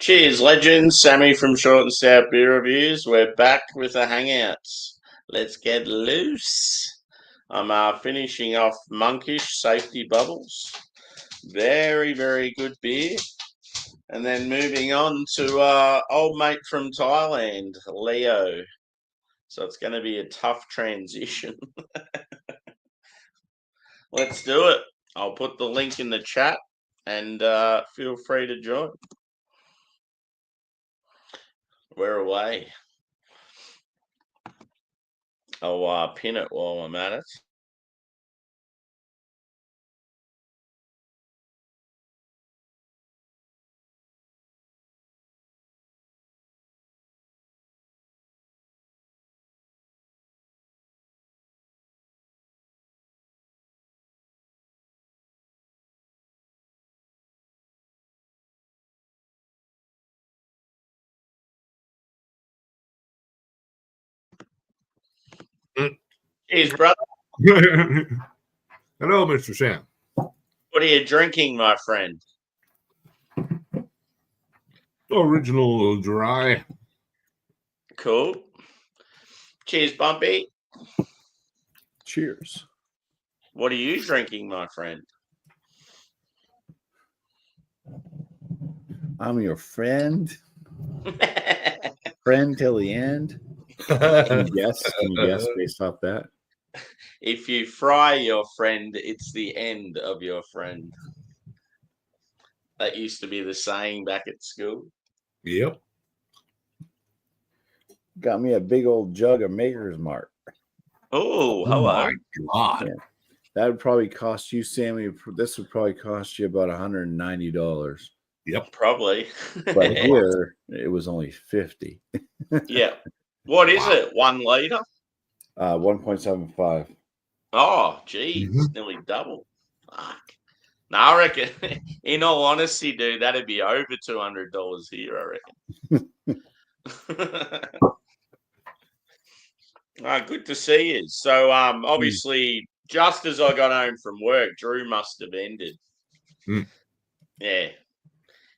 Cheers, legends. Sammy from Short and Stout Beer Reviews. We're back with the Hangouts. Let's get loose. I'm finishing off Monkish Safety Bubbles. Very, very good beer. And then moving on to old mate from Thailand, Leo. So it's going to be a tough transition. Let's do it. I'll put the link in the chat and feel free to join. We're away. I'll pin it while I'm at it. Cheers, brother. Hello, Mr. Sam. What are you drinking, my friend? Original dry. Cool. Cheers, Bumpy. Cheers. What are you drinking, my friend? I'm your friend. Friend till the end. Can you guess based off that? If you fry your friend, it's the end of your friend. That used to be the saying back at school. Yep. Got me a big old jug of Maker's Mark. Oh, hello. My God. Yeah. That would probably cost you, Sammy. This would probably cost you about $190. Yep. Probably. But here it was only $50. Yeah. What is it? 1 litre? 1.75. Oh, geez. Nearly double. Fuck. No, I reckon, in all honesty, dude, that'd be over $200 here, I reckon. Good to see you. So, obviously, just as I got home from work, Drew must have ended. Yeah.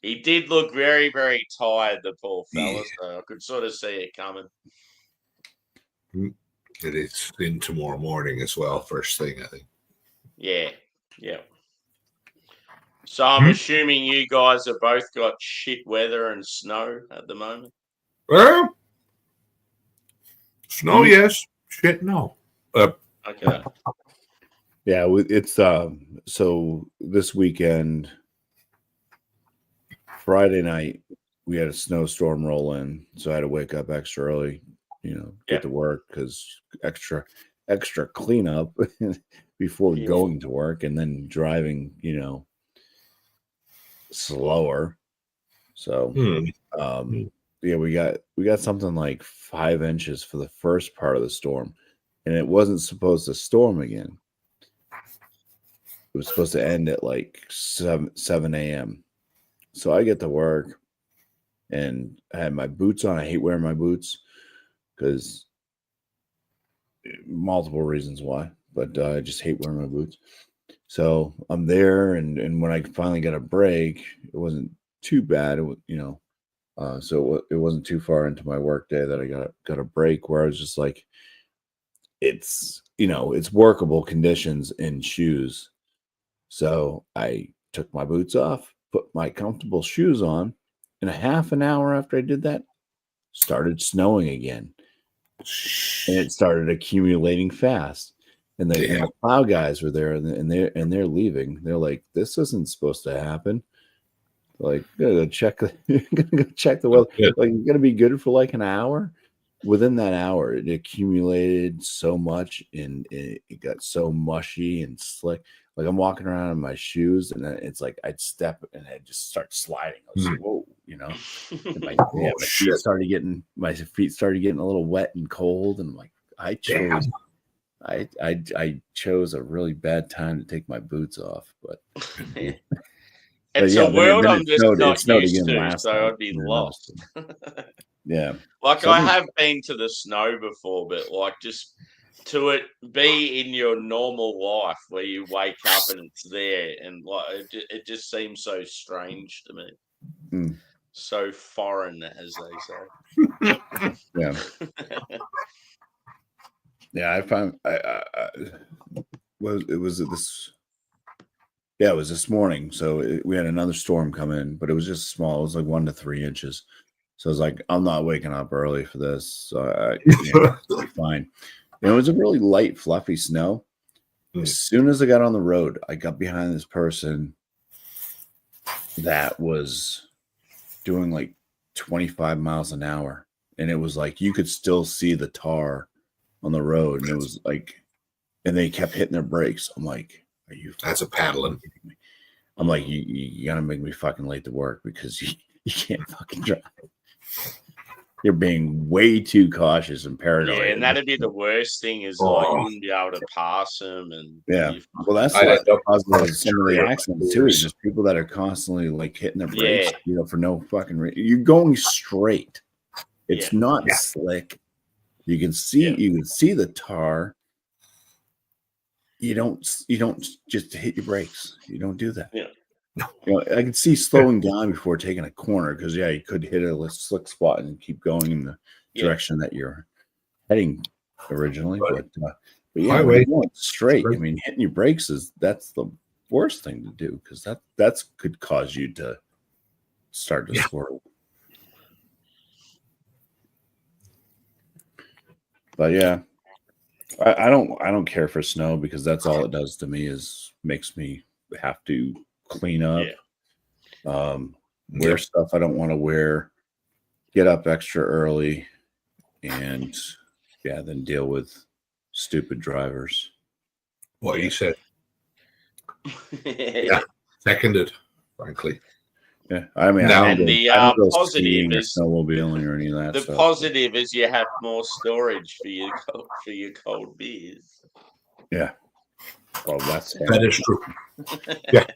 He did look very, very tired, the poor fella, so I could sort of see it coming. It is in tomorrow morning as well, first thing, I think. Yeah. So I'm assuming you guys have both got shit weather and snow at the moment? Well, snow, yes. Shit, no. Okay. Yeah, it's so this weekend, Friday night, we had a snowstorm roll in, so I had to wake up extra early, get to work because extra cleanup before going to work, and then driving, slower. So, yeah, we got something like 5 inches for the first part of the storm, and it wasn't supposed to storm again. It was supposed to end at like 7 a.m. So I get to work and I had my boots on. I hate wearing my boots because multiple reasons why, but I just hate wearing my boots. So I'm there, and when I finally got a break, it wasn't too bad. So it wasn't too far into my work day that I got a break where I was just like, it's workable conditions in shoes. So I took my boots off, put my comfortable shoes on, and a half an hour after I did that, started snowing again. And it started accumulating fast. And the plow guys were there, and they're leaving. They're like, "This isn't supposed to happen." Like, go check. Go check the weather. Like, you're gonna be good for like an hour. Within that hour, it accumulated so much, and it got so mushy and slick. Like, I'm walking around in my shoes, and then it's like I'd step and I'd just start sliding. I was like, whoa, And my feet started getting a little wet and cold, and I'm like, I chose a really bad time to take my boots off, but it's a world I'm just not used to, so I'd be lost. Yeah. Like, I have been to the snow before, but like, just to it be in your normal life where you wake up and it's there, and like it just seems so strange to me. So foreign, as they say. Yeah. Yeah, I found it was this. Yeah, it was this morning. So we had another storm come in, but it was just small. It was like 1 to 3 inches. So I was like, I'm not waking up early for this. So it'll be fine. And it was a really light, fluffy snow. As soon as I got on the road, I got behind this person that was doing like 25 miles an hour. And it was like you could still see the tar on the road. And it was like, and they kept hitting their brakes. I'm like, are you? That's a paddling. I'm like, you gotta make me fucking late to work because you can't fucking drive. You're being way too cautious and paranoid. Yeah, and that'd be the worst thing is like you wouldn't be able to pass them. And yeah, well, that's what causes some of the accidents too. Is just people that are constantly like hitting their brakes, for no fucking reason. You're going straight. It's not slick. You can see the tar. You don't just hit your brakes. You don't do that. Yeah. I can see slowing down before taking a corner because you could hit a slick spot and keep going in the direction that you're heading originally. But yeah, when you're going straight, I mean, hitting your brakes that's the worst thing to do because that could cause you to start to swerve. But yeah, I don't care for snow because that's all it does to me is makes me have to clean up, wear stuff I don't want to wear, get up extra early, and then deal with stupid drivers. What you said. Yeah, seconded, frankly. Yeah, I mean, the positive is snowmobiling or any of that. The stuff. positive is you have more storage for your cold beers. Yeah, well, that is true. Yeah.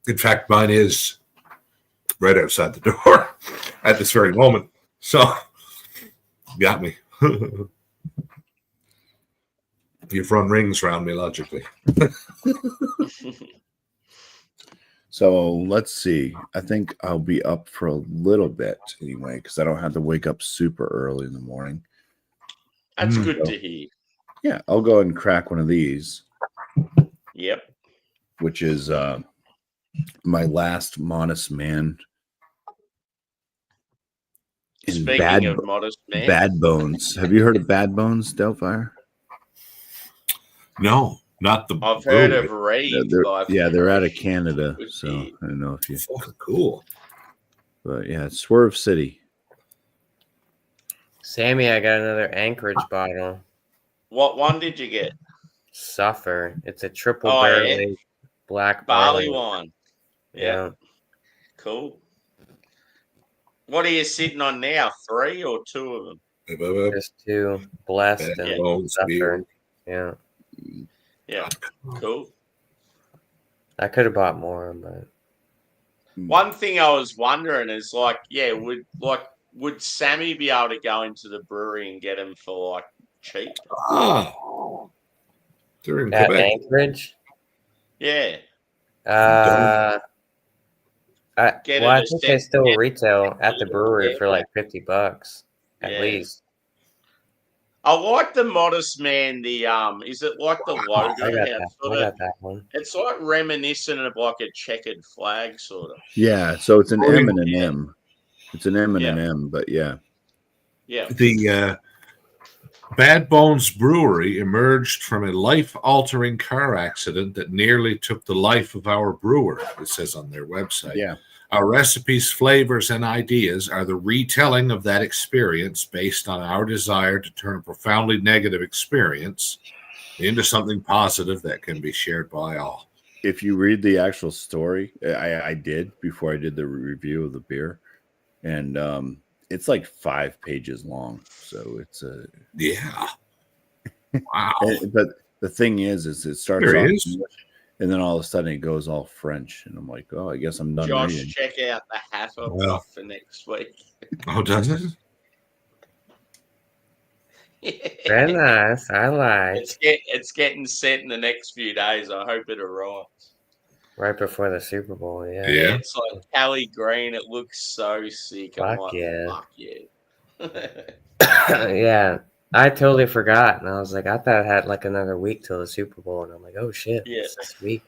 In fact, mine is right outside the door at this very moment. So, got me. You've run rings around me logically. So let's see. I think I'll be up for a little bit anyway because I don't have to wake up super early in the morning. That's good to hear. Yeah, I'll go ahead and crack one of these. Yep. Which is my last Modest Man. Speaking of Modest Man, Bad Bones. Have you heard of Bad Bones, Delphire? No, not the. I've heard of Reed. They're out of Canada, so I don't know if you. Fucking cool. But yeah, it's Swerve City. Sammy, I got another Anchorage bottle. What one did you get? Suffer. It's a triple barrel black barley wine. Yeah. Cool. What are you sitting on now? 3 or 2 of them? Just 2. Blessed and Suffer. Yeah. Yeah. Cool. I could have bought more, but one thing I was wondering is would Sammy be able to go into the brewery and get them for cheap? They're in at Quebec. Anchorage? Yeah. I think they still retail at the brewery for like $50 at least. I like the Modest Man. The is it like the logo? I got that one. It's like reminiscent of like a checkered flag, sort of. Yeah, so it's an M and an M. It's an M and an M, but yeah. Yeah. The Bad Bones Brewery emerged from a life-altering car accident that nearly took the life of our brewer, it says on their website. Yeah. Our recipes, flavors, and ideas are the retelling of that experience based on our desire to turn a profoundly negative experience into something positive that can be shared by all. If you read the actual story, I did before I did the review of the beer, and it's like 5 pages long. So it's a wow. But the thing is it starts off English, and then all of a sudden it goes all French, and I'm like, oh, I guess I'm done. Josh, reading. check out the hat for next week. Oh, does it? Very nice. I like. It's getting set in the next few days. I hope it arrives. Right before the Super Bowl, yeah. Yeah. It's like Cali Green. It looks so sick. I'm Fuck like, yeah. fuck yeah. Yeah. I totally forgot. And I was like, I thought I had like another week till the Super Bowl. And I'm like, oh shit, Yeah. it's this week.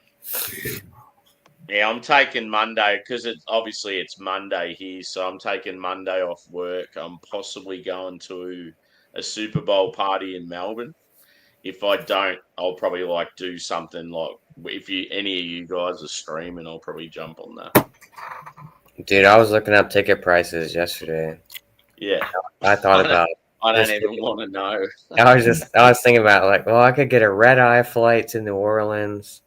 Yeah, I'm taking Monday because it's Monday here, so I'm taking Monday off work. I'm possibly going to a Super Bowl party in Melbourne. If I don't, I'll probably like do something like if any of you guys are streaming, I'll probably jump on that. Dude, I was looking up ticket prices yesterday. Yeah, I thought about I don't this even want to know. I was thinking about like, well, I could get a red eye flight to New Orleans.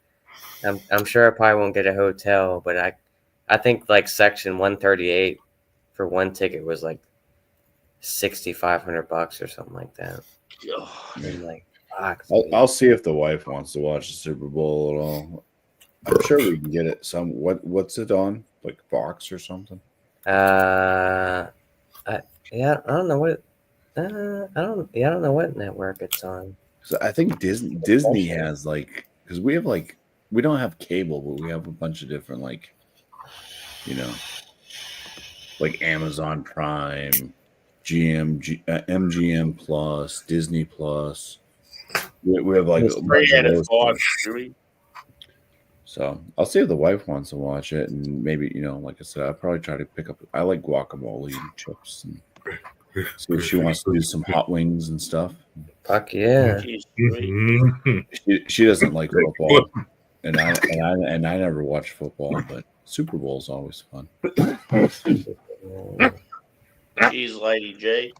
I'm sure I probably won't get a hotel, but I think like section 138 for one ticket was like $6,500 or something like that. And like, fuck. I'll see if the wife wants to watch the Super Bowl at all. I'm sure we can get it. What's it on? Like Fox or something? Yeah, I don't know what. I don't know what network it's on. So I think Disney has like, because we don't have cable, but we have a bunch of different like, like Amazon Prime, MGM Plus, Disney Plus. We have like 3 out of 5, Stewie. So I'll see if the wife wants to watch it, and maybe like I said, I'll probably try to pick up. I like guacamole and chips, and see if she wants to do some hot wings and stuff. Fuck yeah! She doesn't like football, and I never watch football, but Super Bowl is always fun. Cheers, Lady G.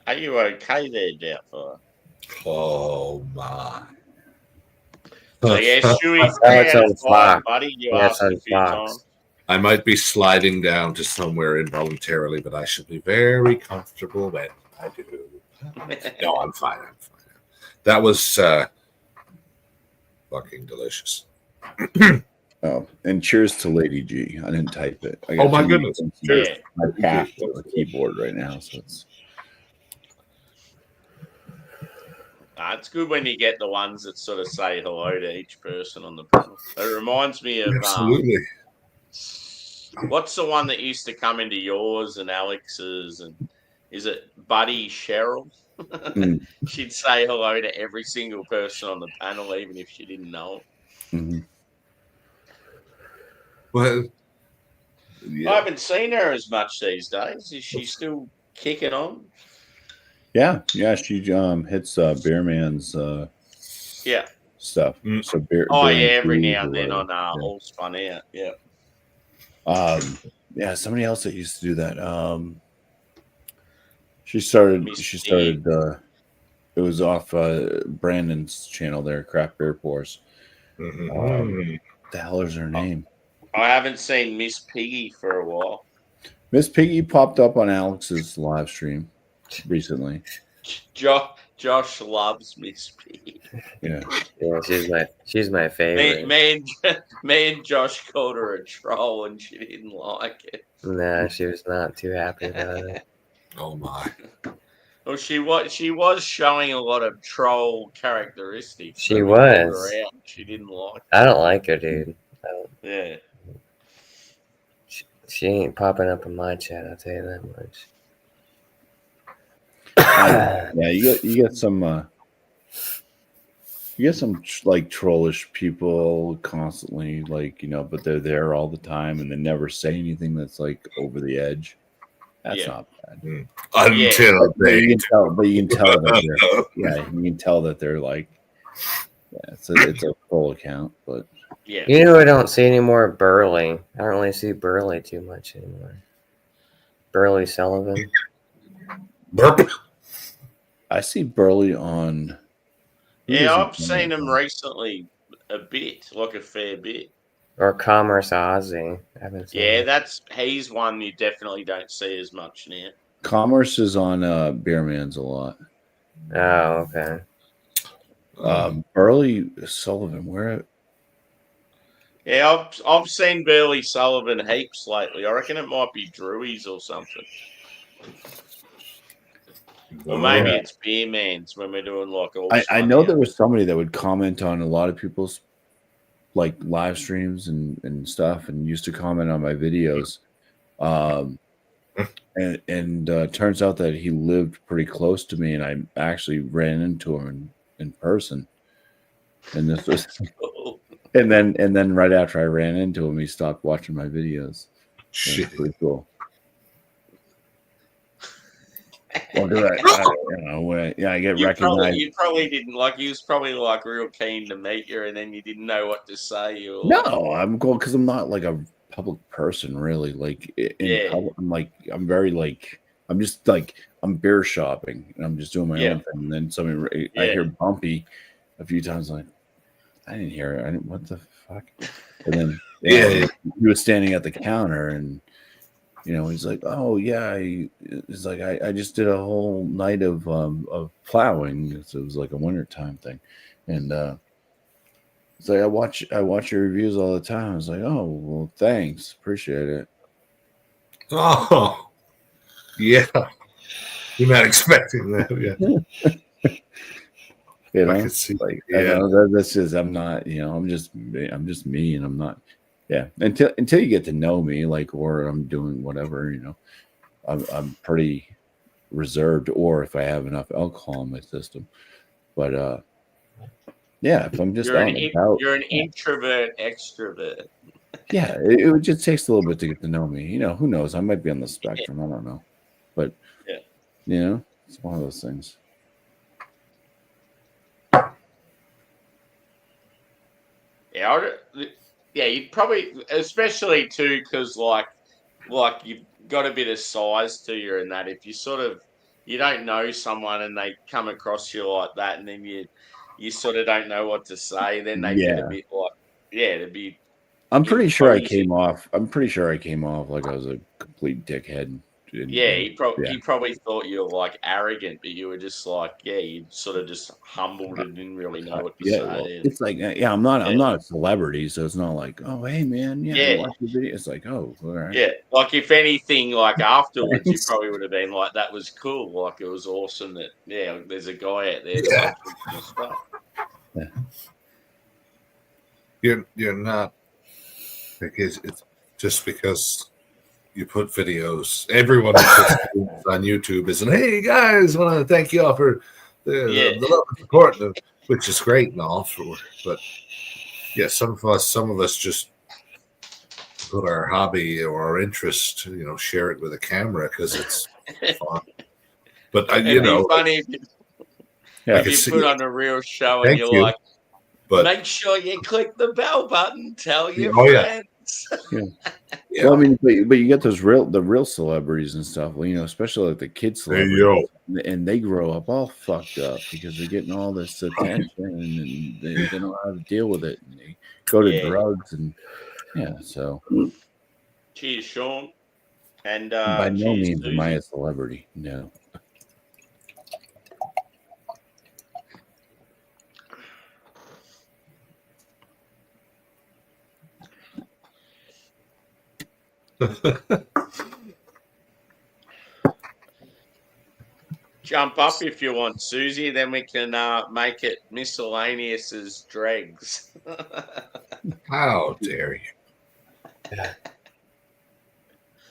Are you okay there, Doubtfire? Oh my! So yeah, Stewie's buddy. You asked a few times. I might be sliding down to somewhere involuntarily, but I should be very comfortable when I do. No, I'm fine. That was fucking delicious. Oh, and cheers to Lady G. I didn't type it. Oh my goodness! Cheers. My cat on the keyboard right now, so it's. It's good when you get the ones that sort of say hello to each person on the panel. It reminds me of Absolutely. What's the one that used to come into yours and Alex's, and is it Buddy Cheryl? She'd say hello to every single person on the panel, even if she didn't know it. Mm-hmm. Well, I haven't seen her as much these days. Is she still kicking on? Yeah. She hits Beerman's stuff. So every now and then on All's Fun Out. Yeah. Somebody else that used to do that. She started. It was off Brandon's channel there, Craft Beer Pours. Mm-hmm. The hell is her name? I haven't seen Miss Piggy for a while. Miss Piggy popped up on Alex's live stream recently. Josh loves Miss Piggy. Yeah, she's my favorite. Me and Josh called her a troll, and she didn't like it. Nah, she was not too happy about it. Oh my! Well, she was showing a lot of troll characteristics. She was. She didn't like it. I don't like her, dude. Yeah. She ain't popping up in my chat. I'll tell you that much. Yeah, you got some like trollish people constantly, like but they're there all the time and they never say anything that's like over the edge. That's not bad. Until but you can tell that you can tell that they're like, it's a full account, but yeah. You know who I don't see anymore? Burley. I don't really see Burley too much anymore. Burley Sullivan. Burp. I see Burley on. Yeah, I've seen him recently a bit, like a fair bit. Or Commerce Ozzy. I haven't seen him. He's one you definitely don't see as much now. Commerce is on Beerman's a lot. Oh, okay. Burley Sullivan, where? Yeah, I've seen Burley Sullivan heaps lately. I reckon it might be Drewies or something. Or maybe it's Beerman's when we're doing like all. I know there was somebody that would comment on a lot of people's like live streams and stuff, and used to comment on my videos. And turns out that he lived pretty close to me, and I actually ran into him in person. And this was, and then right after I ran into him, he stopped watching my videos. Shit. Pretty cool. Well, I get recognized. You probably didn't like. He was probably like real keen to meet you, and then you didn't know what to say. Or No, I'm cool because I'm not like a public person, really. Like in public, I'm very like I'm just like I'm beer shopping and I'm just doing my own thing. And then I hear Bumpy a few times, like I didn't hear it. What the fuck? And then he was standing at the counter and. He's like, oh yeah, he's like, I just did a whole night of plowing. So it was like a wintertime thing, and it's like I watch your reviews all the time. I was like, oh well, thanks, appreciate it. Oh, yeah, you're not expecting that, yeah. I can see, that's just I'm not, I'm just me, and I'm not. Yeah, until you get to know me, like, or I'm doing whatever, I'm pretty reserved, or if I have enough alcohol in my system. But if I'm just you're an introvert extrovert. Yeah, it just takes a little bit to get to know me. Who knows? I might be on the spectrum. I don't know, but it's one of those things. Yeah, you'd probably, especially too, because like you've got a bit of size to you, and that if you don't know someone and they come across you like that, and then you sort of don't know what to say, then they get a bit like, it'd be. I'm pretty sure I came off like I was a complete dickhead. He probably thought you were like arrogant, but you were just like, you sort of just humbled and didn't really know what to say. Well, it's like, I'm not a celebrity, so it's not like, oh, hey man, watch the video. It's like, oh, all right. Yeah, like if anything, like afterwards, you probably would have been like, that was cool. Like it was awesome that there's a guy out there that likes stuff. Yeah. You're not. It's just because. You put videos. Everyone who puts videos on YouTube is, hey guys, want to thank you all for the love and support, which is great and all. But some of us just put our hobby or our interest, share it with a camera because it's fun. But it'd be funny if you put on a real show and you're like, but make sure you click the bell button. Tell your friends. Yeah. Well, I mean, but you get the real celebrities and stuff, especially like the kids celebrities, and they grow up all fucked up because they're getting all this attention and they don't know how to deal with it. And they go to drugs and so. Cheers, Sean. And by no means am I a celebrity. No. Jump up if you want, Susie. Then we can make it miscellaneous as dregs. How dare you?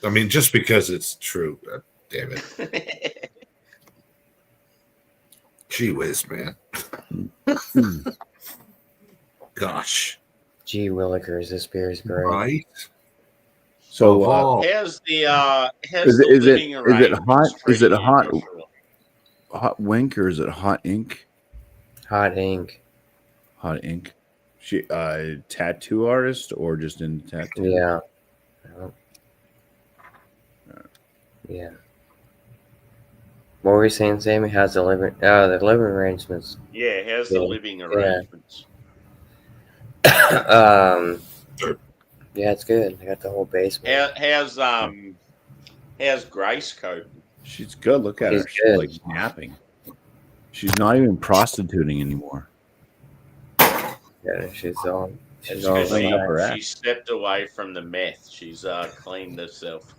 I mean, just because it's true. Damn it. Gee whiz, man. Gosh. Gee willikers, this beer is great. Right. So how's the is it hot? Is it hot wink or is it hot ink? Hot ink. Hot ink. She tattoo artist or just in tattoo? Yeah. Yeah. What were you saying, Sammy? How's the living arrangements? Yeah, how's the living arrangements? Yeah, it's good. I got the whole basement. How's Grace coping? She's good. Look at her. She's like napping. She's not even prostituting anymore. Yeah, she's all she stepped away from the meth. She's cleaned herself.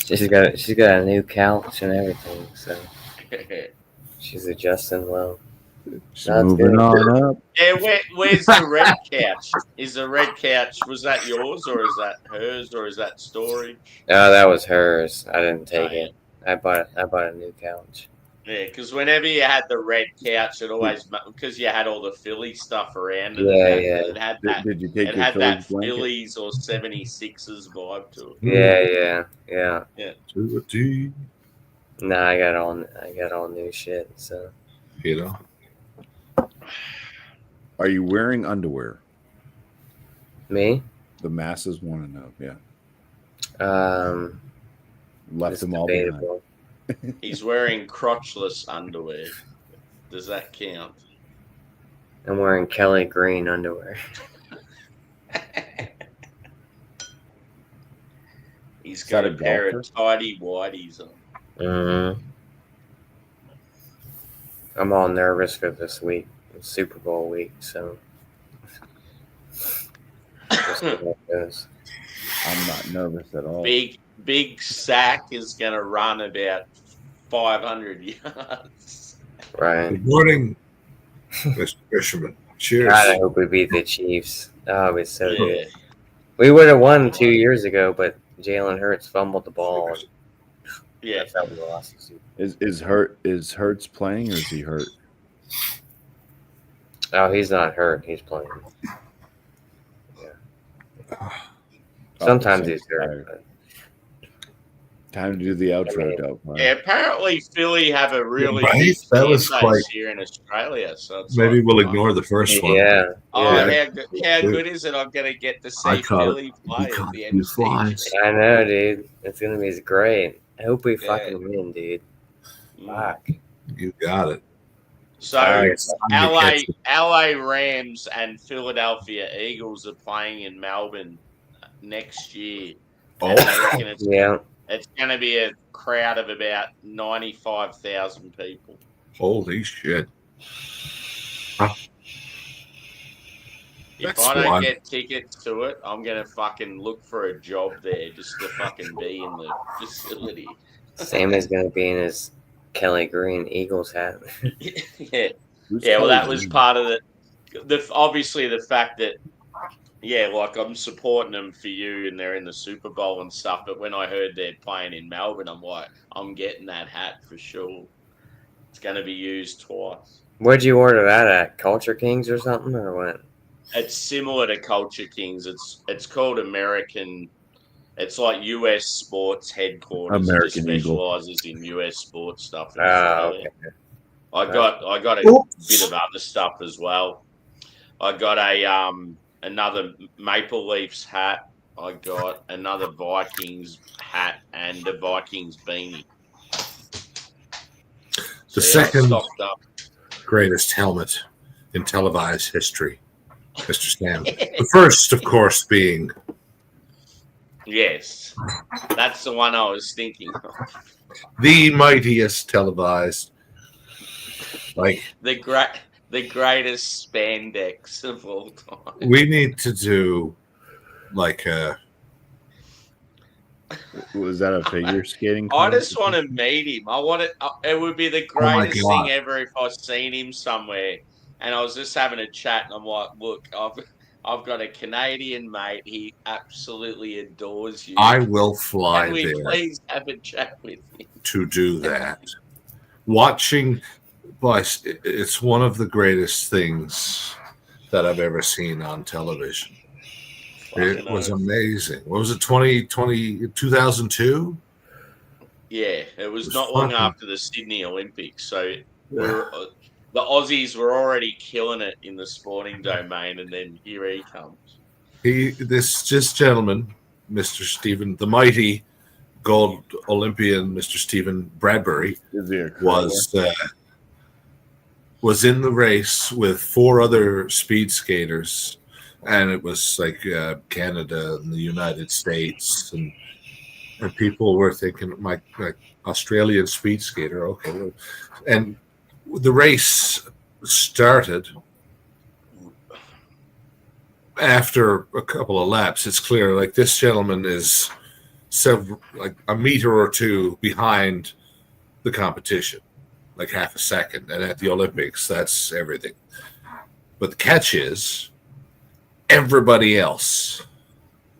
She's got a new couch and everything, so she's adjusting well. Just That's moving good. on up. Yeah, where's the red couch? Is the red couch, was that yours or is that hers or is that storage? Oh, that was hers. I didn't take Oh, yeah. it. I bought a new couch. Yeah, because whenever you had the red couch, it always because you had all the Philly stuff around it. Yeah, and yeah. It had that. Did you take It your had that Phillies blanket? Phillies or 76ers vibe to Yeah. To a T, No, I got all new shit. So you know. Are you wearing underwear? me, The masses want to know. Yeah, left it's them all behind. debatable. it. He's wearing crotchless underwear. Does that count? I'm wearing Kelly green underwear. He's Is got that a a pair golfer? of tidy whities on. Mm-hmm. I'm all nervous for this week. It's Super Bowl week, so we'll see how it goes. I'm not nervous at all. Big Sack is going to run about 500 yards. Right. Good morning, Mr. Fisherman. Cheers. God, I hope we beat the Chiefs. Oh, it's so Yeah. good. We would have won 2 years ago, but Jalen Hurts fumbled the ball. And Yeah. that's how we lost the Super Is Hurts playing or is he hurt? Oh, he's not hurt. He's playing. Oh, Sometimes so he's hurt. tired. But Time to do the outro, mean, Dope. Yeah, apparently Philly have a really Right? big That fan was base quite- here in Australia. So it's Maybe like, we'll ignore the first one. yeah. Oh, yeah. how good is it? I'm going to get to I see caught it. Philly play caught at the it. end You of flies. season. I know, dude. It's gonna be great. I hope we Yeah. fucking win, dude. Fuck. You got it. So Alright. LA Rams and Philadelphia Eagles are playing in Melbourne next year. And I Oh, reckon Yeah. it's going to be a crowd of about 95,000 people. holy shit. If That's I don't one. get tickets to it, I'm going to fucking look for a job there just to fucking be in the facility. Sam is gonna be in his Kelly Green Eagles hat. Yeah. Who's Yeah, well, that Kelly was Green? part of obviously the fact that, yeah, like I'm supporting them for you and they're in the Super Bowl and stuff. But when I heard they're playing in Melbourne, I'm like, I'm getting that hat for sure. It's going to be used twice. Where'd you order that at? Culture Kings or something, or what? It's similar to Culture Kings. It's called American. It's like US Sports Headquarters. American It Eagle. specializes in US sports stuff. In Oh, Australia. okay. I got a Oops. bit of other stuff as well. I got a another Maple Leafs hat. I got another Vikings hat and a Vikings beanie. The I second- stocked up. greatest helmet in televised history, Mr. Sam. The first, of course, being Yes, that's the one I was thinking of. the mightiest televised. Like, The greatest spandex of all time. we need to do like Was that a figure skating? I just contest? want to meet him. I want it. It would be the Oh my greatest God. thing ever if I seen him somewhere. And I was just having a chat, and I'm like, "Look, I've got a Canadian mate. He absolutely adores you. I will fly Can we there please have a chat with him?" to do that. Watching, boys, it's one of the greatest things that I've ever seen on television. It Fucking was oath. amazing. What was it, 2002? Yeah, it was was not long fucking- after the Sydney Olympics. So the Aussies were already killing it in the sporting domain, and then here he comes. This gentleman, Mr. Stephen, the mighty gold Olympian, Mr. Stephen Bradbury, Is he a curler? was in the race with four other speed skaters, and it was like Canada and the United States, and people were thinking, like Australian speed skater, okay, and the race started. After a couple of laps, it's clear like this gentleman is several, like a meter or two behind the competition. like half a second. And at the Olympics, that's everything. But the catch is everybody else,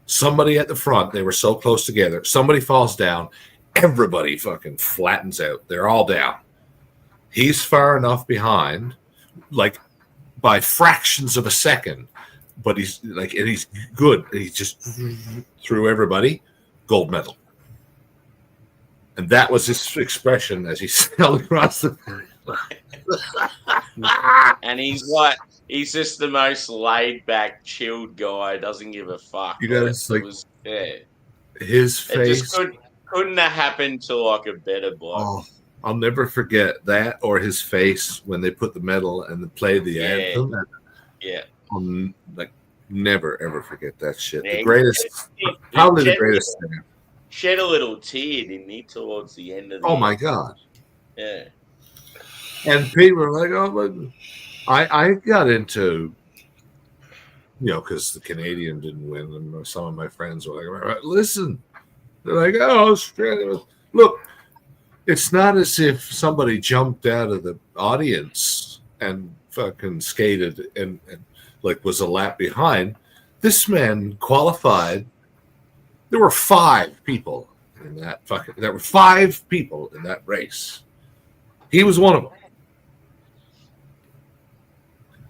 somebody at the front, they were so close together. Somebody falls down, everybody fucking flattens out. They're all down. He's far enough behind, like by fractions of a second, but he's like, and he's good. And he just threw everybody gold medal. And that was his expression as he sailed across the. And he's just the most laid back, chilled guy. Doesn't give a fuck. He does, like, yeah. His It face. just couldn't have happened to like a better bloke. Oh, I'll never forget that or his face when they put the medal and they played the anthem. Yeah. I'll like never ever forget that shit. Yeah, The greatest, he probably the shed- greatest thing. Shed a little tear, didn't he, towards the end of the Oh my god! Yeah. And people were like, "Oh, but I got into, because the Canadian didn't win, and some of my friends were like, listen, they're like, oh, Australia. Look, it's not as if somebody jumped out of the audience and fucking skated and like was a lap behind. This man qualified. There were 5 people in that there were 5 people in that race. He was one of them.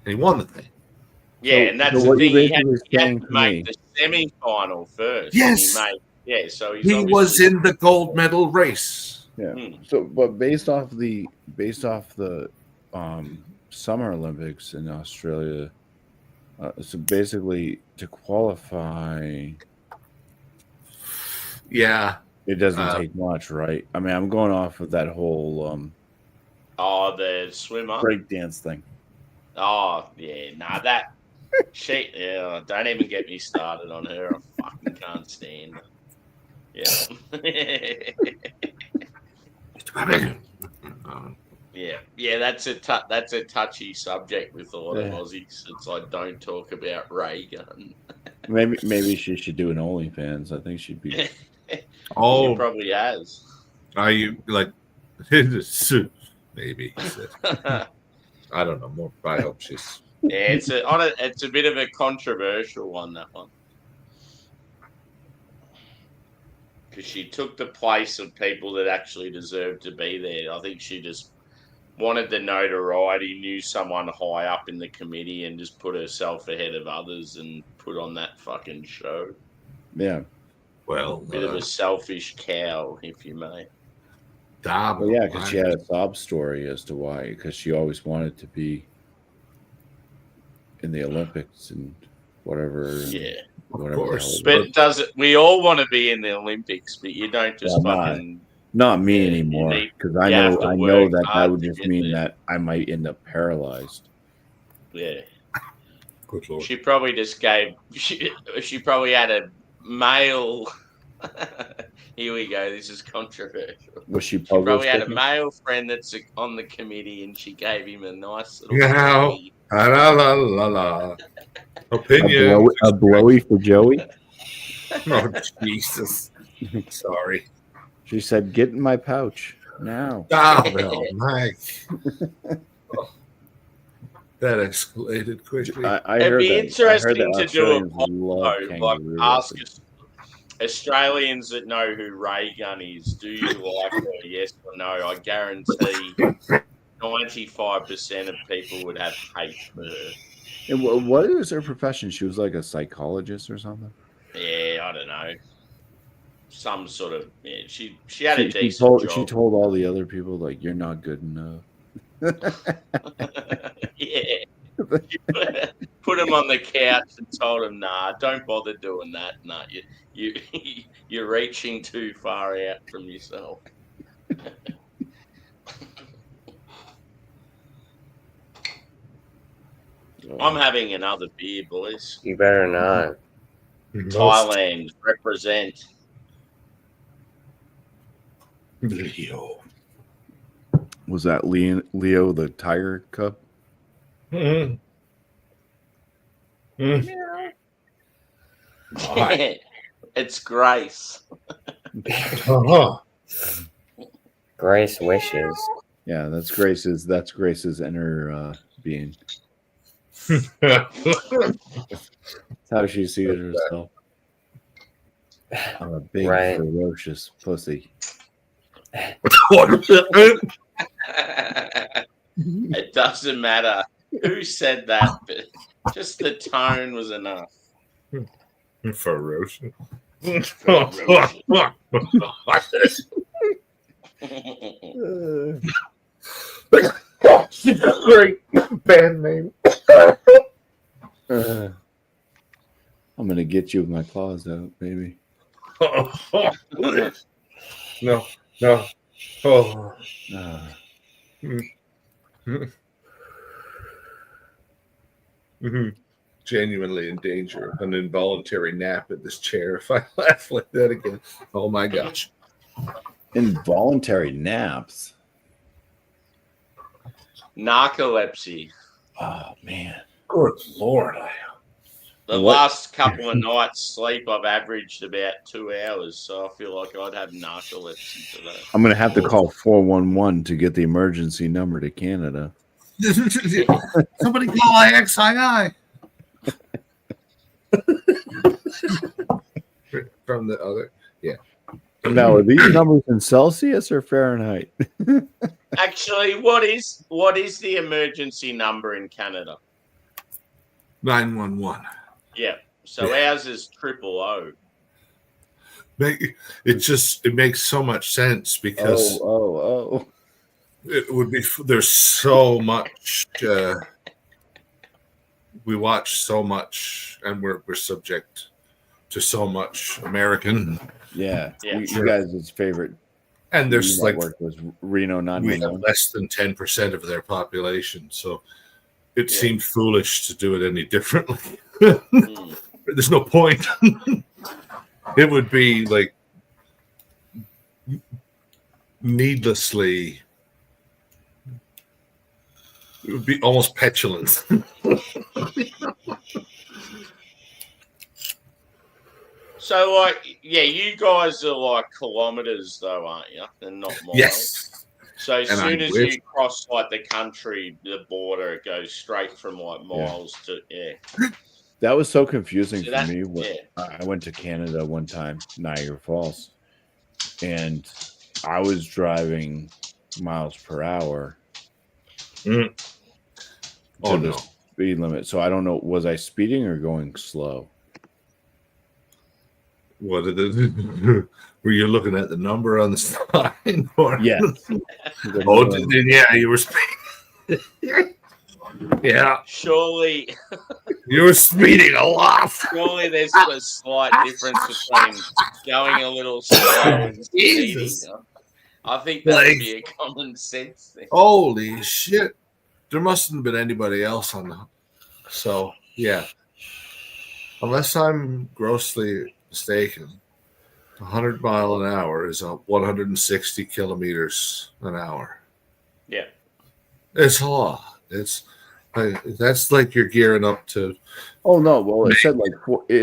And he won the thing. Yeah, and that's the thing. He had to make the semi-final first. Yes. So he was in the gold medal race. Yeah. So, but based off the Summer Olympics in Australia, so basically to qualify, yeah, it doesn't take much, right? I mean, I'm going off of that whole the swimmer breakdance thing. Oh yeah, nah, that she. Yeah, don't even get me started on her. I fucking can't stand her. Yeah. Yeah, that's a touchy subject with a lot of Aussies. It's like, don't talk about Reagan. Maybe she should do an OnlyFans. I think she'd be. She probably has. Are you like? Maybe. I don't know. More. I hope she's. Yeah, it's a bit of a controversial one, that one, because she took the place of people that actually deserved to be there. I think she just wanted the notoriety, knew someone high up in the committee, and just put herself ahead of others and put on that fucking show. Yeah. Well, bit of a selfish cow, if you may. Well, yeah, because she had a sob story as to why, because she always wanted to be in the Olympics and whatever. Yeah, whatever. Of course. But we all want to be in the Olympics, but you don't just fucking. Not me anymore, because I know that would just mean that I might end up paralyzed. Yeah. Good Lord. She probably just gave. She probably had a male. Here we go. This is controversial. Was she probably had a male friend that's on the committee, and she gave him a nice little. Opinion. A blowy for Joey. Oh Jesus! Sorry. She said, "Get in my pouch now." Oh, Mike. That escalated quickly. It'd be interesting to do a poll, ask Australians that know who Ray Gun is, do you like her? Yes or no? I guarantee 95% of people would have hate for her. And what is her profession? She was like a psychologist or something? Yeah, I don't know. Some sort of she had a decent job. She told all the other people, like, you're not good enough. Yeah. Put him on the couch and told him, nah, don't bother doing that. Nah, you're reaching too far out from yourself. I'm having another beer, boys. You better not. Thailand, represent. Leo. Was that Leo the Tiger Cub? Mm-hmm. It's Grace. Uh-huh. Grace wishes. Yeah, that's Grace's inner being. That's how she sees herself. I'm a big Right. ferocious pussy. It doesn't matter who said that, but just the tone was enough. Ferocious. Great band name. I'm gonna get you with my claws out, baby. No. Oh. Ah. Genuinely in danger of an involuntary nap in this chair if I laugh like that again. Oh my gosh. Involuntary naps. Narcolepsy. Oh man. Good Lord. The What- last couple of nights' sleep, I've averaged about 2 hours, so I feel like I'd have narcolepsy today. I'm gonna have to call 411 to get the emergency number to Canada. Somebody call IXII. From the other. Now, are these numbers in Celsius or Fahrenheit? Actually, what is the emergency number in Canada? 911. Yeah, so ours is 000. It makes so much sense because Oh. it would be there's so much we watch so much and we're subject to so much American Yeah. Yeah. You guys' favorite and there's like network was Reno we have 911. less than 10% of their population, so it Yeah. seemed foolish to do it any differently. Mm. There's no point. It would be like needlessly. It would be almost petulant. So, like, yeah, you guys are like kilometers, though, aren't you? And not miles. Yes. So as And soon I as wish- you cross like the country, the border, it goes straight from like miles to That was so confusing So for that- me. When yeah. I went to Canada one time, Niagara Falls, and I was driving miles per hour to Oh the no. speed limit. So I don't know, was I speeding or going slow? What did it? Were you looking at the number on the sign? Or? Yeah. Oh, then yeah, you were speeding. Yeah, Surely, you were speeding a lot. surely there's a slight difference between going a little slow and speeding. Jesus. I think that would Like- be a common sense thing. Holy shit! There mustn't have been anybody else on the. So yeah, unless I'm grossly mistaken, 100 mile an hour is 160 kilometers an hour. Yeah. It's a lot. It's that's like you're gearing up to. Oh no! Well, it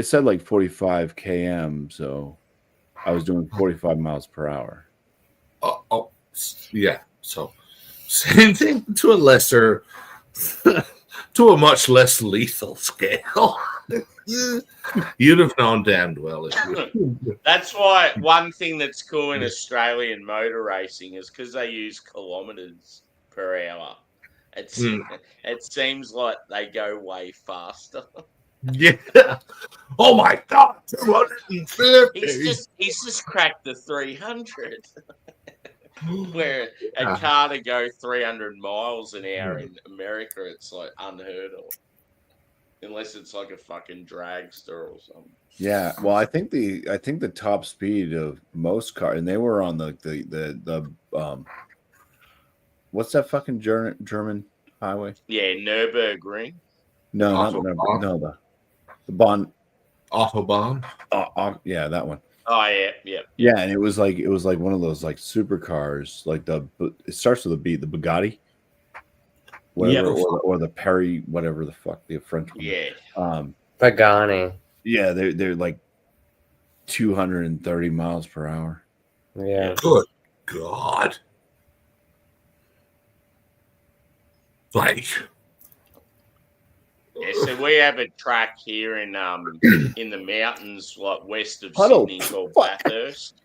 said like 45 km, so I was doing 45 miles per hour. Yeah. So same thing to a lesser, to a much less lethal scale. You'd have known damned well if you. That's why one thing that's cool in Australian motor racing is because they use kilometers per hour. It seems like they go way faster. Yeah. Oh my God. 250. He's just cracked the 300. Where a Yeah. car to go 300 miles an hour in America, it's like unheard of. Unless it's like a fucking dragster or something. Yeah, well, I think the top speed of most cars, and they were on the what's that fucking German highway? Yeah, Nürburgring. No, not Autobahn. no, the Bonn. Autobahn. Yeah, that one. Oh yeah. Yeah, and it was like one of those like supercars, like it starts with a B, the Bugatti, whatever, or the Perry, whatever the fuck, the French one. Yeah. Pagani. Yeah, they're like 230 miles per hour. Yeah. Good God. Like, Yeah, so we have a track here in the mountains, like west of Huddle. Sydney, called Fuck. Bathurst.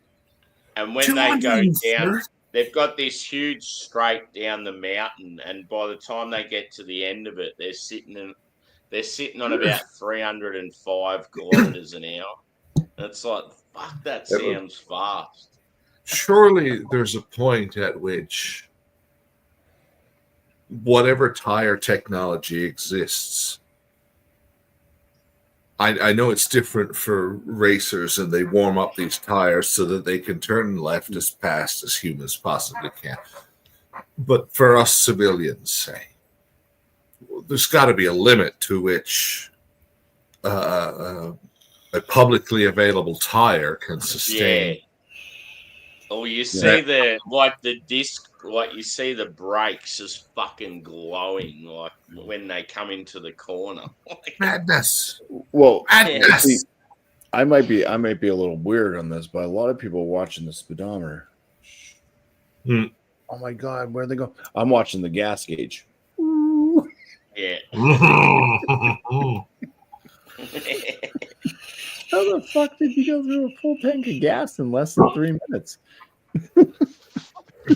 And when they go 230. down, they've got this huge straight down the mountain, and by the time they get to the end of it, they're sitting on about 305 kilometers an hour. And it's like, fuck, that sounds fast. Surely there's a point at which whatever tire technology exists, I know it's different for racers, and they warm up these tires so that they can turn left as fast as humans possibly can. But for us civilians, say, there's got to be a limit to which a publicly available tire can sustain. Yeah. Oh, you see the disc, like you see the brakes just fucking glowing, like when they come into the corner. Madness. Well, Madness. see, I might be a little weird on this, but a lot of people watching the speedometer. Hmm. Oh my god, where they go? I'm watching the gas gauge. Yeah. How the fuck did you go through a full tank of gas in less than 3 minutes?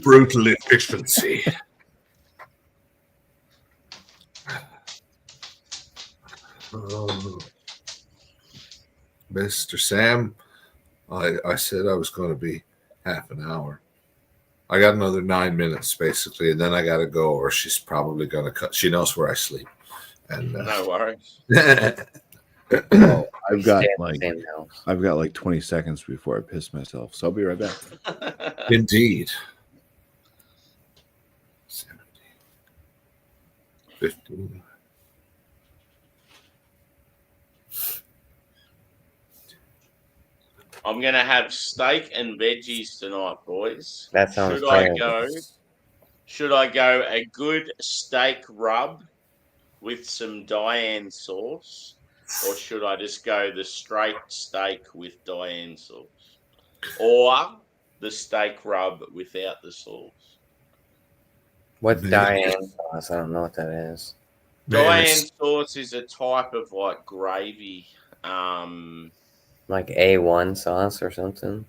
Brutal efficiency. Mr. Sam, I said I was going to be half an hour. I got another 9 minutes, basically, and then I got to go, or she's probably going to cut. She knows where I sleep. And No worries. Oh, I've got Stay at the like same house. 20 seconds before I piss myself, so I'll be right back. Indeed. 17, 15. I'm gonna have steak and veggies tonight, boys. That sounds Should I go a good steak rub with some Diane sauce, or should I just go the straight steak with Diane sauce, or the steak rub without the sauce? What's Man. Diane sauce? I don't know what that is. Man, Diane it's- sauce is a type of like gravy. Like A1 sauce or something?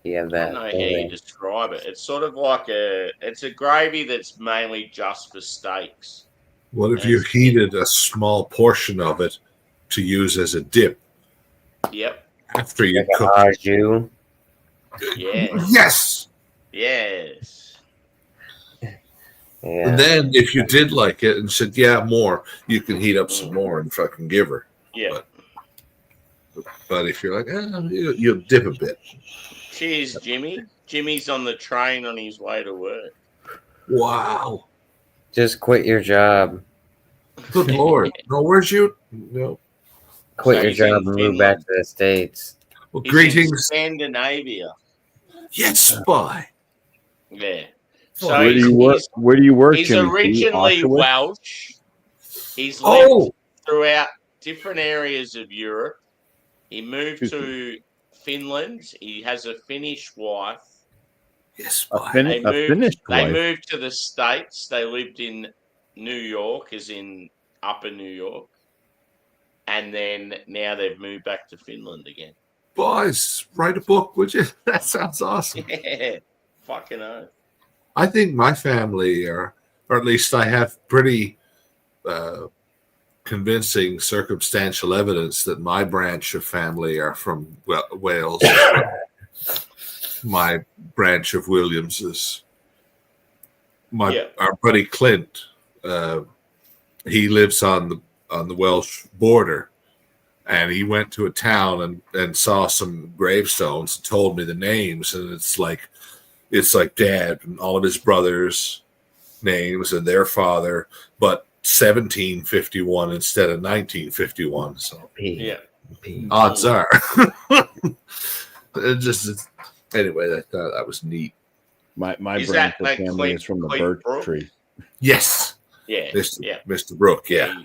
You have I that. don't know how you describe it. It's sort of like it's a gravy that's mainly just for steaks. What if you Yes. heated a small portion of it to use as a dip Yep. after you Like an cook? au jus? Yeah. Yes. Yes. Yeah. And then if you did like it and said, yeah, more, you can heat up some more and fucking give her. Yeah. But if you're like, you'll dip a bit. Cheers, Jimmy. Jimmy's on the train on his way to work. Wow. Just quit your job. Good Lord. No, where's you? No. Quit So your he's in job and move Finland. back to the States. Well, He's in greetings. Scandinavia. Yes, spy. Yeah. So Where do you work? Where do you work? He's Jimmy? originally Oshawa? Welsh. He's lived Oh, throughout different areas of Europe. He moved Excuse to Finland. He has a Finnish wife. yes, A, spy. They moved, Finnish They wife. moved to the States. They lived in New York, as in Upper New York. And then now they've moved back to Finland again. Boys, write a book, would you? That sounds awesome. Yeah. Fucking oath. I think my family, or at least I have pretty convincing circumstantial evidence that my branch of family are from Wales. My branch of Williamses. Our buddy Clint, he lives on the Welsh border, and he went to a town and saw some gravestones and told me the names, and it's like Dad and all of his brothers' names and their father, but 1751 instead of 1951. So Yeah. odds are, anyway, that was neat. My Is branch that of family Cleve- is from the Cleve birch Brook? tree. Yes, Yeah. Mr. Yeah. Mr. Brook. Yeah.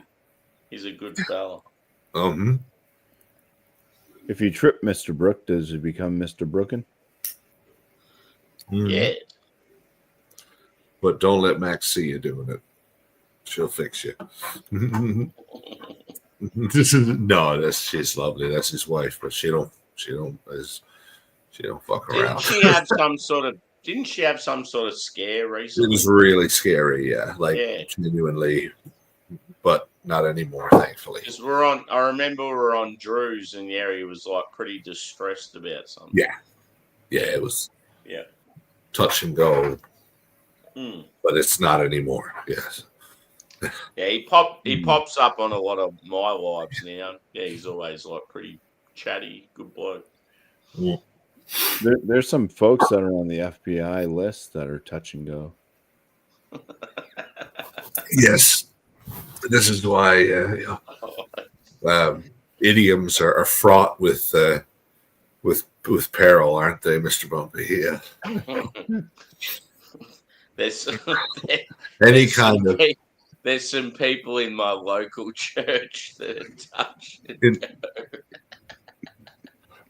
He's a good fella. If you trip Mr. Brook, does it become Mr. Brooken? Mhm. Yeah. But don't let Max see you doing it. She'll fix you. No, she's lovely. That's his wife, but she don't fuck Didn't around. she have some sort of? Didn't she have some sort of scare It recently? was really scary, yeah, like Yeah. genuinely, but not anymore, thankfully. Because I remember we were on Drew's, and yeah, he was like pretty distressed about something. Yeah, it was Yeah. touch and go, Mm. but it's not anymore. Yes. Yeah, he pops up on a lot of my lives now. Yeah, he's always like pretty chatty, good bloke. There's some folks that are on the FBI list that are touch and go. Yes, this is why idioms are fraught with peril, aren't they, Mr. Bumpy? Yeah. There's there's some people in my local church that are touch and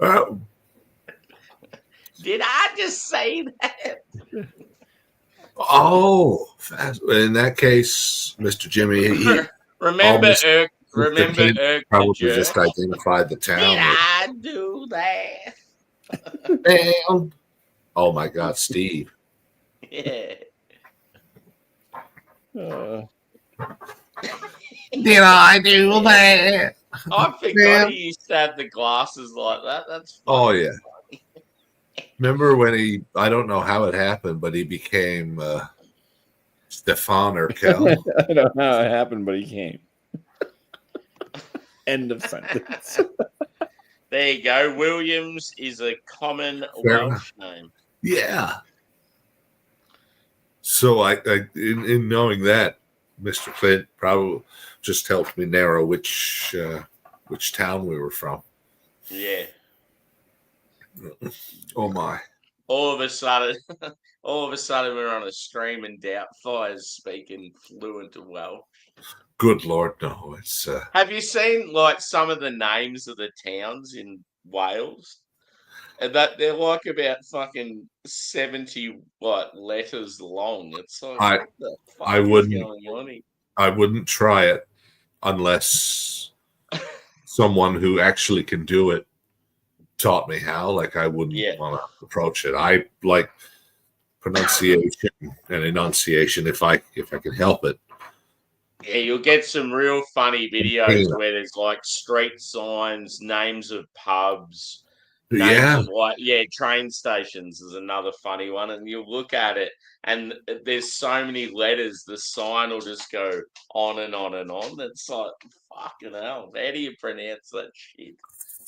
go. Did I just say that? Oh, fast. In that case, Mr. Jimmy, remember Irk probably the jerk? just identified the town. Did I do that? Damn. Oh my God, Steve. Yeah. Did I do that? I forgot he used to have the glasses like that. That's funny. Oh yeah. Remember when I don't know how it happened, but he became Stefan Urkel. I don't know how it happened, but he came. End of sentence. There you go. Williams is a common Welsh name. Yeah. So in knowing that, Mr. Clint probably just helped me narrow which town we were from. Yeah. Oh my! All of a sudden, we're on a stream and Doubtfire's speaking fluent Welsh. Good Lord, no! It's. Have you seen like some of the names of the towns in Wales? And that they're like about fucking 70 letters long. It's like what the fuck I is wouldn't. going on here? I wouldn't try it unless someone who actually can do it taught me how. Like I wouldn't want to approach it. I like pronunciation and enunciation if I can help it. Yeah, you'll get some real funny videos where there's like street signs, names of pubs, names of train stations is another funny one. And you'll look at it and there's so many letters, the sign will just go on and on and on. It's like, fucking hell, how do you pronounce that shit?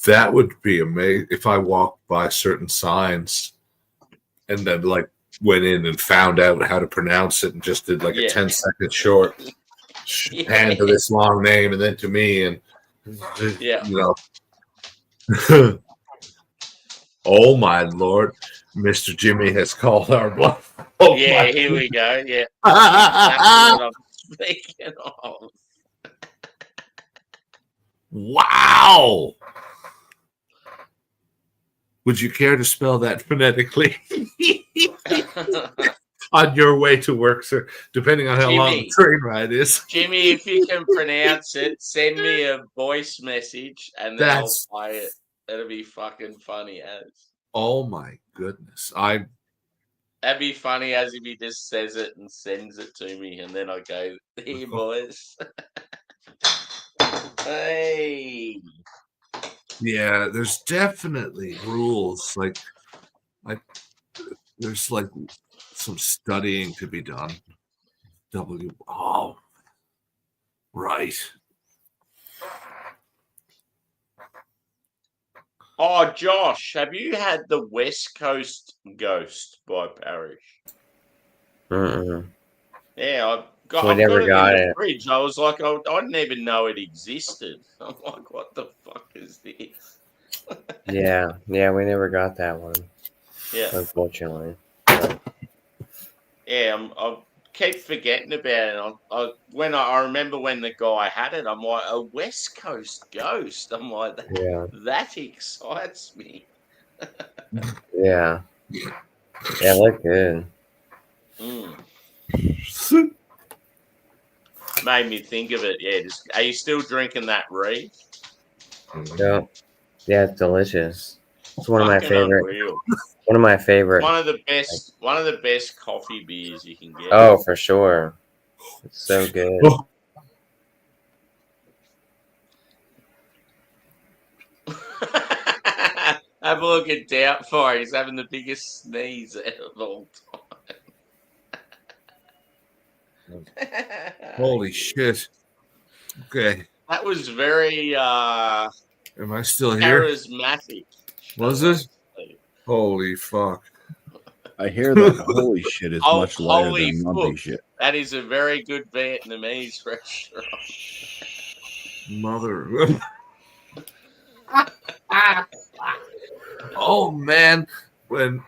That would be amazing if I walked by certain signs and then like went in and found out how to pronounce it and just did like a 10-second short hand to this long name and then to me and you know. Oh my Lord, Mr. Jimmy has called our bluff. Oh yeah, here we go. Yeah. That's what I'm speaking of. Wow. Would you care to spell that phonetically on your way to work, sir? Depending on how long the train ride is. Jimmy, if you can pronounce it, send me a voice message and then I'll play it. It'll be fucking funny as. Oh my goodness. That'd be funny as if he just says it and sends it to me and then I go, hey boys. Hey. Yeah, there's definitely rules. Like there's like some studying to be done. Right. Oh, Josh, have you had the West Coast Ghost by Parrish? Yeah, We never got it. Fridge. I was like, I didn't even know it existed. I'm like, what the fuck is this? Yeah, we never got that one. Yeah, unfortunately. Yeah, I keep forgetting about it. I remember when the guy had it, I'm like, a West Coast Ghost. I'm like, that excites me. Yeah, look good. made me think of it. Yeah, are you still drinking that Reef? Yeah, yeah, it's delicious. It's one of my Fucking favorite. unreal. One of my favorite. One of the best coffee beers you can get. Oh, for sure. It's so good. Oh, Have a look at Doubtfire. He's having the biggest sneeze of all time. holy shit. Okay. That was very Am I still here? charismatic. Was it? Holy fuck. I hear that holy shit is Oh, much lighter holy than lumpy fuck. shit. That is a very good Vietnamese restaurant. Mother. Oh man, when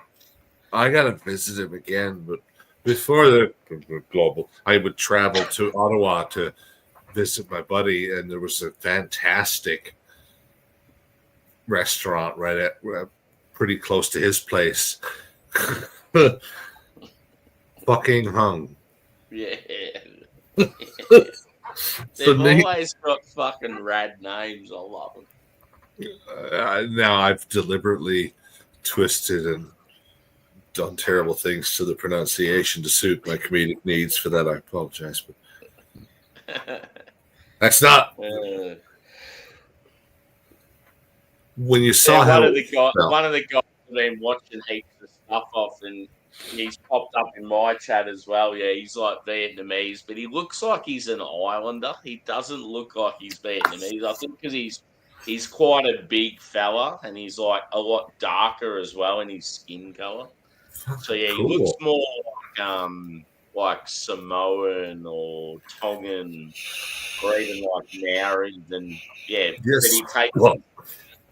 I gotta visit him again, but before the global, I would travel to Ottawa to visit my buddy, and there was a fantastic restaurant right at pretty close to his place. Fucking hung. Yeah. So They've always got fucking rad names. I love them. now I've deliberately twisted and done terrible things to the pronunciation to suit my comedic needs. For that, I apologize. But that's not when you saw how one of the guys I've been watching heaps of stuff off, and he's popped up in my chat as well. Yeah, he's like Vietnamese, but he looks like he's an islander. He doesn't look like he's Vietnamese. I think because he's quite a big fella, and he's like a lot darker as well in his skin color. So yeah, Cool. he looks more like Samoan or Tongan, or even like Maori than yeah. Yes. But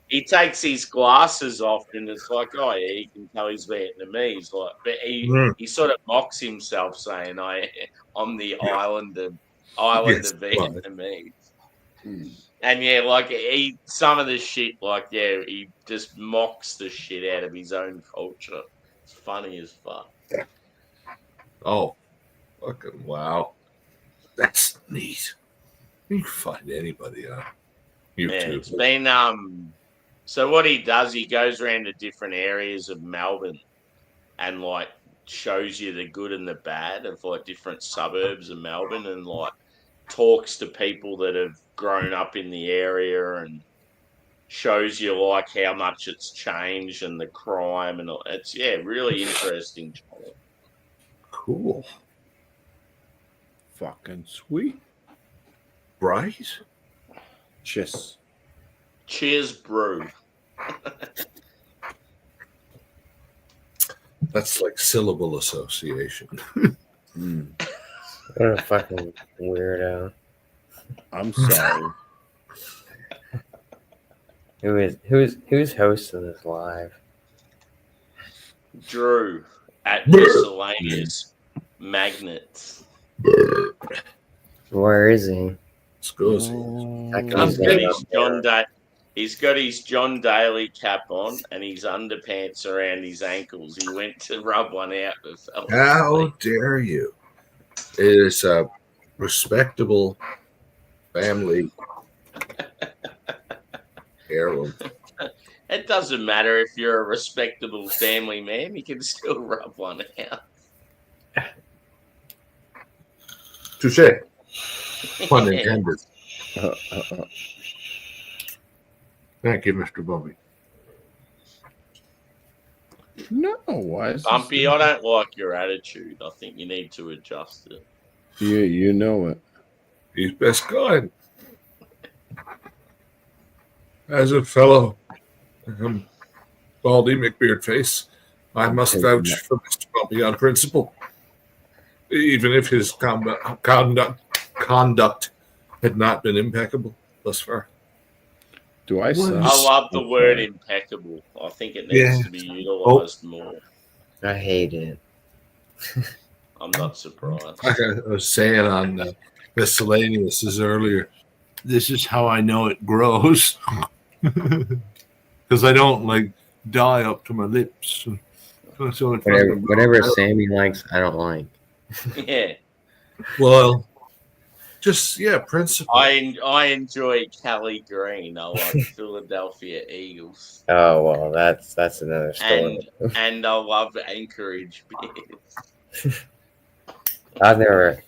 he takes his glasses off, and it's like, oh yeah, you can tell he's Vietnamese. Like, but he sort of mocks himself, saying, I'm the islander Yes, Vietnamese. And yeah, like some of the shit, like yeah, he just mocks the shit out of his own culture. It's funny as fuck. Oh, fucking wow. That's neat. You can find anybody on YouTube. Yeah, it's been so what he does, he goes around to different areas of Melbourne and like shows you the good and the bad of like different suburbs of Melbourne, and like talks to people that have grown up in the area and shows you like how much it's changed and the crime and all. It's really interesting. Cool. Fucking sweet. Right? Cheers. Cheers, brew. That's like syllable association. What a fucking weirdo. I'm sorry. Who's hosting this live? Drew at Miscellaneous Magnets. Where is he? Scusi. I can't He's get got him his up there. He's got his John Daly cap on and his underpants around his ankles. He went to rub one out. How dare you? It is a respectable family heirloom. It doesn't matter if you're a respectable family man. You can still rub one out. Touche. Pun intended. Thank you, Mr. Bobby. No, why is Bumpy, I don't like your attitude. I think you need to adjust it. You know it. He's best kind. As a fellow Baldy McBeardface, I must vouch for Mr. Bumpy on principle. Even if his conduct had not been impeccable thus far. Do I sound? I love the word impeccable. I think it needs to be utilised more. I hate it. I'm not surprised. Like I was saying on Miscellaneous earlier, this is how I know it grows. Because I don't like dye up to my lips. So Whatever Sammy likes, I don't like. Yeah. well, Just principle. I enjoy Cali Green. I like Philadelphia Eagles, Oh well, that's another story. and I love Anchorage Bears. I've never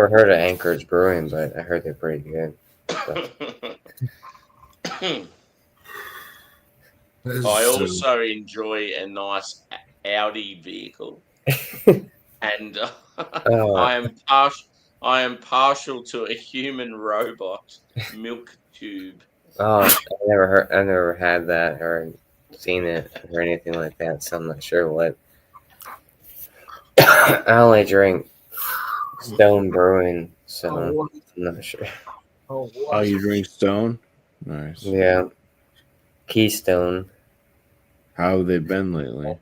heard of Anchorage Brewing, but I heard they're pretty good. I also enjoy a nice Audi vehicle, and I am partial to a human robot milk tube. Oh, I never had that or seen it or anything like that, so I'm not sure what. I only drink Stone Brewing, so I'm not sure. Oh, you drink Stone? Nice. Yeah, Keystone, How have they been lately?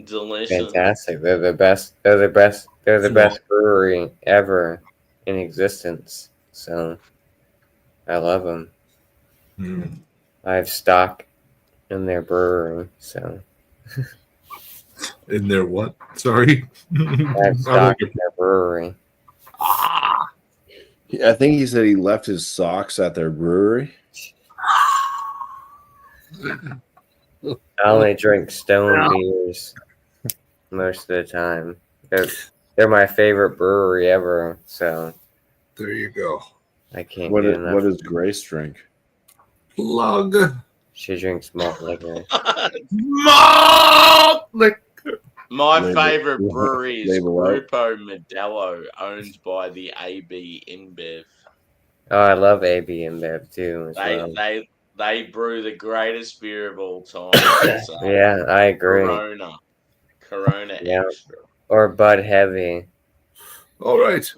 Delicious. fantastic. They're the best. They're the best brewery ever in existence. So I love them. I have stock in their brewery, so In their what? Sorry. I have stock in their brewery. I think he said he left his socks at their brewery. I only drink Stone beers most of the time. They're my favorite brewery ever, so There you go. I can't What get is, enough. what does Grace drink? Plug. She drinks malt liquor. Malt liquor. My Label- favorite brewery is label out. Grupo Modelo, owned by the AB InBev. Oh, I love AB InBev too. As well. They brew the greatest beer of all time. So Yeah, I agree. Corona Yeah. Extra. Or Bud Heavy. All right.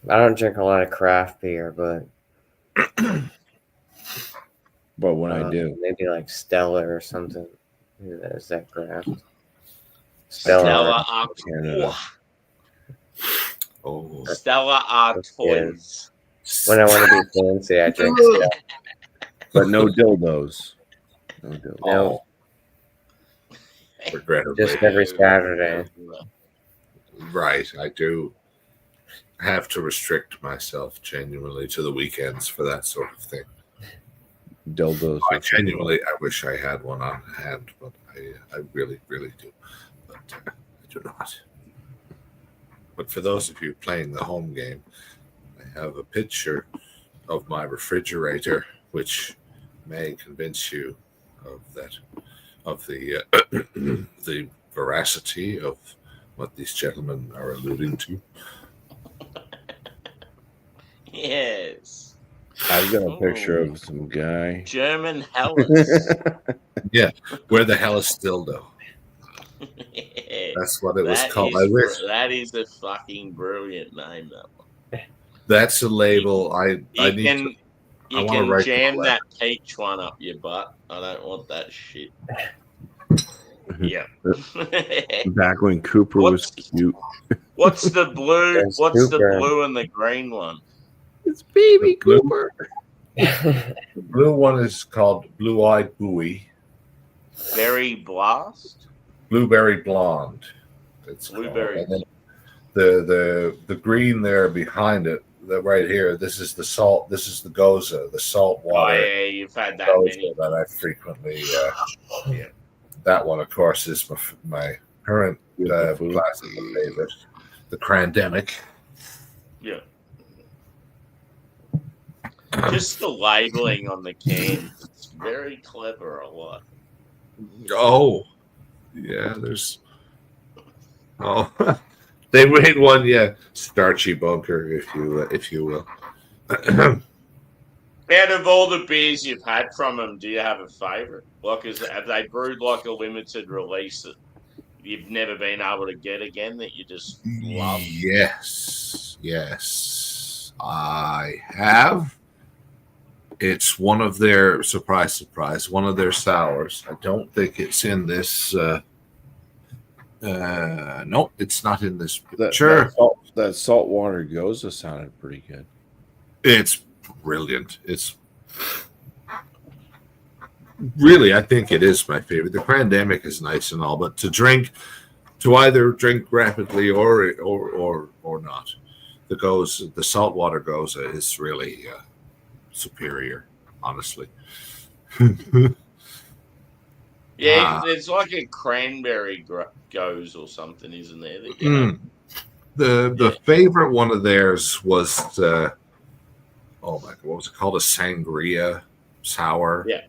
I don't drink a lot of craft beer, but But when I do, maybe like Stella or something. Is that craft? Stella Canada. Artois. Oh. Stella Artois. When I want to be fancy, I drink Stella. but no dildos. No dildos. No, Regrettably. just every Saturday. Right. I do have to restrict myself genuinely to the weekends for that sort of thing. Dildos. I genuinely, I wish I had one on hand, but I really, really do. But I do not. But for those of you playing the home game, I have a picture of my refrigerator, which may convince you of the the veracity of what these gentlemen are alluding to. Yes. I've got a picture of some guy. German Hellas. Where the hell is Stildo? That's what it was called. I wish That is a fucking brilliant name. That one. that's a label. I You need can to. I wanna can write jam the that peach one up your butt. I don't want that shit. Yeah. Back when Cooper was cute. What's the blue? There's What's the Cooper. blue and the green one? It's baby The blue- Cooper. The blue one is called Blue Eyed Buoy. Berry Blast. Blueberry Blonde. It's Blueberry. called. And then the green there behind it, right here. This is the salt. This is the Goza, the salt Oh water yeah, you've had that Goza many. that I frequently. Yeah. That one, of course, is my current classic favorite, the Crandemic. Yeah. Just the labeling on the can. It's very clever. A lot. Oh, yeah. There's. Oh, they made one. Yeah, starchy bunker, if you will. Out of all the beers you've had from them, do you have a favorite? Like, have they brewed like a limited release that you've never been able to get again that you just love? Yes, I have. It's one of their surprise, one of their sours. I don't think it's in this. Nope, it's not in this picture. That saltwater Goza sounded pretty good. It's brilliant. It's really, I think it is my favorite. The Pandemic is nice and all, but to either drink rapidly or not, the saltwater goza is really superior, honestly. Yeah, there's like a cranberry goes or something, isn't there? That, The favorite one of theirs was oh my god, what was it called? A sangria sour. Yeah.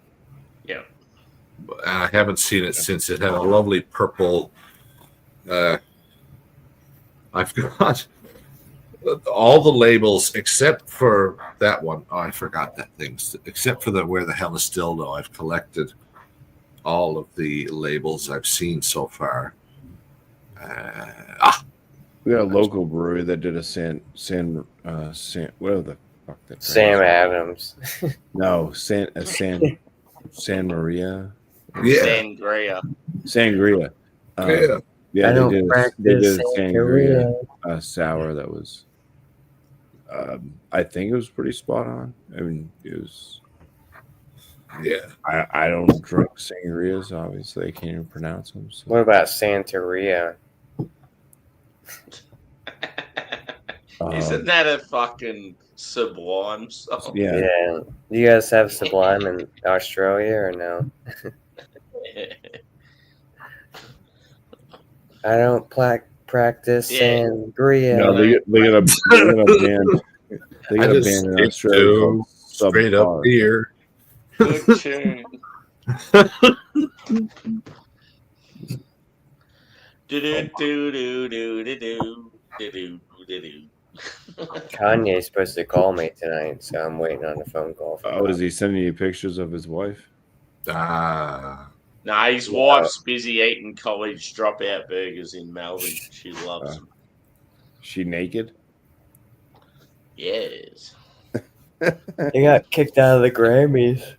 And I haven't seen it since. It had a lovely purple. I've got all the labels except for that one. Oh, I forgot that thing. Except for the Where the Hell is Dildo, I've collected all of the labels I've seen so far. We got a local brewery that did a San whatever the fuck that Sam Adams. No, San Maria. Yeah. Sangria. Yeah, I they don't did a practice sangria sour that was I think it was pretty spot on. I mean, it was. Yeah. I don't drink sangrias, obviously. I can't even pronounce them. So. What about Santeria? Isn't that a fucking Sublime song? Yeah. Do you guys have Sublime in Australia or no? I don't practice sangria. No, they got a band. They got a band in Australia called Straight Up Beer. Good tune. Kanye's supposed to call me tonight, so I'm waiting on a phone call. Oh, is he sending you pictures of his wife? Nah, his wife's busy eating college dropout burgers in Melbourne. She loves them. She naked? Yes. He got kicked out of the Grammys.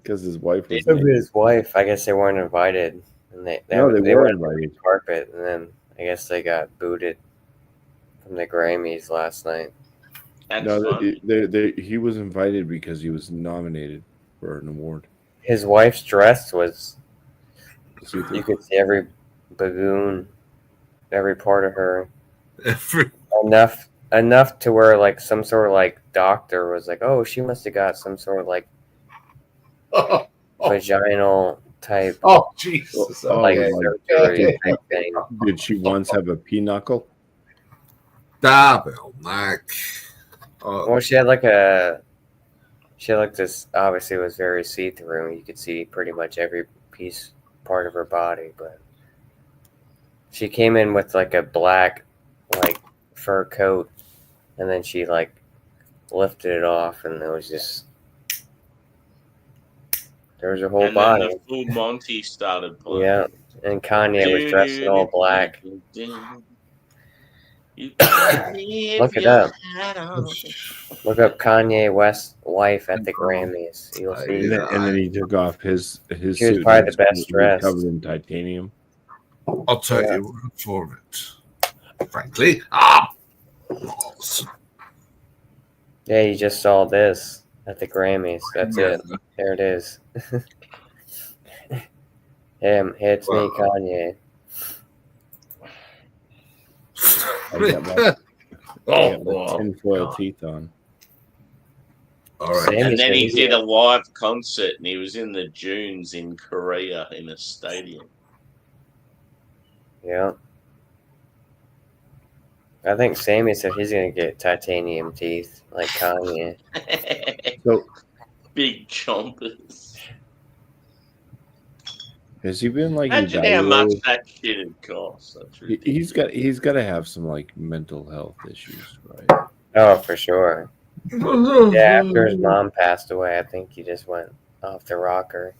Because his wife was His wife, I guess they weren't invited. And they were invited. Carpet, and then I guess they got booted from the Grammys last night. He was invited because he was nominated for an award. His wife's dress was, you could see every bagoon, every part of her. Enough to where like some sort of like doctor was like, oh, she must have got some sort of like vaginal type. Oh, Jesus. Like surgery type thing. Did she once have a pinochle? Well, she had like this, obviously it was very see-through. You could see pretty much every part of her body, but she came in with like a black like fur coat, and then she like lifted it off, and it was just there was her whole body. Then the Full Monty started playing. Yeah, and Kanye was dressed in all black. Look it up. Look up Kanye West's wife at the Grammys. You'll see. And then he took off his She was suit. probably the best dressed. Covered in titanium. I'll tell you for it. Frankly. Yeah, you just saw this at the Grammys. That's it. There it is. Him. It's me, Kanye. I got my tinfoil teeth on. All right. And then he did a live concert, and he was in the dunes in Korea in a stadium. Yeah. I think Sammy said he's going to get titanium teeth like Kanye. So big chompers. Has he been like? Imagine how much that shit would cost. He's got to have some like mental health issues, right? Oh, for sure. Yeah, after his mom passed away, I think he just went off the rocker.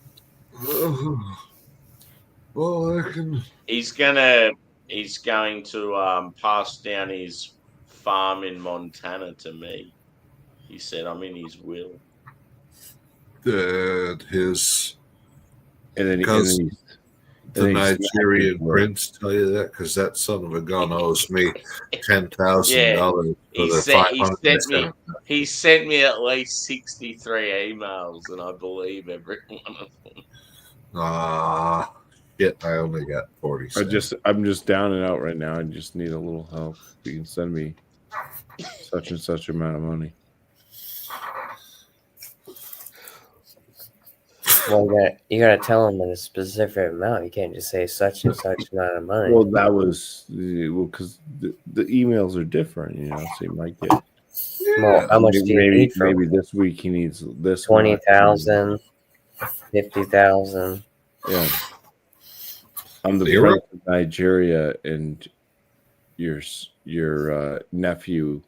Well, I can. He's going to pass down his farm in Montana to me. He said, I'm in his will. That his and then the And he smacked Nigerian his lip. prince tell you that? Because that son of a gun owes me $10,000 He for the sent, 500. he sent me at least 63 emails, and I believe every one of them. Ah, shit! I only got 40 cents. I'm just down and out right now. I just need a little help. You can send me such and such amount of money. Well, you gotta tell them in a specific amount. You can't just say such and such amount of money. Well, that was because the emails are different, so you might get. Well, how much do you maybe need from maybe this week he needs this 20,000, 50,000? Yeah, I'm the Zero? prince of Nigeria, and your nephew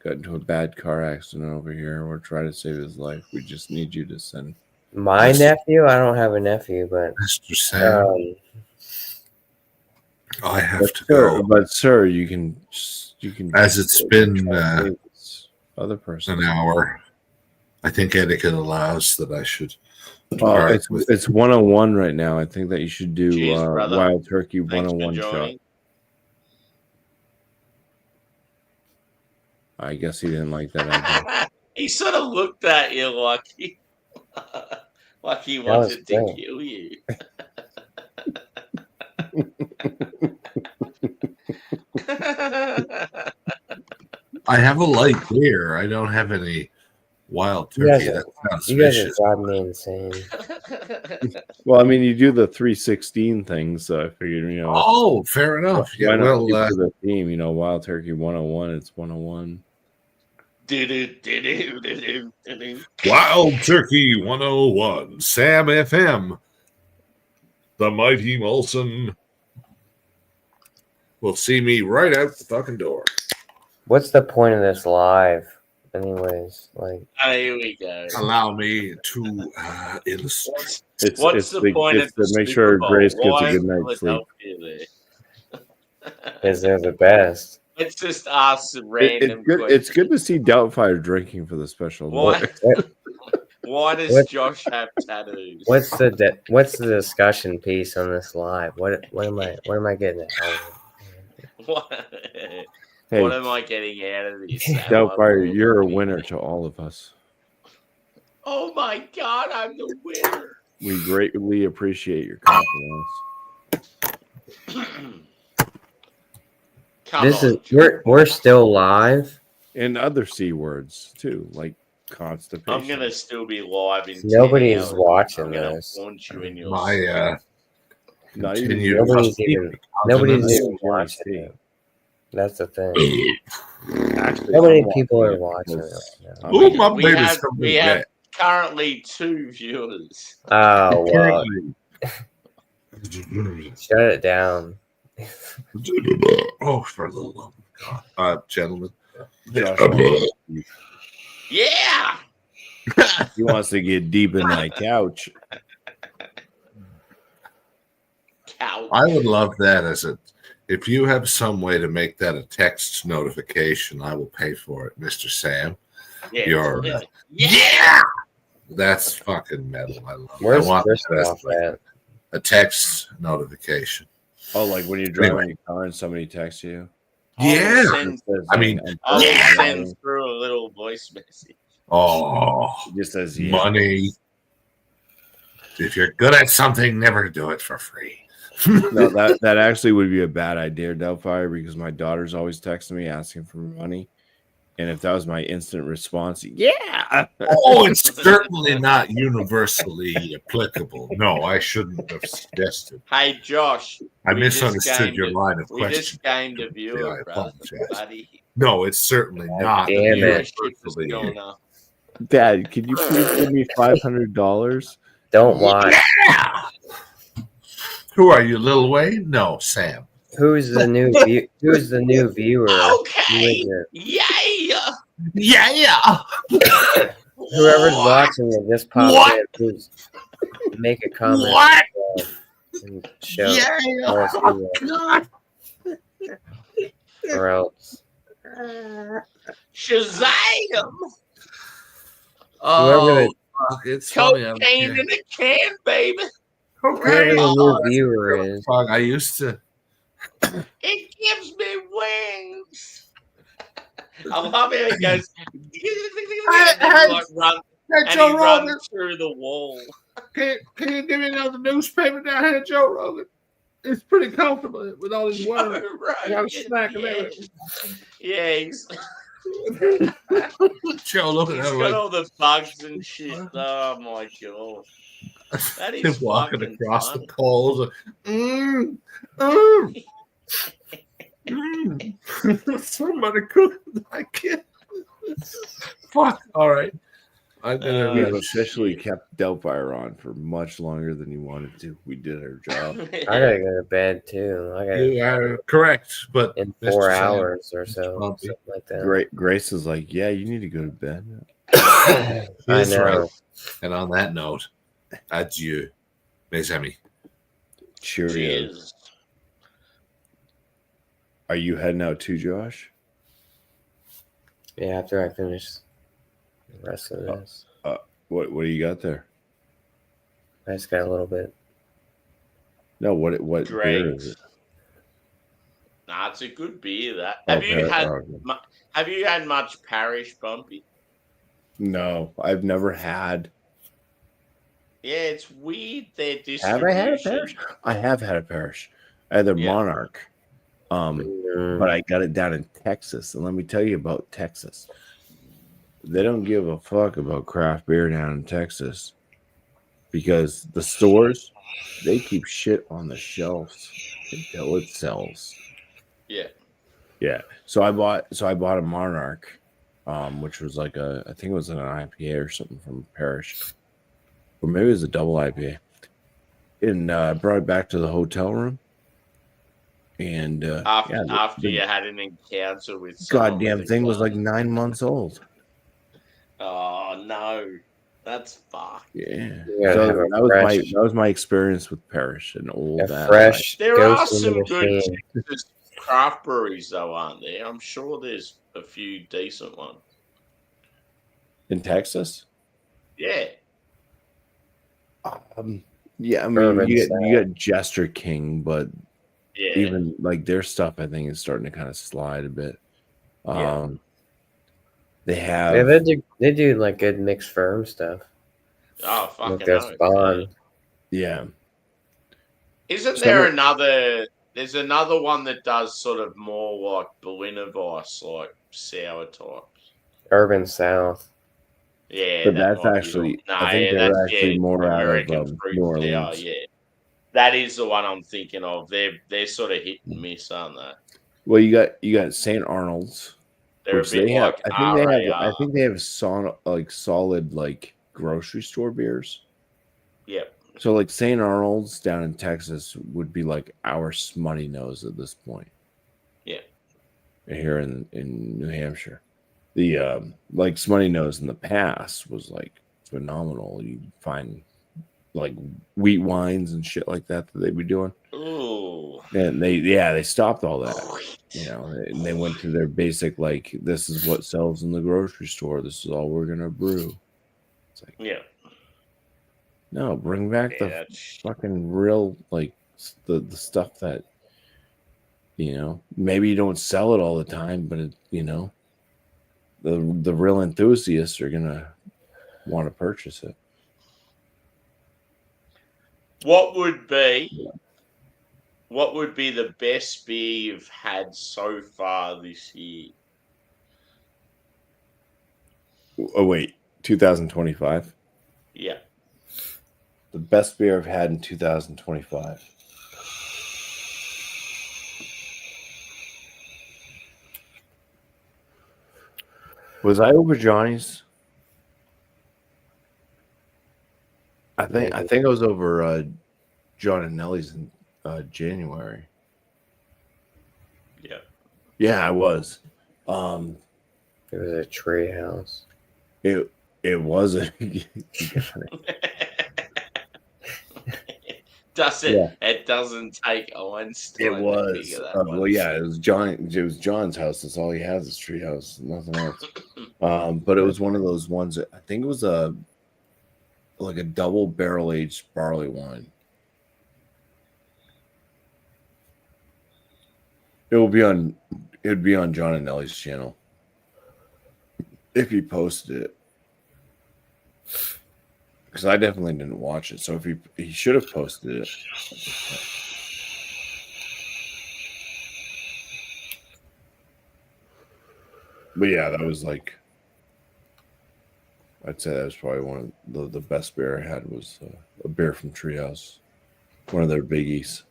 got into a bad car accident over here. We're trying to save his life. We just need you to send. My Yes. nephew? I don't have a nephew, but Mr. Sam, I have to Sir, go. but sir, you can. As it's been other person. an hour, I think etiquette allows that I should. Oh, depart with- it's 101 right now. I think that you should do Cheers, brother. Wild Turkey Thanks for 101 shot. joining. I guess he didn't like that idea. He sort of looked at you like he, like he was wanted to great. kill you. I have a light beer. I don't have any wild You guys turkey. are- That sounds you guys are vicious. driving me insane. Well, I mean, you do the 316 thing, so I figured, Oh, fair enough. why Yeah, not well, keep to the theme? Wild Turkey 101. It's 101. Wild Turkey 101, Sam FM, the mighty Molson will see me right out the fucking door. What's the point of this live, anyways? Like, Oh, here we go. Allow me to illustrate. What's the point it's of to the make Super sure Bowl? Grace gets Why a good is night's sleep. Philadelphia there? because they're the best. Let's just ask some random It's good to questions. see Doubtfire drinking for the special. Why, Boy. why does What- Josh have tattoos? What's the discussion piece on this live? What am I getting out of it? What, Hey, what am I getting out of this? Sam? Doubtfire, you're a winner to all of us. Oh my god, I'm the winner. We greatly appreciate your confidence. Come This on, is we're still live. And other C words too, like constipation. I'm gonna still be live in 10 Nobody is hours. watching I'm gonna this. haunt you in your My Not even continued Nobody's even nobody's Countenance. even watching it. That's the thing. Actually, How many I'm people are watching watching because- it right now? Ooh, my we baby's have, coming we have back. currently 2 viewers. Oh well, shut it down. Oh, for the love of God. Gentlemen. Josh wants- Yeah. he wants to get deep in that couch. Couch. I would love that if you have some way to make that a text notification, I will pay for it, Mr. Sam. Yeah. You're- Yeah. That's fucking metal. I love it. Where's I want Christoph that at? a text notification. Oh, like when you're driving your car and somebody texts you. Yeah. Send, Says, I mean, I will Yeah. send through a little voice message. Oh, it just says yeah. money. If you're good at something, never do it for free. No, that actually would be a bad idea, Doubtfire, because my daughter's always texting me asking for money. And if that was my instant response, yeah. Oh, it's certainly not universally applicable. No, I shouldn't have suggested. Hey, Josh. I we just misunderstood gained your a- line of We question. just gained a Yeah, viewer, I brother, apologize. buddy. No, it's certainly not. damn it. Viewership is universally- going up. Dad, can you please give me $500? Don't lie. Yeah. Who are you, Lil Wayne? No, Sam. Who's the new viewer? Who Okay. is it? Yeah. Yeah. Whoever's watching it, just pop What? in. Please make a comment. What? And show Yeah. tell us who it is, or else. Shazam. Oh, Whoever fuck, it's funny. Cocaine in a can, baby. Whoever the new viewer is. Fuck, I used to. It gives me wings. I love how he goes and then like run Hey, and he Joe Rogan, runs through the wall. can you give me another newspaper down here, Joe Rogan? It's pretty comfortable with all these words. I got a snack and everything. Yeah, he's Joe, look at got that. all the bugs and shit. Oh my god. That Like, is him walking fucking across funny. the coals. Somebody cooked my kid. Fuck. All right. I'm gonna. We have officially kept Doubtfire on for much longer than you wanted to. We did our job. I gotta go to bed too. I gotta You are correct, but in Mr. 4 Sam, hours or so, Bumpy. something like that. Grace is like, yeah, you need to go to bed. I That's know. right. And on that note, adieu, mes amis. Cheerio. Cheers. Are you heading out too, Josh? Yeah, after I finish the rest of this, What do you got there? I just got a little bit. No, what beer is Drinks. it? Nah, it's a good beer. That Okay, have you had much Parish, Bumpy? No, I've never had. Yeah, it's weird their Have I had a distribution. Parish? I have had a Parish. I had their Yeah. Monarch. But I got it down in Texas. And let me tell you about Texas. They don't give a fuck about craft beer down in Texas because the stores, they keep shit on the shelves until it sells. Yeah. Yeah. So I bought a Monarch, which was like I think it was an IPA or something from Parish. Or maybe it was a double IPA. And I brought it back to the hotel room. And After you had an encounter with someone goddamn with a thing was gun. like 9 months old. Oh no, that's fucked. Yeah. gotta So have a that was my experience with Parish, an old A fresh There ghost are in some the good machine. Texas craft breweries though, aren't there? I'm sure there's a few decent ones. in Texas. Yeah. Yeah, I mean Urban you style. got Jester King, but Yeah. even like their stuff, I think is starting to kind of slide a bit. Yeah. They have Yeah, they do like good mixed firm stuff. Oh Like fucking their hell. Spawn. yeah. Isn't Some there are- another? There's another one that does sort of more like Berliner Weiss, like sour types. Urban South. Yeah, But that that's might be actually right. No, I think yeah, they're that's actually more out of American fruit New sour, Orleans. yeah, that is the one I'm thinking of. They're sort of hit and miss, aren't they? Well, you got St. Arnold's, They're which a bit they have. like I think they have solid like grocery store beers. Yep. So like St. Arnold's down in Texas would be like our Smutty Nose at this point. Yeah. Here in New Hampshire. The like Smutty Nose in the past was like phenomenal. You'd find like wheat wines and shit like that they'd be doing. Ooh. And they stopped all that. You know, and they went to their basic like this is what sells in the grocery store. This is all we're gonna brew. It's like Yeah. no, bring back Yeah, the that's- fucking real like the stuff that you know maybe you don't sell it all the time, but it, you know the real enthusiasts are gonna want to purchase it. What would be the best beer you've had so far this year? Oh wait, 2025. Yeah. The best beer I've had in 2025. Was I over Johnny's? I think I was over John and Nellie's in January. Yeah. Yeah, I was. It was a tree house. It was a It doesn't take Einstein. it to was figure that one well yeah it was John's house. That's all he has is treehouse, nothing else. But it was one of those ones that I think it was like a double barrel aged barley wine. It would be on John and Nellie's channel if he posted it. Because I definitely didn't watch it. So if he should have posted it. But yeah, that was like, I'd say that was probably one of the best beer I had was a beer from Treehouse, one of their biggies.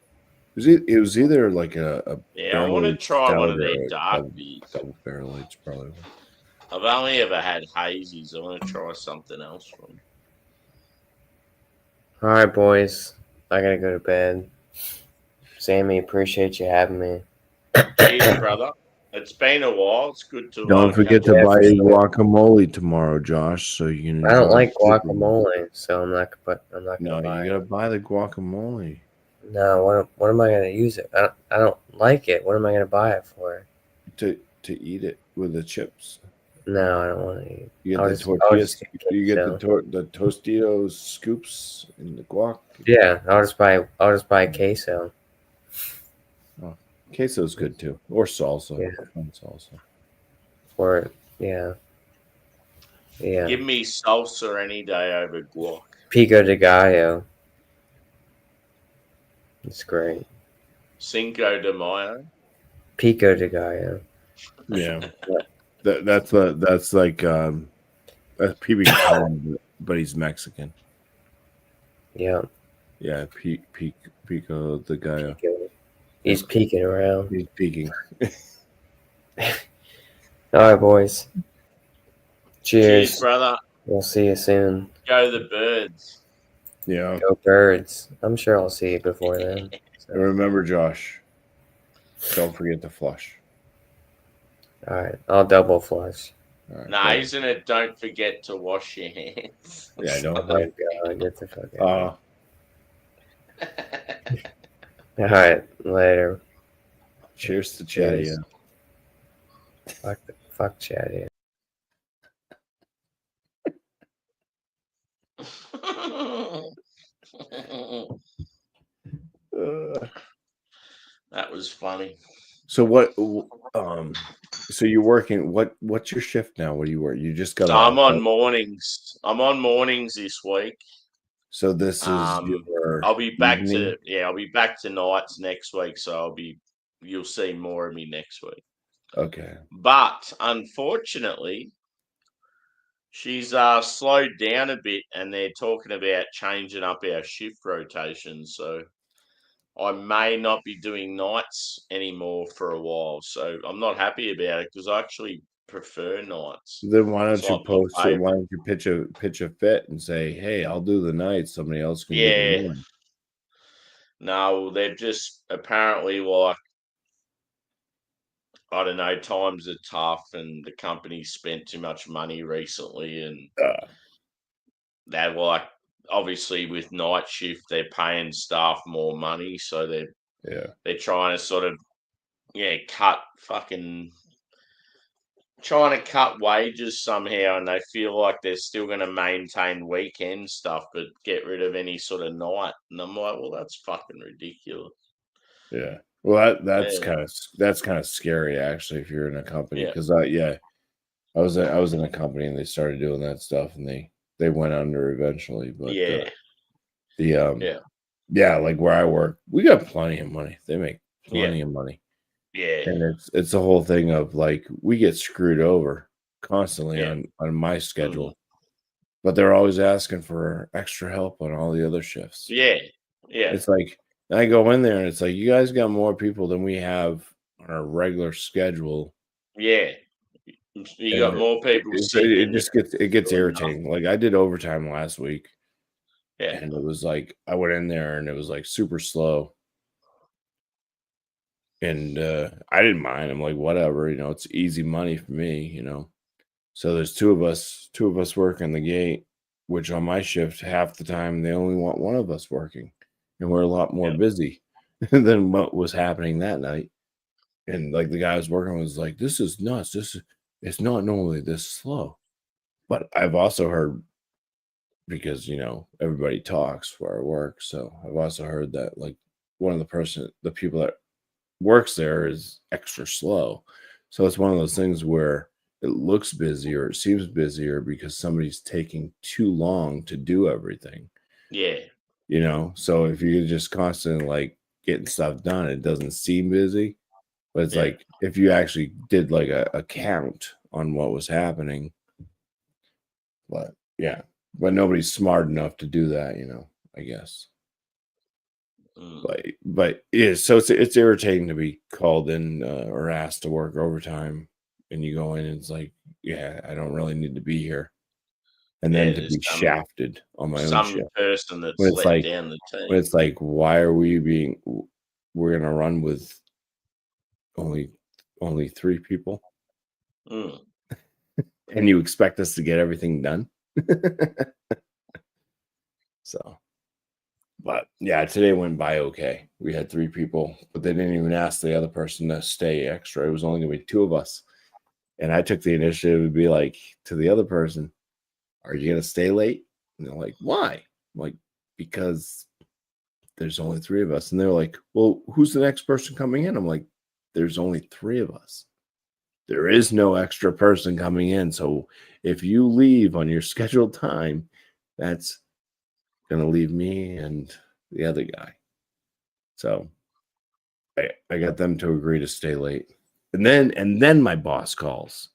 It was either like a Yeah, I want to try one of their or a dark beers. double barrel aged probably. I've only ever had hazies. I want to try something else from them. All right, boys. I gotta go to bed. Sammy, appreciate you having me. Cheers, brother. It's been a while. It's good to Don't forget catch to up. buy guacamole tomorrow, Josh, so you can. I don't enjoy like the chicken. guacamole, so I'm not No, gonna buy you it. gotta buy the guacamole No, what am I gonna use it? I don't like it. What am I gonna buy it for? to eat it with the chips. No, I don't want to eat. You I'll get the just- I'll tortillas. just get You get queso. the Tostitos scoops and the guac. Yeah, I'll just buy queso. Queso's good too, or salsa. Yeah. Fun salsa. Or yeah. Give me salsa any day over guac. Pico de Gallo. It's great. Cinco de Mayo. Pico de Gallo. Yeah, that's like that's PB Colin, but he's Mexican. Yeah. Yeah, Pico the guy. He's peeking around. He's peeking. All right, boys. Cheers. Cheers, brother. We'll see you soon. Go the birds. Yeah. Go Birds. I'm sure I'll see you before then. So, And remember, Josh, don't forget to flush. all right. I'll double flush. All right, Nah, isn't it? Don't forget to wash your hands. Yeah, I know. Oh, God. Get the fuck out. All right. Later. Cheers to Chatty. Cheers. Fuck Chatty. That was funny. So what? So you're working. What's your shift now? What do you work? You just got. So I'm on mornings. I'm on mornings this week. So this is. Your I'll be back evening? I'll be back to nights next week. So you'll see more of me next week. Okay. But unfortunately, she's slowed down a bit, and they're talking about changing up our shift rotation. So I may not be doing nights anymore for a while. So I'm not happy about it because I actually prefer nights. Then why don't It's you like my post it? favourite. Why don't you pitch a fit and say, "Hey, I'll do the night. Somebody else can do the Yeah. morning." No, they've just apparently like, I don't know, times are tough and the company spent too much money recently, and they're like, obviously with night shift they're paying staff more money, so they're trying to sort of trying to cut wages somehow, and they feel like they're still going to maintain weekend stuff but get rid of any sort of night. And I'm like, well, that's fucking ridiculous. Yeah. Well, that's Yeah. kind of scary actually if you're in a company, Yeah. because I was in a company and they started doing that stuff and they went under eventually. But like where I work, we got plenty of money. They make plenty of money. Yeah. And it's the whole thing of like we get screwed over constantly on my schedule, but they're always asking for extra help on all the other shifts. Yeah. Yeah. It's like I go in there and it's like you guys got more people than we have on our regular schedule. Yeah. You got more people It just gets irritating. Like I did overtime last week. Yeah. And it was like I went in there and it was like super slow. And I didn't mind. I'm like, whatever, it's easy money for me, So there's two of us working the gate, which on my shift, half the time they only want one of us working. And we're a lot more busy than what was happening that night. And like the guy I was working with was like, this is nuts. It's not normally this slow. But I've also heard, because everybody talks where I work. So I've also heard that like one of the people that works there is extra slow. So it's one of those things where it looks busier, it seems busier because somebody's taking too long to do everything. Yeah. So if you're just constantly like getting stuff done, it doesn't seem busy. But it's Yeah. like if you actually did like a count on what was happening. But yeah, but nobody's smart enough to do that, I guess. Mm. But yeah, so it's irritating to be called in or asked to work overtime, and you go in and it's like, yeah, I don't really need to be here, and Yeah, then to there's be shafted on my own some shift person when that's it's let like down the when team. it's like, why are we're gonna run with only 3 people, Mm. and you expect us to get everything done? So. But yeah, today went by okay. We had 3 people, but they didn't even ask the other person to stay extra. It was only going to be 2 of us. And I took the initiative to be like to the other person, "Are you going to stay late?" And they're like, "Why?" I'm like, "Because there's only 3 of us." And they're like, "Well, who's the next person coming in?" I'm like, "There's only 3 of us. There is no extra person coming in. So if you leave on your scheduled time, that's going to leave me and the other guy." So I got them to agree to stay late. And then my boss calls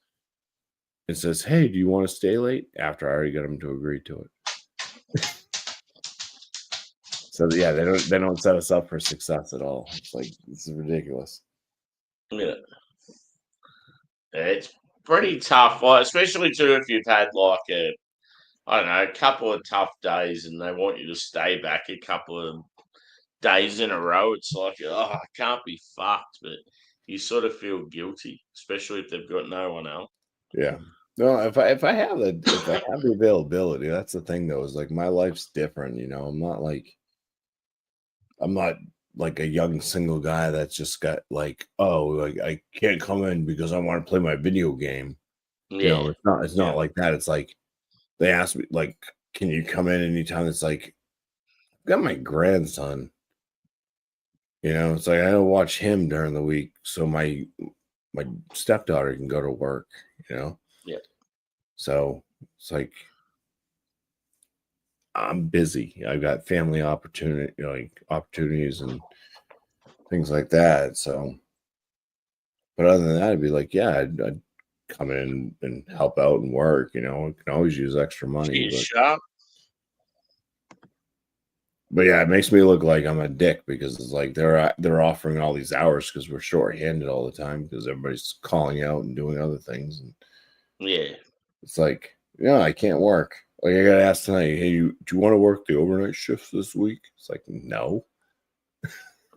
and says, "Hey, do you want to stay late?" After I already got them to agree to it. So yeah, they don't set us up for success at all. It's like, this is ridiculous. Yeah. It's pretty tough, like, especially too if you've had like I don't know, a couple of tough days and they want you to stay back a couple of days in a row. It's like, oh, I can't be fucked, but you sort of feel guilty, especially if they've got no one else. Yeah. No, if I have the availability, that's the thing though, is like my life's different, I'm not like a young single guy that's just got like, oh, like I can't come in because I want to play my video game. Yeah. It's not like that. It's like they asked me, like, "Can you come in anytime?" It's like, I've got my grandson. It's like I don't watch him during the week, so my stepdaughter can go to work. Yeah. So it's like I'm busy. I've got family opportunities and things like that. So, but other than that, I'd be like, yeah, I'd come in and help out and work. I can always use extra money, She's sharp. but yeah, it makes me look like I'm a dick because it's like they're offering all these hours because we're short-handed all the time because everybody's calling out and doing other things, and Yeah. it's like, yeah, I can't work. Like I got asked tonight, "Hey, do you want to work the overnight shifts this week?" It's like, no.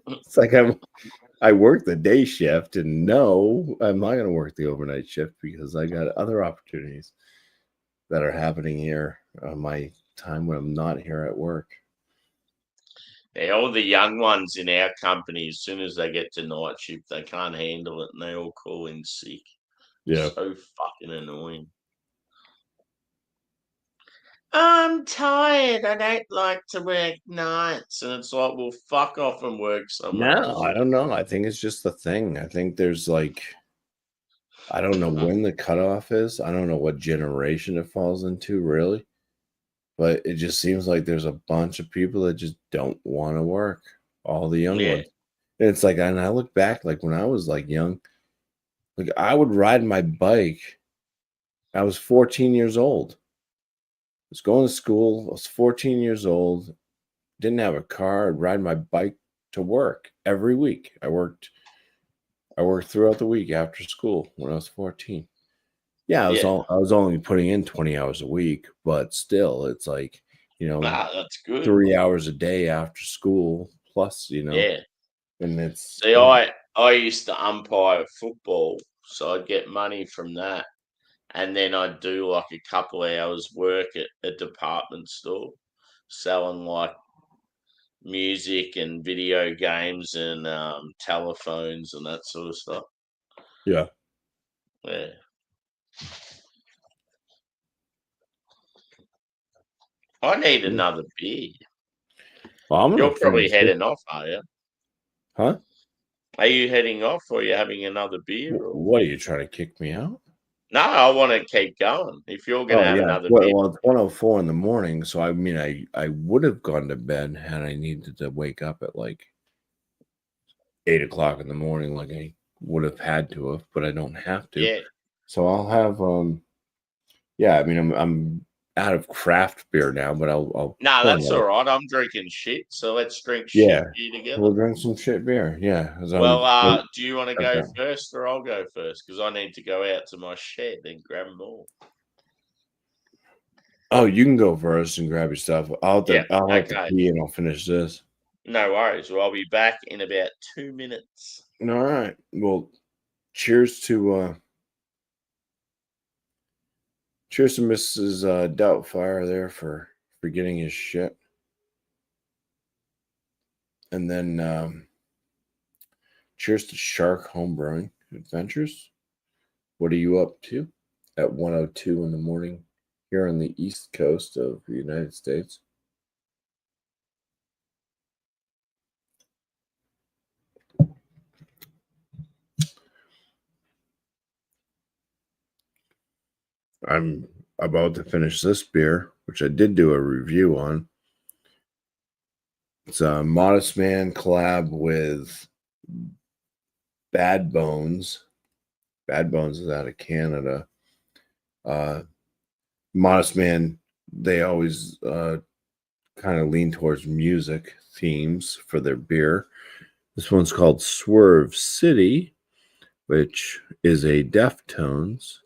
It's like I work the day shift, and no, I'm not going to work the overnight shift because I got other opportunities that are happening here on my time when I'm not here at work. Yeah, all the young ones in our company, as soon as they get to night shift, they can't handle it and they all call in sick. Yeah. So fucking annoying. I'm tired. I don't like to work nights. And it's like, well, fuck off and work somewhere No, else. I don't know. I think it's just the thing. I think there's like, I don't know when the cutoff is. I don't know what generation it falls into, really. But it just seems like there's a bunch of people that just don't want to work. All the young Yeah. ones. And it's like, and I look back, like when I was like young, like I would ride my bike. I was 14 years old. I was going to school. I was 14 years old. Didn't have a car. I'd ride my bike to work every week. I worked throughout the week after school when I was 14. Yeah, I was only putting in 20 hours a week, but still it's like, That's good. 3 hours a day after school plus, Yeah. and it's See, I used to umpire football, so I'd get money from that. And then I'd do like a couple of hours work at a department store selling like music and video games and telephones and that sort of stuff. yeah. Yeah. I need another beer. Well, I'm gonna You're probably finish this. heading off, are you? Huh? Are you heading off, or are you having another beer? Or... What are you trying to kick me out? No, I want to keep going. If you're going to Oh have yeah. another beer, Well, it's 1:04 in the morning, so I mean, I would have gone to bed had I needed to wake up at like 8 o'clock in the morning, like I would have had to have, but I don't have to. yeah. So I'll have yeah. I mean, I'm out of craft beer now, but I'll No, pour that's all another. right. I'm drinking shit, so let's drink Yeah, shit beer together. we'll drink some shit beer. Yeah. 'Cause Well, do you want to go Okay. first, or I'll go first? Because I need to go out to my shed and grab more. Oh, you can go first and grab your stuff. I'll Yeah, have to okay. pee and I'll finish this. No worries. Well, I'll be back in about 2 minutes. All right. Well, cheers to Mrs. Doubtfire there for getting his shit. And then cheers to Shark Homebrewing Adventures. What are you up to at 1:02 in the morning here on the East Coast of the United States? I'm about to finish this beer, which I did do a review on. It's a Modest Man collab with Bad Bones. Bad Bones is out of Canada. Modest Man, they always kind of lean towards music themes for their beer. This one's called Swerve City, which is a Deftones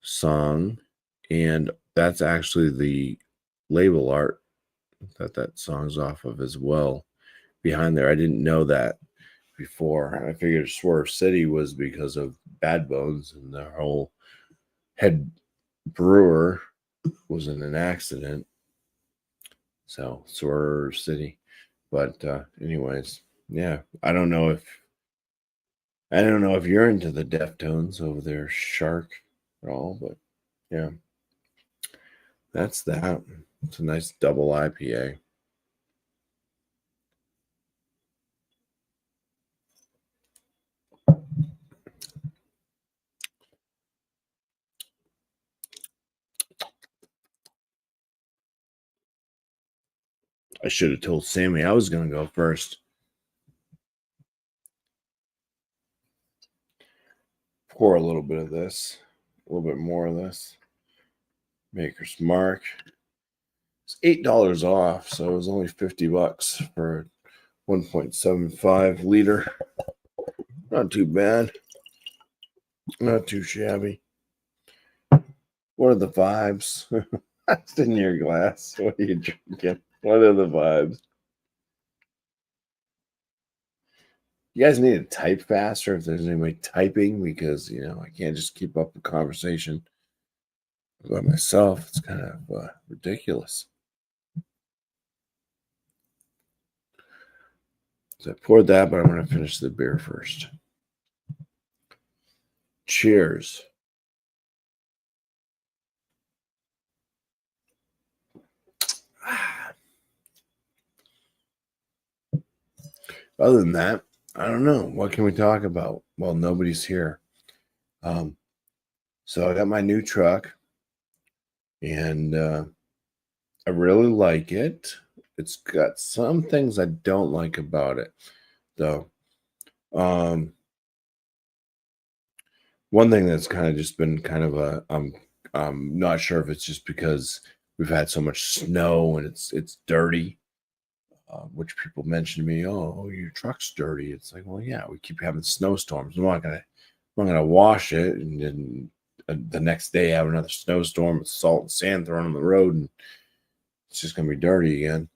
song, and that's actually the label art that song's off of as well behind there. I didn't know that before. I figured Swerve City was because of Bad Bones and the whole head brewer was in an accident. So Swerve City. But anyways, yeah. I don't know if you're into the Deftones over there, Shark, at all, but yeah. That's that. It's a nice double IPA. I should have told Sammy I was going to go first. Pour a little bit of this, a little bit more of this. Maker's Mark. It's $8 off, so it was only $50 for 1.75 liter. Not too bad. Not too shabby. What are the vibes? That's in your glass. What are you drinking? What are the vibes? You guys need to type faster if there's anybody typing, because I can't just keep up the conversation by myself. It's kind of ridiculous. So I poured that, but I'm going to finish the beer first. Cheers. Other than that, I don't know. What can we talk about? Well, nobody's here. So I got my new truck, and I really like it. It's got some things I don't like about it, though. One thing that's kind of just been kind of I'm not sure if it's just because we've had so much snow and it's dirty. Which people mention to me, oh, your truck's dirty. It's like, well, yeah, we keep having snowstorms. I'm not gonna wash it, and then the next day have another snowstorm with salt and sand thrown on the road, and it's just gonna be dirty again.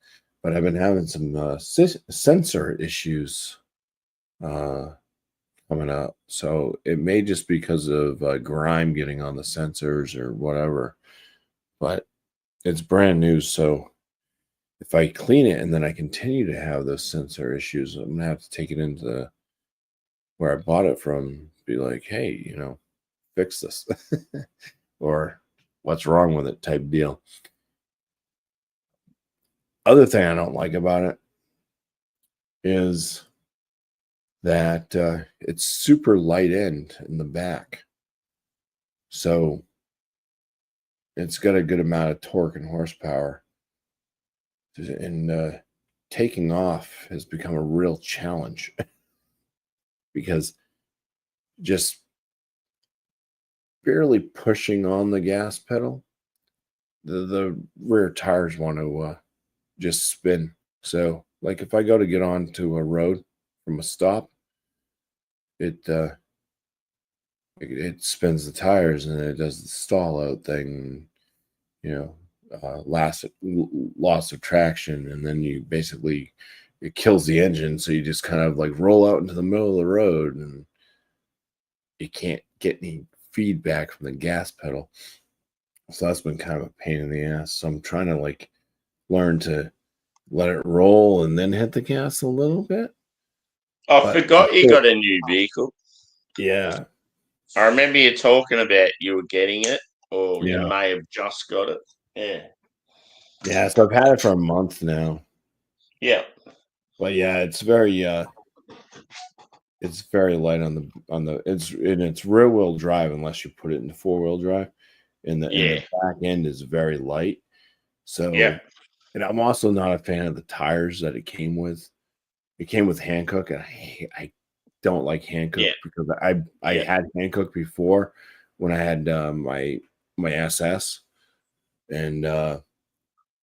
But I've been having some sensor issues coming up, so it may just because of grime getting on the sensors or whatever. But it's brand new, so if I clean it and then I continue to have those sensor issues, I'm gonna have to take it into where I bought it from, be like, hey, fix this. Or what's wrong with it type deal. Other thing I don't like about it is that it's super light end in the back. So it's got a good amount of torque and horsepower. And taking off has become a real challenge because just barely pushing on the gas pedal, the rear tires want to just spin. So, like if I go to get onto a road from a stop, it spins the tires and it does the stall out thing, loss of traction, and then you basically it kills the engine, so you just kind of like roll out into the middle of the road and you can't get any feedback from the gas pedal. So that's been kind of a pain in the ass. So I'm trying to like learn to let it roll and then hit the gas a little bit. I forgot you got a new vehicle. Yeah. I remember you talking about you were getting it, or Yeah. you may have just got it. Yeah. Yeah, so I've had it for a month now. Yeah. But yeah, it's very light on the it's rear wheel drive unless you put it into 4-wheel drive. And the back end is very light. So and I'm also not a fan of the tires that it came with. It came with Hankook, and I don't like Hankook because I had Hankook before when I had my SS, and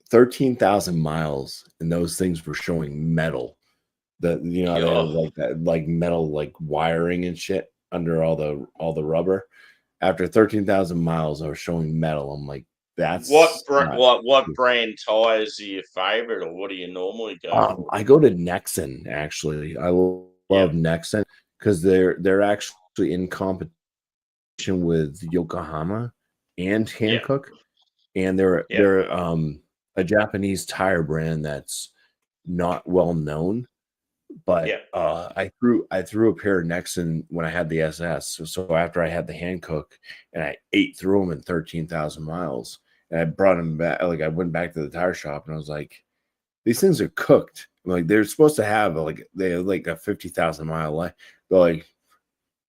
13,000 miles, and those things were showing metal. They had like that like metal like wiring and shit under all the rubber. After 13,000 miles, I was showing metal. I'm like, that's what brand tires are your favorite, or what do you normally go? I go to Nexen actually. I love Nexen because they're actually in competition with Yokohama and Hankook, and they're a Japanese tire brand that's not well known. But I threw a pair of Nexen when I had the SS. So after I had the Hankook, and I ate through them in 13,000 miles, and I brought them back. Like I went back to the tire shop, and I was like, "These things are cooked. Like they're supposed to have they have like a 50,000 mile life." They're like,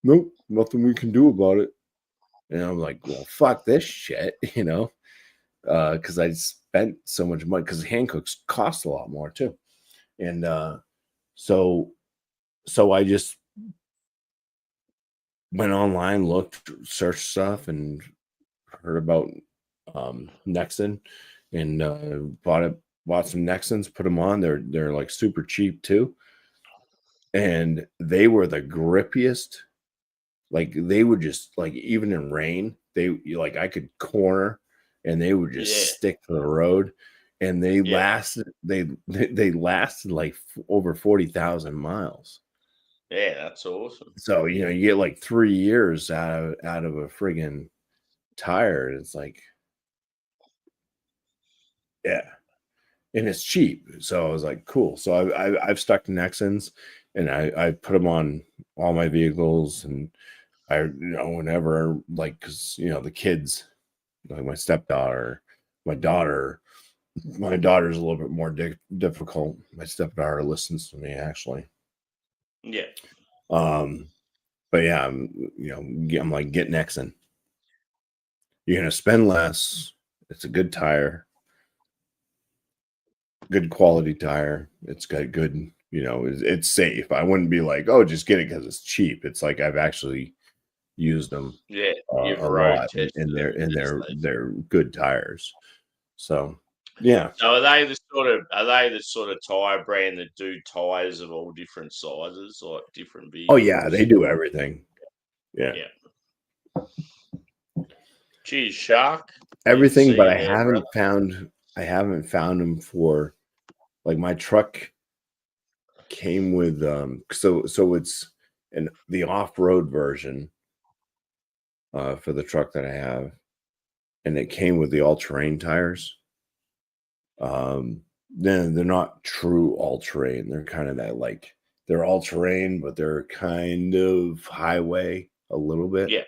"Nope, nothing we can do about it." And I'm like, "Well, fuck this shit," because I spent so much money because Hankooks cost a lot more too, and so I just went online, looked, searched stuff, and heard about Nexen, and bought some Nexens, put them on. They're like super cheap too, and they were the grippiest. Like they would just like even in rain, I could corner, and they would just stick to the road, and they lasted. They lasted like over 40,000 miles. Yeah, that's awesome. So you get like 3 years out of a friggin' tire. It's like, and it's cheap. So I was like, cool. So I've stuck to Nexens, and I put them on all my vehicles, and I whenever like because the kids, like my stepdaughter, my daughter. My daughter's a little bit more difficult. My stepdaughter listens to me actually. Yeah. But yeah, I'm like, get Nexen. You're gonna spend less. It's a good tire, good quality tire. It's got good, it's safe. I wouldn't be like, oh, just get it because it's cheap. It's like I've actually used them, you've a lot, and they're good tires. So yeah. So are they the sort of tire brand that do tires of all different sizes, like different vehicles? Oh yeah, they do everything. Yeah. Geez, Shark. Everything, but I haven't found them for like my truck came with so it's the off-road version for the truck that I have, and it came with the all-terrain tires. Then they're not true all-terrain. They're kind of that like they're all-terrain, but they're kind of highway a little bit. Yeah.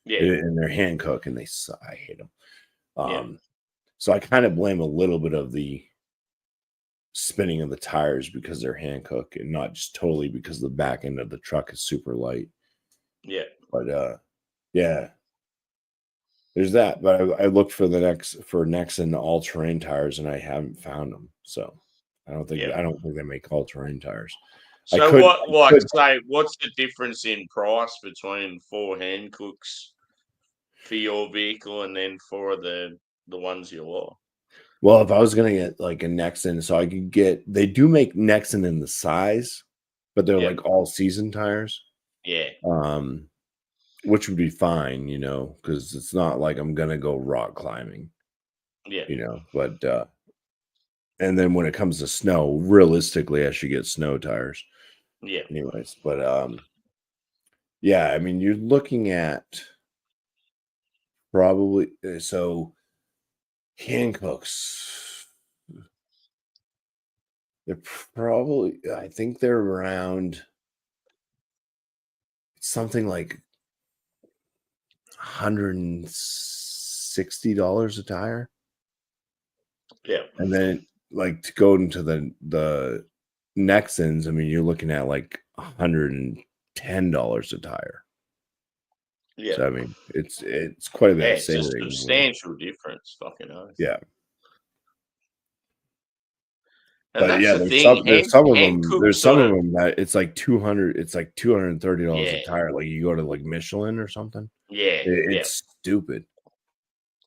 And they're Hankook, and I hate them. So I kind of blame a little bit of the spinning of the tires because they're Hankook and not just totally because the back end of the truck is super light. Yeah. But yeah, there's that. But I looked for Nexen all-terrain tires and I haven't found them. So I don't think they make all-terrain tires. So what's the difference in price between 4 Hankooks for your vehicle and then for the ones you want? Well, if I was gonna get like a Nexen, so I could they do make Nexen in the size, but they're like all season tires. Yeah. Which would be fine, because it's not like I'm gonna go rock climbing. Yeah. But and then when it comes to snow, realistically, I should get snow tires. Yeah. Anyways, but yeah, I mean, you're looking at probably so Hankooks. They're probably, I think they're around something like $160 a tire. Yeah. And then like to go into the Nexens, I mean, you're looking at like $110 a tire. Yeah. So I mean, it's quite a bit. Yeah, it's a substantial difference. Fucking hell. Yeah. And but yeah, there's some of them that it's like $230 a tire. Like you go to like Michelin or something. Yeah. It's stupid.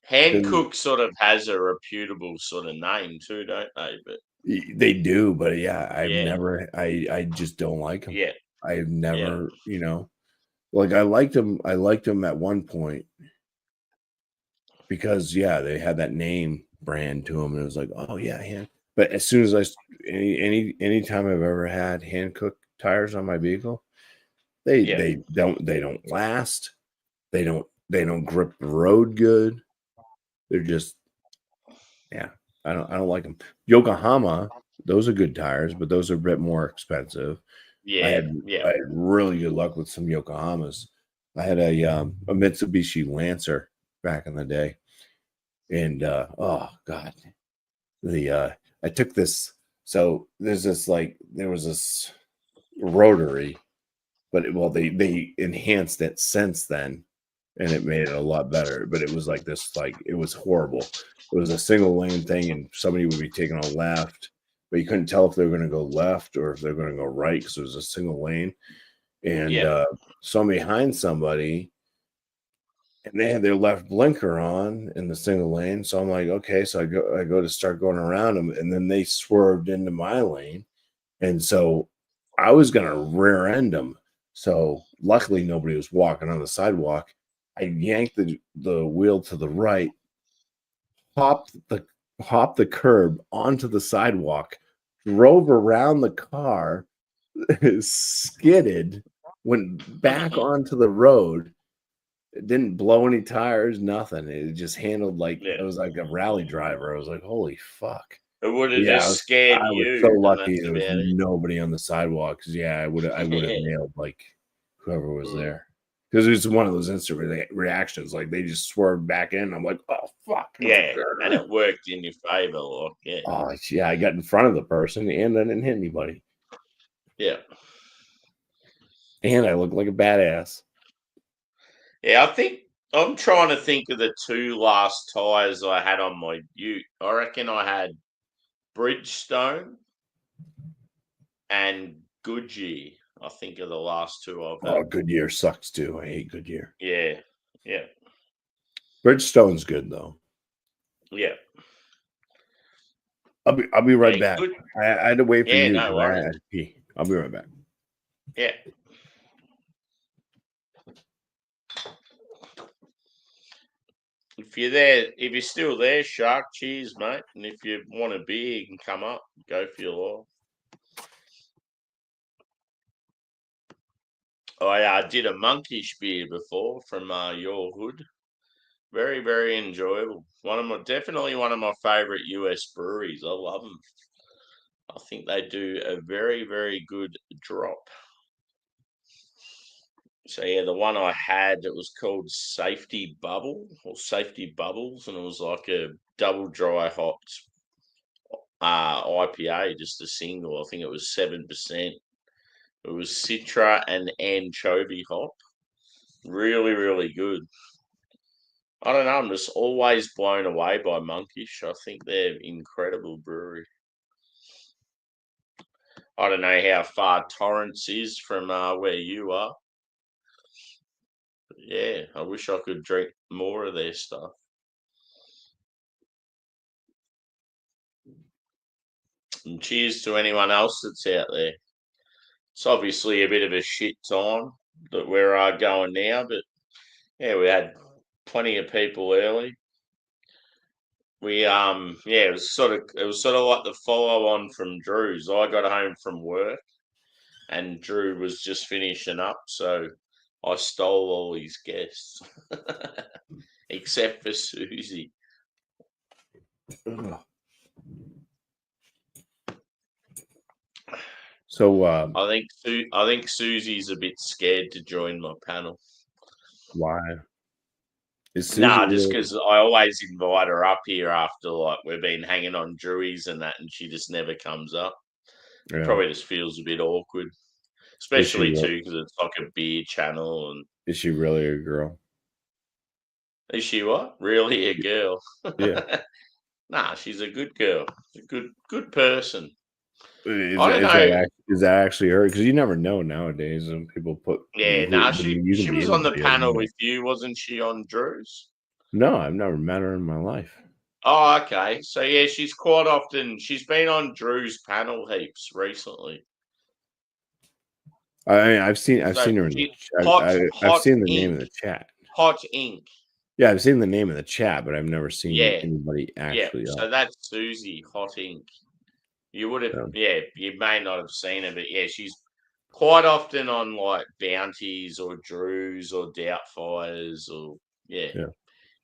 Hankook sort of has a reputable sort of name too, don't they? But they do, but yeah, I just don't like them. Yeah. I've never, like I liked them at one point because they had that name brand to them and it was like, oh yeah. But as soon as any time I've ever had Hankook tires on my vehicle, they don't last. They don't grip the road good. They're just I don't like them. Yokohama, those are good tires, but those are a bit more expensive. I had really good luck with some Yokohamas. I had a Mitsubishi Lancer back in the day, and oh god, I took this. So there was this rotary, but they enhanced it since then, and it made it a lot better. But it was it was horrible. It was a single lane thing, and somebody would be taking a left, but you couldn't tell if they were going to go left or if they're going to go right because it was a single lane. And so I'm behind somebody, and they had their left blinker on in the single lane. So I'm like, okay, so I go to start going around them, and then they swerved into my lane, and so I was going to rear end them. So luckily nobody was walking on the sidewalk. I yanked the wheel to the right, hopped the curb onto the sidewalk, drove around the car, skidded, went back onto the road. It didn't blow any tires, nothing. It just handled like it was like a rally driver. I was like, holy fuck. It would have just scared you. I was so lucky there was nobody on the sidewalk because I would have nailed like whoever was there. Because it was one of those instant reactions. Like they just swerved back in. I'm like, oh fuck. Yeah, and it worked in your favor. Like, yeah. Oh yeah, I got in front of the person and I didn't hit anybody. Yeah. And I look like a badass. Yeah, I think I'm trying to think of the 2 last tires I had on my Ute. I reckon I had Bridgestone and Goodyear. I think are the last 2 I've had. Oh, Goodyear sucks too. I hate Goodyear. Yeah. Bridgestone's good though. Yeah. I'll be right back. I had to wait for you. No worries. I'll be right back. Yeah. If you're still there, Shark, cheers, mate. And if you want a beer, you can come up, go for your life. I did a monkish beer before from your hood. Very, very enjoyable. Definitely one of my favorite US breweries. I love them. I think they do a very, very good drop. So yeah, the one I had, it was called Safety Bubble or Safety Bubbles, and it was like a double dry hopped IPA, just a single. I think it was 7%. It was Citra and anchovy hop. Really, really good. I don't know. I'm just always blown away by Monkish. I think they're incredible brewery. I don't know how far Torrance is from where you are. But yeah, I wish I could drink more of their stuff. And cheers to anyone else that's out there. It's obviously a bit of a shit time that we're going now, but yeah, we had plenty of people early. We it was sort of like the follow on from Drew's. I got home from work and Drew was just finishing up, so I stole all his guests. Except for Susie. So I think Susie's a bit scared to join my panel. why? Nah, just because I always invite her up here after like we've been hanging on Drew's and that, and she just never comes up. Yeah. Probably just feels a bit awkward, especially too because it's like a beer channel. And is she really a girl? Is she what? Really a girl? Yeah. Nah, she's a good girl. A good person. Is I don't know. Is that actually her? Because you never know nowadays when people put. Yeah, nah, she was on the panel with you, wasn't she, on Drew's? No, I've never met her in my life. Oh, okay. So yeah, she's quite often. She's been on Drew's panel heaps recently. I've seen her. I've seen the name of the chat. Hot Ink. Yeah, I've seen the name of the chat, but I've never seen anybody actually. Yeah, so that's Susie, Hot Ink. You would have, you may not have seen her, but yeah, she's quite often on like Bounties or Drew's or Doubtfires or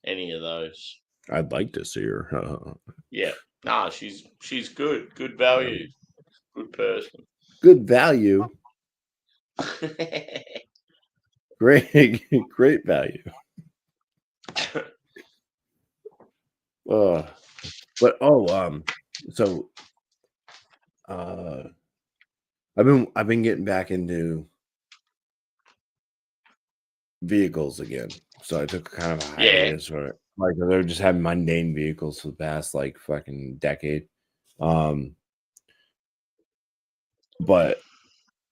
any of those. I'd like to see her. Yeah, nah, she's good, good value, good person, good value, great value. So I've been getting back into vehicles again. So I took kind of a hiatus for it. Like they're just having mundane vehicles for the past like fucking decade. But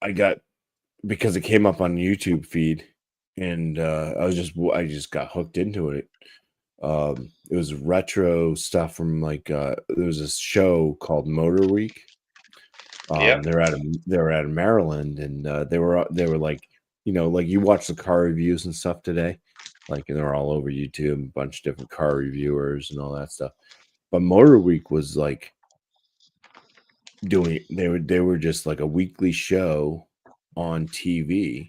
I got, because it came up on YouTube feed and I just got hooked into it. It was retro stuff from like there was a show called Motor Week. They're out of Maryland, and they were like, you know, like you watch the car reviews and stuff today, like, and they're all over YouTube, a bunch of different car reviewers and all that stuff. But Motor Week was like they were just like a weekly show on TV,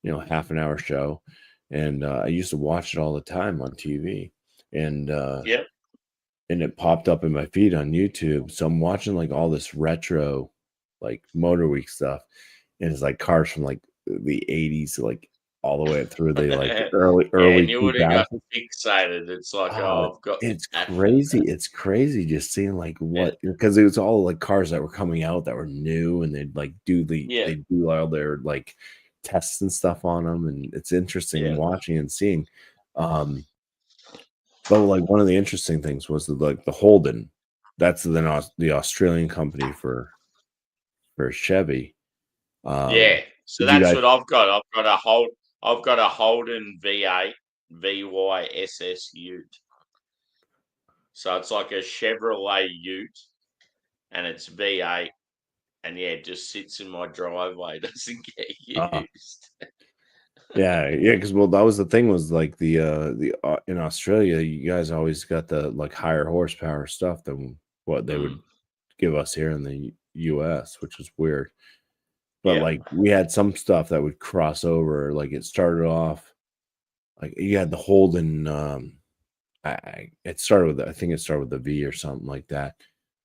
you know, half an hour show, and I used to watch it all the time on TV. And and it popped up in my feed on YouTube. So I'm watching like all this retro, like Motor Week stuff, and it's like cars from like the 80s, like all the way up through the like early. And you would have got fixated. It's like, I've got. It's crazy. It's crazy just seeing like what, because it was all like cars that were coming out that were new, and they'd like they do all their like tests and stuff on them, and it's interesting watching and seeing. But like one of the interesting things was the Holden. That's the Australian company for Chevy. So that's what I've got. I've got a Holden V8 VYSS Ute. So it's like a Chevrolet Ute, and it's V8, and it just sits in my driveway. Doesn't get used. Yeah, because that was the thing, was like the in Australia, you guys always got the like higher horsepower stuff than what they would give us here in the US, which was weird. But like we had some stuff that would cross over. Like it started off like you had the Holden. It started with, I think it started with the V or something like that,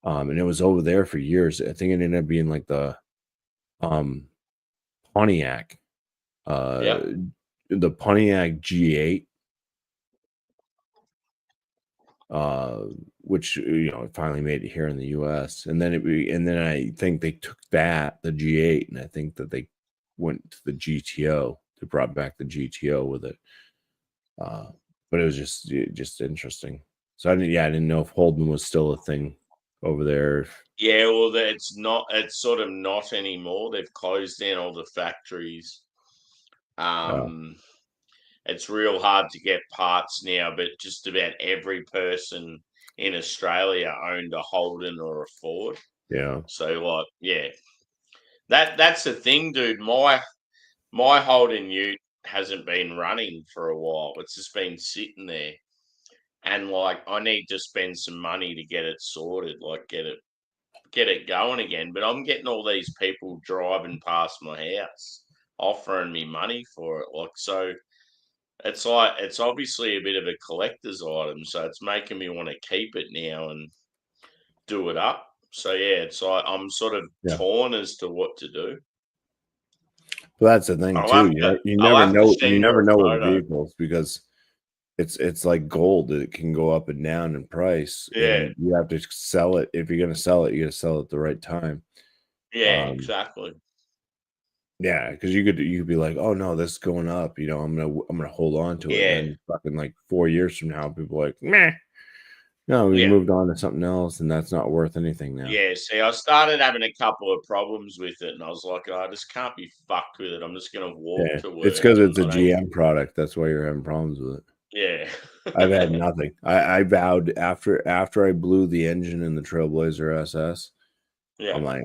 and it was over there for years. I think it ended up being like the Pontiac. The Pontiac G8, which it finally made it here in the U.S. And then I think they took the G8, and I think that they went to the GTO. They brought back the GTO with it. But it was just interesting. So I didn't know if Holden was still a thing over there. Yeah, well, it's not. It's sort of not anymore. They've closed down all the factories. It's real hard to get parts now, but just about every person in Australia owned a Holden or a Ford. Yeah. So, that's the thing, dude. My Holden Ute hasn't been running for a while. It's just been sitting there. And I need to spend some money to get it sorted, get it going again. But I'm getting all these people driving past my house offering me money for it. So it's obviously a bit of a collector's item. So it's making me want to keep it now and do it up. So it's I'm sort of torn as to what to do. Well, that's the thing too. You never know. You never know with vehicles because it's like gold. It can go up and down in price. Yeah, and you have to sell it. If you're going to sell it, you got to sell it at the right time. Yeah, exactly. Yeah, because you could be like, oh no, this is going up. I'm gonna hold on to it. Yeah. And fucking like 4 years from now, people are like, meh. No, we moved on to something else, and that's not worth anything now. Yeah, see, I started having a couple of problems with it, and I was like, I just can't be fucked with it. I'm just going to walk to work. It's because it's a GM product. That's why you're having problems with it. Yeah. I've had nothing. I vowed after I blew the engine in the Trailblazer SS, I'm like,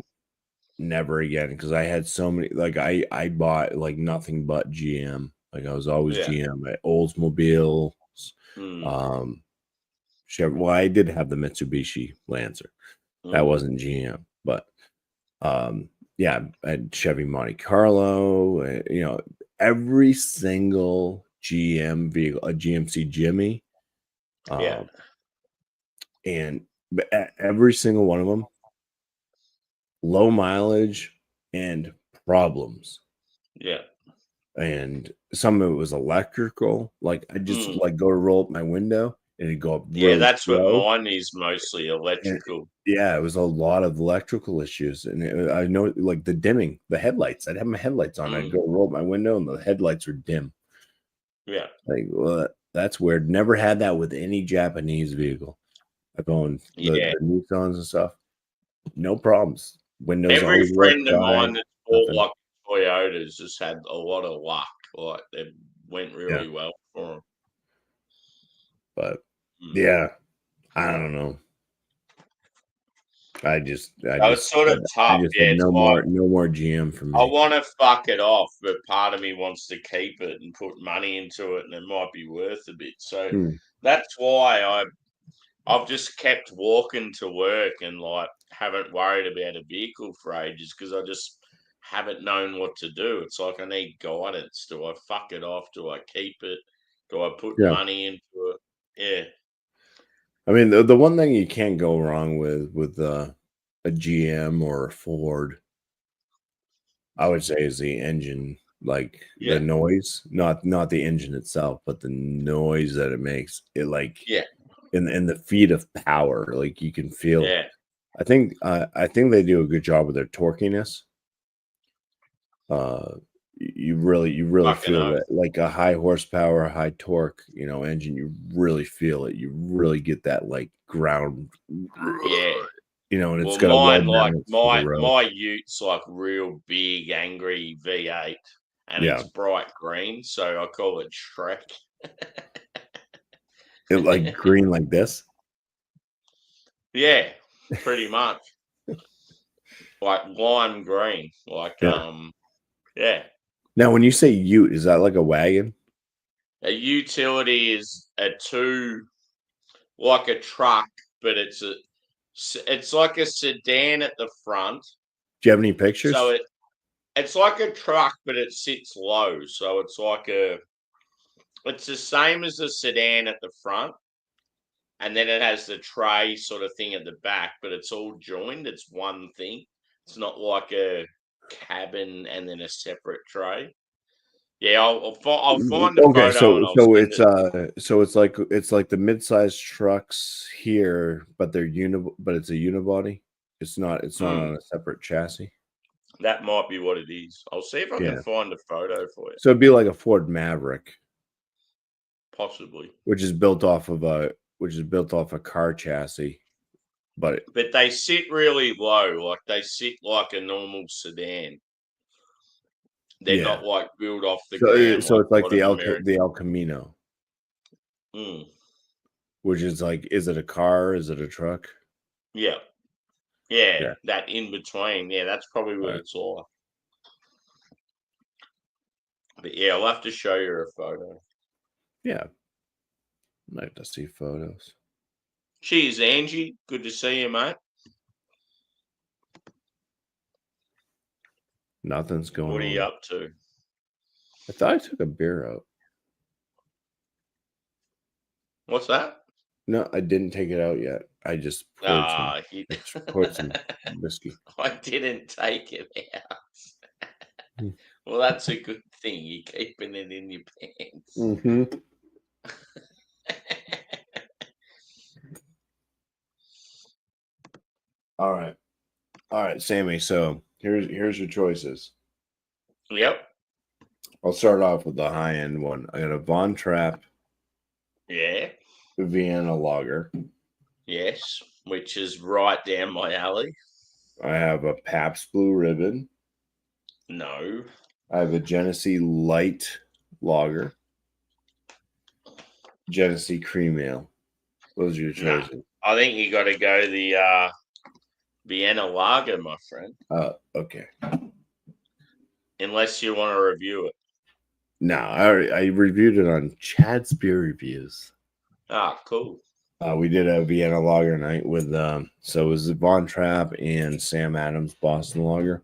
never again, because I had so many. Like I bought like nothing but GM. Like I was always GM at Oldsmobile. Well, I did have the Mitsubishi Lancer. That wasn't GM, but I had Chevy Monte Carlo. Every single GM vehicle, a GMC Jimmy. And every single one of them, low mileage and problems. Yeah. And some of it was electrical. Like I just go to roll up my window and it'd go up. Yeah, that's slow. What mine is, mostly electrical. It was a lot of electrical issues. And I know like the dimming, the headlights. I'd have my headlights on. I'd go roll up my window and the headlights were dim. Yeah. Like, well, that's weird. Never had that with any Japanese vehicle. I've owned the Nissans and stuff. No problems. Windows. Every friend of mine that bought like Toyotas just had a lot of luck. Like they went really well for them. But I don't know. It's sort of tough. No more GM for me. I want to fuck it off, but part of me wants to keep it and put money into it, and it might be worth a bit. So that's why I've just kept walking to work and like haven't worried about a vehicle for ages because I just haven't known what to do. It's like I need guidance. Do I fuck it off? Do I keep it? Do I put money into it? Yeah. I mean, the one thing you can't go wrong with a GM or a Ford, I would say, is the engine. Like the noise, not the engine itself, but the noise that it makes. It like in the feet of power, like you can feel. Yeah. I think they do a good job with their torquiness. You really feel it, like a high horsepower, high torque, engine. You really feel it. You really get that like ground. Yeah. And it's got my Ute's like real big, angry V8, and it's bright green, so I call it Shrek. It like green like this. Yeah, pretty much. Like lime green, Now, when you say Ute, is that like a wagon? A utility is like a truck, but it's like a sedan at the front. Do you have any pictures? So it's like a truck, but it sits low. So it's the same as a sedan at the front. And then it has the tray sort of thing at the back, but it's all joined. It's one thing. It's not like a cabin and then a separate tray. Yeah, I'll find the Okay, photo and I'll so send it's it. so it's like the mid-sized trucks here, but but it's a unibody. It's not on a separate chassis. That might be what it is. I'll see if I can Yeah. find a photo for you. So it'd be like a Ford Maverick, Possibly. which is built off of a car chassis, but But they sit really low, like they sit like a normal sedan. They're yeah. not like built off the So ground so like it's like what the an American. El Camino, Mm, which is like, is it a car? Is it a truck? yeah, yeah, Yeah. that in between. Yeah, that's probably what Right. it's like. But yeah, I'll have to show you a photo. Yeah. I'd like to see photos. Cheers, Angie. Good to see you, mate. Nothing's going What are you on. up to? I thought I took a beer out. What's that? No, I didn't take it out yet. I just poured some whiskey. I didn't take it out. Hmm. Well, that's a good thing. You're keeping it in your pants. Mm-hmm. All right, Sammy. So here's your choices. Yep. I'll start off with the high end one. I got a Von Trapp Yeah. Vienna Lager. Yes. Which is right down my alley. I have a Pabst Blue Ribbon. No. I have a Genesee Light Lager. Genesee Cream Ale. Those are your Nah. choices. I think you got to go the Vienna Lager, my friend. Okay. Unless you want to review it. No, I reviewed it on Chad's Beer Reviews. Ah, cool. We did a Vienna Lager night with so it was Von Trapp and Sam Adams Boston Lager.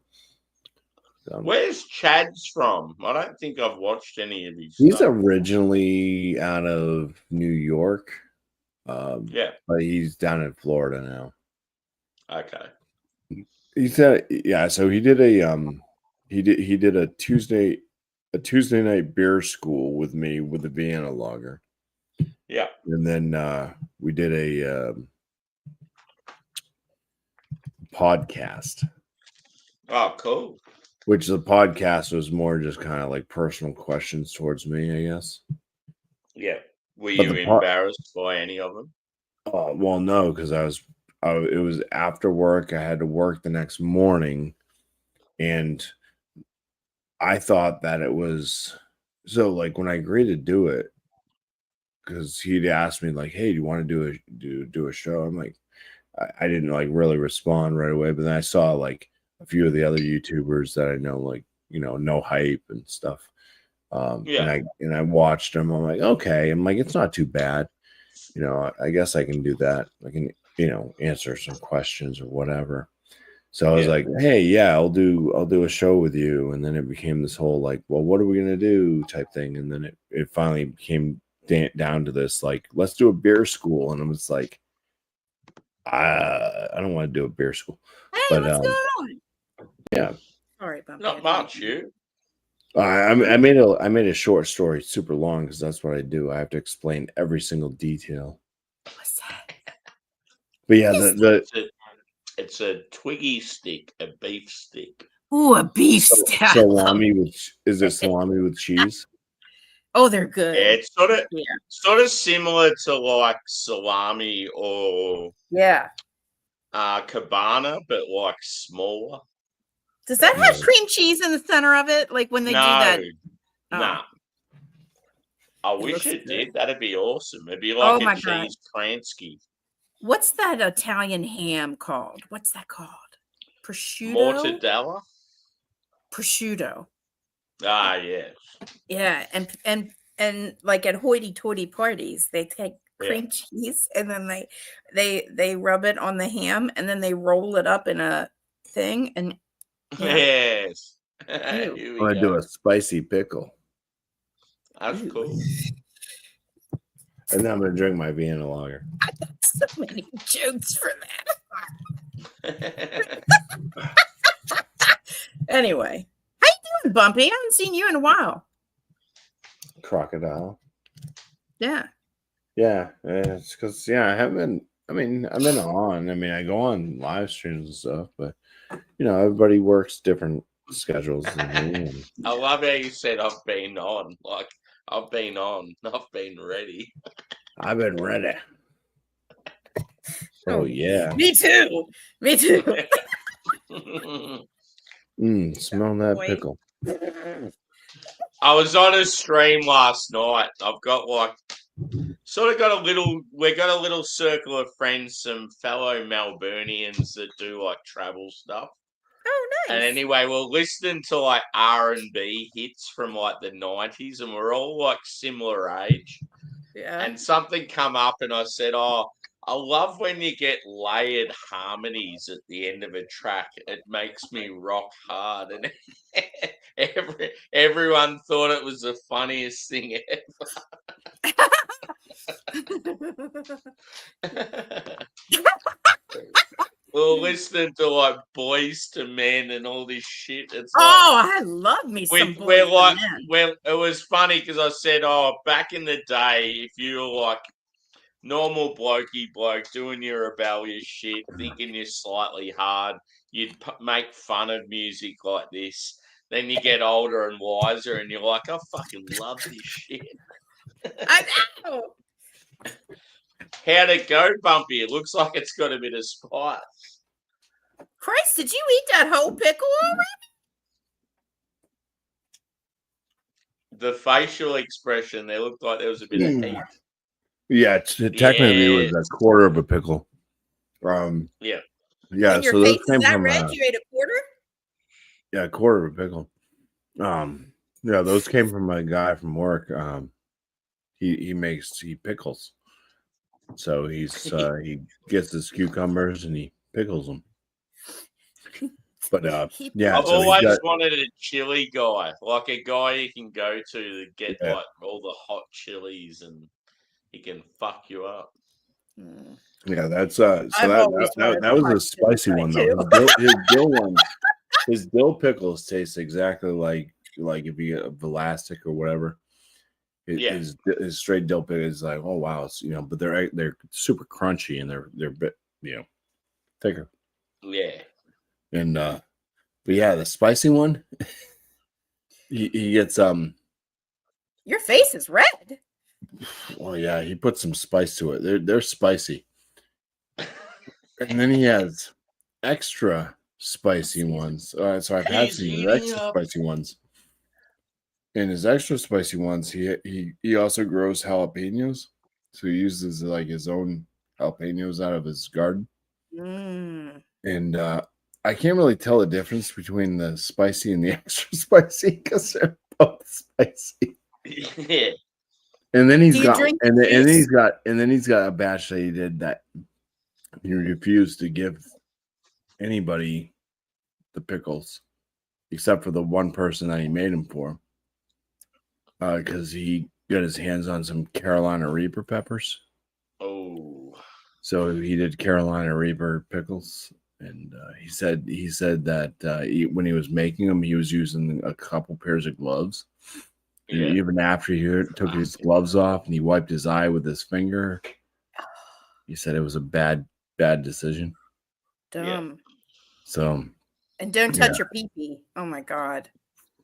Where's Chad's from? I don't think I've watched any of these. He's originally out of New York. Yeah. But he's down in Florida now. Okay. He said, yeah. So he did a Tuesday night beer school with me with the Vienna Lager. Yeah. And then we did a podcast. Oh, cool. Which the podcast was more just kind of like personal questions towards me, I guess. Yeah. Were But you embarrassed by any of them? Well, no, because it was after work. I had to work the next morning, and I thought that it was so. Like when I agreed to do it, because he'd asked me like, "Hey, do you want to do a show?" I'm like, I didn't like really respond right away, but then I saw like a few of the other YouTubers that I know, like No Hype and stuff. And I watched them. I'm like, okay. I'm like, it's not too bad. I guess I can do that. I can, answer some questions or whatever. So I was like, hey, yeah, I'll do a show with you. And then it became this whole like, well, what are we gonna do type thing. And then it finally came down to this like, let's do a beer school. And I was like, I don't want to do a beer school. Hey, but what's going on? Yeah. Sorry about Not that. much, you. I made a short story super long because that's what I do. I have to explain every single detail. What's that? But yeah, It's a twiggy stick, a beef stick. Ooh, a beef stick. salami is it salami with cheese? Oh, they're good. Yeah, it's sort of similar to like salami or cabana, but like smaller. Does that have cream cheese in the center of it? Like when they do that? No. Nah. I wish it did. That'd be awesome. It'd be like a cheese Kransky. What's that Italian ham called? What's that called? Prosciutto? Mortadella? Prosciutto. Ah, yes. Yeah, and like at hoity-toity parties, they take cream cheese and then they rub it on the ham and then they roll it up in a thing and yes. I'm gonna do a spicy pickle. That's cool. And then I'm gonna drink my Vienna Lager. I got so many jokes for that. Anyway, how you doing, Bumpy? I haven't seen you in a while. Crocodile. Yeah. Yeah, it's because I haven't. I mean, I've been on. I mean, I go on live streams and stuff, but everybody works different schedules than me. And I love how you said I've been on. Like, I've been on. I've been ready. I've been ready. Oh yeah. Me too. Me too. Smell that Boy. pickle. I was on a stream last night. I've got we got a little circle of friends, some fellow Melburnians that do like travel stuff. Oh, nice. And anyway, we're listening to like R&B hits from like the 90s, and we're all like similar age. Yeah. And something come up, and I said, "Oh, I love when you get layered harmonies at the end of a track. It makes me rock hard." And everyone thought it was the funniest thing ever. We're listening to like Boys to Men and all this shit. It's I love me some Boys we're like, to Men. well, it was funny because I said, "Oh, back in the day, if you were like normal blokey bloke doing your rebellious shit, thinking you're slightly hard, you'd make fun of music like this. Then you get older and wiser, and you're like, I fucking love this shit." I know. How'd it go, Bumpy? It looks like it's got a bit of spice. Christ, did you eat that whole pickle already? The facial expression, there looked like there was a bit of heat. Yeah, technically it was a quarter of a pickle. Yeah. Yeah, And your so face those came is that from red? You ate a quarter? a quarter of a pickle. Yeah, those came from a guy from work. He pickles. So he gets his cucumbers and he pickles them. But yeah, I've always wanted a chili guy, like a guy you can go to get like all the hot chilies, and he can fuck you up. Yeah, that's that was a spicy one though. His dill one, his dill pickles taste exactly like if you get a Velastic or whatever. His straight dill pickle is like, oh wow, it's, but they're super crunchy and they're a bit thicker. Yeah. And but yeah, the spicy one, he gets Your face is red. Oh yeah, he put some spice to it. They're spicy. And then he has extra spicy ones. So I've had some of the extra spicy ones. And his extra spicy ones, he also grows jalapenos. So he uses like his own jalapenos out of his garden. And I can't really tell the difference between the spicy and the extra spicy because they're both spicy. Yeah. And then he's got a batch that he did that he refused to give anybody the pickles except for the one person that he made them for. Because he got his hands on some Carolina Reaper peppers. Oh. So he did Carolina Reaper pickles. And he said that when he was making them, he was using a couple pairs of gloves. Yeah. Even after he took his gloves off and he wiped his eye with his finger, he said it was a bad decision. Dumb. Yeah. So. And don't touch your pee-pee. Oh my God.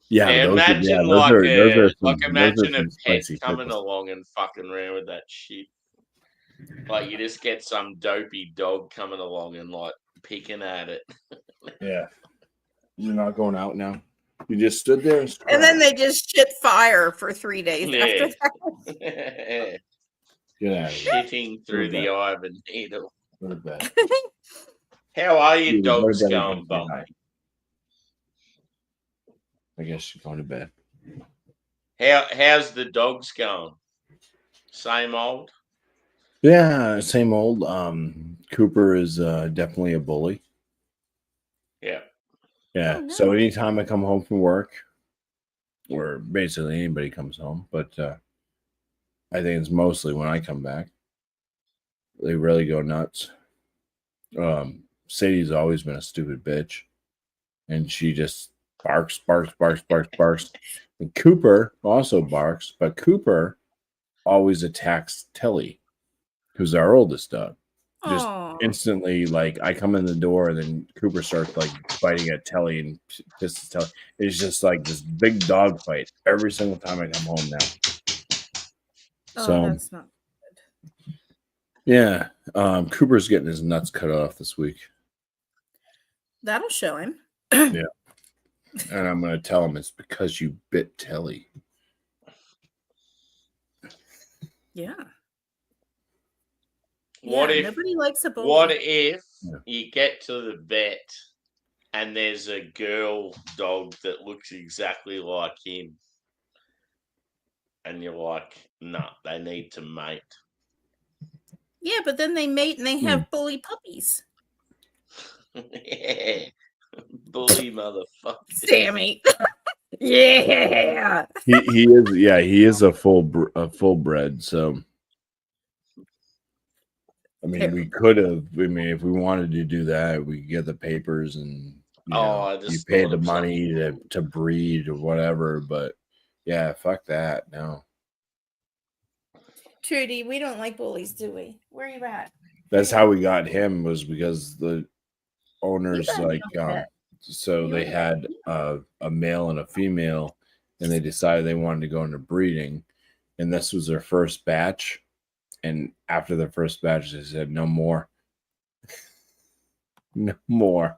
Yeah. Imagine imagine a pet coming along and fucking around with that shit. Like you just get some dopey dog coming along and like picking at it. Yeah. You're not going out now. You just stood there and then they just shit fire for 3 days after that. Yeah. Shitting through the eye of a needle. How are your dogs going, Bumpy? I guess you're going to bed. How's the dogs going? Same old? Yeah, same old. Cooper is definitely a bully. Yeah. Yeah. Oh, no. So anytime I come home from work, or basically anybody comes home, but I think it's mostly when I come back, they really go nuts. Sadie's always been a stupid bitch, and she just barks. And Cooper also barks, but Cooper always attacks Telly, who's our oldest dog. Just Aw. instantly, like I come in the door and then Cooper starts like biting at Telly and pisses Telly. It's just like this big dog fight every single time I come home now. Oh, So that's not. yeah, Cooper's getting his nuts cut off this week. That'll show him. Yeah. And I'm going to tell him it's because you bit Telly. Yeah. What Yeah, if nobody likes a bully? What if Yeah. you get to the vet and there's a girl dog that looks exactly like him, and you're like, nah, they need to mate. Yeah, but then they mate and they have bully puppies. Yeah, bully motherfucker. Sammy. Yeah. He is a full bred. So I mean, we could have. I mean, if we wanted to do that, we could get the papers and I you just pay thought the of money something. to breed or whatever. But yeah, fuck that. No, Trudy, we don't like bullies, do we? Where are you at? that's how we got him, was because the owners got like him, Vet. so You they got had a male and a female, and they decided they wanted to go into breeding, and this was their first batch. And after the first batch, they said no more. No more.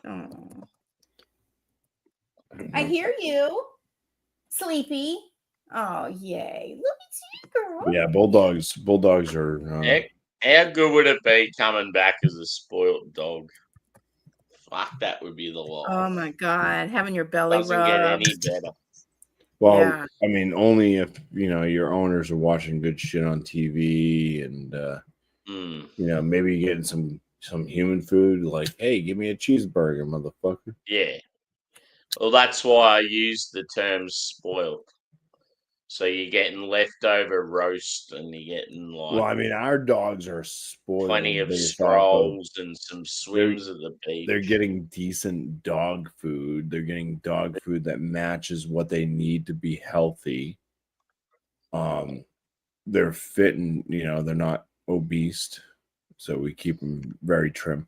Oh. I hear you. Sleepy. Oh, yay. Look at you, girl. Yeah, bulldogs are How good would it be coming back as a spoiled dog? Fuck, that would be the life. Oh, my God. Having your belly Doesn't get rubbed. any better. well, Yeah. I mean, only if your owners are watching good shit on TV and maybe getting some human food, like, hey, give me a cheeseburger, motherfucker. Yeah. Well, that's why I use the term spoiled. So you're getting leftover roast and you're getting Well, I mean, our dogs are spoiled. plenty of based off of- strolls and some swims at the beach. They're getting decent dog food. They're getting dog food that matches what they need to be healthy. They're fit and they're not obese, so we keep them very trim.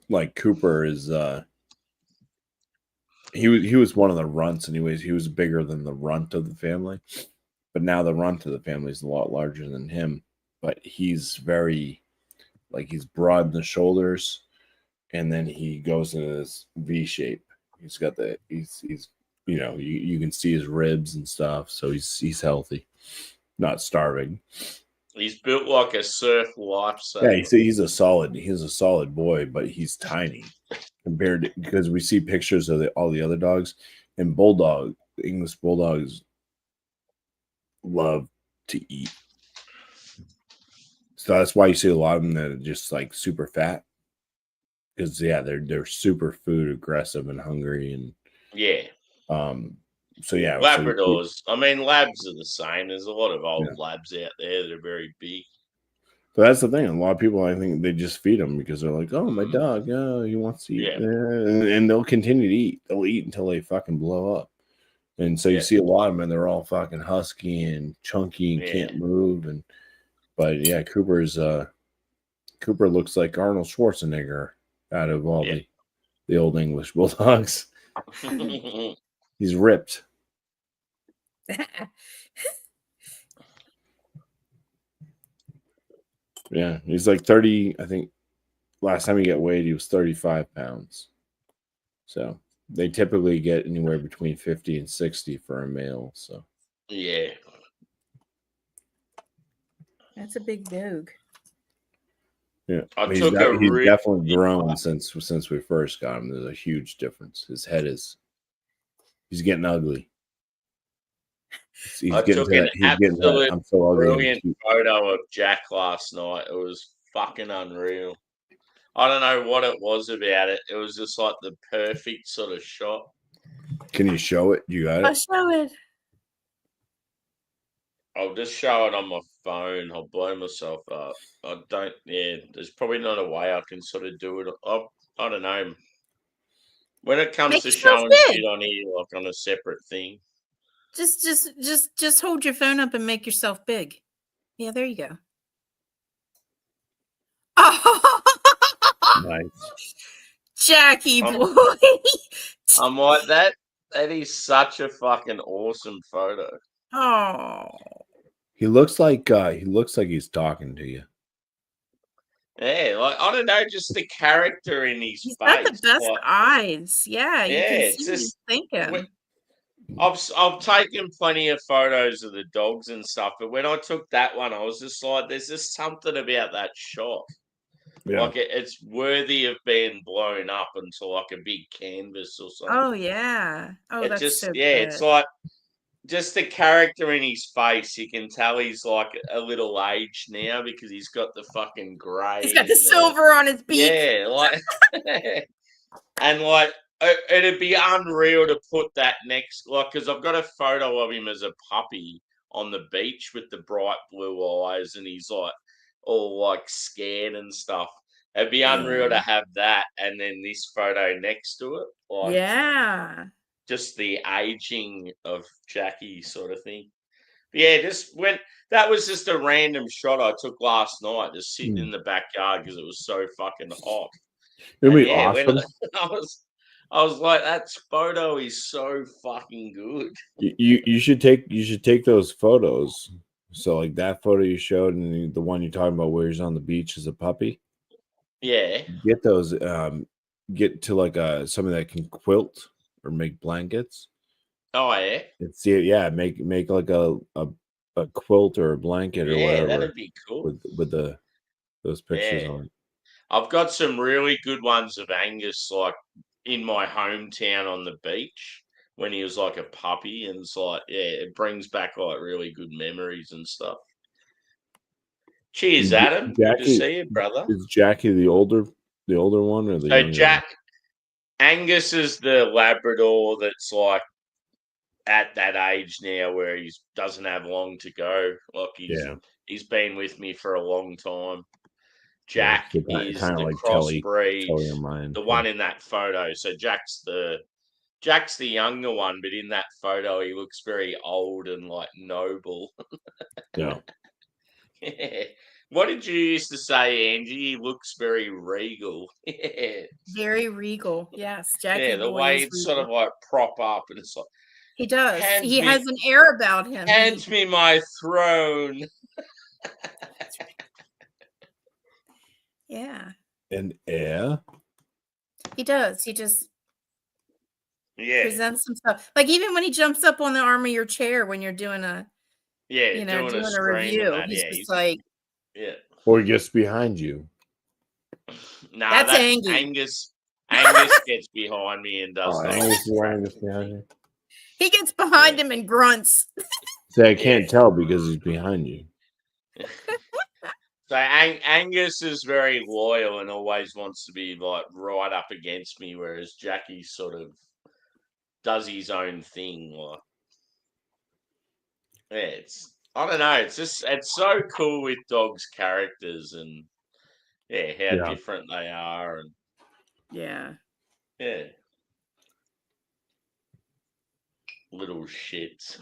Like Cooper is he was one of the runts anyways. He was bigger than the runt of the family, but now the runt of the family is a lot larger than him. But he's very he's broad in the shoulders, and then he goes into this V shape. He's got he's you can see his ribs and stuff, so he's healthy, not starving. He's built like a surf lifesaver. Yeah, he's a solid boy, but he's tiny compared to, because we see pictures of all the other dogs, and English bulldogs love to eat. So that's why you see a lot of them that are just like super fat, because they're super food aggressive and hungry, and so yeah, Labradors. I mean, labs are the same. There's a lot of old labs out there that are very big. But that's the thing. A lot of people, I think, they just feed them because they're like, "Oh, my dog, he wants to eat," and they'll continue to eat. They'll eat until they fucking blow up. And so you see a lot of them, and they're all fucking husky and chunky and can't move. But Cooper looks like Arnold Schwarzenegger out of all the old English bulldogs. He's ripped. Yeah, he's like 30. I think last time he got weighed, he was 35 pounds. So they typically get anywhere between 50 and 60 for a male. So yeah, that's a big dog. Yeah, he's definitely grown since we first got him. There's a huge difference. His head he's getting ugly. I took an absolute brilliant photo of Jack last night. It was fucking unreal. I don't know what it was about it. It was just like the perfect sort of shot. Can you show it? You got it? I'll show it. I'll just show it on my phone. I'll blow myself up. I don't. Yeah, there's probably not a way I can sort of do it. I don't know. When it comes Make to yourself showing big. shit on here, like on a separate thing. Just hold your phone up and make yourself big. Yeah, there you go. Oh, Nice. Jackie I'm- boy. I'm like that. That is such a fucking awesome photo. Oh, He looks like he's talking to you. Yeah, like I don't know, just the character in his he's face. got the best like, eyes. Yeah, you Yeah, can it's see what he's just- thinking. I've taken plenty of photos of the dogs and stuff, but when I took that one, I was just like, there's just something about that shot. Yeah. Like it's worthy of being blown up into like a big canvas or something. Oh yeah. Oh, It that's just so it's good. like just the character in his face. You can tell he's like a little aged now because he's got the fucking grey. He's got the and silver on his beak. Yeah, like and like it'd be unreal to put that next, like, because I've got a photo of him as a puppy on the beach with the bright blue eyes, and he's like all like scared and stuff. It'd be unreal to Yeah. have that, and then this photo next to it, like Yeah. just the aging of Jackie sort of thing. But yeah, just when that was just a random shot I took last night, just sitting in the backyard because it was so fucking hot. It'd be Yeah, when awesome. I was like, that photo is so fucking good. You should take those photos. So like that photo you showed and the one you're talking about where he's on the beach as a puppy. Yeah. Get those get to like something that can quilt or make blankets. Oh yeah. It's yeah, make like a quilt or a blanket or Yeah, whatever that'd be cool. with those pictures Yeah. on it. I've got some really good ones of Angus, like in my hometown on the beach when he was like a puppy, and it's like, yeah, it brings back like really good memories and stuff. Cheers, Adam. Good to see you, brother. Is Jackie the older one or the So younger Angus is the Labrador that's like at that age now where he doesn't have long to go. Like he's been with me for a long time. Jack is kind of the like crossbreed, the one in that photo. So Jack's the younger one, but in that photo he looks very old and like noble. Yeah. Yeah. What did you used to say, Angie? He looks very regal. Yeah. Very regal. Yes, Jackie. Yeah, the boy way is it's sort of like prop up and it's like he does. hands He me- has an air about him. hands me my throne. Yeah, And air. he does. He just Yeah. presents himself. Like even when he jumps up on the arm of your chair when you're doing a Yeah, doing a stream review, and that. he's Yeah, just like, yeah. Or he gets behind you. Nah, That's that's Angie. Angus. Angus gets behind me and does that. Angus is behind you. he gets behind him and grunts. See, I can't tell because he's behind you. So Angus is very loyal and always wants to be like right up against me, whereas Jackie sort of does his own thing. Like, yeah, I don't know. It's so cool with dogs' characters and how different they are and Yeah. little shits.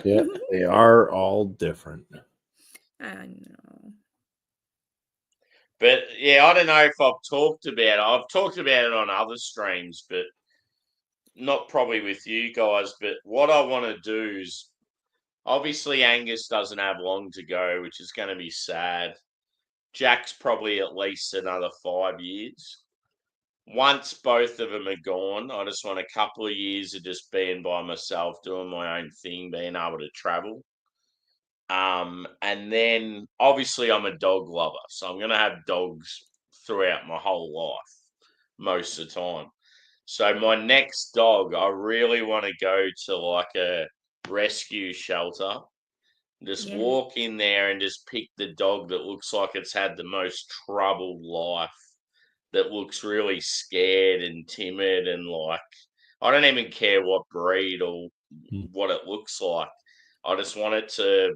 Yeah, they are all different. I know. But yeah, I don't know if I've talked about it. I've talked about it on other streams, but not probably with you guys. But what I want to do is, obviously Angus doesn't have long to go, which is going to be sad. Jack's probably at least another 5 years. Once both of them are gone, I just want a couple of years of just being by myself, doing my own thing, being able to travel. And then obviously I'm a dog lover, so I'm going to have dogs throughout my whole life, most of the time. So my next dog, I really want to go to like a rescue shelter, just walk in there and just pick the dog that looks like it's had the most troubled life, that looks really scared and timid and like, I don't even care what breed or what it looks like. I just want it to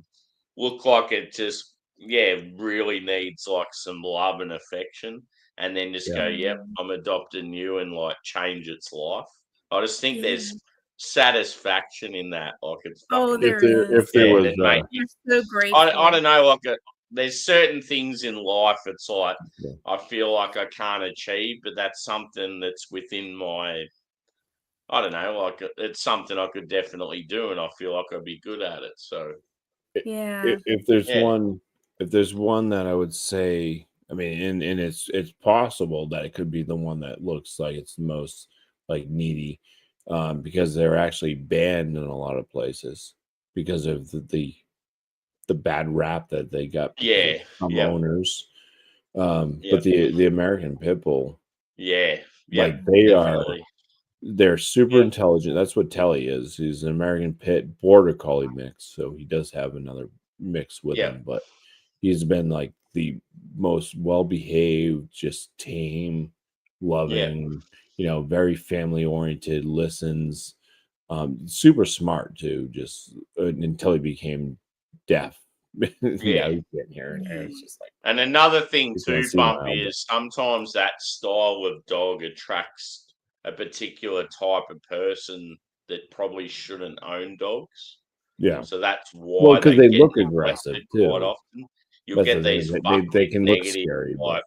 look like it just really needs like some love and affection, and then just go, yep, I'm adopting you, and like change its life. I just think there's satisfaction in that. Like it's fucking, if there was, You're so grateful. I don't know, like there's certain things in life it's like I feel like I can't achieve, but that's something that's within my, I don't know, like it's something I could definitely do, and I feel like I'd be good at it. So if there's one that I would say, I mean, and it's possible that it could be the one that looks like it's the most like needy, because they're actually banned in a lot of places because of the bad rap that they got from owners. But the American Pit Bull, like they're super intelligent. That's what Telly is. He's an American Pit Border Collie mix, so he does have another mix with him, but he's been like the most well-behaved, just tame, loving, very family oriented, listens, super smart too, just until he became deaf. He's getting here, and it's just like. And another thing too, Bumpy, is sometimes that style of dog attracts a particular type of person that probably shouldn't own dogs. Yeah. So that's why because they look aggressive too. Quite often, you'll get these they can look scary, like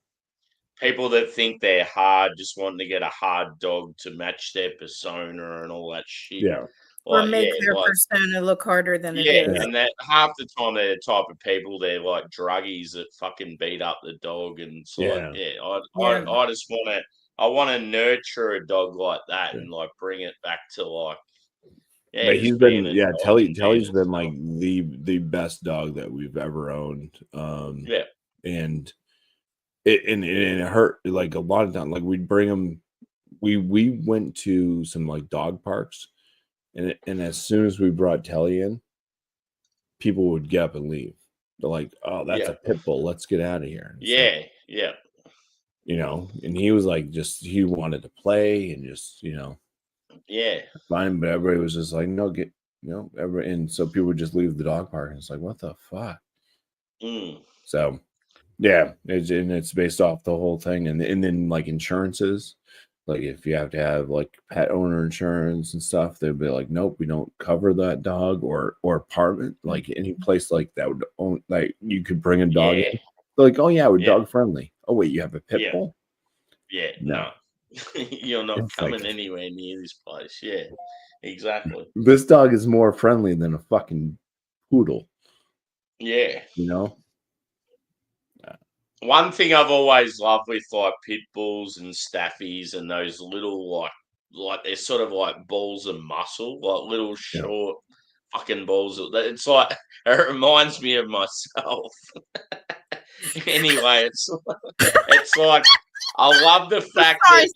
people that think they're hard, just wanting to get a hard dog to match their persona and all that shit. Yeah. Or make their persona look harder than it is. And that half the time they're the type of people, they're like druggies that fucking beat up the dog, and it's I just want to nurture a dog like that and like bring it back to like. But he's been Telly's been like the best dog that we've ever owned. And it hurt like a lot of time. Like we'd bring him, we went to some like dog parks, and as soon as we brought Telly in, people would get up and leave. They're like, "Oh, that's a pit bull. Let's get out of here." And he was like, he wanted to play and just fine. But everybody was just like, "No, and so people would just leave the dog park, and it's like, what the fuck? So it's based off the whole thing, and then like insurances. Like if you have to have like pet owner insurance and stuff, they'd be like, nope, we don't cover that dog or apartment. Like any place like that would own, like you could bring a dog in. They're like, oh yeah, we're dog friendly. Oh wait, you have a pit bull? Yeah, no. You're not coming anywhere near this place. Yeah, exactly. This dog is more friendly than a fucking poodle. Yeah. One thing I've always loved with like pit bulls and staffies and those little like they're sort of like balls of muscle, like little short fucking balls. It's like it reminds me of myself. Anyway, it's like I love the fact I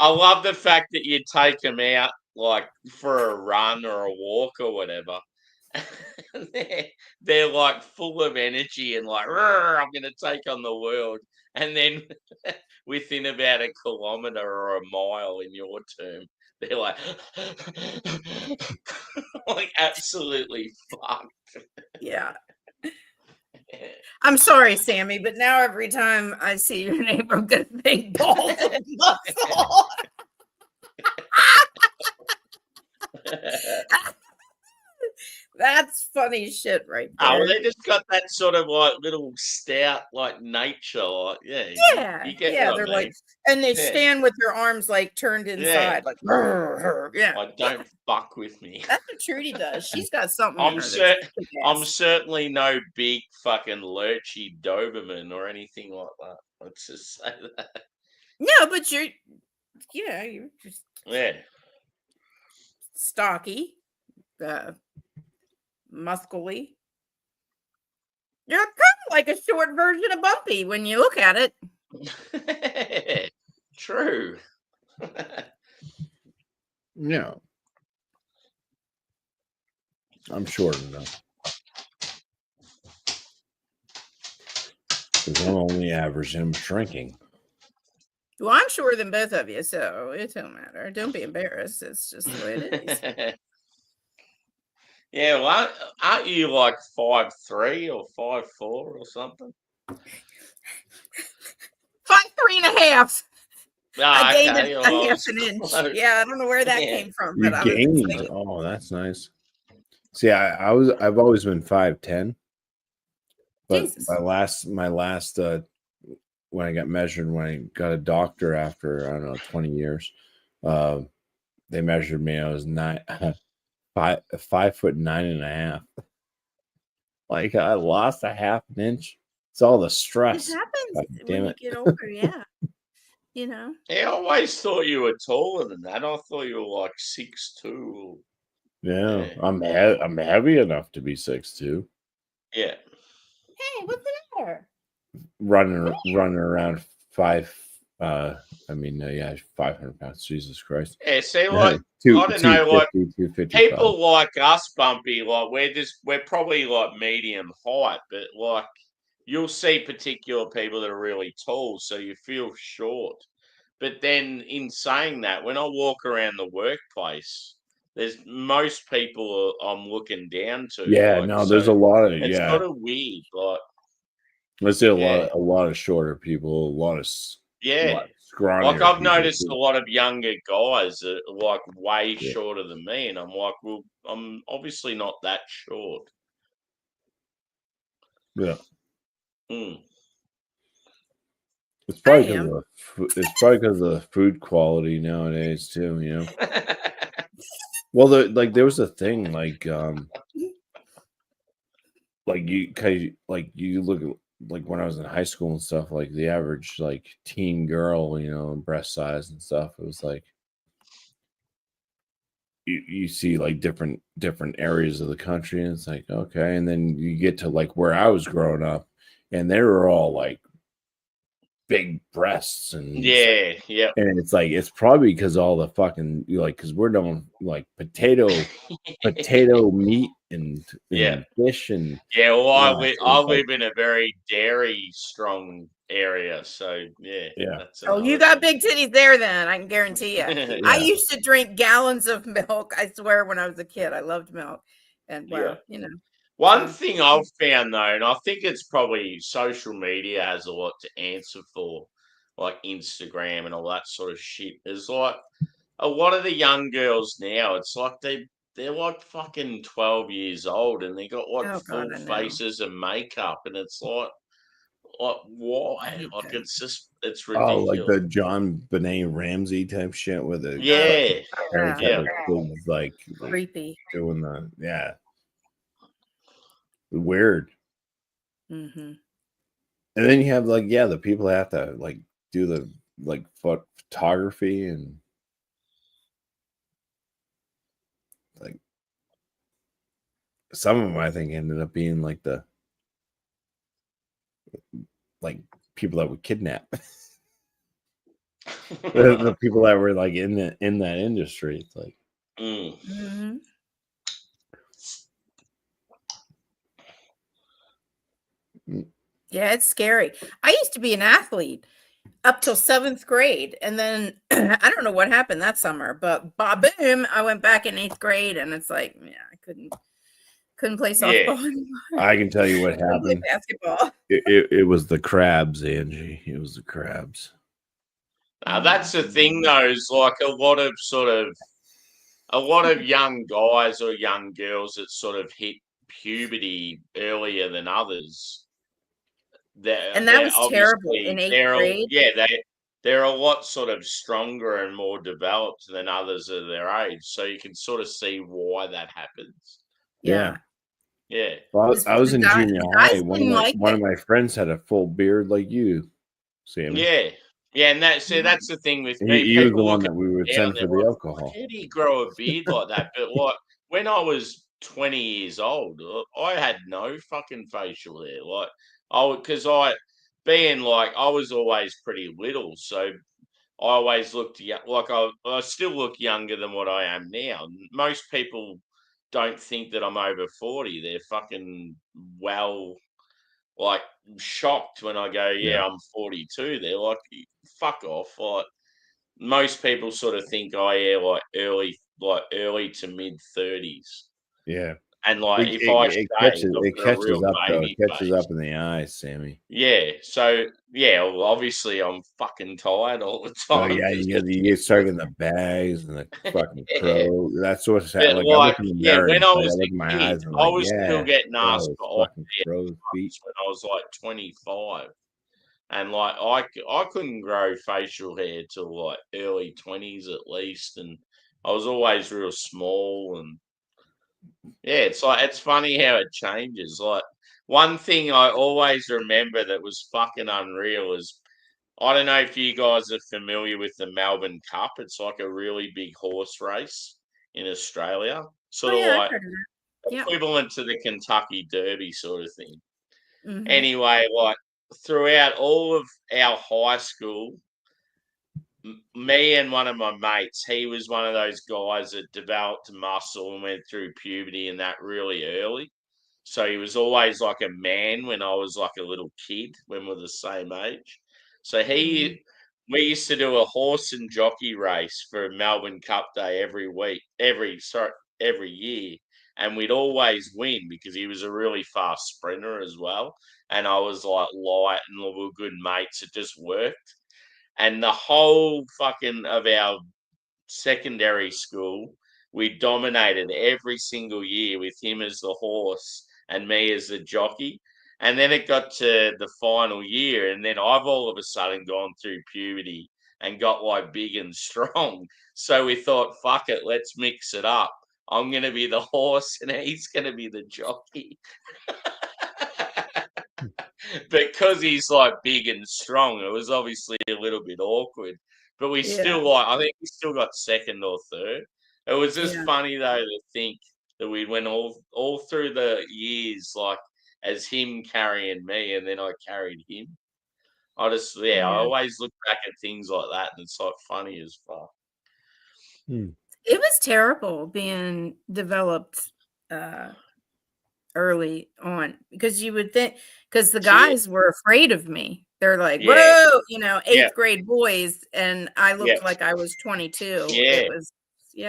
love the fact that you take them out like for a run or a walk or whatever. They're like full of energy and like, I'm going to take on the world. And then within about a kilometer or a mile in your term, they're like, like absolutely fucked. Yeah. I'm sorry, Sammy, but now every time I see your name, I'm going to think balls and muscle. That's funny shit right there. Oh, they just got that sort of like little stout like nature. Like, you they're like, and they stand with their arms like turned inside. Like, Like, don't fuck with me. That's what Trudy does. She's got something. I'm certainly no big fucking lurchy Doberman or anything like that. Let's just say that. No, but you're just stocky, muscly. You're kind of like a short version of Bumpy when you look at it. True. Yeah. I'm short enough. Because I'm only average and I'm shrinking. Well, I'm shorter than both of you, so it don't matter. Don't be embarrassed. It's just the way it is. Yeah, well, aren't you like 5'3" or 5'4" or something? 5'3.5". I Ah, gained okay. a Well, I half was an inch. close. Yeah, I don't know where that Yeah. came from, You but I was gained. excited. Oh, that's nice. See, I've always been 5'10", but Jesus. my last when I got measured, when I got a doctor after, I don't know, 20 years, they measured me. I was 5'9.5". Like, I lost a half an inch. It's all the It stress. happens God when damn you it. get older, yeah. You know. I always thought you were taller than that. I thought you were like 6'2". Yeah, Yeah. I'm heavy enough to be 6'2". Yeah. Hey, what's the matter? Running around 500 pounds. Jesus Christ. Yeah, see, Yeah, like, I don't know, like, 255. people like us, Bumpy, like, we're probably like medium height, but like, you'll see particular people that are really tall, so you feel short. But then, in saying that, when I walk around the workplace, there's most people I'm looking down to. Yeah, Like, no, there's a so lot of it's sort of weird. Like, I see yeah, a lot of shorter people, a lot of yeah. Like, scrawnier I've people noticed a too. lot of younger guys that are like way Yeah. shorter than me, and I'm like, well, I'm obviously not that short. Yeah. Mm. It's probably I because am. of the food quality nowadays too, you know. Well, there was a thing like you look at, like, when I was in high school and stuff, like the average like teen girl, you know, breast size and stuff. It was like you see like different areas of the country, and it's like, okay, and then you get to like where I was growing up, and they were all like big breasts, and Yeah, yeah. it's like it's probably because all the fucking, like, because we're doing like potato meat and Yeah. fish and Yeah, well, so I it's like, live in a very dairy strong area, so yeah, yeah, that's Oh, you another got thing. big titties there then, I can guarantee you. I yeah, used to drink gallons of milk, I swear, when I was a kid. I loved milk. And Yeah. well, you know. One So thing I've found though, and I think it's probably social media has a lot to answer for, like Instagram and all that sort of shit, is like a lot of the young girls now, it's like they're like fucking 12 years old and they got like oh god, full I know. faces and makeup, and it's like I why? hate Like that. it's oh, like ridiculous. the John Benet Ramsey type shit with the Oh Yeah, parents yeah. have yeah. their kids like Creepy. doing weird. Mm-hmm. And then you have like, yeah, the people that have to like do the like photography, and like some of them I think ended up being like like people that would kidnap the people that were like in that industry. It's like, Mm. Mm-hmm. Yeah, it's scary. I used to be an athlete up till 7th grade, and then I don't know what happened that summer, but boom, I went back in 8th grade, and it's like, yeah, I couldn't play Yeah. softball anymore. I can tell you what Couldn't play happened. basketball. It was the crabs, Angie. It was the crabs. Now, that's the thing though, is like a lot of young guys or young girls that sort of hit puberty earlier than others. And that They're was terrible in obviously 8th grade. they're a lot sort of stronger and more developed than others of their age. So you can sort of see why that happens. Yeah. Yeah. Well, I was in junior The high. guys didn't like One of it. my friends had a full beard like you, Sammy. Yeah. Yeah, and that's the thing with me. He was the People one look at that we would me now send and they're for the like, alcohol. how did he grow a beard like that? But like when I was 20 years old, I had no fucking facial hair. Like because being like I was always pretty little, so I always looked like I still look younger than what I am now. Most people don't think that I'm over 40. They're fucking like shocked when I go, Yeah. yeah, I'm 42. They're like, fuck off. Like most people sort of think, oh yeah, like early to mid 30s. Yeah. And like, It, if I it, it shave, catches I've it got a catches real up though. It baby catches face. up in the eyes, Sammy. Yeah. So yeah, well, obviously I'm fucking tired all the Oh time. yeah, you get stuck in the bags and the fucking Yeah. crow. That's what's But like. I like, look in the yeah, mirror when and I like, I was look in a my kid, eyes and I'm I like, was still yeah, getting asked those for fucking crow's feet. when I was like 25. And like I couldn't grow facial hair till like early 20s at least, and I was always real small. And yeah, it's like it's funny how it changes. Like one thing I always remember that was fucking unreal is I don't know if you guys are familiar with the Melbourne Cup. It's like a really big horse race in Australia, Oh sort of yeah, I've like heard of that. Yeah. equivalent to the Kentucky Derby sort of thing. Mhm. Anyway, like throughout all of our high school, me and one of my mates, he was one of those guys that developed muscle and went through puberty and that really early. So he was always like a man when I was like a little kid when we were the same age. So we used to do a horse and jockey race for Melbourne Cup Day every week, every year. And we'd always win because he was a really fast sprinter as well. And I was like light and we were good mates. It just worked. And the whole fucking of our secondary school, we dominated every single year with him as the horse and me as the jockey. And then it got to the final year, and then I've all of a sudden gone through puberty and got like big and strong. So we thought, fuck it, let's mix it up. I'm going to be the horse and he's going to be the jockey. Because he's like big and strong, it was obviously a little bit awkward. But we still I think we still got second or third. It was just Yeah. funny though to think that we went all through the years like as him carrying me, and then I carried him. I always look back at things like that, and it's like funny as fuck. It was terrible being developed early on because you would think because the guys were afraid of me. They're like, Yeah. whoa, eighth grade boys, and I looked Yeah. like I was 22. Yeah. It was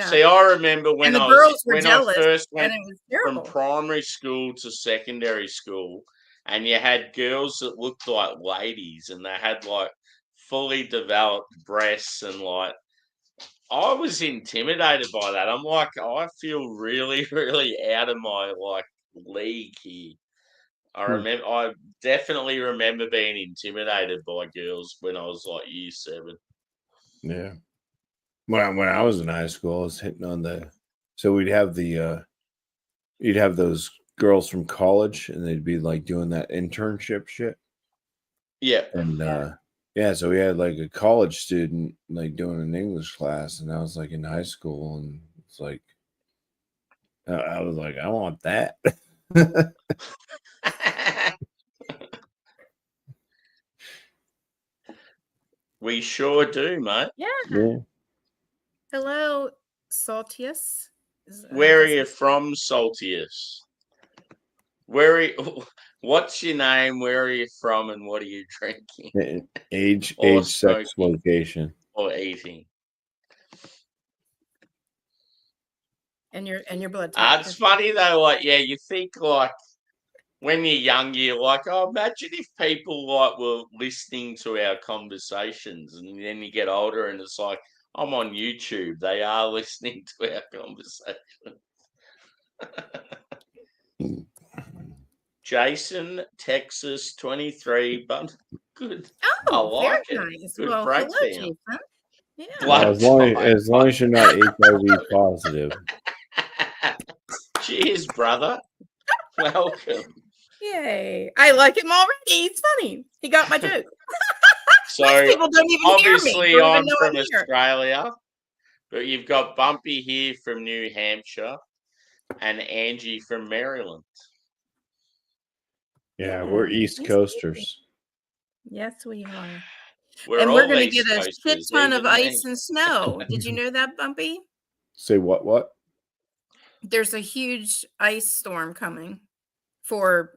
See, I remember when And the I girls were when jealous, I first and went it was from terrible. primary school to secondary school, and you had girls that looked like ladies, and they had like fully developed breasts, and like I was intimidated by that. I'm like, I feel really, really out of my like league here. I definitely remember being intimidated by girls when I was like year 7. Yeah. When I was in high school, I was hitting on so we'd have you'd have those girls from college and they'd be like doing that internship shit. Yeah. And so we had like a college student like doing an English class, and I was like in high school, and it's like I was like, I want that. We sure do, mate. Yeah. Hello, Saltius. Where are you from, Saltius? What's your name? Where are you from, and what are you drinking? Age, Or sex, smoking. location, Or eating? And your blood type. It's funny though. Like, yeah, you think like when you're young, you're like, oh, imagine if people like were listening to our conversations, and then you get older, and it's like, I'm on YouTube. They are listening to our conversation. Jason, Texas, 23, but good. I like it. Very nice. Good Well, breakdown. hello, Jason. Yeah. Blood as long as you're not HIV positive. Cheers, brother. Welcome. Yay. I like him already. He's funny. He got my joke. So Most people don't even hear me. obviously Don't I'm even know from I'm here. Australia, but you've got Bumpy here from New Hampshire and Angie from Maryland. Yeah, we're East Nice Coasters. Yes, we are. We're And we're all going to East get a shit Coasters, ton of even me. ice and snow. Did you know that, Bumpy? Say what? There's a huge ice storm coming from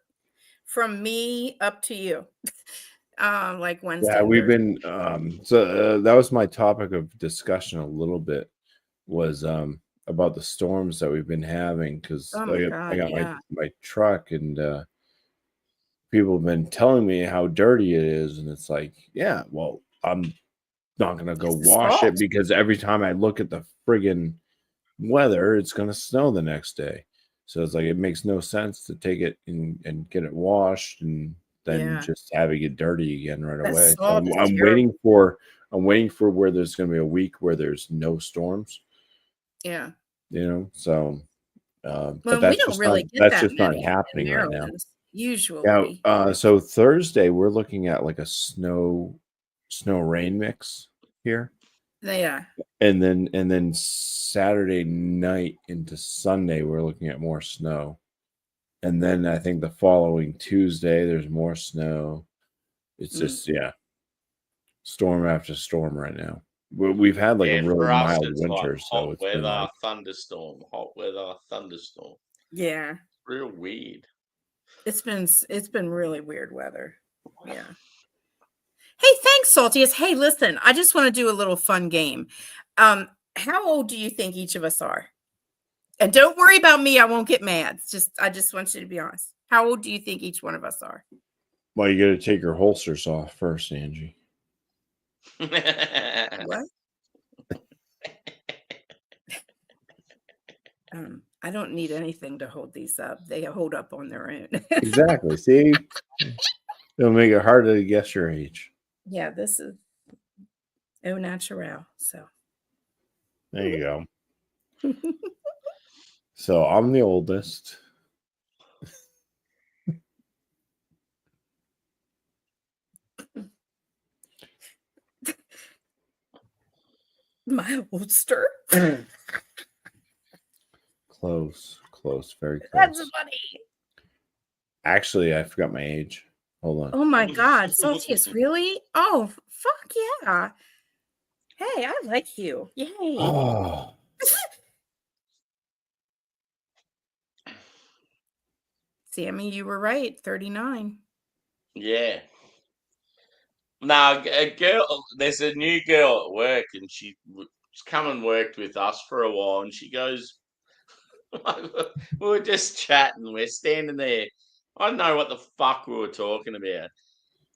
me up to you. Like Wednesday. Yeah, we've Thursday. been that was my topic of discussion a little bit was about the storms that we've been having because Oh my I God, got yeah. my truck and people have been telling me how dirty it is, and it's like, yeah, well, I'm not gonna go It's his wash it fault. because every time I look at the friggin' weather, it's gonna snow the next day. So it's like it makes no sense to take it and get it washed and then Yeah. just have it get dirty again right That away. So salt is I'm waiting for where there's gonna be a week where there's no storms, Yeah. So Well, but we don't really get that's that just not many in happening right now. Maryland, Yeah. usually. So Thursday we're looking at like a snow rain mix here. Yeah. And then Saturday night into Sunday, we're looking at more snow. And then I think the following Tuesday, there's more snow. It's just, storm after storm right now. We've had like a really for us, mild it's winter, like so hot it's been weather, like, thunderstorm, hot weather, thunderstorm. Yeah. Real weird. It's been really weird weather. Yeah. Hey, thanks, Saltius. Hey, listen, I just want to do a little fun game. How old do you think each of us are? And don't worry about me. I won't get mad. I just want you to be honest. How old do you think each one of us are? well, you got to take your holsters off first, Angie. What? I don't need anything to hold these up. They hold up on their own. Exactly. See, it'll make it harder to guess your age. Yeah, this is au naturel. So There you go. So I'm the oldest. my holster. Close, very close. That's funny. Actually, I forgot my age. Hold on. Oh my God, Saltius, really? Oh, fuck yeah. Hey, I like you. Yay. Oh, Sammy, you were right. 39. Yeah. Now, a girl, there's a new girl at work, and she's come and worked with us for a while, and she goes, we were just chatting, we're standing there. I don't know what the fuck we were talking about.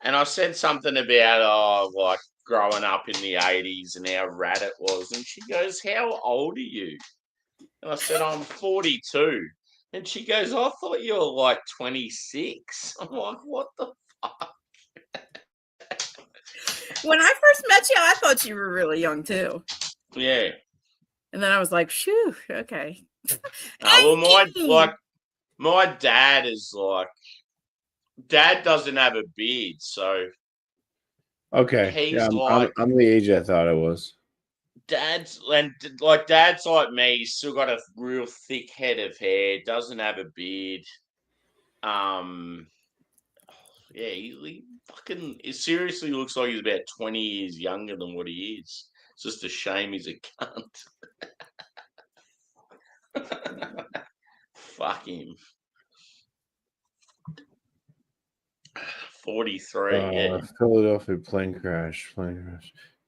And I said something about, like growing up in the 80s and how rad it was. And she goes, how old are you? And I said, I'm 42. And she goes, I thought you were like 26. I'm like, what the fuck? When I first met you, I thought you were really young too. Yeah. And then I was like, shoo, okay. Well, my dad is like, Dad doesn't have a beard, so okay. he's Yeah, like, I'm the age I thought I was. Dad's like me. He's still got a real thick head of hair. Doesn't have a beard. Yeah, he fucking. It seriously looks like he's about 20 years younger than what he is. It's just a shame he's a cunt. Fuck him. 43. Yeah. Philadelphia plane crash.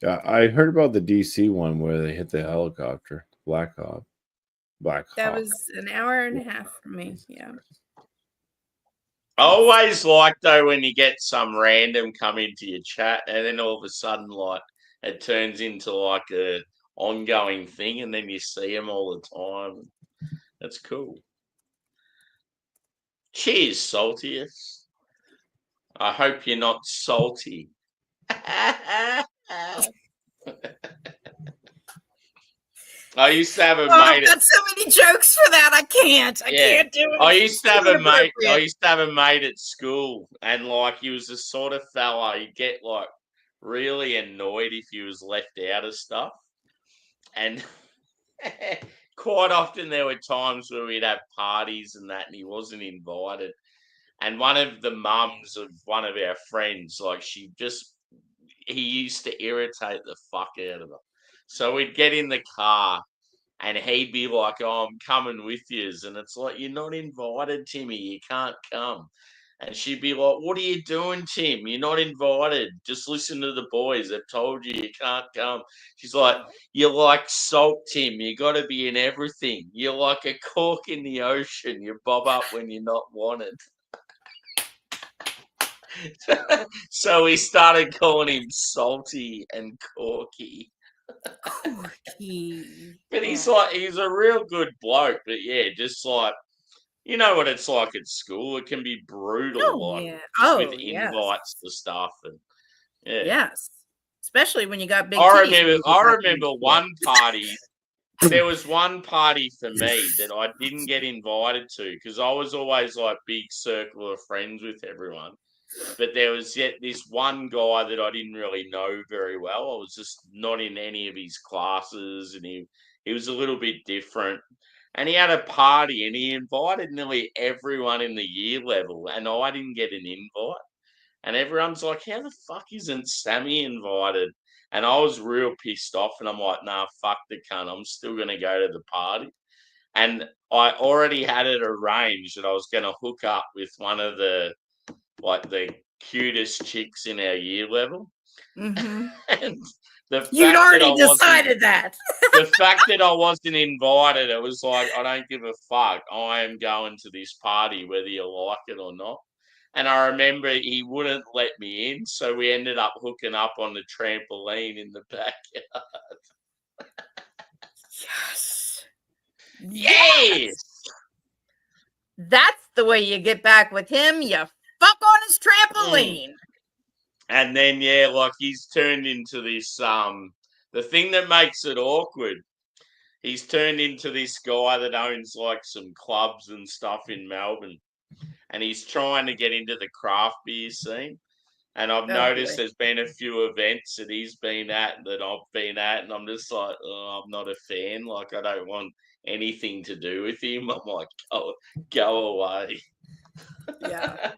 Yeah, I heard about the DC one where they hit the helicopter. Black Hawk. That was an hour and a half for me. Yeah. I always like though when you get some random come into your chat and then all of a sudden like it turns into like a ongoing thing and then you see them all the time. That's cool. Cheers, Saltius. I hope you're not salty. I used to have a mate. I've got so many jokes for that. I can't. I can't do it. I used to have a mate. I used to have a mate at school, and like he was the sort of fella you get like really annoyed if he was left out of stuff. And quite often there were times where we'd have parties and that, and he wasn't invited. And one of the mums of one of our friends, like he used to irritate the fuck out of her. So we'd get in the car and he'd be like, oh, I'm coming with you. And it's like, you're not invited, Timmy. You can't come. And she'd be like, "What are you doing, Tim? You're not invited. Just listen to the boys. They've told you you can't come." She's like, "You're like salt, Tim. You got to be in everything. You're like a cork in the ocean. You bob up when you're not wanted." So we started calling him Salty and Corky. Corky. But he's a real good bloke. But yeah, just like, you know what it's like at school. It can be brutal, Oh, like yeah. just Oh, with yes. invites to stuff, and yeah. Yes. Especially when you got big I titties. remember one party. There was one party for me that I didn't get invited to because I was always like big circle of friends with everyone. But there was yet this one guy that I didn't really know very well. I was just not in any of his classes, and he was a little bit different. And he had a party, and he invited nearly everyone in the year level, and I didn't get an invite. And everyone's like, "How the fuck isn't Sammy invited?" And I was real pissed off, and I'm like, "Nah, fuck the cunt. I'm still gonna go to the party." And I already had it arranged that I was gonna hook up with one of the cutest chicks in our year level. Mm-hmm. And the fact You'd that already I wasn't- decided that. the fact that I wasn't invited, it was like, I don't give a fuck. I am going to this party whether you like it or not. And I remember he wouldn't let me in, so we ended up hooking up on the trampoline in the backyard. Yes. Yes! That's the way you get back with him. You fuck on his trampoline. And then, yeah, like he's turned into this, the thing that makes it awkward, he's turned into this guy that owns like some clubs and stuff in Melbourne. And he's trying to get into the craft beer scene. And I've noticed there's been a few events that he's been at that I've been at, and I'm just like, oh, I'm not a fan. Like, I don't want anything to do with him. I'm like, go away. Yeah.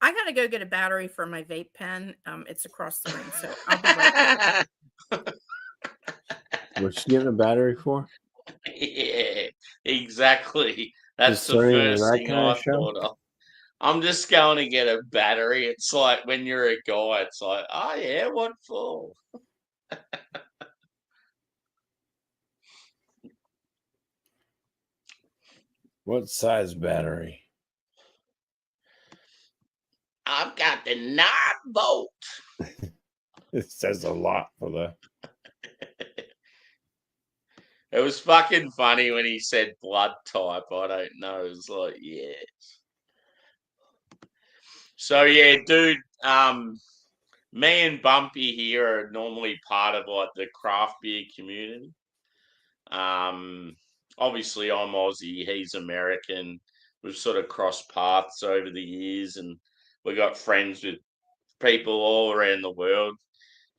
I gotta go get a battery for my vape pen. It's across the room, so I'll be right back. What's she getting a battery for? Yeah, exactly. That's Just the turning into first that thing kind I of show? thought of. I'm just going to get a battery. It's like when you're a guy, it's like, oh yeah, what for? What size battery? I've got the 9-volt. It says a lot for that. It was fucking funny when he said blood type. I don't know. It was like, yeah. So yeah, dude. Me and Bumpy here are normally part of like the craft beer community. Obviously I'm Aussie. He's American. We've sort of crossed paths over the years, and we got friends with people all around the world,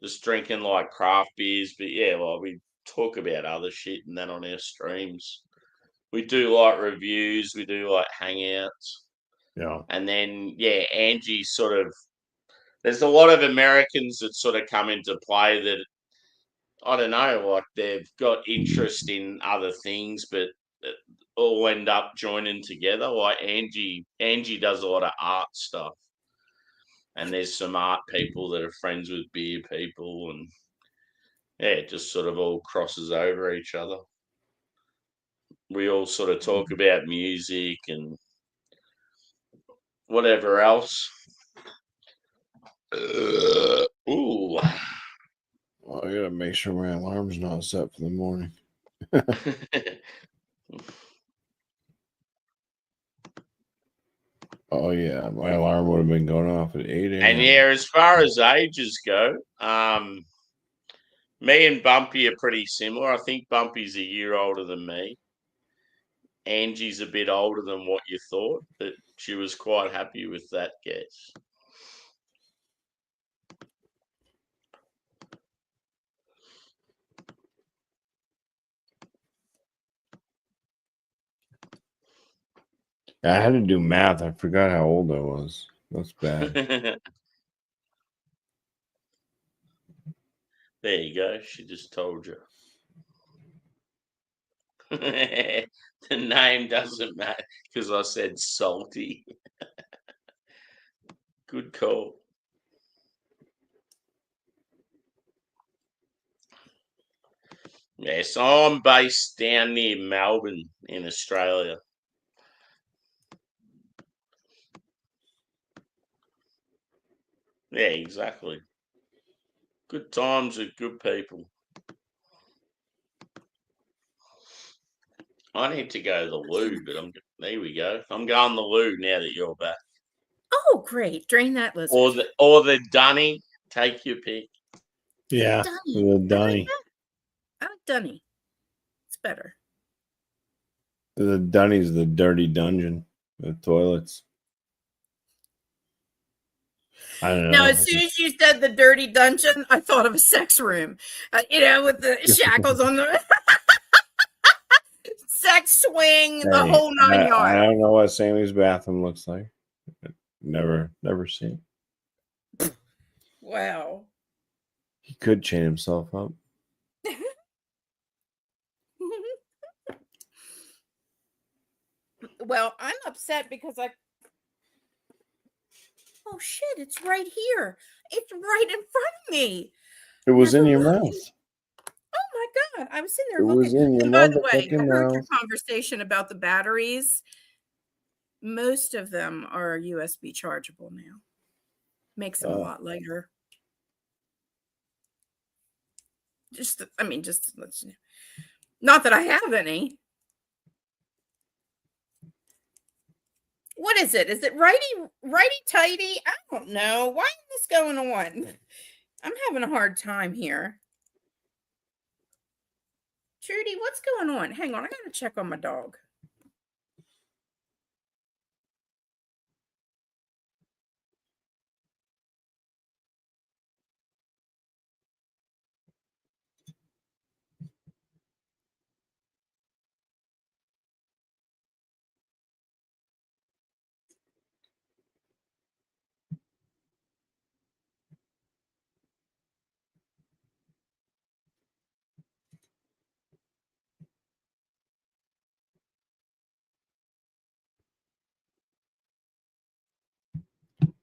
just drinking like craft beers. But yeah, like we talk about other shit and that on our streams. We do like reviews, we do like hangouts. Yeah. And then yeah, Angie sort of, there's a lot of Americans that sort of come into play that I don't know, like they've got interest in other things, but all end up joining together. Like Angie does a lot of art stuff. And there's some art people that are friends with beer people, and yeah, it just sort of all crosses over each other. We all sort of talk about music and whatever else. Ooh. Well, I gotta make sure my alarm's not set for the morning. Oh yeah, my alarm would have been going off at 8 a.m. And yeah, as far as ages go, me and Bumpy are pretty similar. I think Bumpy's a year older than me. Angie's a bit older than what you thought, but she was quite happy with that guess. I had to do math. I forgot how old I was. That's bad. There you go. She just told you. The name doesn't matter because I said salty. Good call. Yes, I'm based down near Melbourne in Australia. Yeah, exactly. Good times with good people. I need to go to the loo, but there we go. I'm going to the loo now that you're back. Oh, great. Drain that lizard. Or the dunny. Take your pick. Yeah, Dunny. the Dunny. I like Dunny. It's better. The Dunny's the dirty dungeon. The toilets. I don't know. Now, as soon as you said the dirty dungeon, I thought of a sex room. With the shackles on the sex swing, the Hey, whole nine I yards. don't know what Sammy's bathroom looks like. Never seen. Wow. He could chain himself up. Well, I'm upset because oh shit, it's right here. It's right in front of me. It was in Never your mind. mouth. Oh my god, I was sitting there It looking. was in your And by the way, I motherfucking heard your mouth. conversation about the batteries. Most of them are USB chargeable now. Makes them a lot lighter. Just to let you know. Not that I have any. What is it? Is it righty tighty? I don't know. Why is this going on? I'm having a hard time here. Trudy, what's going on? Hang on, I gotta check on my dog.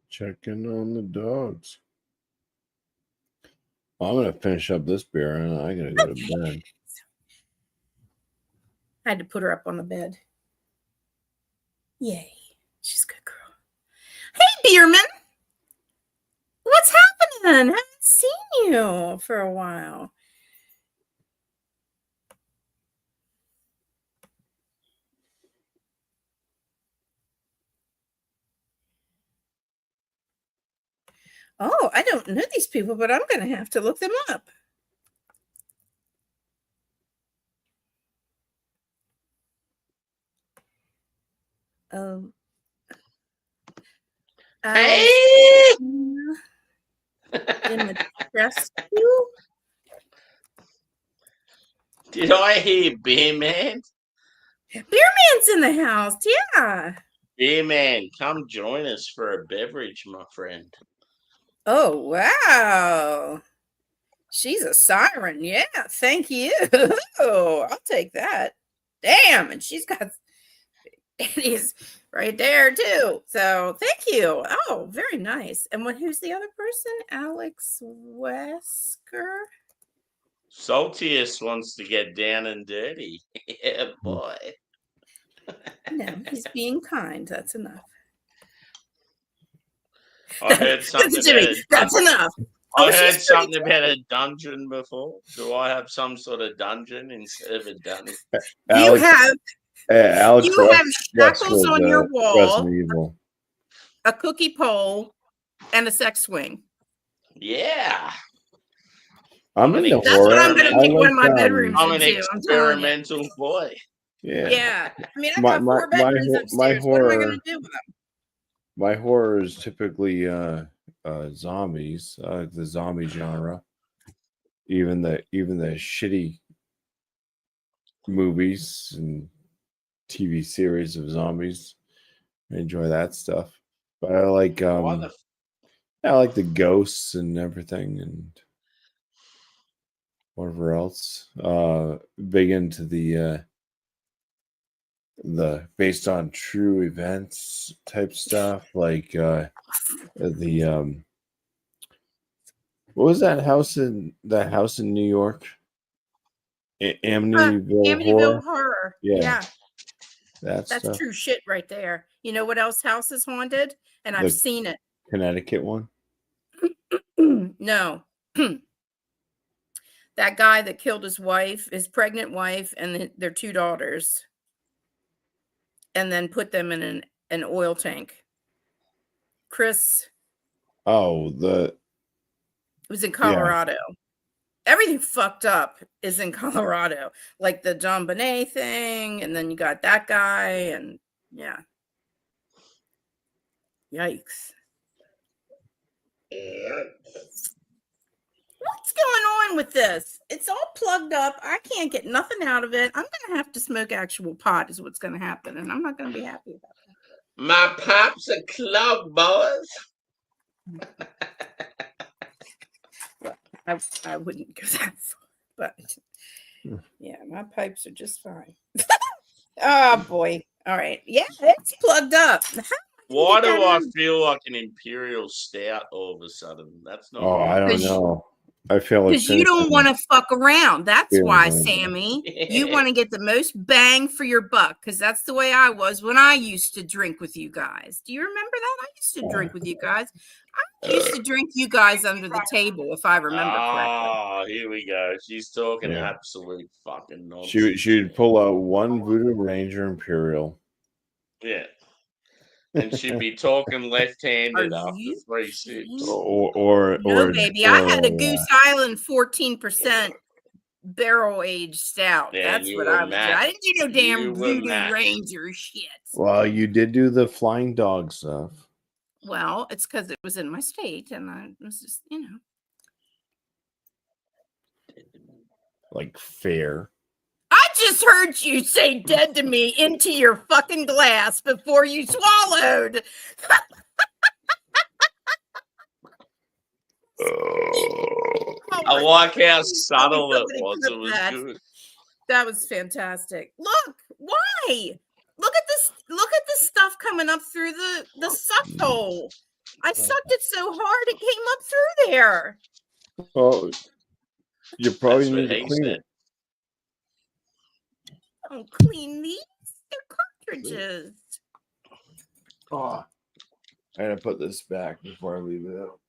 Checking on the dogs. Well, I'm gonna finish up this beer and I gotta go to bed. I had to put her up on the bed. Yay. She's a good girl. Hey, Bierman. What's happening? Haven't seen you for a while. Oh, I don't know these people, but I'm going to have to look them up. Hey! Dimitrescu? Did I hear Beer Man? Beer Man's in the house. Yeah. Beer Man, come join us for a beverage, my friend. Oh, wow. She's a siren. Yeah. Thank you. I'll take that. Damn. And she's got Eddie's right there, too. So thank you. Oh, very nice. And who's the other person? Alex Wesker? Saltius wants to get down and dirty. Yeah, boy. No, he's being kind. That's enough. I heard something Jimmy, that's enough. I Oh, heard she's something about a dungeon before. Do I have some sort of dungeon instead of a dungeon? You have Alex you have West shackles was, on your wall, Resident Evil. a cookie pole, and a sex swing. Yeah. I'm into That's horror. what I'm going to make one of my like, bedrooms I'm an into. I'm telling you. experimental boy. Yeah. Yeah. I mean, I My- got 4 my- bedrooms my upstairs. What am I horror- going to do with them? My horror is typically zombies, the zombie genre. Even the shitty movies and TV series of zombies. I enjoy that stuff. But I like I like the ghosts and everything and whatever else. Big into the the based on true events type stuff, like the what was that house in New York? Amityville Amityville Horror. Horror. Yeah. Yeah, That that's stuff. true shit right there. You know what else house is haunted? And I've The- seen it. Connecticut one. No. That guy that killed his wife, his pregnant wife, and their 2 daughters, and then put them in an oil tank. Chris, Oh, it was in Colorado. Everything fucked up is in Colorado, like the John Bonet thing, and then you got that guy, and yeah. Yikes. What's going on with this? It's all plugged up. I can't get nothing out of it. I'm going to have to smoke actual pot is what's going to happen, and I'm not going to be happy about that. My pipes are clogged, boys. I wouldn't go that far, but yeah, my pipes are just fine. Oh, boy. All right. Yeah, it's plugged up. Why do I feel like an imperial stout all of a sudden? That's not. Oh, I don't Because- know. I feel like Because you don't want to fuck around. That's Yeah, why, right. Sammy. You want to get the most bang for your buck. Because that's the way I was when I used to drink with you guys. Do you remember that? I used to drink with you guys. I used to drink you guys under the table, if I remember correctly. Oh, here we go. She's talking Yeah. absolute fucking nonsense. she'd pull out one Voodoo Ranger Imperial. Yeah. And she'd be talking left-handed Are after you 3 sips. Or No, or baby. I had a or, Goose Island 14% barrel aged stout. Yeah, That's you what were I was doing. I didn't do no You damn were Voodoo max. Ranger shit. well, you did do the flying dog stuff. Well, it's because it was in my state, and I was just, Like fair. I just heard you say dead to me into your fucking glass before you swallowed. Oh I my like how God, subtle it somebody was. clip It was that. good. That was fantastic. Look, why? Look at this. Look at the stuff coming up through the suck hole. I sucked it so hard it came up through there. Well, you probably That's what need to he clean said. it. Don't clean these. They're cartridges. Oh, I gotta put this back before I leave it out.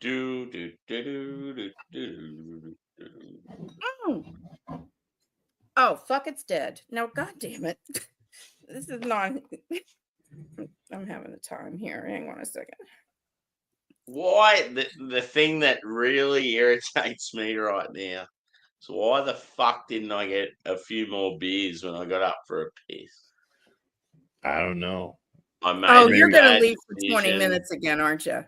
Do, do, do, do, do, do, do. Oh. Oh, fuck, it's dead. No, god damn it. This is not. I'm having a time here. Hang on a second. Why the thing that really irritates me right now is why the fuck didn't I get a few more beers when I got up for a piss? I don't know. I made Oh, a you're going to bad leave for 20 decision. minutes again, aren't you?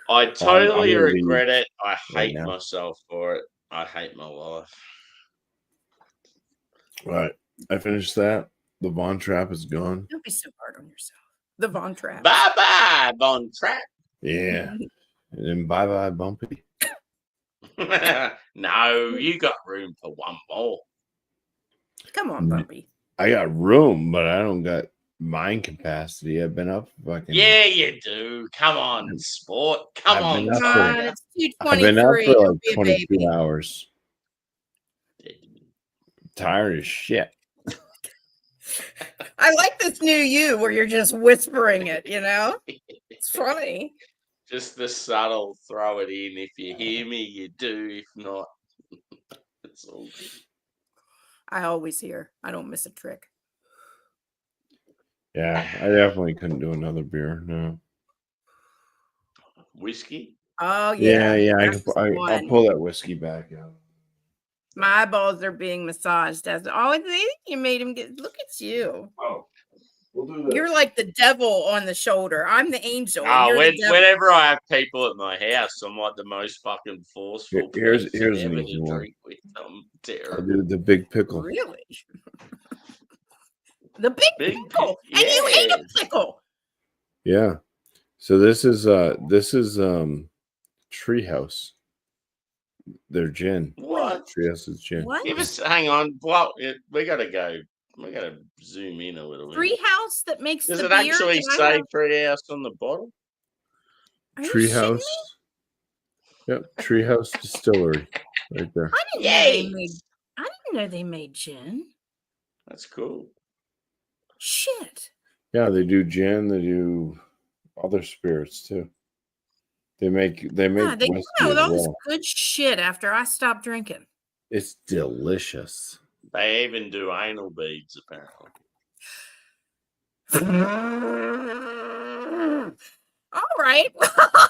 I totally gonna leave regret it. I hate now. myself for it. I hate my life. All right, I finished that. The Von Trap is gone. Don't be so hard on yourself. The Von Trapp. Bye bye, Von Trapp. Yeah, and then bye bye Bumpy. No, you got room for one more. Come on, Bumpy. I got room, but I don't got mind capacity. I've been up fucking. Yeah, you do. Come on, sport. Come I've on. been up Come for- on, Tyler. it's I've been up 2:23. for Don't like be a 22 baby. hours. Tired as shit. I like this new you where you're just whispering it, It's funny. Just the subtle throw it in. If you hear me, you do. If not, it's all good. I always hear. I don't miss a trick. Yeah, I definitely couldn't do another beer. No. Whiskey? Oh, Yeah, that's the I'll one. pull that whiskey back out. My eyeballs are being massaged. You made him get. Look at you. Oh, we'll do that. You're like the devil on the shoulder. I'm the angel. and Oh, you're the devil. whenever I have people at my house, I'm like the most fucking forceful Here's person an ever easy to one. drink with. I'm I'll terrible. do the big pickle. Really? The big Big pickle. And you hate a yes. pickle. They're gin. What? Treehouse is gin. What? Give us. Hang on. Well, we gotta go. We gotta zoom in a little bit. Treehouse that makes Does the it beer? actually that I say have- Treehouse on the bottle? Are you shitting Treehouse. me? Yep, Treehouse Distillery, right there. I didn't know they made. I didn't know they made gin. That's cool. Shit. Yeah, they do gin. They do other spirits too. They make Yeah, they whiskey know as all this well. good shit after I stopped drinking. It's delicious. They even do anal beads, apparently. All right. The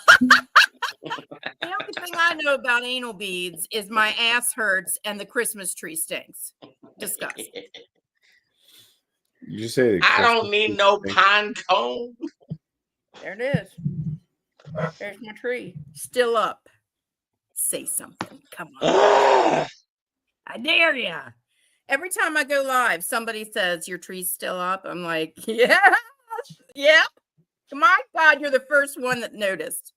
only thing I know about anal beads is my ass hurts and the Christmas tree stinks. Disgusting. Did you say? I don't Christmas need tree no thing? pine cone. There it is. There's my tree. Still up. Say something. Come on. I dare ya. Every time I go live, somebody says your tree's still up. I'm like, yeah, yep. My God, you're the first one that noticed.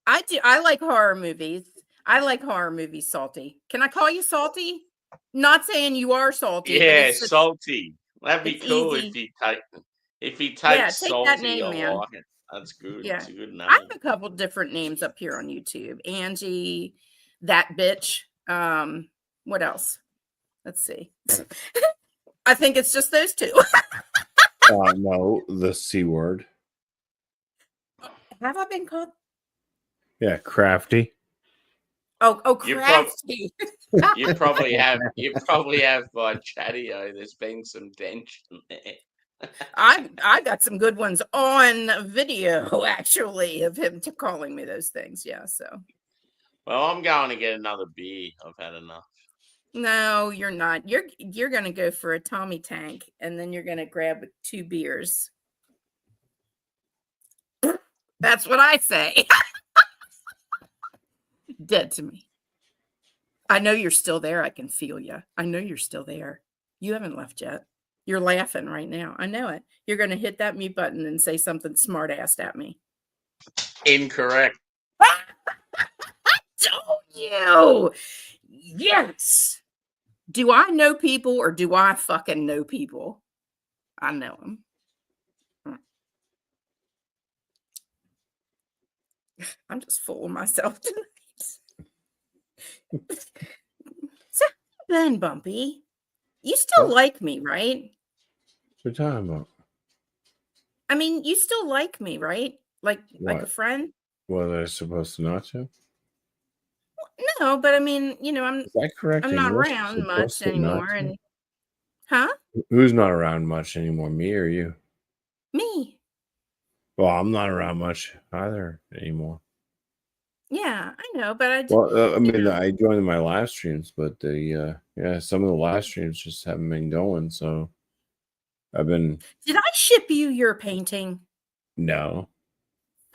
I like horror movies. I like horror movies salty. Can I call you salty? Not saying you are salty. but Yeah, it's just- salty. That'd be it's cool easy. if he takes take salty. that name, I man. like it. That's good. Yeah. It's a good name. I have a couple different names up here on YouTube. Angie, that bitch. What else? Let's see. I think it's just those two. No, the C word. Have I been called? Yeah, crafty. Oh, You crafty. You probably have by Chatio. There's been some tension there. I got some good ones on video actually of him calling me those things. Yeah, so Well, I'm going to get another beer. I've had enough. no, you're not. You're gonna go for a Tommy tank and then you're gonna grab 2 beers. That's what I say. Dead to me. I know you're still there. I can feel you. I know you're still there. You haven't left yet. You're laughing right now. I know it. You're going to hit that mute button and say something smart assed at me. Incorrect. Don't you? Yes. Do I know people or do I fucking know people? I know them. I'm just full of myself tonight. So then, Bumpy, you still like me, right? What are you talking about? I mean, you still like me, right? Like a What? friend? Was I supposed to not to? No, but I mean, I'm Is that correct? I'm not English? around much Supposed to not anymore. to? And huh? Who's not around much anymore? Me or you? Me. Well, I'm not around much either anymore. Yeah, I know, but I Well, I mean, know. I joined my live streams, but some of the live streams just haven't been going. So I've been Did I ship you your painting? no.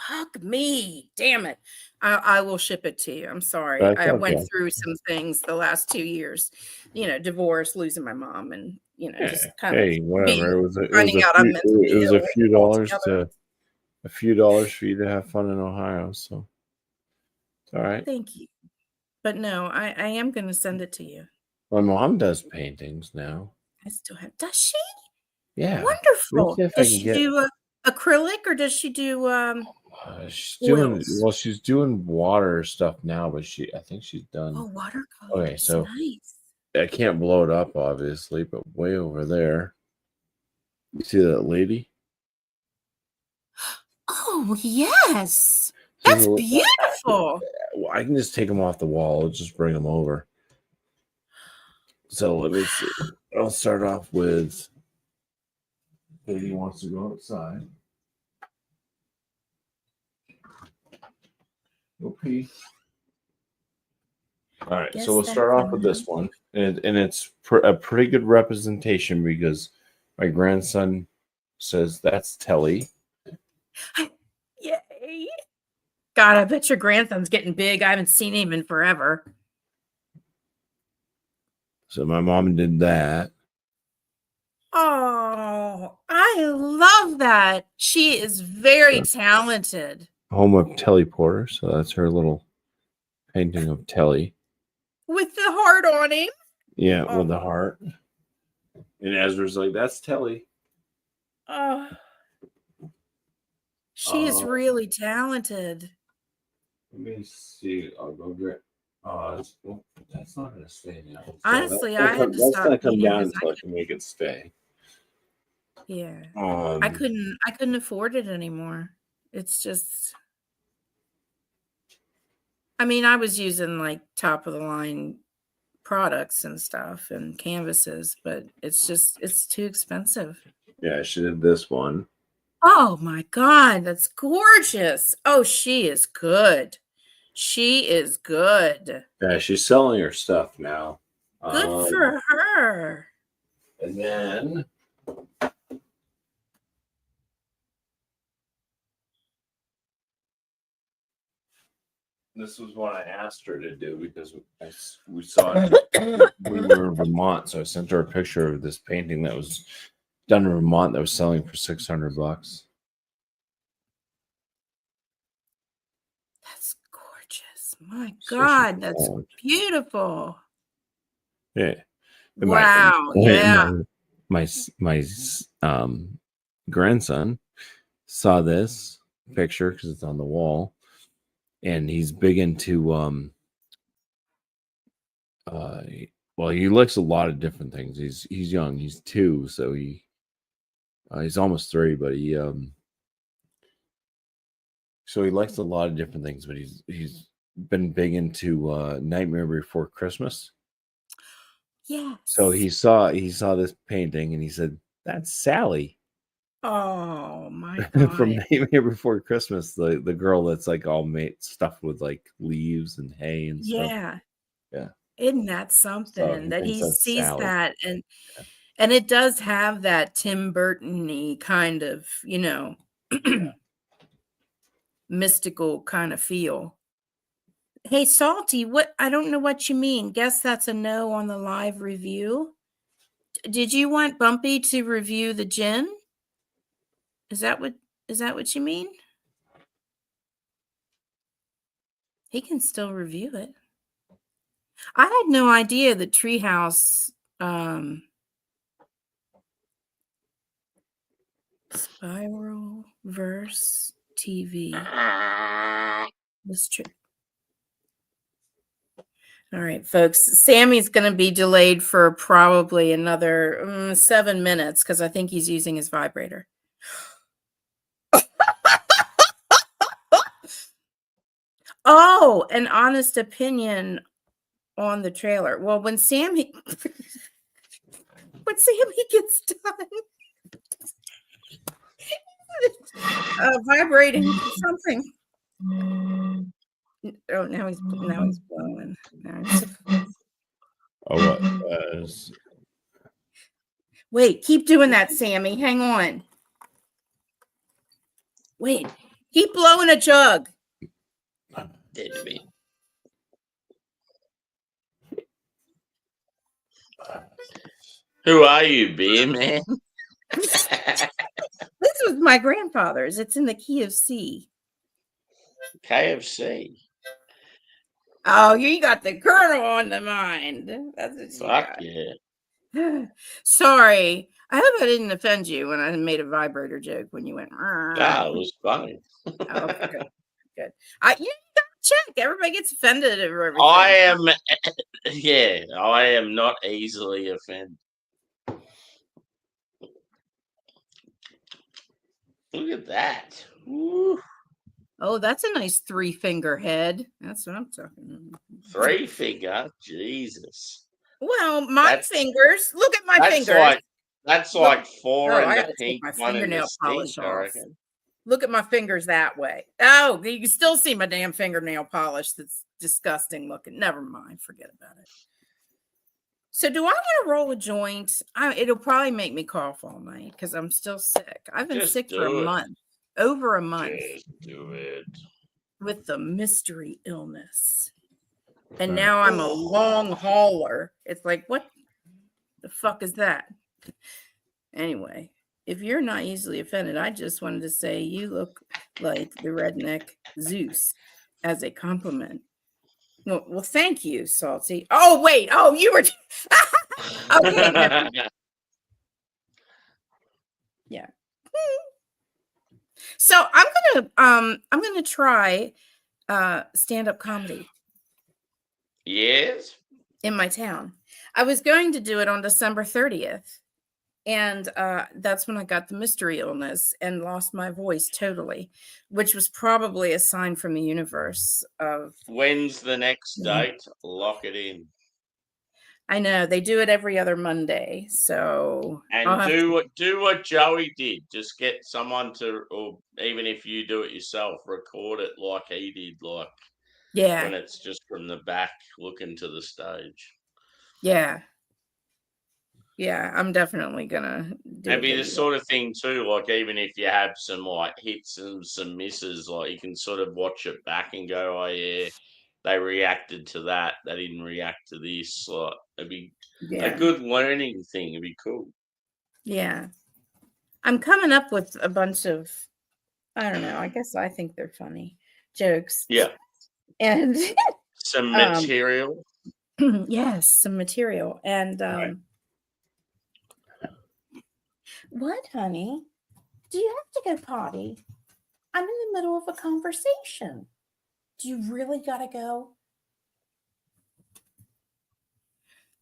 Fuck me. Damn it. I will ship it to you. I'm sorry. That's I went okay. through some things the last 2 years, divorce, losing my mom, and just kind of Hey, whatever. It was finding out I'm mentally it was a ill few dollars altogether. for you to have fun in Ohio. So it's all right. Thank you. But no, I am going to send it to you. My mom does paintings now. I still have. Does she? Yeah. Wonderful. see if I Does can she get- do acrylic or does she do She's doing water stuff now, but I think she's done. watercolor? Okay, so- Nice. I can't blow it up, obviously, but way over there. You see that lady? Oh yes, She's that's a- beautiful. Well, I can just take them off the wall. I'll just bring them over. So let me see. I'll start off with Katie wants to go outside. Go pee. All right, Guess so we'll that's start off with this one, and it's a pretty good representation because my grandson says that's Telly. Yay! God, I bet your grandson's getting big. I haven't seen him in forever. So my mom did that. Oh, I love that. She is very talented. home of Telly Porter. So that's her little painting of Telly. With the heart on him. Yeah, Oh. with the heart. And Ezra's like, that's Telly. Oh. She is really talented. Let me see. I'll go get. That's not going to stay now. So Honestly, that's I had to that's stop going to come painting down 'cause until I can make it stay. Yeah. Um, I couldn't afford it anymore. It's just, I mean, I was using like top of the line products and stuff and canvases, but it's too expensive. Yeah, she did this one. Oh my God, that's gorgeous. Oh, she is good. She is good. Yeah, she's selling her stuff now. Good for her. And then this was what I asked her to do because we saw it. We were in Vermont, so I sent her a picture of this painting that was done in Vermont that was selling for $600. That's gorgeous. My So God, she- that's beautiful. Yeah. And Wow. Yeah. My grandson saw this picture because it's on the wall, and he's big into well, he likes a lot of different things. He's young. He's 2, so he's almost 3, but so he likes a lot of different things. But he's been big into Nightmare Before Christmas. Yes. So he saw this painting and he said, "That's Sally." Oh my God. From Nightmare Before Christmas, the girl that's like all made stuffed with like leaves and hay and stuff. Yeah. Yeah. Isn't that something he that thinks he that's sees Sally. that and it does have that Tim Burton-y kind of, mystical kind of feel. Hey, Salty, what? I don't know what you mean. Guess that's a no on the live review. Did you want Bumpy to review the gin? Is that what you mean? He can still review it. I had no idea that Treehouse Spiral Verse TV. That's true. All right, folks. Sammy's going to be delayed for probably another 7 minutes because I think he's using his vibrator. Oh, an honest opinion on the trailer. Well, when Sammy gets done vibrating something. Oh, now he's blowing. Oh, what? Wait, keep doing that, Sammy. Hang on. Wait, keep blowing a jug. Dead to me. Who are you, beer man? This was my grandfather's. It's in the key of C. KFC. Oh, you got the Colonel on the mind. That's what you Fuck got. yeah. Sorry. I hope I didn't offend you when I made a vibrator joke when you went. Ah, it was funny. Oh, good. Good. You gotta check. Everybody gets offended over everything. I am not easily offended. Look at that. Woo. Oh, that's a nice 3-finger head. That's what I'm talking about. 3-finger? Jesus. Well, my fingers. Look at my fingers. That's like 4 in I the gotta take pink, my 1 in the fingernail polish stink, I off. reckon. Look at my fingers that way. Oh, you can still see my damn fingernail polish. That's disgusting looking. Never mind. Forget about it. So do I want to roll a joint? It'll probably make me cough all night because I'm still sick. I've been sick for a month. Over a month. Just do it. With the mystery illness. And now I'm a long hauler. It's like, what the fuck is that? Anyway, if you're not easily offended, I just wanted to say you look like the redneck Zeus as a compliment. Well, thank you, Salty. Oh, wait. Oh, you were. Okay. Yeah. So I'm gonna try stand-up comedy Yes. in my town. I was going to do it on December 30th. And that's when I got the mystery illness and lost my voice totally, which was probably a sign from the universe of. When's the next date? Lock it in. I know they do it every other Monday, so And do what Joey did. Just get someone to, or even if you do it yourself, record it like he did, like yeah, when it's just from the back looking to the stage. yeah. I'm definitely gonna do It'd be a the video. sort of thing too, like even if you have some like hits and some misses, like you can sort of watch it back and go, oh yeah, they reacted to that. They didn't react to this. Like it'd be a good learning thing. It'd be cool. Yeah. I'm coming up with a bunch of, I don't know, I guess I think they're funny jokes. Yeah. And some material. Yes, some material. And Right. What, honey? Do you have to go potty? I'm in the middle of a conversation. Do you really gotta go?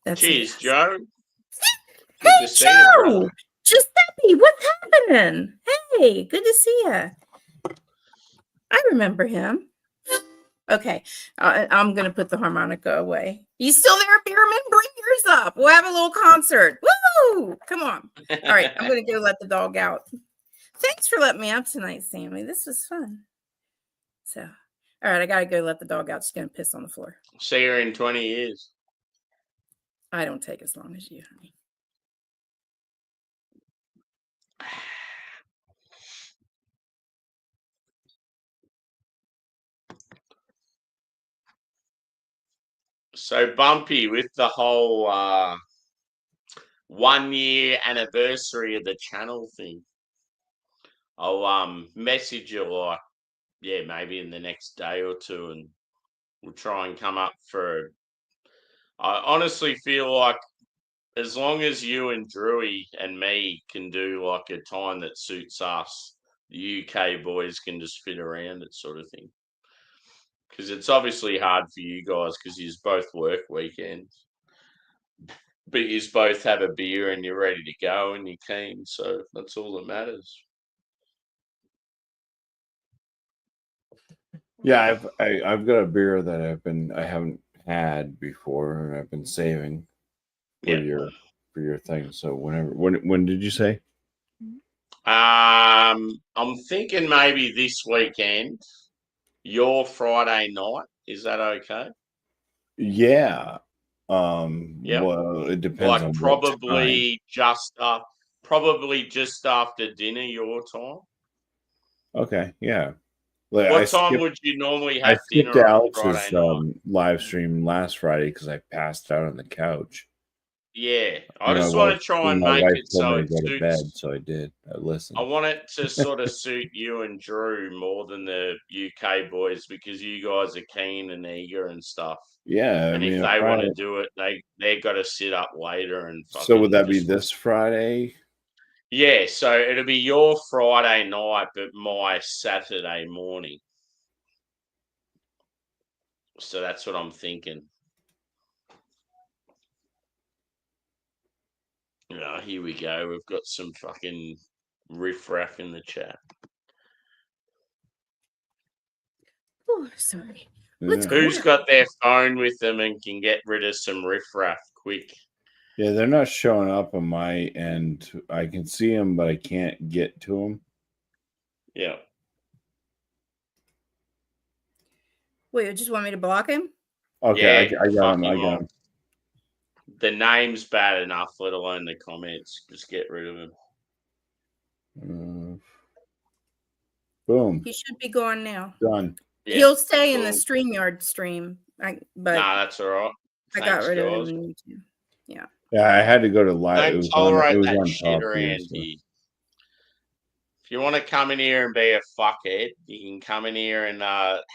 That's Cheers, it. Joe. Hey, Good to see you, Joe! brother. Giuseppe, what's happening? Hey, good to see you. I remember him. Okay, I'm going to put the harmonica away. You still there, Beerman? Bring yours up. We'll have a little concert. Woo! Come on. All right, I'm going to go let the dog out. Thanks for letting me up tonight, Sammy. This was fun. So, all right, I got to go let the dog out. She's going to piss on the floor. See her in 20 years. I don't take as long as you, honey. So Bumpy, with the whole 1 year anniversary of the channel thing, I'll message you like, yeah, maybe in the next day or two, and we'll try and come up for. I honestly feel like as long as you and Drewy and me can do like a time that suits us, the UK boys can just fit around it, sort of thing. Because it's obviously hard for you guys because you both work weekends, but you both have a beer and you're ready to go and you're keen. So that's all that matters. Yeah, I've got a beer that I haven't had before, and I've been saving for your thing. So when did you say? I'm thinking maybe this weekend, your Friday night. Is that okay? Yeah. Yeah. Well, it depends Like on probably just after dinner your time. Okay, yeah. Like What time would you normally have dinner skipped on Alex's Friday night? live stream last Friday because I passed out on the couch. Yeah, I just want to try and make it so it go to bed, suits. so I did. I listened. I want it to sort of suit you and Drew more than the UK boys because you guys are keen and eager and stuff. Yeah, And if they want to do it, they got to sit up later and. So would that be this Friday? Yeah, so it'll be your Friday night, but my Saturday morning. So that's what I'm thinking. Here we go. We've got some fucking riffraff in the chat. Oh, sorry. Who's got their phone with them and can get rid of some riffraff quick? Yeah, they're not showing up on my end. I can see them, but I can't get to them. Yeah. Wait, you just want me to block him? Okay, Yeah, I got him. I got him. The name's bad enough, let alone the comments. Just get rid of him. Boom. He should be gone now. Done. Yeah. He'll stay in the StreamYard stream. But that's all right. I got rid of him. Yeah. Yeah, I had to go to live. Don't tolerate that shit around here. If you want to come in here and be a fuckhead, you can come in here and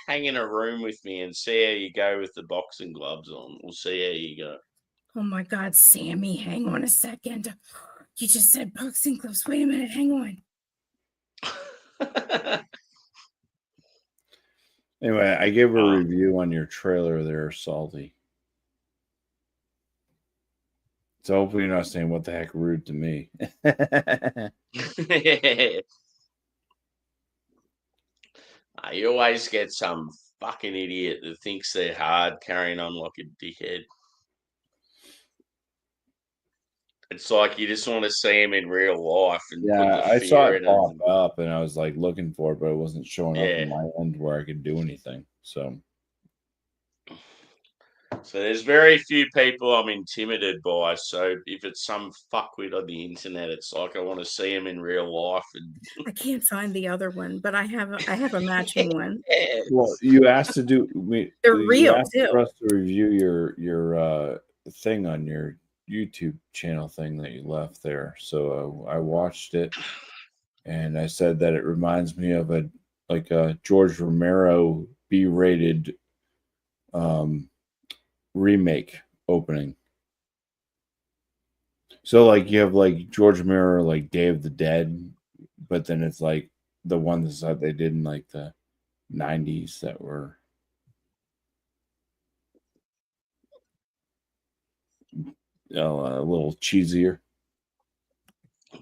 hang in a room with me and see how you go with the boxing gloves on. We'll see how you go. Oh my God, Sammy, hang on a second. You just said boxing gloves. Wait a minute, hang on. Anyway, I gave a Oh. review on your trailer there, Salty. So hopefully you're not saying what the heck rude to me. You always get some fucking idiot that thinks they're hard carrying on like a dickhead. It's like you just want to see him in real life and Yeah, put the I saw fear it in pop him. up and I was like looking for it, but it wasn't showing up Yeah. in my end where I could do anything. So there's very few people I'm intimidated by. So if it's some fuckwit on the internet, it's like I want to see him in real life. And I can't find the other one, but I have a matching one. well, you asked to do They're you real, asked too. for us to review your thing on your YouTube channel thing that you left there. So I watched it and I said that it reminds me of a George Romero B-rated remake opening. So like you have like George Romero like Day of the Dead, but then it's like the ones that they did in like the 90s that were a little cheesier.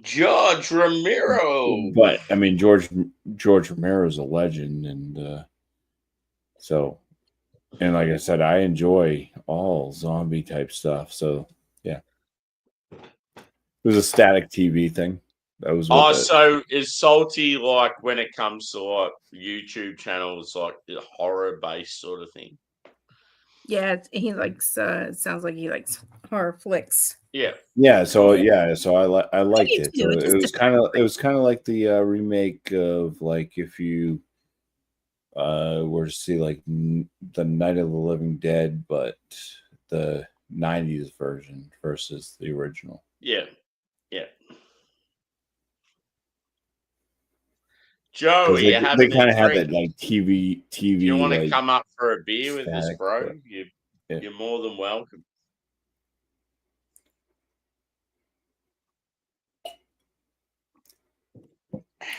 George Romero. But I mean George Romero is a legend, and and like I said, I enjoy all zombie type stuff. So yeah, it was a static TV thing. That was what So is Salty like when it comes to like YouTube channels, like the horror based sort of thing? Yeah, he likes. Sounds like he likes horror flicks. Yeah. So I liked it. too, So it it just was kind of like the remake of like if you were to see like the Night of the Living Dead, but the 90s version versus the original. Yeah. Yeah. Joe, They kind of have drink? that like TV. If you want to like, come up for a beer with us, static, bro, but- you're more than welcome.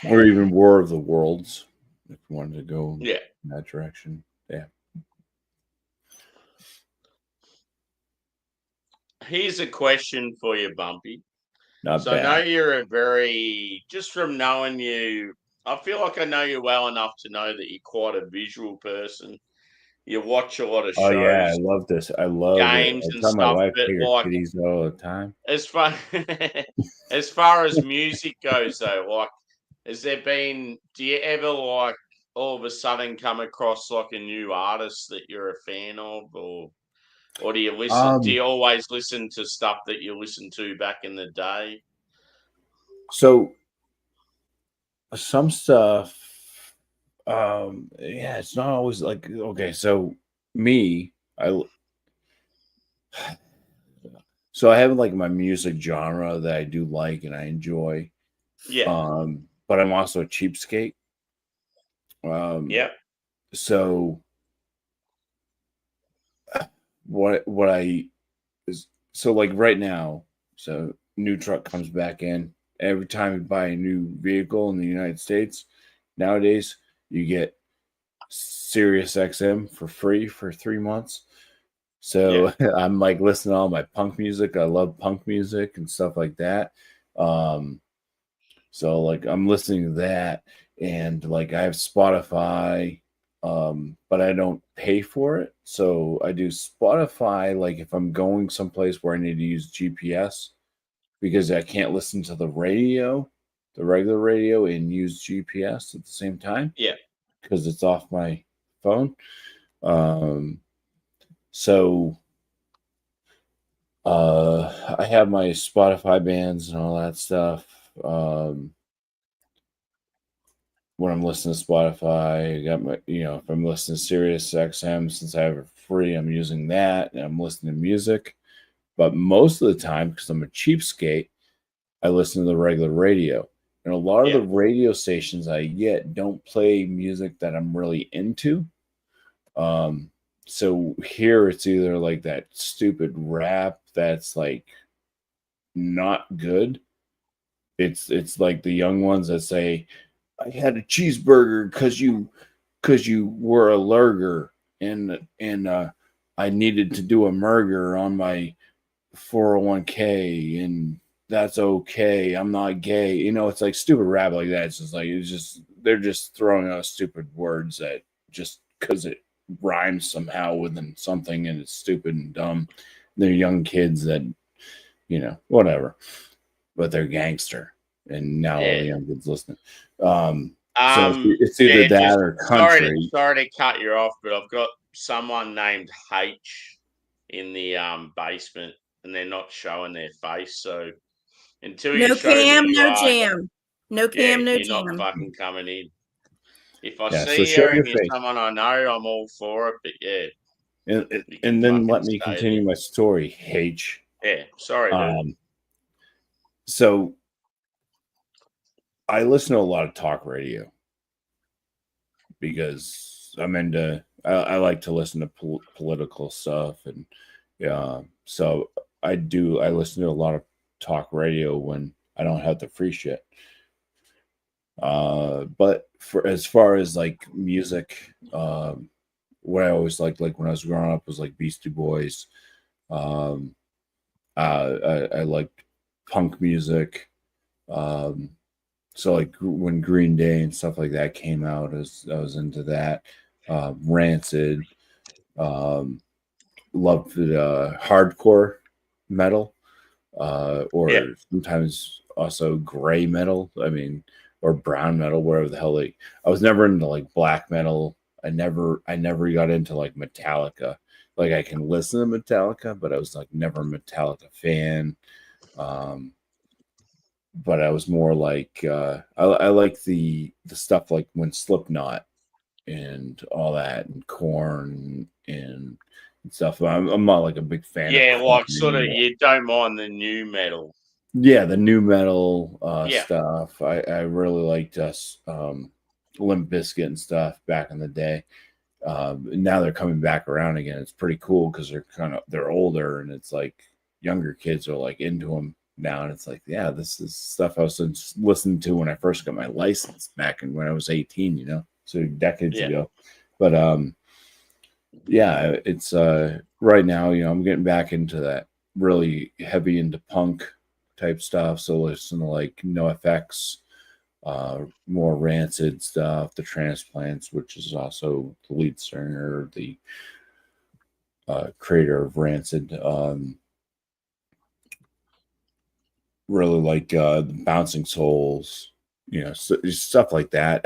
Or even War of the Worlds, if you wanted to go Yeah. in that direction. Yeah. Here's a question for you, Bumpy. Not So I know bad. you're just from knowing you, I feel like I know you well enough to know that you're quite a visual person. You watch a lot of shows. Oh yeah, I love this. I love games it. I and tell my stuff, wife but take her like kitties all the time. as far as far as music goes though, like do you ever like all of a sudden come across like a new artist that you're a fan of, or do you listen do you always listen to stuff that you listened to back in the day? So some stuff yeah, it's not always like okay, so me, I have like my music genre that I do like and I enjoy. Yeah. But I'm also a cheapskate. Yeah. So what I is so like right now, so new truck comes back in. Every time you buy a new vehicle in the United States, nowadays you get Sirius XM for free for 3 months. So I'm like listening to all my punk music. I love punk music and stuff like that. So like I'm listening to that, and like I have Spotify, but I don't pay for it. So I do Spotify like if I'm going someplace where I need to use GPS because I can't listen to the radio, the regular radio, and use GPS at the same time. Yeah. Because it's off my phone. So I have my Spotify bands and all that stuff. When I'm listening to Spotify, I got my, if I'm listening to Sirius XM, since I have it free, I'm using that and I'm listening to music. But most of the time, because I'm a cheapskate, I listen to the regular radio. And a lot of Yeah. the radio stations I get don't play music that I'm really into. So here it's either like that stupid rap that's like not good. It's like the young ones that say, I had a cheeseburger because you were a lurger, and I needed to do a merger on my 401k, and that's okay. I'm not gay. It's like stupid rap like that. They're just throwing out stupid words that just because it rhymes somehow within something, and it's stupid and dumb. They're young kids that, whatever, but they're gangster. And now all the young kids listening. So it's either that or country. Sorry to cut you off, but I've got someone named H in the basement, and they're not showing their face. So until you No show cam, who you no are, jam. No cam, no you're jam. not fucking coming in. If I Yeah, see so you show your and you're face. someone I know, I'm all for it. But yeah, And then let fucking me stay continue there. my story, H. Yeah, sorry, dude. So I listen to a lot of talk radio because I'm into. I like to listen to political stuff, and so I listen to a lot of talk radio when I don't have the free shit. But for as far as like music, what I always liked, like when I was growing up, was like Beastie Boys. I liked punk music. So like when Green Day and stuff like that came out, I was into that. Rancid. Loved the hardcore metal, or sometimes also gray metal. I mean, or brown metal, wherever the hell I was never into like black metal. I never got into like Metallica. Like I can listen to Metallica, but I was like never a Metallica fan. But I was more like I like the stuff like when Slipknot and all that and Korn and stuff. I'm not like a big fan. Yeah, of like Korn sort of, anymore. you don't mind the new metal. Yeah, the new metal Yeah. stuff. I really liked Limp Bizkit and stuff back in the day. Now they're coming back around again. It's pretty cool because they're older, and it's like younger kids are like into them now, and it's like, yeah, this is stuff I was listening to when I first got my license back when I was 18, so decades ago. But yeah, it's right now, I'm getting back into that, really heavy into punk type stuff. So listen to like NoFX, more Rancid stuff, the Transplants, which is also the lead singer, the creator of Rancid. Really like the Bouncing Souls, stuff like that.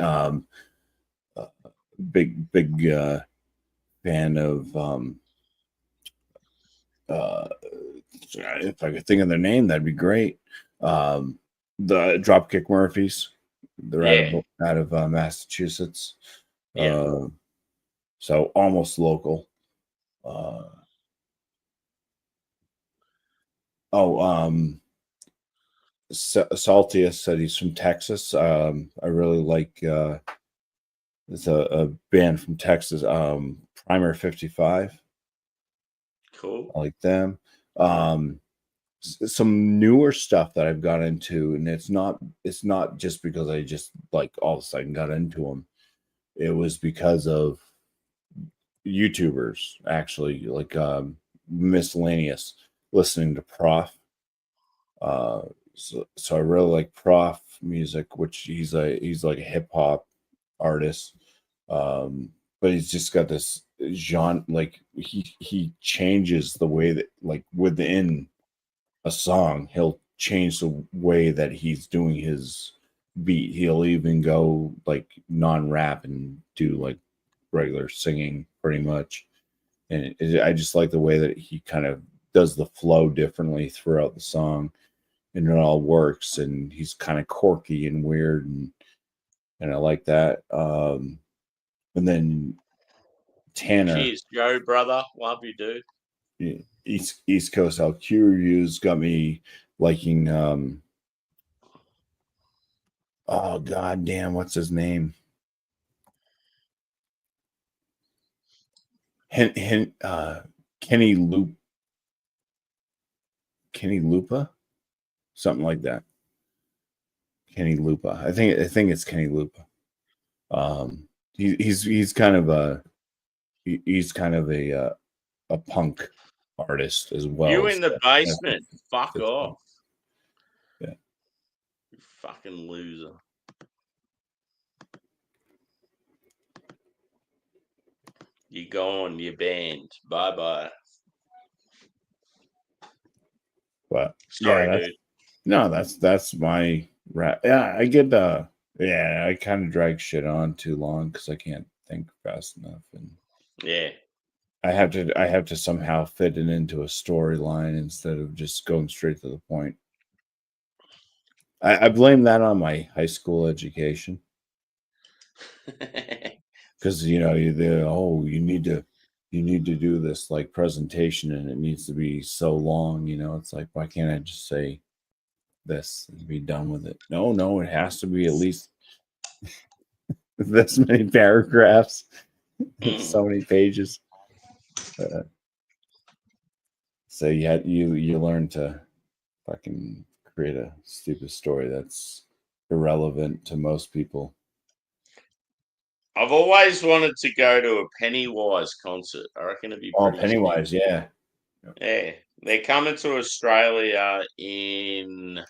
Big fan of if I could think of their name, that'd be great. The Dropkick Murphys, they're out of Massachusetts. So almost local. Saltius said he's from Texas. I really like it's a band from Texas, Primer 55. Cool. I like them. Some newer stuff that I've got into, and it's not just because I just like all of a sudden got into them. It was because of YouTubers, actually, like Miscellaneous, listening to Prof. So I really like Prof music, which he's like a hip hop artist, but he's just got this genre. Like he changes the way that, like, within a song, he'll change the way that he's doing his beat. He'll even go like non-rap and do like regular singing pretty much. And I just like the way that he kind of does the flow differently throughout the song, and it all works. And he's kind of quirky and weird, and I like that. And then Tanner, cheers, Joe, brother. Love you, dude. East Coast LQ reviews got me liking Oh god damn, what's his name? Kenny Lupa, something like that. Kenny Lupa. I think it's Kenny Lupa. He's kind of a punk artist as well. You in the basement. Fuck it's off. Yeah. You fucking loser. You gone, you're banned. Bye-bye. But Sorry, yeah, dude. no, that's my rap. Yeah, I get I kind of drag shit on too long because I can't think fast enough, and Yeah. I have to somehow fit it into a storyline instead of just going straight to the point. I blame that on my high school education because you need to do this like presentation and it needs to be so long. It's like, why can't I just say this and be done with it? No, it has to be at least this many paragraphs, so many pages. So you learn to fucking create a stupid story that's irrelevant to most people. I've always wanted to go to a Pennywise concert. I reckon it'd be pretty Pennywise, sick. yeah. Yeah. They're coming to Australia in,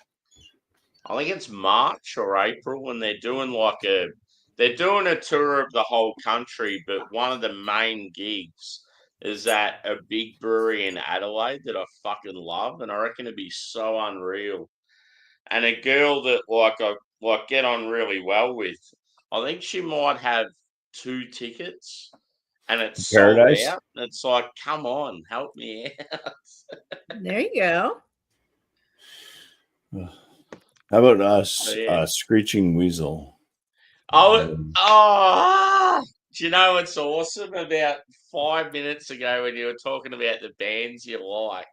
I think it's March or April, and they're doing a tour of the whole country, but one of the main gigs is at a big brewery in Adelaide that I fucking love, and I reckon it'd be so unreal. And a girl that I get on really well with, I think she might have 2 tickets, and it's sold Paradise. out. And it's like, come on, help me out. There you go. How about us? So, yeah. Screeching Weasel. Do you know what's awesome? About 5 minutes ago, when you were talking about the bands you like,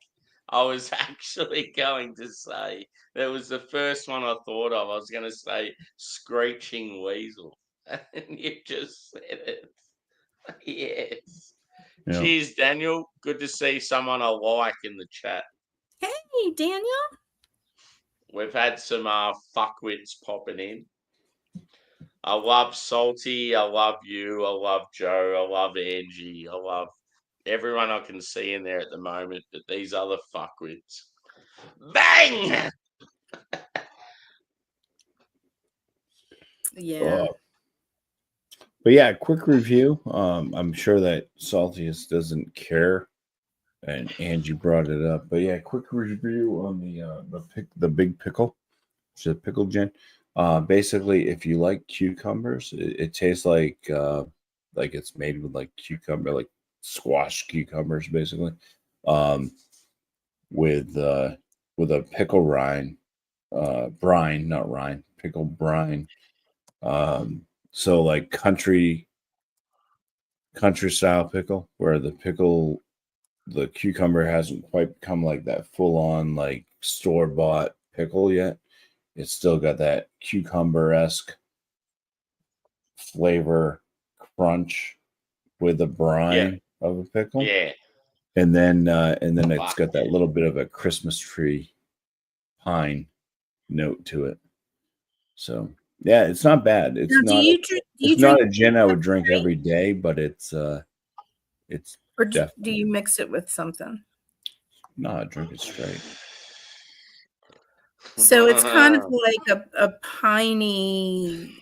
I was actually going to say that was the first one I thought of. I was going to say Screeching Weasel, and you just said it. Yes. Yeah. Cheers, Daniel. Good to see someone I like in the chat. Hey, Daniel. We've had some fuckwits popping in. I love Salty. I love you. I love Joe. I love Angie. I love everyone I can see in there at the moment. But these other fuckwits. Bang! Yeah. But yeah, quick review. I'm sure that Saltius doesn't care, and Angie brought it up. But yeah, quick review on the big pickle, which is a pickle gin. Basically, if you like cucumbers, it tastes like it's made with like cucumber, like squash cucumbers, basically, with a pickle rind, brine, not rind, pickle brine. So like country style pickle, where the cucumber hasn't quite become like that full on like store bought pickle yet. It's still got that cucumber-esque flavor crunch with the brine of a pickle. Yeah. And then it's got that little bit of a Christmas tree pine note to it. So yeah, it's not bad. It's now, it's not a gin I would drink every day, but it's or do you mix it with something? No, I drink it straight. So it's kind of like a piney.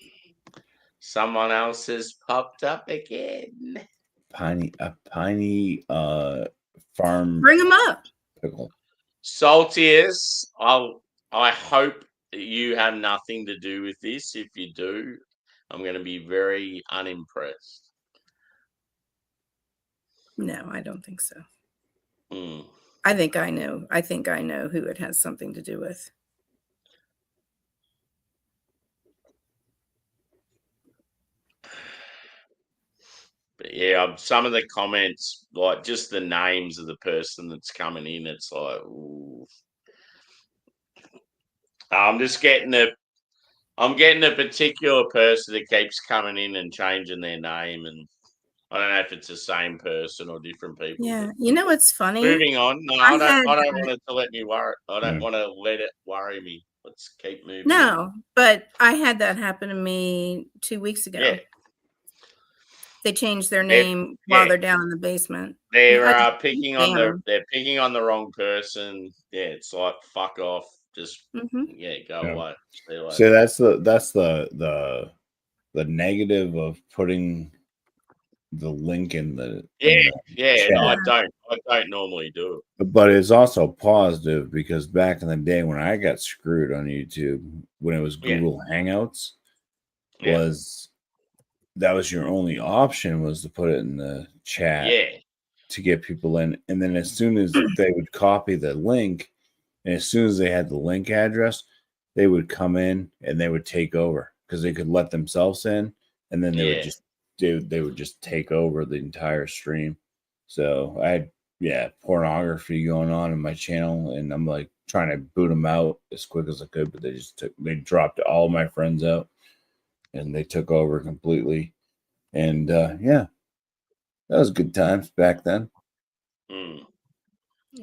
Someone else has popped up again. A piney farm. Bring them up. Pickle. Saltius, I hope that you have nothing to do with this. If you do, I'm going to be very unimpressed. No, I don't think so. Mm. I think I know who it has something to do with. But yeah, some of the comments, like just the names of the person that's coming in, it's like, ooh. I'm just getting I'm getting a particular person that keeps coming in and changing their name, and I don't know if it's the same person or different people. Yeah, but you know what's funny? moving on. No, I I don't. had, I don't want it to let me worry. I don't Yeah. want to let it worry me. Let's keep moving. No, but I had that happen to me 2 weeks ago. Yeah. They changed their They're- name while yeah. they're down in the basement. They're I just picking damn on the. 'em. They're picking on the wrong person. Yeah, it's like fuck off. Just Mhm. go Yeah. away. See you later. So that's the negative of putting the link in the Yeah, and I chat. don't normally do But it's also positive because back in the day when I got screwed on YouTube, when it was Yeah. Google Hangouts, Yeah. was that was your only option was to put it in the it. chat Yeah, to get people in. And then as soon as they would copy the link, and as soon as they had the link address, they would come in and they would take over because they could let themselves in, and then they would Yeah. just they would just take over the entire stream. So I had pornography going on in my channel, and I'm like trying to boot them out as quick as I could, but they dropped all my friends out, and they took over completely. And that was good times back then. Mm.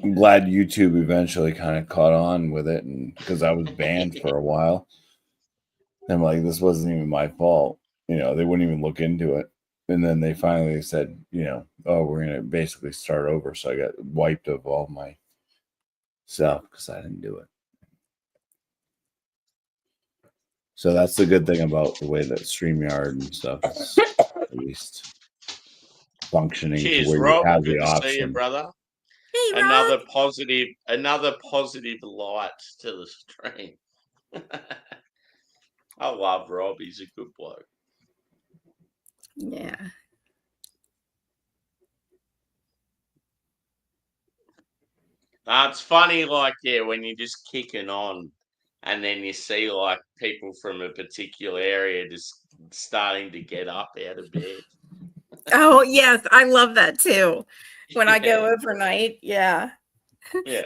I'm glad YouTube eventually kind of caught on with it, and because I was banned for a while, I'm like, this wasn't even my fault. They wouldn't even look into it, and then they finally said, oh, we're gonna basically start over. So I got wiped of all my stuff because I didn't do it. So that's the good thing about the way that StreamYard and stuff is at least functioning Cheers, to where Rob. you have Good the to see you, option. brother. Hey, Another Rob. positive light to the stream. I love Rob. He's a good bloke. Yeah. It's funny, like, when you're just kicking on and then you see, like, people from a particular area just starting to get up out of bed. Oh, yes. I love that too. When I go overnight, Yeah.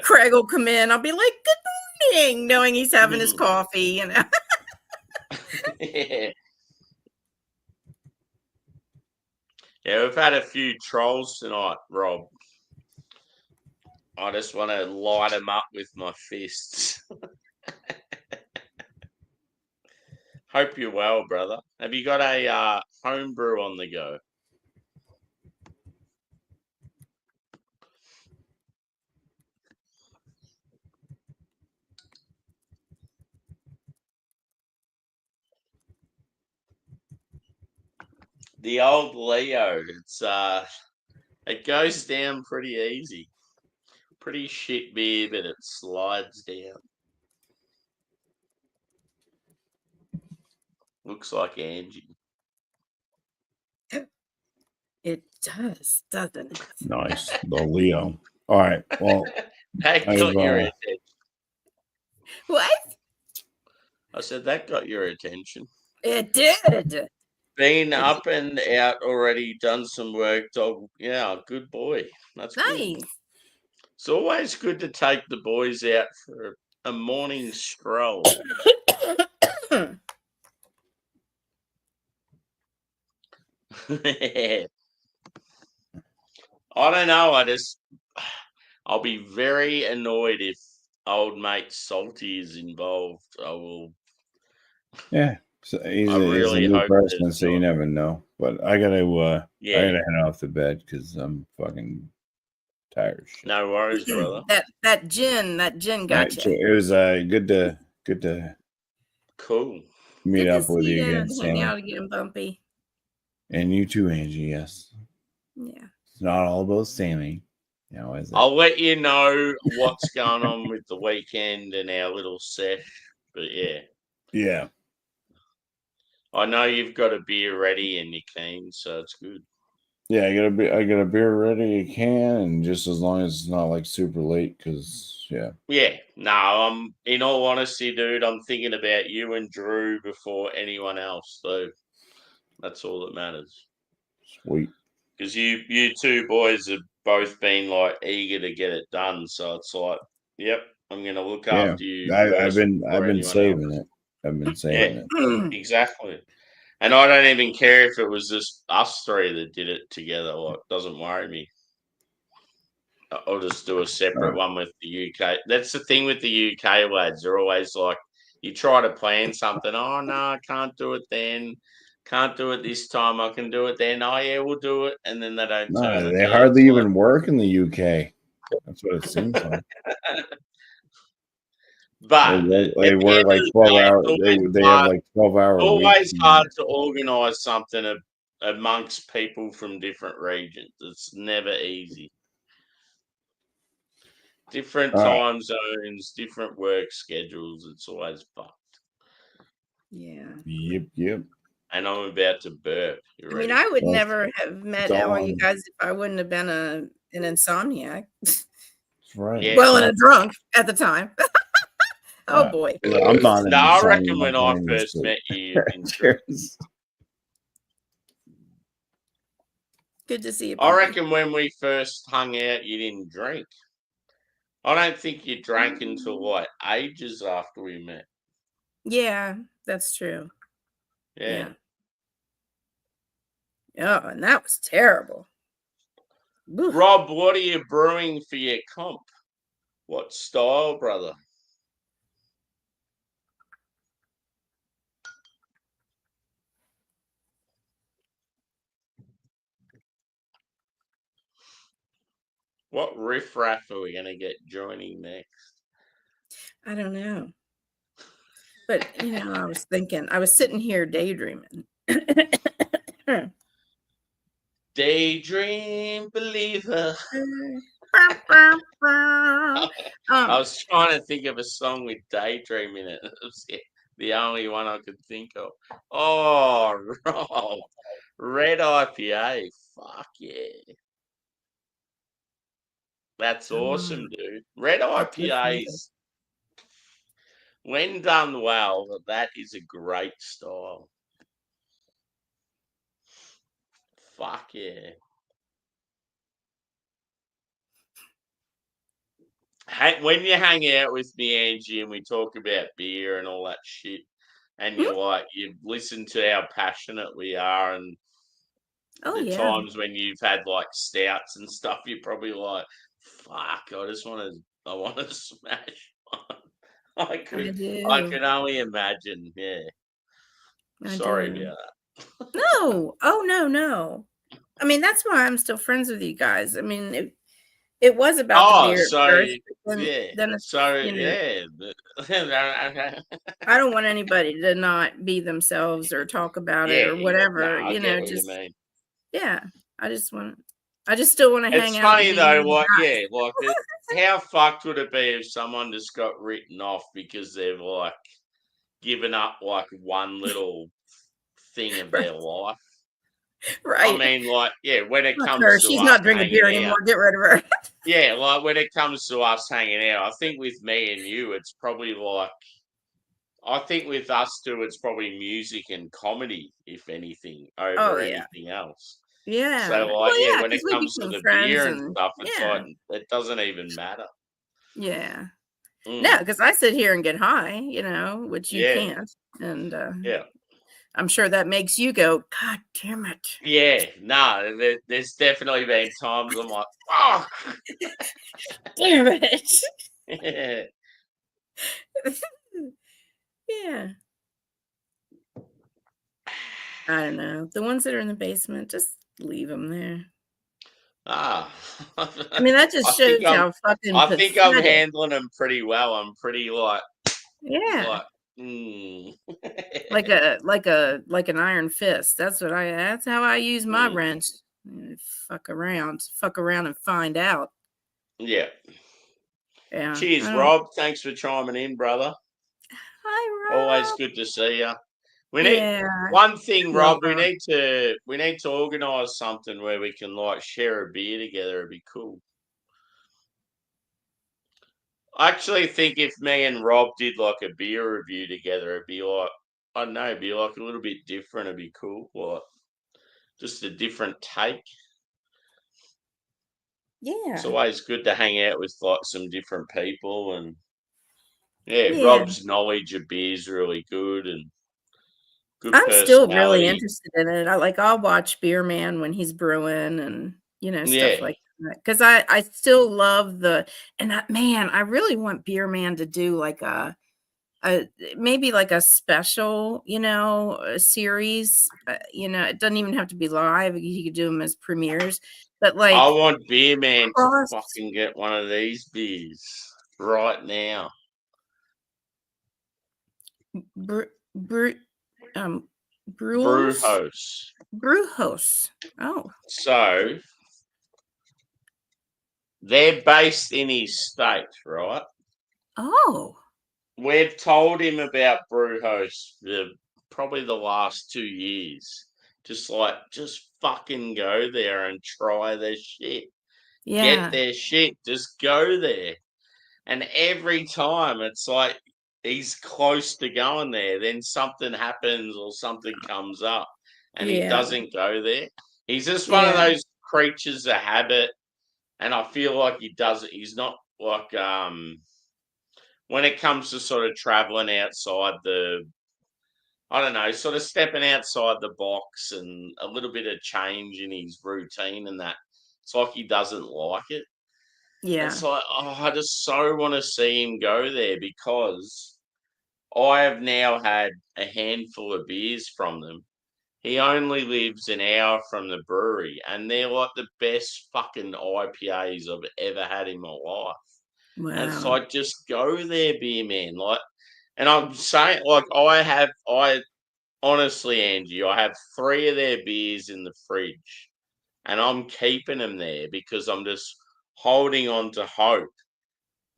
Craig will come in. I'll be like, good morning, knowing he's having his coffee, Yeah, we've had a few trolls tonight, Rob. I just want to light them up with my fists. Hope you're well, brother. Have you got a homebrew on the go? The old Leo, it goes down pretty easy. Pretty shit beer, but it slides down. Looks like Angie. It does, doesn't it? Nice, the Leo. All right, well, That got your attention. What? I said that got your attention. It did. Been up and out already, done some work, dog. Yeah, good boy. That's good. Nice. It's always good to take the boys out for a morning stroll. I don't know. I'll be very annoyed if old mate Salty is involved. I will. Yeah, so he's I a really new hope person, there's so you not. never know. But I gotta Yeah, head off to bed because I'm fucking tired of shit. no worries, brother. that gin got So you. it was good to Cool. meet Good up to with see you you again, and hang Sammy. out again, Bumpy. And you too, Angie. Yes, Yeah. it's not all about Sammy. Is it? I'll let you know what's going on with the weekend and our little sesh. But Yeah. I know you've got a beer ready and you're keen, so it's good. Yeah, I got a beer ready. You can, and just as long as it's not like super late, because Yeah, no, I'm in all honesty, dude. I'm thinking about you and Drew before anyone else, so that's all that matters. Sweet. Because you two boys have both been like eager to get it done, so it's like, yep, I'm gonna look after you. I've first been before anyone saving else. it. I've been saying Yeah. it. Exactly. And I don't even care if it was just us three that did it together. Like, it doesn't worry me. I'll just do a separate one with the UK. That's the thing with the UK lads. They're always like, you try to plan something. Oh, no, I can't do it then. Can't do it this time. I can do it then. Oh, yeah, we'll do it. And then they don't turn No, it. they Yeah, hardly it's even work in the UK. That's what it seems like. But They work like 12 hours. They have like 12-hour always weeks. hard to organise something amongst people from different regions. It's never easy. Different time zones, different work schedules. It's always fucked. Yeah. Yep. And I'm about to burp. I mean, I would never have met all you dawn. guys if I wouldn't have been an insomniac. That's right. Yeah. Well, and a drunk at the time. Oh boy. I'm not. No, I reckon when I first met you, you've been drunk. Cheers. Good to see you. I Bumpy. reckon when we first hung out, you didn't drink. I don't think you drank until like ages after we met. Yeah, that's true. Yeah. Oh, and that was terrible. Oof. Rob, what are you brewing for your comp? What style, brother? What riffraff are we going to get joining next? I don't know. But, I was sitting here daydreaming. Daydream believer. I was trying to think of a song with daydream in it. It was the only one I could think of. Oh, Rob. Red IPA. Fuck yeah. That's awesome, dude. Red IPAs, when done well, that is a great style. Fuck yeah. When you hang out with me, Angie, and we talk about beer and all that shit, and you listen to how passionate we are, and times when you've had like stouts and stuff, you're probably like, fuck, I want to smash one. I can only imagine. Yeah. Sorry about that. No. Oh, no. I mean, that's why I'm still friends with you guys. I mean, it was about the beer first. I don't want anybody to not be themselves or talk about it or whatever. I get what just you mean. Yeah. I just still want to hang out. It's funny though, how fucked would it be if someone just got written off because they've like given up like one little thing of their life? Right. I mean, when it comes to she's not drinking beer anymore. Get rid of her. Yeah, like when it comes to us hanging out, I think with me and you, it's probably like, I think with us too, it's probably music and comedy, if anything, over anything else. Yeah. So when it comes to the beer and stuff, it's like it doesn't even matter. Yeah. No, because I sit here and get high, which you can't. And I'm sure that makes you go, God damn it. Yeah, no, there's definitely been times I'm like, fuck. Damn it. Yeah. Yeah. I don't know. The ones that are in the basement, just leave them there. I mean, that just shows how fucking I think I'm handling them pretty well. I'm pretty like like an iron fist. That's how I use my wrench. Fuck around and find out. Yeah. Yeah. Cheers, Rob. Thanks for chiming in, brother. Hi, Rob. Always good to see you. We need one thing, Rob. We need to organise something where we can like share a beer together. It'd be cool. I actually think if me and Rob did like a beer review together, it'd be like, I don't know, it'd be like a little bit different. It'd be cool, like just a different take. Yeah, it's always good to hang out with like some different people and Yeah, Yeah. Rob's knowledge of beer is really good and good I'm still really personality. interested in it. I'll watch Beer Man when he's brewing and stuff Yeah. like that. Because I still love man, I really want Beer Man to do like a maybe like a special, a series. It doesn't even have to be live. You could do them as premieres, but I like want Beer Man to cross fucking get one of these beers right now. brew, brew, Brew brewers, host. brew hosts. Oh, So they're based in his state, right? oh, We've told him about Brewhost probably the last 2 years. Just fucking go there and try their shit. Get yeah, their shit. Just go there. And every time it's like he's close to going there, then something happens or something comes up and he yeah, doesn't go there. He's just one of yeah, those creatures of habit. And I feel like he does it. He's not like when it comes to sort of traveling outside I don't know, sort of stepping outside the box and a little bit of change in his routine and that. It's like he doesn't like it. yeah. It's like, I just so want to see him go there because I have now had a handful of beers from them. He only lives an hour from the brewery, and they're like the best fucking IPAs I've ever had in my life. And it's Wow. like, just go there, beer man. Like, and I'm saying, like, I honestly, Angie, I have 3 of their beers in the fridge, and I'm keeping them there because I'm just holding on to hope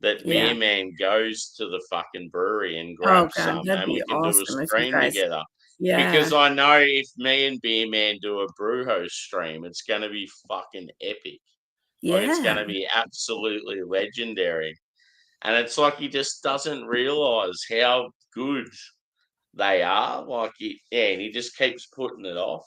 that Yeah. Beer Man goes to the fucking brewery and Oh grabs God, some, that'd and be we can do a awesome if you stream guys. together. Yeah. Because I know if me and Beer Man do a Brewhost stream, it's going to be fucking epic. Like, it's going Yeah. to be absolutely legendary. And it's like he just doesn't realize how good they are. Like, and he just keeps putting it off.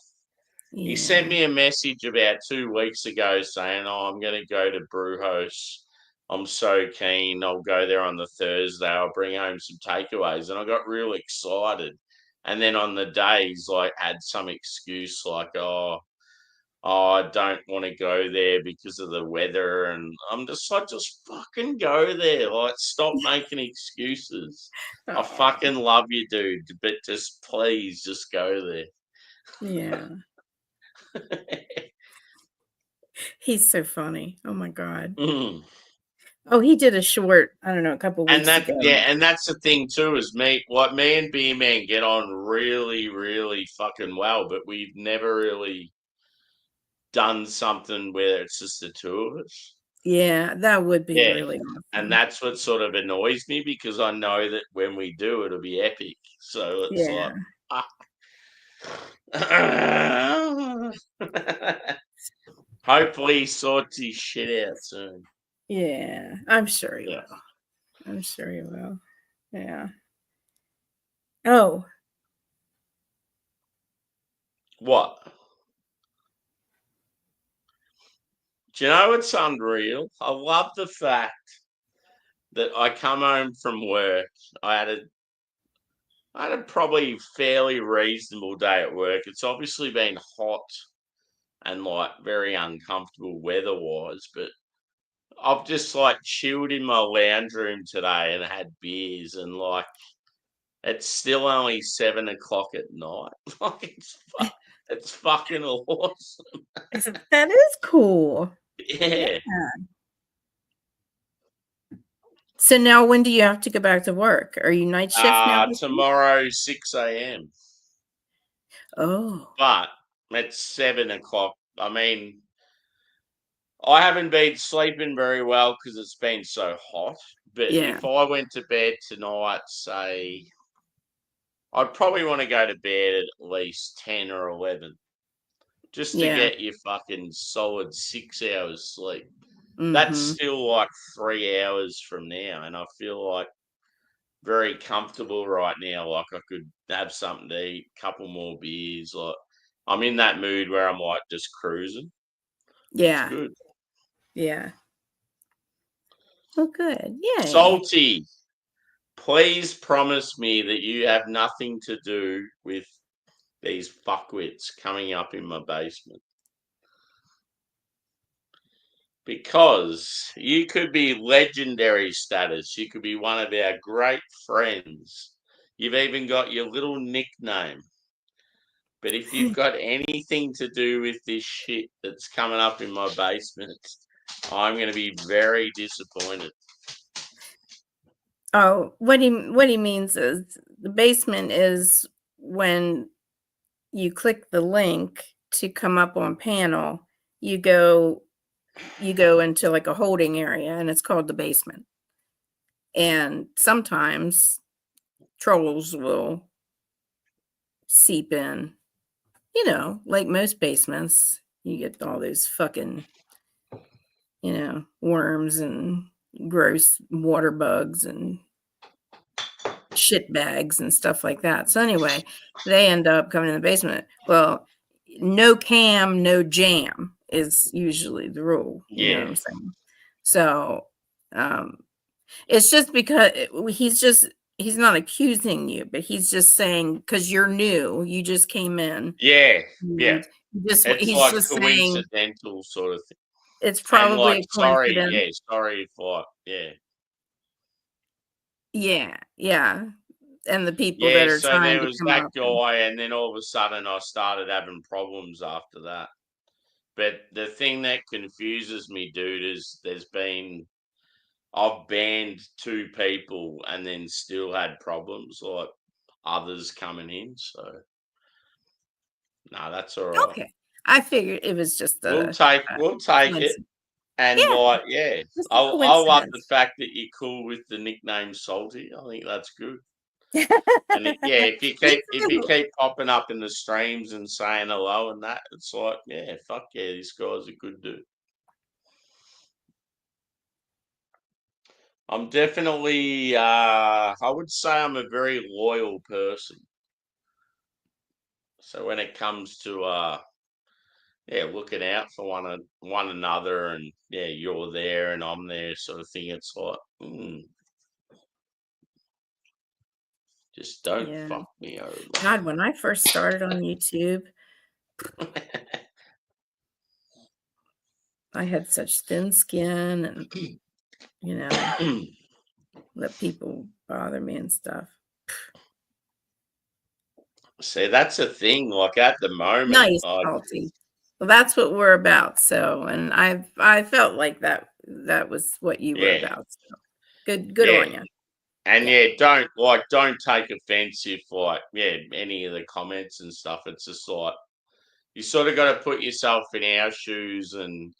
He sent Yeah. me a message about 2 weeks ago saying, "Oh, I'm going to go to Brewhouse. I'm so keen. I'll go there on the Thursday. I'll bring home some takeaways." And I got real excited. And then on the day, he's like, had some excuse like, I don't want to go there because of the weather. And I'm just like, just fucking go there. Like, stop making excuses. I Aw, fucking love you, dude, but just please just go there. yeah. He's so funny. Oh my God. Mm. Oh, he did a short, I don't know, a couple And weeks ago. and that's the thing too, is me and B Man get on really, really fucking well, but we've never really done something where it's just the two of us. Yeah, that would be Yeah. really And awesome. that's what sort of annoys me because I know that when we do, it'll be epic. So it's Yeah. like, hopefully he sorts his shit out soon. Yeah. I'm sure he Yeah. will. I'm sure he will. Yeah. Oh, What? Do you know what's unreal? I love the fact that I come home from work. I had a probably fairly reasonable day at work. It's obviously been hot and like very uncomfortable weather-wise, but I've just like chilled in my lounge room today and had beers and like it's still only 7 o'clock at night. Like it's fucking awesome. that is cool. Yeah. Yeah. So now when do you have to go back to work? Are you night shift now? Tomorrow 6 a.m. Oh, But it's 7 o'clock. I mean, I haven't been sleeping very well because it's been so hot. But yeah. if I went to bed tonight, say, I'd probably want to go to bed at least 10 or 11 just to Yeah. get your fucking solid 6 hours sleep. That's Mm-hmm. still like 3 hours from now. And I feel like very comfortable right now. Like I could have something to eat, a couple more beers. Like I'm in that mood where I'm like just cruising. It's Yeah. good. Yeah. Oh, good. Yay. Salty. Please promise me that you have nothing to do with these fuckwits coming up in my basement. Because you could be legendary status. You could be one of our great friends. You've even got your little nickname. But if you've got anything to do with this shit that's coming up in my basement, I'm going to be very disappointed. Oh, what he means is the basement is when you click the link to come up on panel, you go into like a holding area, and it's called the basement. And sometimes trolls will seep in, you know, like most basements. You get all those fucking, you know, worms and gross water bugs and shit bags and stuff like that. So anyway, they end up coming in the basement. Well, no cam, no jam is usually the rule. You know what I'm saying? So it's just because he's not accusing you, but he's just saying because you're new, you just came in. Yeah. He's like just coincidental sort of thing. It's probably like, a coincidence. sorry for Yeah. And the people that are so trying there to was come that up guy, and then all of a sudden I started having problems after that. But the thing that confuses me, dude, is I've banned 2 people and then still had problems like others coming in. So no, that's all right. Okay. I figured it was just We'll take it. And I love the fact that you're cool with the nickname Salty. I think that's good. And if you keep popping up in the streams and saying hello and that, it's like, fuck yeah, this guy's a good dude. I'm definitely, I would say I'm a very loyal person. So when it comes to, looking out for one another, and you're there and I'm there, sort of thing. It's like, just don't fuck me over. God, when I first started on YouTube, I had such thin skin, and you know, let people bother me and stuff. See, that's a thing. Like at the moment, nice, Salty. Well, that's what we're about. So, and I felt like that was what you were about. So. Good on you. And don't take offense if any of the comments and stuff. It's just like you sort of got to put yourself in our shoes and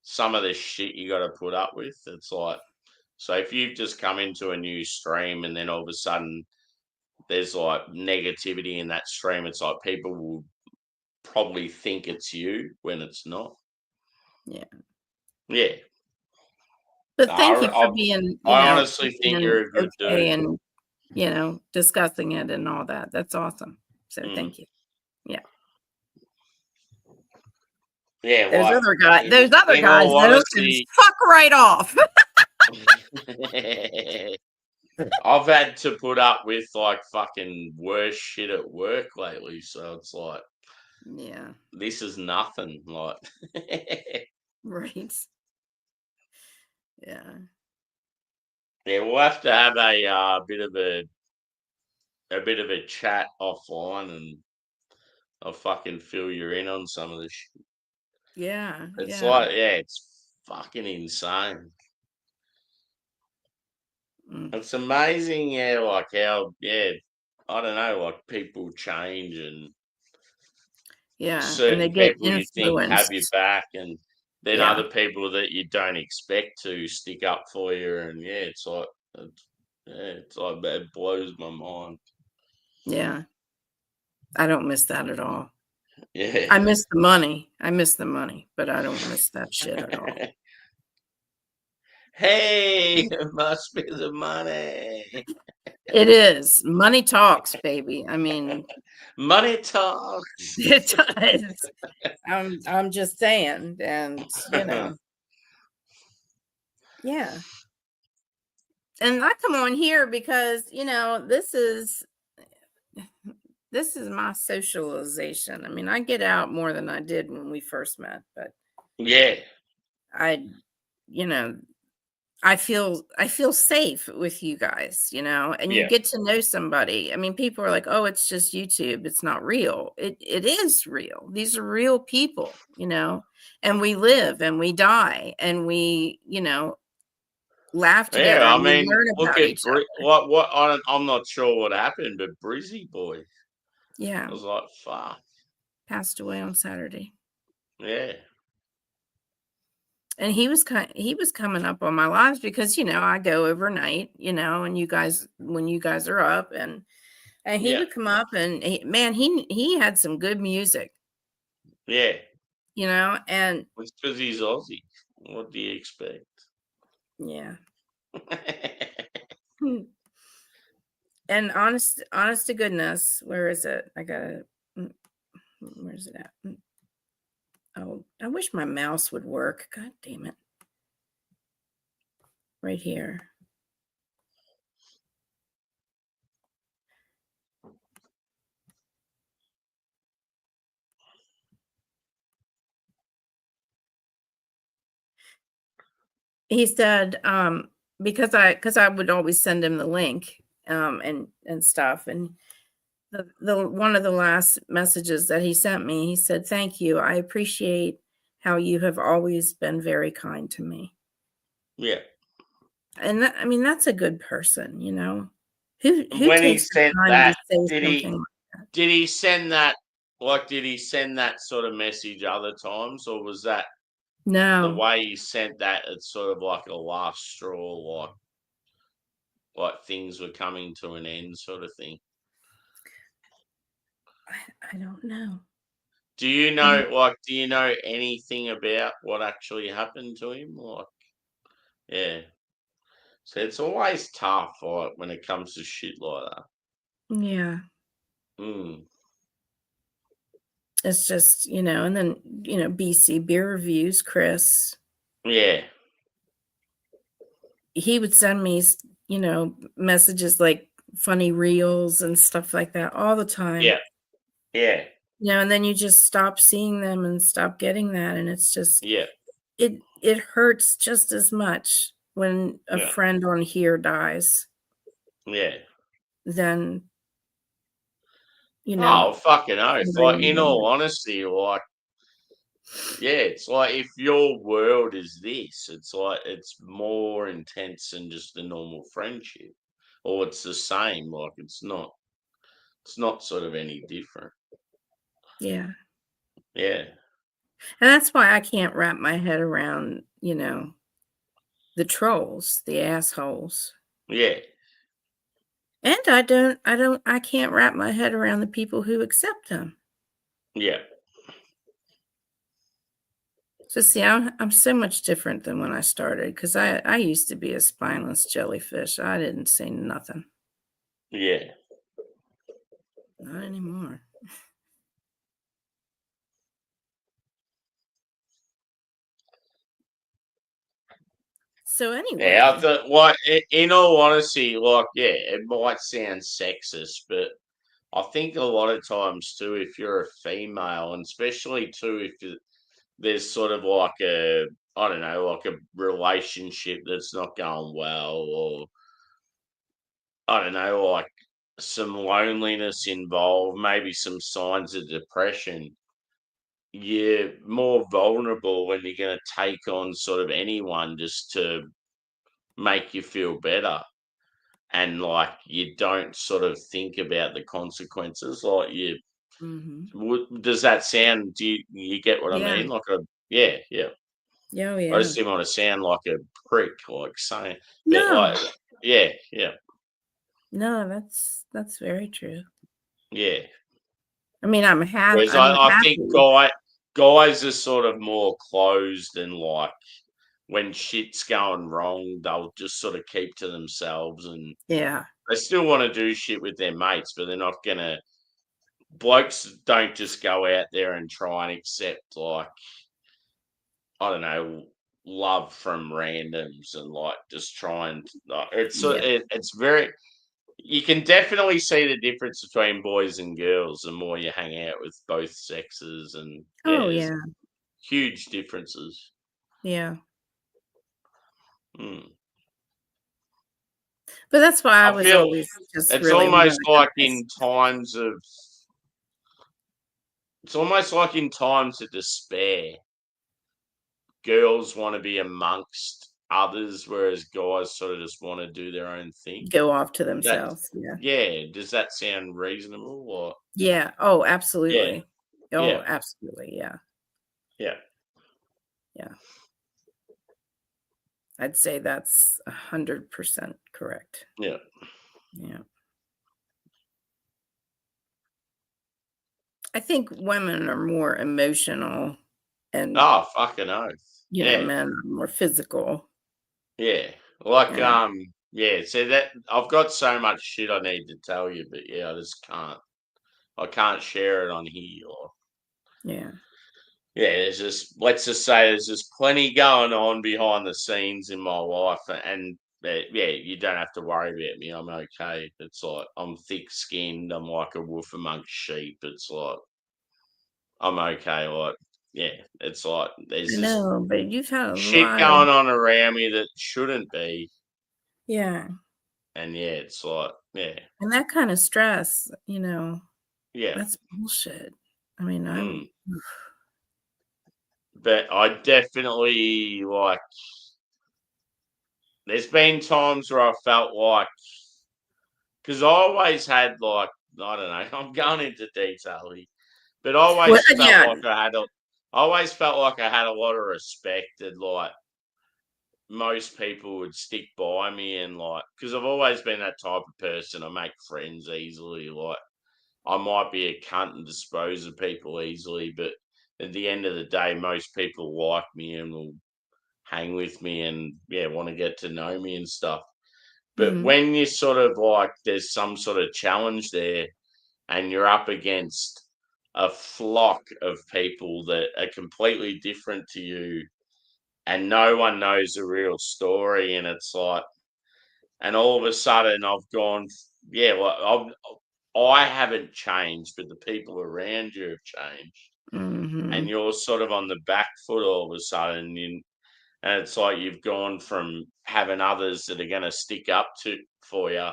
some of the shit you got to put up with. It's like, so if you've just come into a new stream and then all of a sudden there's like negativity in that stream, it's like people will probably think it's you when it's not. Yeah. But thank you for being. I honestly think you're a good dude, and discussing it and all that. That's awesome. So thank you. Yeah. Yeah. Those other guys. Those can fuck right off. I've had to put up with like fucking worse shit at work lately, so it's like, this is nothing. Like, right. Yeah. Yeah, we'll have to have a bit of a chat offline, and I'll fucking fill you in on some of the shit. Yeah. It's like, it's fucking insane. It's amazing, like how, I don't know, like people change, and certain and they get people you think have your back, and then other people that you don't expect to stick up for you, and it's like, it blows my mind. Yeah, I don't miss that at all. Yeah, I miss the money. But I don't miss that shit at all. Hey, it must be the money. It is. Money talks, baby. I mean, money talks. It does. I'm just saying, and yeah. And I come on here because, this is my socialization. I mean, I get out more than I did when we first met, but Yeah. I, you know, I feel safe with you guys, and you Yeah. get to know somebody. I mean, people are like, "Oh, it's just YouTube. It's not real." It is real. These are real people, and we live and we die and we, laugh together Yeah, I and we mean, learn look about at each other. what I'm not sure what happened, but Brizzy boy, Yeah, I was like, fuck, passed away on Saturday. yeah, And he was coming up on my lives because I go overnight, and you guys when you guys are up and he yeah, would come up and he had some good music, yeah. and It's because he's Aussie. What do you expect? yeah. Hmm. And honest to goodness, where is it? I gotta where's it at? Oh, I wish my mouse would work. God damn it. Right here. He said, because I would always send him the link, and stuff. And the one of the last messages that he sent me, he said, "Thank you. I appreciate how you have always been very kind to me." Yeah. And I mean, that's a good person, who When he takes the sent time to that, say did something he like that? did he send that? Like, did he send that sort of message other times, or was that the No, way he sent that? It's sort of like a last straw, like things were coming to an end, sort of thing. I don't know. Do you know, do you know anything about what actually happened to him? Like, yeah. So it's always tough, like, when it comes to shit like that. Yeah. Mm. It's just, and then, BC Beer Reviews, Chris, Yeah. he would send me, messages like funny reels and stuff like that all the time. Yeah. Yeah. And then you just stop seeing them and stop getting that. And it's just, Yeah. it hurts just as much when a Yeah. friend on here dies Yeah. than, Oh, fucking oath. somebody Like, in in real all life. honesty, like, yeah, it's like if your world is this, it's like it's more intense than just a normal friendship. Or it's the same, like it's not sort of any different. Yeah. Yeah. And that's why I can't wrap my head around, the trolls, the assholes. Yeah. And I can't wrap my head around the people who accept them. Yeah. So see, I'm so much different than when I started because I used to be a spineless jellyfish. I didn't say nothing. Yeah. Not anymore. So anyway, Yeah, I thought, like, in all honesty, like, yeah, it might sound sexist, but I think a lot of times too, if you're a female, and especially too, there's sort of like I don't know, like a relationship that's not going well, or I don't know, like some loneliness involved, maybe some signs of depression, you're more vulnerable when you're going to take on sort of anyone just to make you feel better. And like you don't sort of think about the consequences. Like does that sound? Do you get what I yeah, mean? Like yeah, yeah. yeah, oh, I yeah. just didn't want to sound like a prick, like saying, but No, like, yeah, yeah, no, that's very true. yeah. I mean, I'm Whereas I think happy. guys are sort of more closed and like when shit's going wrong, they'll just sort of keep to themselves and Yeah. they still want to do shit with their mates, but they're not gonna. Blokes don't just go out there and try and accept like I don't know love from randoms and like just trying. It's Yeah. it's very. You can definitely see the difference between boys and girls the more you hang out with both sexes, and Oh there's yeah. huge differences. Yeah. Mm. But that's why I I was feel always just it's really one of almost the like guys. in times of. It's almost like in times of despair, girls want to be amongst others, whereas guys sort of just want to do their own thing. Go off to That themselves. Yeah. yeah, does that sound reasonable? Or Yeah. Oh, yeah, absolutely. Oh, yeah, absolutely. Yeah. yeah, Yeah. I'd say that's 100% correct. yeah. Yeah. I think women are more emotional and, Oh, fucking oath. Yeah, men are more physical. yeah. Like Yeah. yeah. So that I've got so much shit I need to tell you, but yeah, I just can't. I can't share it on here. Or Yeah. yeah, there's just let's just say there's just plenty going on behind the scenes in my life, and yeah, you don't have to worry about me. I'm okay. It's like I'm thick-skinned. I'm like a wolf amongst sheep. It's like I'm okay. Like yeah, it's like there's I just know, but you've had a shit lot of, going on around me that shouldn't be, yeah. and yeah, it's like yeah, And that kind of stress, yeah. that's bullshit. I mean, Mm. But I definitely like. There's been times where I felt like because I always had like I don't know. I'm going into detail here, but I well, always felt yeah. like I always felt like I had a lot of respect and like most people would stick by me and like because I've always been that type of person. I make friends easily. Like I might be a cunt and dispose of people easily, but at the end of the day, most people like me and will hang with me and yeah, want to get to know me and stuff. But Mhm. when you sort of like there's some sort of challenge there and you're up against a flock of people that are completely different to you and no one knows the real story and it's like and all of a sudden I've gone yeah, well I haven't changed, but the people around you have changed. And Mhm. you're sort of on the back foot all of a sudden and it's like you've gone from having others that are going to stick up for you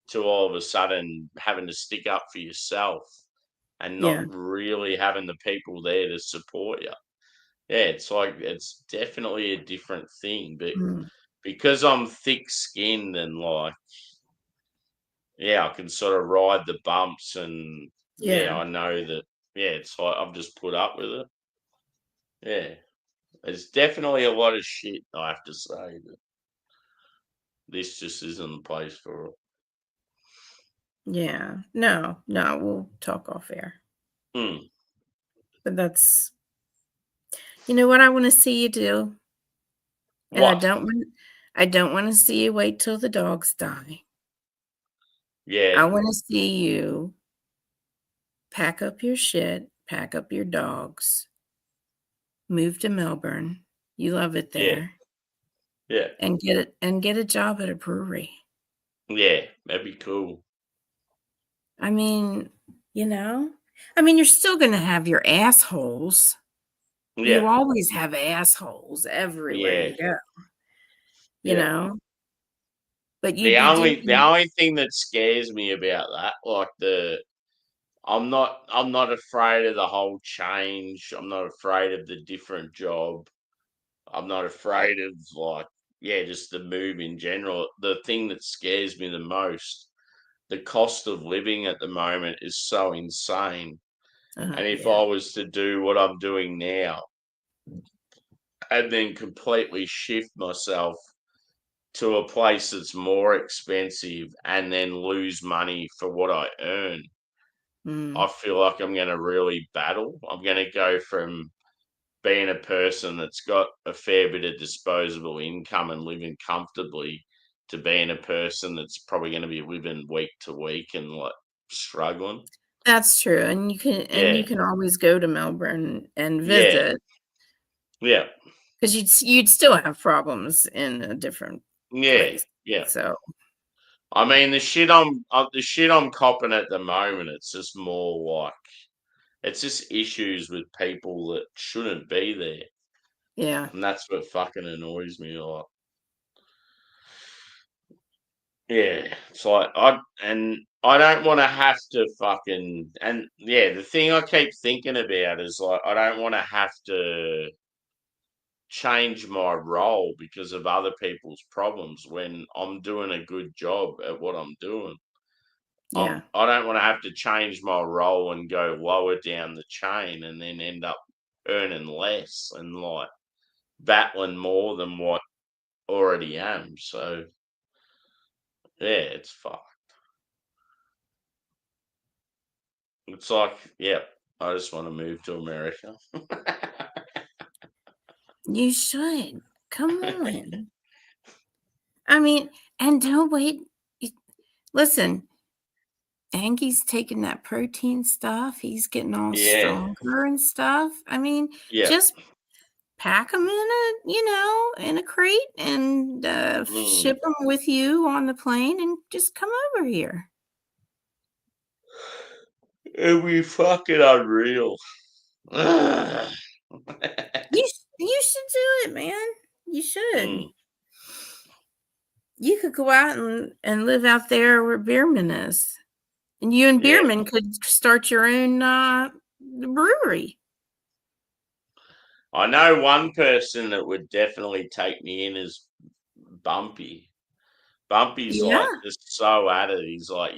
to all of a sudden having to stick up for yourself and not Yeah. really having the people there to support you. Yeah, it's like it's definitely a different thing, but Mm. because I'm thick-skinned and like yeah, I can sort of ride the bumps and yeah, Yeah. I know that yeah, it's like I've just put up with it. Yeah. There's definitely a lot of shit I have to say, but this just isn't the place for it. Yeah. No, no, we'll talk off air. Hmm. But that's what I want to see you do. And What? I don't want to see you wait till the dogs die. Yeah, I want to see you pack up your shit, pack up your dogs, move to Melbourne. You love it yeah, there. yeah, And get a job at a brewery. yeah. That'd be cool. I mean, you're still going to have your assholes. Yeah, You always have assholes everywhere yeah, you go, you yeah. know, but you'd The be only the doing, only thing that scares me about that, like I'm not afraid of the whole change. I'm not afraid of the different job. I'm not afraid of like yeah, just the move in general. The thing that scares me the most, the cost of living at the moment is so insane. And if yeah, I was to do what I'm doing now and then completely shift myself to a place that's more expensive and then lose money for what I earn, I mm, feel like I'm going to really battle. I'm going to go from being a person that's got a fair bit of disposable income and living comfortably to being a person that's probably going to be living week to week and like struggling. that's true. And you Yeah, can always go to Melbourne and yeah, visit. yeah, because you'd still have problems in a different Yeah, place. yeah. So I mean, the shit I'm copping at the moment, it's just more like it's just issues with people that shouldn't be there, yeah, and that's what fucking annoys me. Like, yeah, it's like I don't want to have to fucking and yeah. The thing I keep thinking about is like I don't want to have to change my role because of other people's problems when I'm doing a good job at what I'm doing. yeah, I don't want to have to change my role and go lower down the chain and then end up earning less and like battling more than what already am. So yeah, it's fucked. It's like, yeah, I just want to move to America. you should. Come on. I mean, and don't wait. Listen, Angie's taking that protein stuff. He's getting all Yeah, stronger and stuff. I mean, yeah. just pack them in a crate and ship them with you on the plane and just come over here. It'd be fucking unreal. You should do it, man. You should. Mm, You could go out and live out there where Bierman is. And you and yeah. Bierman could start your own brewery. I know one person that would definitely take me in is Bumpy. Bumpy's Yeah. like just so at it. He's like,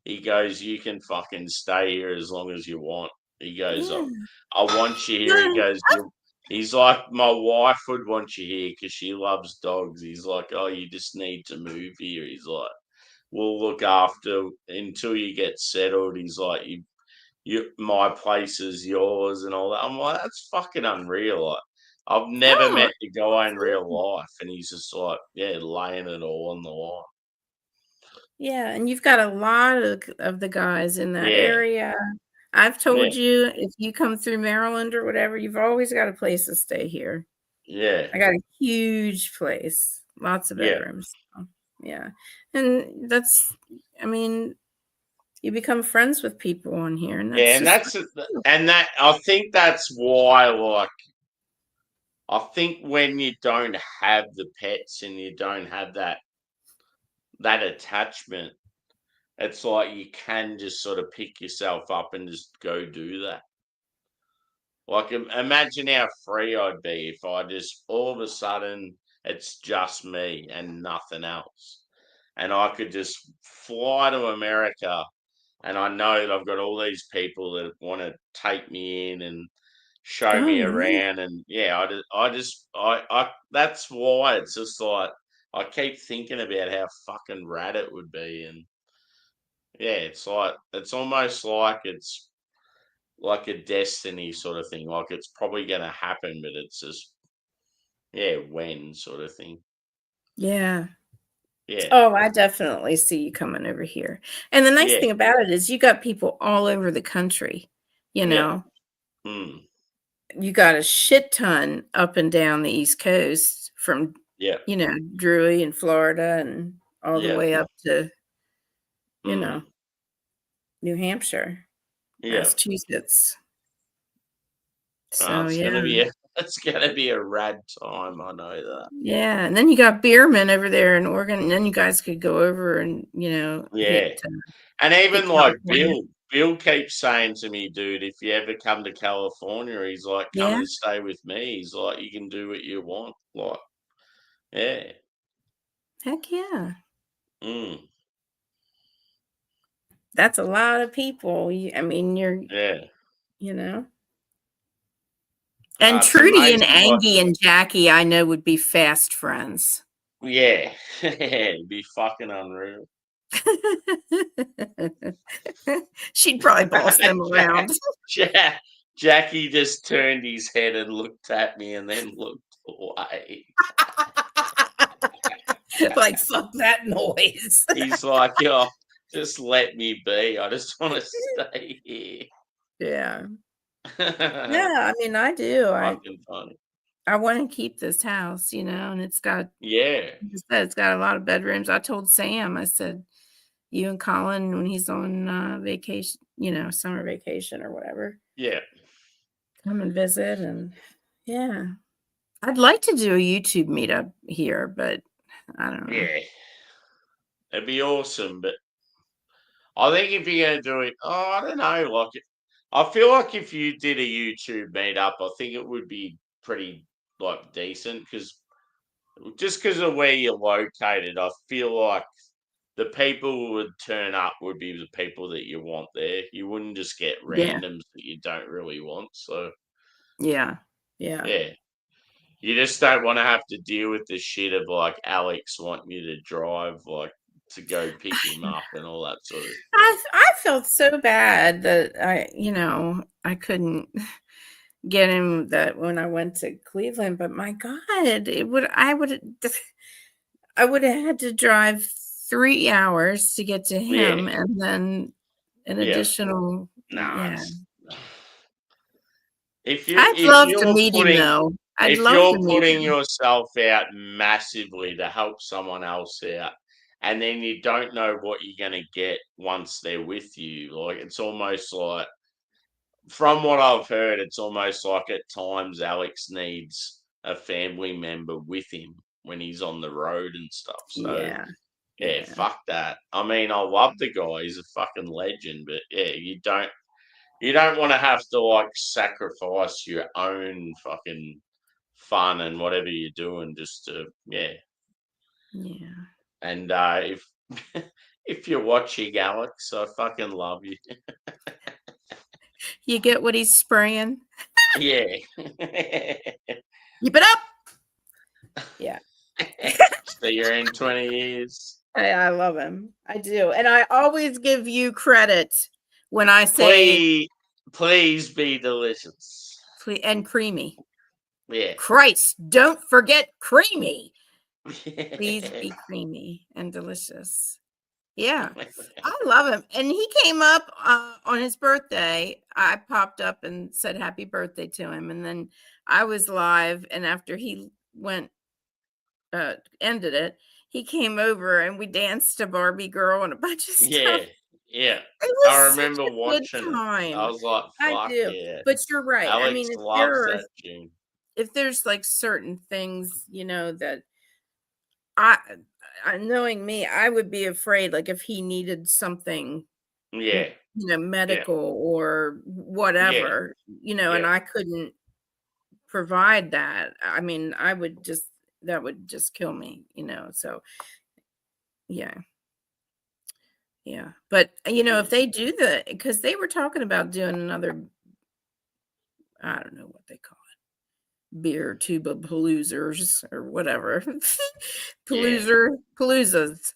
he goes, you can fucking stay here as long as you want. He goes, Yeah. I want you here. He goes, he's like, my wife would want you here because she loves dogs. He's like, oh, you just need to move here. He's like, we'll look after until you get settled. He's like, my place is yours and all that. I'm like, that's fucking unreal. Like, I've never Oh, met the guy in real life, and he's just like, yeah, laying it all on the line. yeah, and you've got a lot of the guys in that Yeah. area. I've told Yeah. you, if you come through Maryland or whatever, you've always got a place to stay here. Yeah. I got a huge place, lots of Yeah. bedrooms. Yeah. And that's, I mean, you become friends with people on here. And Yeah, and I think that's why, like, I think when you don't have the pets and you don't have that attachment, it's like you can just sort of pick yourself up and just go do that. Like, imagine how free I'd be if I just all of a sudden it's just me and nothing else. And I could just fly to America and I know that I've got all these people that want to take me in and show me around. And yeah, that's why it's just like, I keep thinking about how fucking rad it would be. And yeah, it's like, it's almost like it's like a destiny sort of thing. Like it's probably going to happen, but it's just, yeah, when sort of thing. Yeah. Yeah. Oh, I definitely see you coming over here. And the nice Yeah. thing about it is you got people all over the country, you know. Mm. You got a shit ton up and down the East Coast from, Yeah. Drury and Florida and all the way up to, New Hampshire, Yeah. Massachusetts. So, it's yeah. it's gonna be a rad time. I know that. Yeah. And then you got Bierman over there in Oregon. And then you guys could go over and, Yeah. hit, And even hit like California. Bill keeps saying to me, dude, if you ever come to California, he's like, come Yeah. and stay with me. He's like, you can do what you want. Like, yeah. Heck yeah. Mm. That's a lot of people. You're, Yeah. And It's Trudy and amazing, like, Angie and Jackie, I know, would be fast friends. yeah. It'd be fucking unreal. She'd probably boss them around. Jackie just turned his head and looked at me and then looked away. Like, fuck that noise. He's like, oh, just let me be. I just want to stay here. Yeah. Yeah, I mean, I do. Fucking funny. I want to keep this house, and it's got, Yeah. like I said, it's got a lot of bedrooms. I told Sam, I said, you and Colin, when he's on vacation, summer vacation or whatever, Yeah. come and visit. And yeah, I'd like to do a YouTube meetup here, but I don't know. Yeah. It'd be awesome, but I think if you're gonna do it, I don't know. Like, I feel like if you did a YouTube meetup, I think it would be pretty like decent because of where you're located, I feel like the people who would turn up would be the people that you want there. You wouldn't just get Yeah, randoms that you don't really want. So yeah, yeah, yeah, you just don't want to have to deal with the shit of like Alex wanting you to drive like to go pick him up and all that sort of. I felt so bad that I couldn't get him that when I went to Cleveland, but my God, I would have had to drive 3 hours to get to him, Yeah, and then an yeah. additional, Nah, yeah. I'd if love to you're meet him putting though. I'd if love to you're meet putting him. yourself out massively to help someone else out, and then you don't know what you're going to get once they're with you, like it's almost like, from what I've heard, it's almost like at times Alex needs a family member with him when he's on the road and stuff. So Yeah, yeah, yeah, fuck that. I mean, I love the guy; he's a fucking legend. But yeah, you don't want to have to like sacrifice your own fucking fun and whatever you're doing just to yeah. yeah. And if if you're watching Alex, I fucking love you. You get what he's spraying? Yeah. Keep it up. Yeah. So you're in 20 years. I love him. I do. And I always give you credit when I say Please be delicious. and creamy. Yeah. Christ, don't forget creamy. Please be creamy and delicious. Yeah, I love him. And he came up on his birthday. I popped up and said happy birthday to him. And then I was live. And after he ended it, he came over and we danced to Barbie Girl and a bunch of stuff. Yeah. Yeah. It I was such remember a good watching it. I time. was like, I fuck do. yeah. But you're right. I Alex mean, loves that tune. if there's like certain things, that I knowing me, I would be afraid, like if he needed something, Yeah. medical or Yeah. whatever, and Yeah. I couldn't provide that. I mean, that would just kill me, so yeah. Yeah. But if they do because they were talking about doing another, I don't know what they call it, beer tuba paloozers or whatever. Yeah. Paloozas.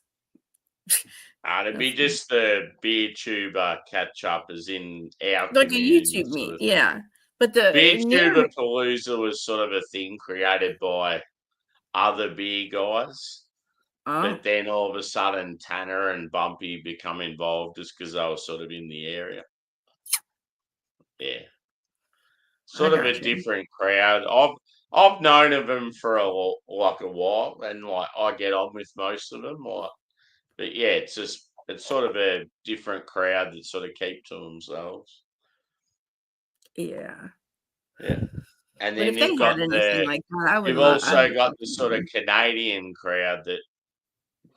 It'd be That's just the beer tuber catch up as in our like a community YouTube sort meet, of thing. yeah. But the Beer near tuber palooza was sort of a thing created by other beer guys. oh, But then all of a sudden, Tanner and Bumpy become involved just because they were sort of in the area. Yeah, I sort of a got you. different crowd. I've known of them for a while, and like I get on with most of them. But yeah, it's sort of a different crowd that sort of keep to themselves. Yeah. Yeah, and But then if they had anything like that, you've I'd also love got the to sort meet of 'em. Canadian crowd that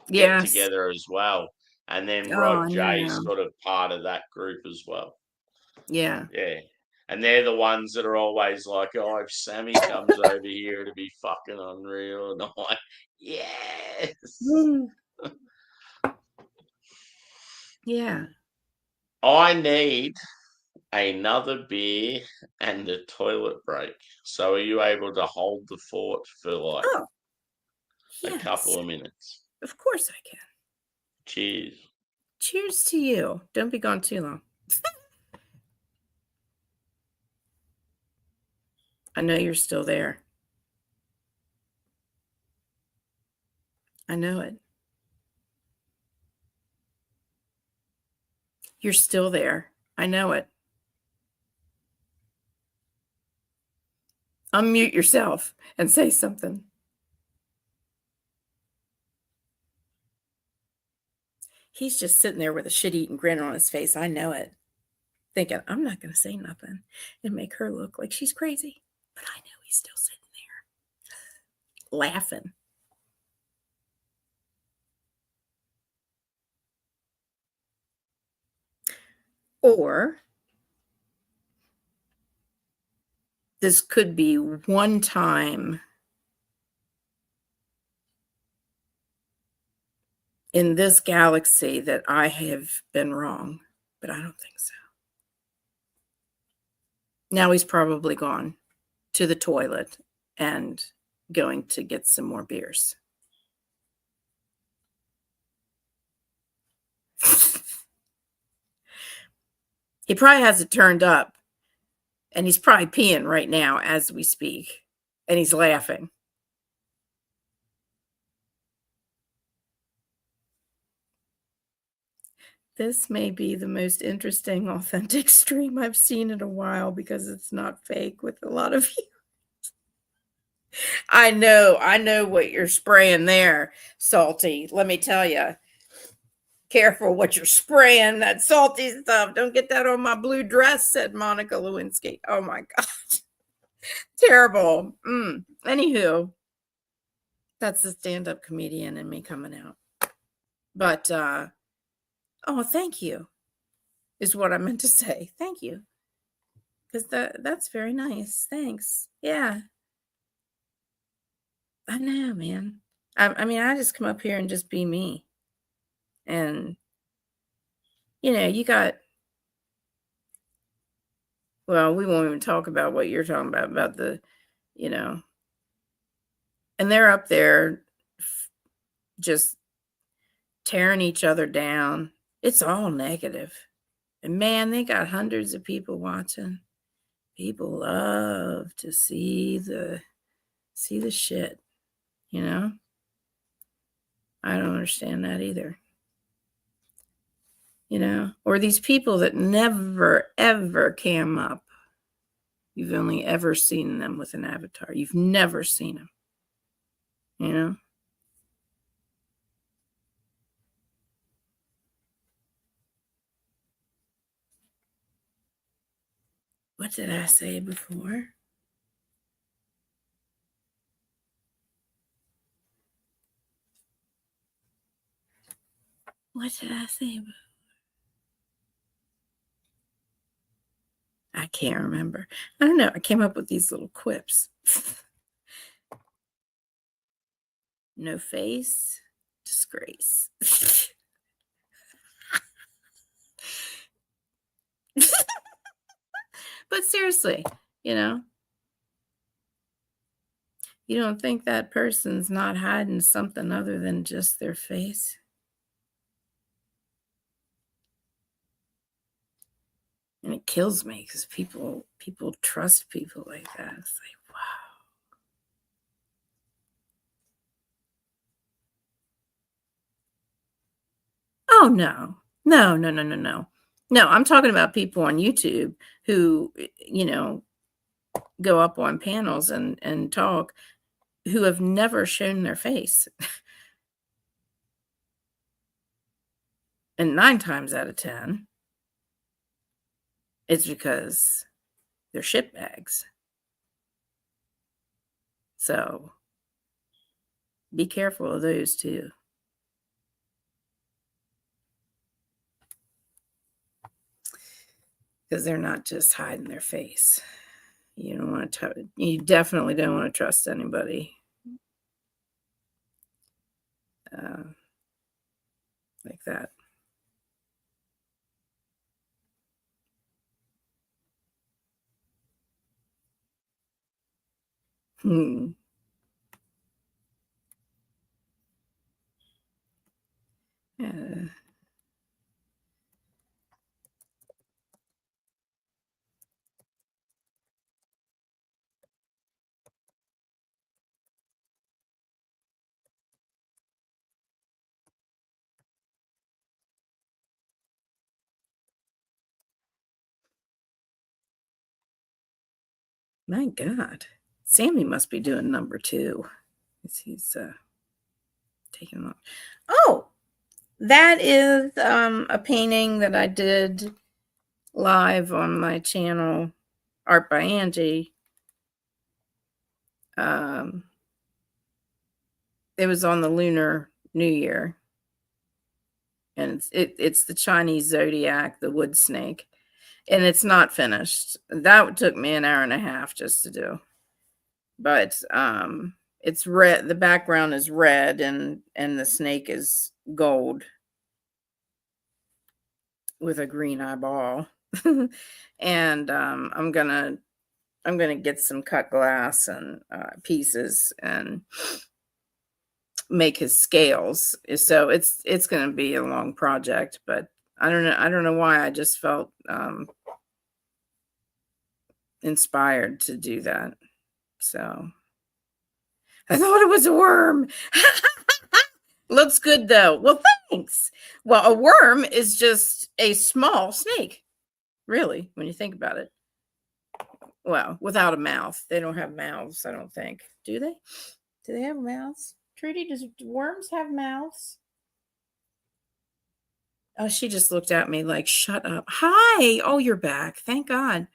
get Yes. together as well. And then Oh, Rod I J's know. sort of part of that group as well. Yeah. Yeah. And they're the ones that are always like, oh, if Sammy comes over here, it'd be fucking unreal. And I'm like, yes. Mm. Yeah. I need another beer and a toilet break. So are you able to hold the fort for like Oh, a yes. couple of minutes? Of course I can. Cheers. Cheers to you. Don't be gone too long. I know you're still there. I know it. You're still there. I know it. Unmute yourself and say something. He's just sitting there with a shit-eating grin on his face. I know it. Thinking, I'm not going to say nothing and make her look like she's crazy. But I know he's still sitting there laughing. Or this could be one time in this galaxy that I have been wrong, but I don't think so. Now he's probably gone to the toilet and going to get some more beers. He probably has it turned up, and he's probably peeing right now as we speak, and he's laughing. This may be the most interesting, authentic stream I've seen in a while because it's not fake with a lot of you. I know what you're spraying there, Salty. Let me tell you. Careful what you're spraying, that salty stuff. Don't get that on my blue dress, said Monica Lewinsky. Oh my God. Terrible. Anywho, that's the stand-up comedian in me coming out. But, oh, thank you is what I meant to say. Thank you. Because that's very nice. Thanks. Yeah. I know, man. I mean, I just come up here and just be me. And, you got, well, we won't even talk about what you're talking about the, and they're up there just tearing each other down. It's all negative. And man, they got hundreds of people watching. People love to see the shit, I don't understand that either. Or these people that never, ever cam up. You've only ever seen them with an avatar. You've never seen them, What did I say before? What did I say before? I can't remember. I don't know. I came up with these little quips. No face, disgrace. But seriously, you don't think that person's not hiding something other than just their face? And it kills me because people trust people like that. It's like, wow. Oh, no. No. No, I'm talking about people on YouTube who, go up on panels and talk who have never shown their face. And 9 times out of 10, it's because they're shitbags. So be careful of those too. Because they're not just hiding their face. You don't want to. You definitely don't want to trust anybody like that. Yeah. My God. Sammy must be doing number 2. He's taking off. Oh, that is a painting that I did live on my channel, Art by Angie. It was on the Lunar New Year, and it's the Chinese zodiac, the wood snake, and it's not finished. That took me an hour and a half just to do, but it's red. The background is red, and the snake is gold with a green eyeball. And I'm gonna get some cut glass and pieces and make his scales. So it's gonna be a long project, but I don't know why I just felt inspired to do that. So I thought it was a worm. Looks good though. Well, thanks. Well, a worm is just a small snake, really, when you think about it. Well, without a mouth. They don't have mouths, I don't think. Do they? Do they have mouths? Trudy, do worms have mouths? Oh, she just looked at me like, shut up. Hi. Oh, you're back. Thank God.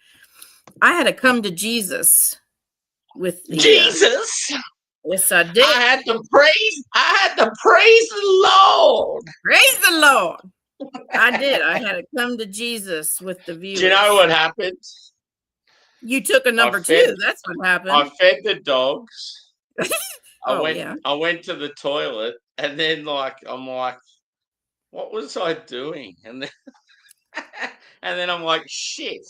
I had to come to Jesus with the Jesus. Yes, I did. I had to praise the Lord. Praise the Lord. I did. I had to come to Jesus with the viewers. Do you know what happened? You took a number 2. That's what happened. I fed the dogs. I Yeah. went to the toilet, and then I'm like, what was I doing? And then and then I'm like, shit,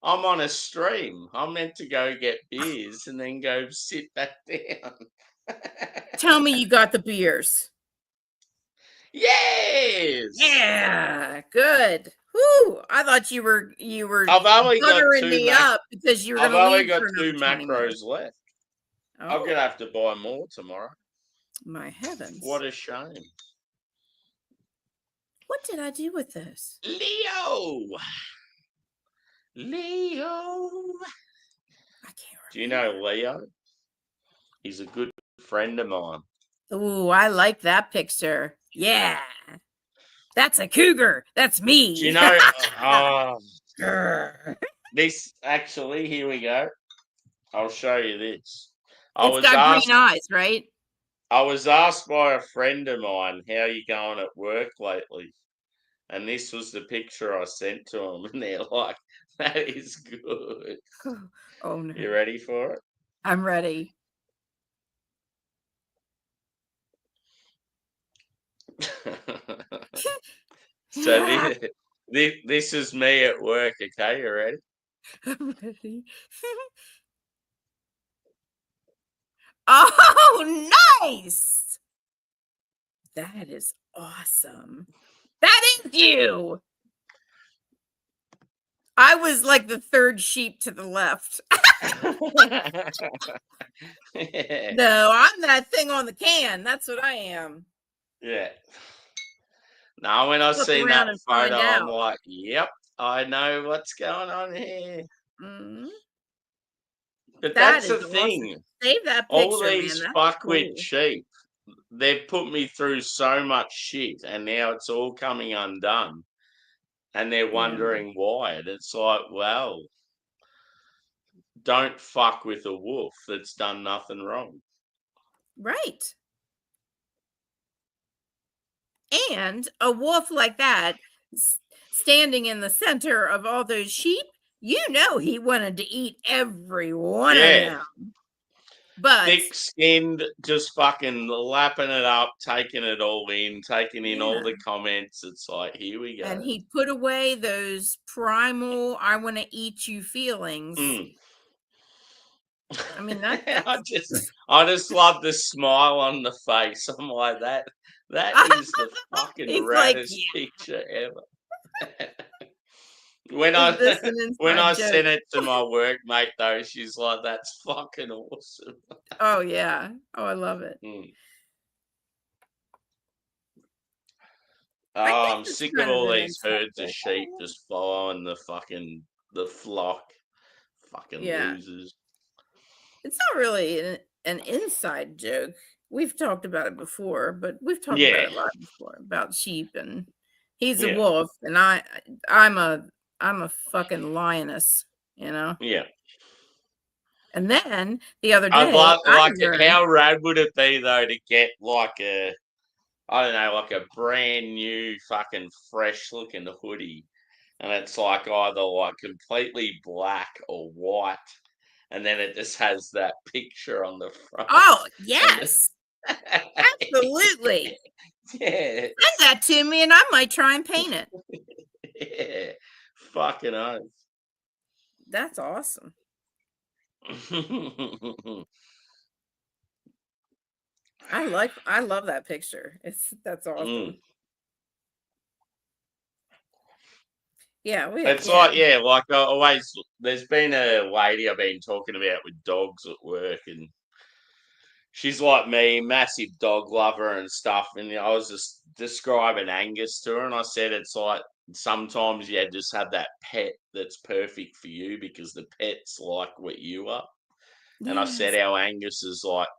I'm on a stream. I'm meant to go get beers and then go sit back down. Tell me you got the beers. Yes. Yeah, good. Whoo! I thought you were I've only got buttering 2 me up because you were going I've to only leave got for 2 another 20 minutes. macros left. Oh, I'm gonna have to buy more tomorrow. my heavens! What a shame. What did I do with this? Leo. I can't Do you know Leo? He's a good friend of mine. Ooh, I like that picture. Yeah. That's a cougar. That's me. Do you know? This actually, here we go. I'll show you this. It's got green eyes, right? I was asked by a friend of mine, how you going at work lately? And this was the picture I sent to them, and they're like, that is good. Oh, no. You ready for it? I'm ready. So this is me at work, okay? You ready? I'm ready. Oh, nice. That is awesome. That is you. I was like the third sheep to the left. Yeah. No, I'm that thing on the can. That's what I am. Yeah. Now, when I Look seen around that and find photo, I'm out. like, yep, I know what's going on here. Mhm. But That that's the is thing. awesome. Save that All picture, these man. That's fuckwit cool. sheep, they've put me through so much shit, and now it's all coming undone. And they're wondering why. And it's like, well, don't fuck with a wolf that's done nothing wrong. Right. And a wolf like that, standing in the center of all those sheep, you know he wanted to eat every one of them. But thick-skinned, just fucking lapping it up, taking it all in, taking in all the comments. It's like, here we go. And he put away those primal, I want to eat you feelings. I mean, I just love the smile on the face. I'm like, that is the fucking raddest picture ever. When I sent it to my workmate though, she's like, that's fucking awesome. Oh yeah. Oh, I love it. Oh, I'm sick of all these herds of sheep just following the flock. Fucking losers. It's not really an inside joke. We've talked about it before, but we've talked about Yeah. it a lot before about sheep, and he's a Yeah. wolf, and I'm a fucking lioness, you know. Yeah. And then the other I'd day, I like learned. how rad would it be though to get like I don't know, like a brand new fucking fresh looking hoodie, and it's like either like completely black or white, and then it just has that picture on the front. Oh And yes, absolutely. yeah, Send that to me, and I might try and paint it. yeah, fucking oath. That's awesome. I love that picture. That's awesome. Mm. Yeah, It's like, yeah, like I always, there's been a lady I've been talking about with dogs at work, and she's like me, massive dog lover and stuff. And I was just describing Angus to her, and I said it's like sometimes you just have that pet that's perfect for you because the pet's like what you are. And I said Yes. our Angus is like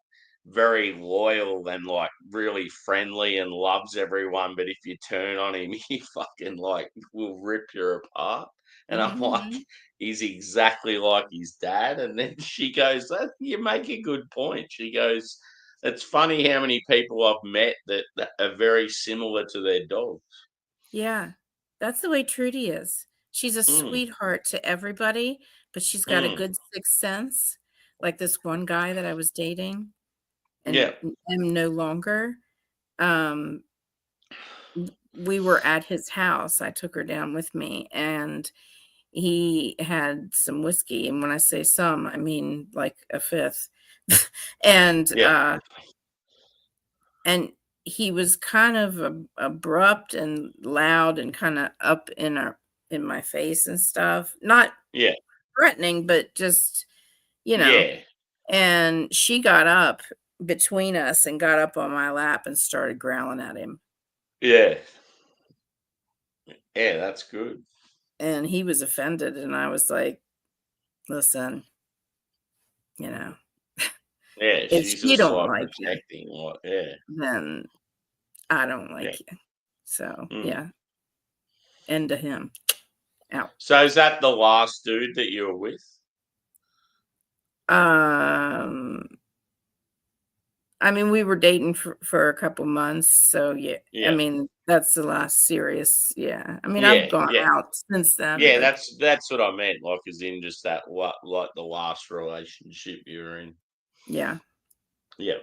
very loyal and like really friendly and loves everyone. But if you turn on him, he fucking like will rip you apart. And I'm like, Mhm. he's exactly like his dad. And then she goes, you make a good point. She goes, it's funny how many people I've met that are very similar to their dog. Yeah, that's the way Trudy is. She's a Mm, sweetheart to everybody, but she's got a mm, good sixth sense. Like this one guy that I was dating and yeah, am no longer. Um, we were at his house. I took her down with me, and he had some whiskey. And when I say some, I mean like a fifth. and yeah, and he was kind of abrupt and loud and kind of up in my face and stuff. Not yeah, threatening, but just, you know. yeah, And she got up between us and got up on my lap and started growling at him. yeah, yeah, that's good. And he was offended, and I was like, listen, you know, Yeah, if she's she just don't like like you, protecting, like, yeah, then I don't yeah. like you. So Mm. yeah, end to him. Out. So is that the last dude that you were with? I mean, we were dating for a couple months, so yeah. I Yeah, mean, that's the last serious. Yeah, I mean, I've yeah, gone yeah, out since then, yeah. but That's what I meant. Like, as in just that, like the last relationship you were in. yeah, Yeah.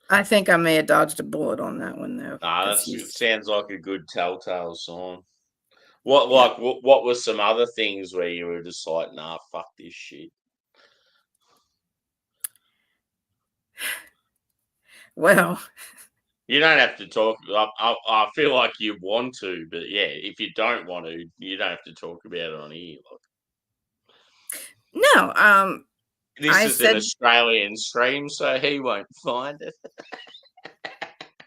I think I may have dodged a bullet on that one though, because It he's sounds like a good telltale sign. What yeah. like what were some other things where you were just like, nah, fuck this shit? Well, You don't have to talk. I feel like you want to, but yeah, if you don't want to, you don't have to talk about it on here. Like, no, this I is an said, Australian stream, so he won't find it.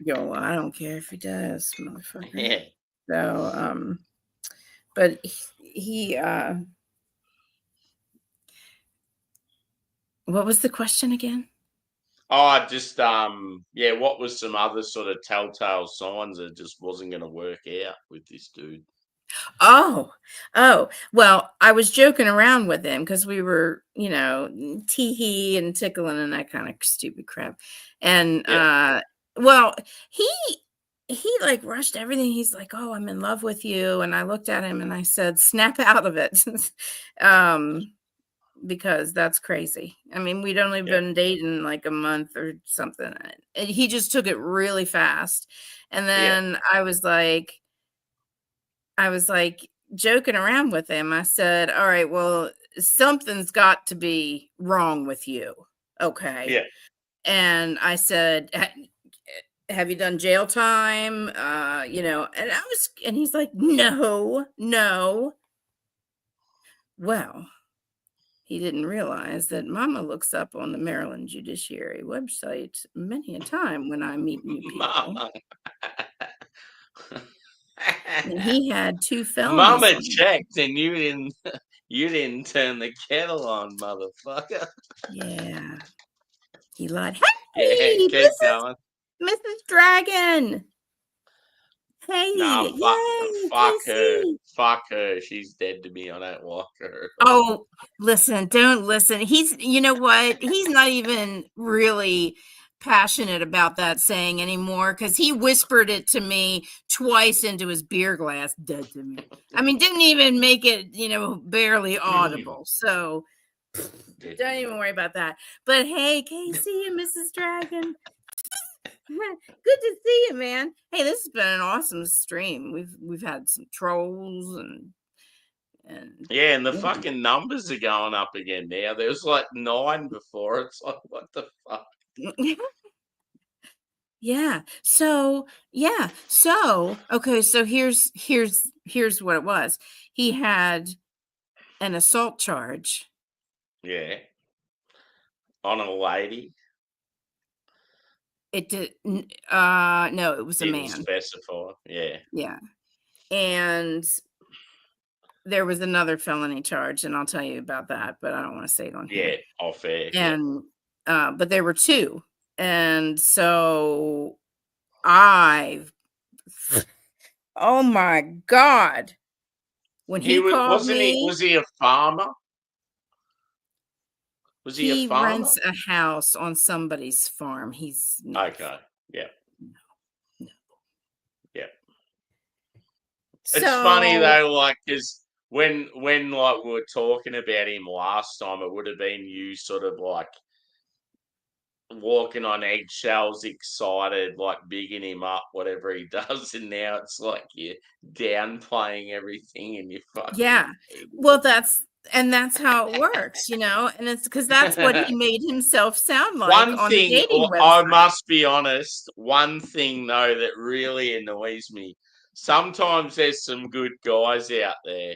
yo, well, I don't care if he does, motherfucker. Yeah. So, but he what was the question again? Oh, just yeah. What was some other sort of telltale signs that just wasn't going to work out with this dude? Oh, well, I was joking around with him because we were, tee-hee and tickling and that kind of stupid crap. And Yeah. well, he like rushed everything. He's like, "Oh, I'm in love with you." And I looked at him and I said, "Snap out of it." Because that's crazy. I mean, we'd only Yeah. been dating like a month or something. And he just took it really fast. And Yeah. then I was like joking around with him. I said, "All right, well, something's got to be wrong with you." Okay. Yeah. And I said, have you done jail time? And he's like, no. Well, he didn't realize that Mama looks up on the Maryland Judiciary website many a time when I meet new people. Mama. And he had 2 felonies. Mama checked, and You didn't turn the kettle on, motherfucker. Yeah. He lied. Yeah, Hey, keep going. Mrs. Dragon. Hey, Nah, yay, fuck her. Casey. Fuck her. She's dead to me. I don't like her. Oh, listen, don't listen. You know what? He's not even really passionate about that saying anymore because he whispered it to me twice into his beer glass, dead to me. I mean, didn't even make it, barely audible. So don't even worry about that. But hey, Casey and Mrs. Dragon. Good to see you, man. Hey, this has been an awesome stream. We've had some trolls and yeah, and the fucking numbers are going up again now. There was like 9 before. It's like, what the fuck? Yeah. So okay. So here's what it was. He had an assault charge. Yeah. On a lady. It did. No, it was a Didn't man. specify. Yeah. Yeah. And there was another felony charge, and I'll tell you about that, but I don't want to say it on here. Yeah, off air. And but there were 2. And so oh my God. When he called me, was he a farmer? Was he a farmer? rents a house on somebody's farm. He's not. Okay. Yeah. No. Yeah. So, It's funny though, like, because when like we were talking about him last time, it would have been you sort of like walking on eggshells, excited, like bigging him up, whatever he does, and now it's like you're downplaying everything and you fucking yeah. Well, that's how it works, and it's because that's what he made himself sound like One on thing, the dating I website. must be honest, one thing though that really annoys me, sometimes there's some good guys out there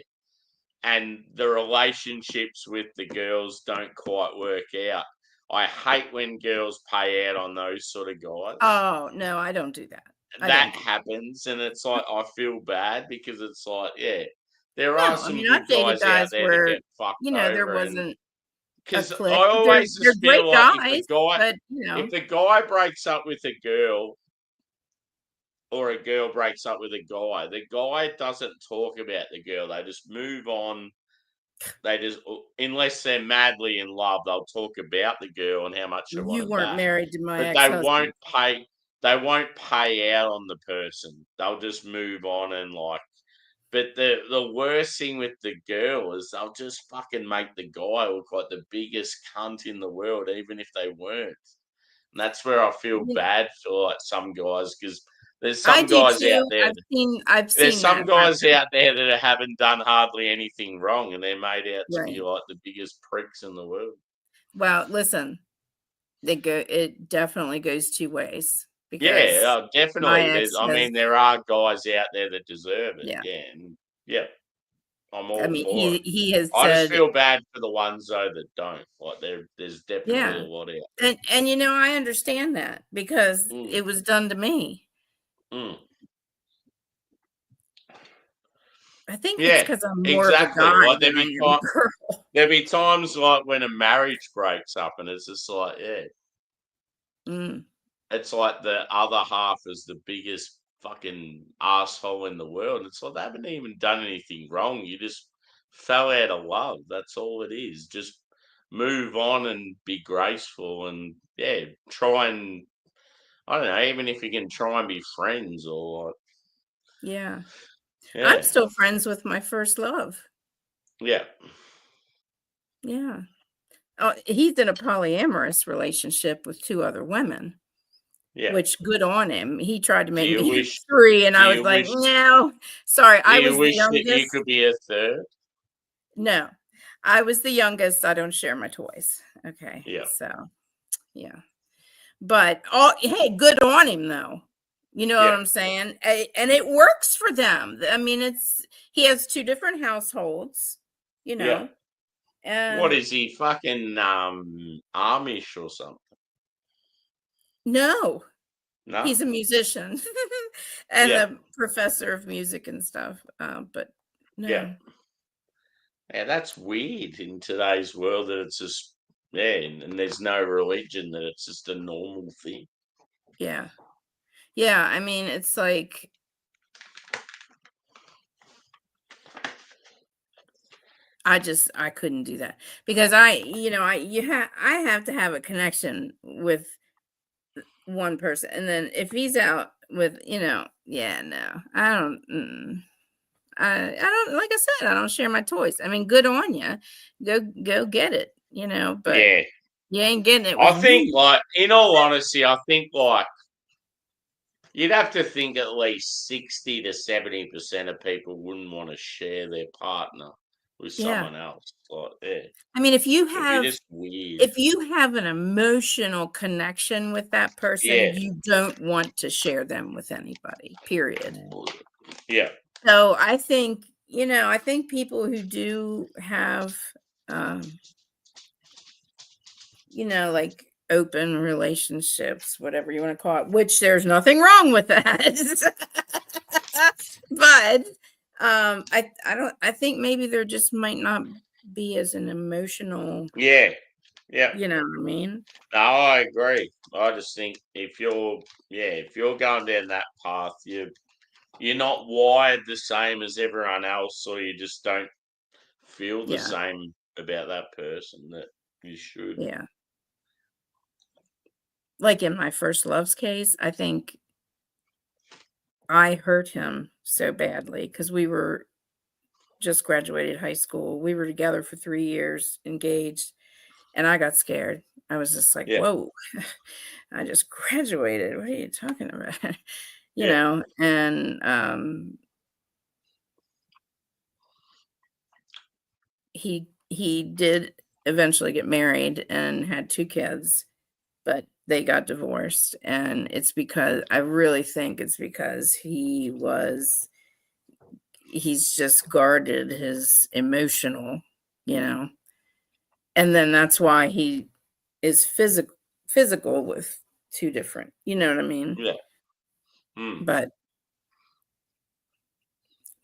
and the relationships with the girls don't quite work out. I hate when girls pay out on those sort of guys. Oh, no, I don't do that. That happens, and it's like I feel bad because it's like, yeah, there are some I've good dated guys out there where, that get fucked there over. wasn't Because I click. always They're just great feel like guys, if the guy, but if the guy breaks up with a girl or a girl breaks up with a guy, the guy doesn't talk about the girl. They just move on. They just, unless they're madly in love, they'll talk about the girl and how much they want you them weren't back. married to my But ex-husband. they won't pay out on the person. They'll just move on and like. But the worst thing with the girl is they'll just fucking make the guy look like the biggest cunt in the world, even if they weren't. And that's where I feel bad for like some guys because there's some guys out there. I've seen. There's some that guys happen. out there that haven't done hardly anything wrong, and they're made out to be Right. like the biggest pricks in the world. Well, listen, it definitely goes 2 ways. Yeah, definitely. My ex There are guys out there that deserve it. Yeah. Yeah, and yeah, I'm all I mean, for it. he has I just said, feel bad for the ones though that don't. Like there's definitely Yeah. a lot out there. and I understand that because Mm. it was done to me. Mm. I think Yeah, it's because I'm more exactly. of a guy Like, than I am a girl. There'll be times like when a marriage breaks up and it's just like, yeah, Mm. it's like the other half is the biggest fucking asshole in the world. And it's like they haven't even done anything wrong. You just fell out of love. That's all it is. Just move on and be graceful and yeah, try and I don't know, even if you can try and be friends or like Yeah. yeah. I'm still friends with my first love. Yeah. Yeah. Oh, he's in a polyamorous relationship with 2 other women. Yeah. Which good on him. He tried to make you me wish- 3, and do I was you like, wish- no. Sorry, I Do you was the wish that you youngest. could be a third? No, I was the youngest. I don't share my toys. Okay. Yeah. So, yeah. But hey, good on him though. You know what Yeah. I'm saying? And it works for them. I mean, he has 2 different households. Yeah. And What is he fucking Amish or something? No, No. he's a musician and Yeah. a professor of music and stuff. But no. Yeah. Yeah, that's weird in today's world that it's just and there's no religion, that it's just a normal thing. Yeah. Yeah, I mean, it's like I couldn't do that because I have to have a connection with one person, and then if he's out with, yeah, no, I don't. I don't, like I said, I don't share my toys. I mean, good on you, go get it, but Yeah. you ain't getting it I with think, me. like, in all honesty, I think, like, you'd have to think at least 60 to 70% of people wouldn't want to share their partner with Yeah, someone else. Like, yeah, I mean, it'd be just weird. if you have an emotional connection with that person, Yeah. you don't want to share them with anybody, period. Yeah. So I think, I think people who do have, like open relationships, whatever you want to call it, which there's nothing wrong with that. But I think maybe there just might not be as an emotional, Yeah. Yeah. you know what I mean? No, I agree. I just think if you're going down that path, you're not wired the same as everyone else, or you just don't feel the Yeah. same about that person that you should. Yeah. Like in my first love's case, I think I hurt him so badly because we were just graduated high school. We were together for 3 years, engaged, and I got scared. I was just like, Yeah. "Whoa, I just graduated. What are you talking about?" Yeah. And he did eventually get married and had 2 kids, but they got divorced, and it's because I really think it's because he's just guarded his emotional, and then that's why he is physical with 2 different, you know what I mean? Yeah. Mm. But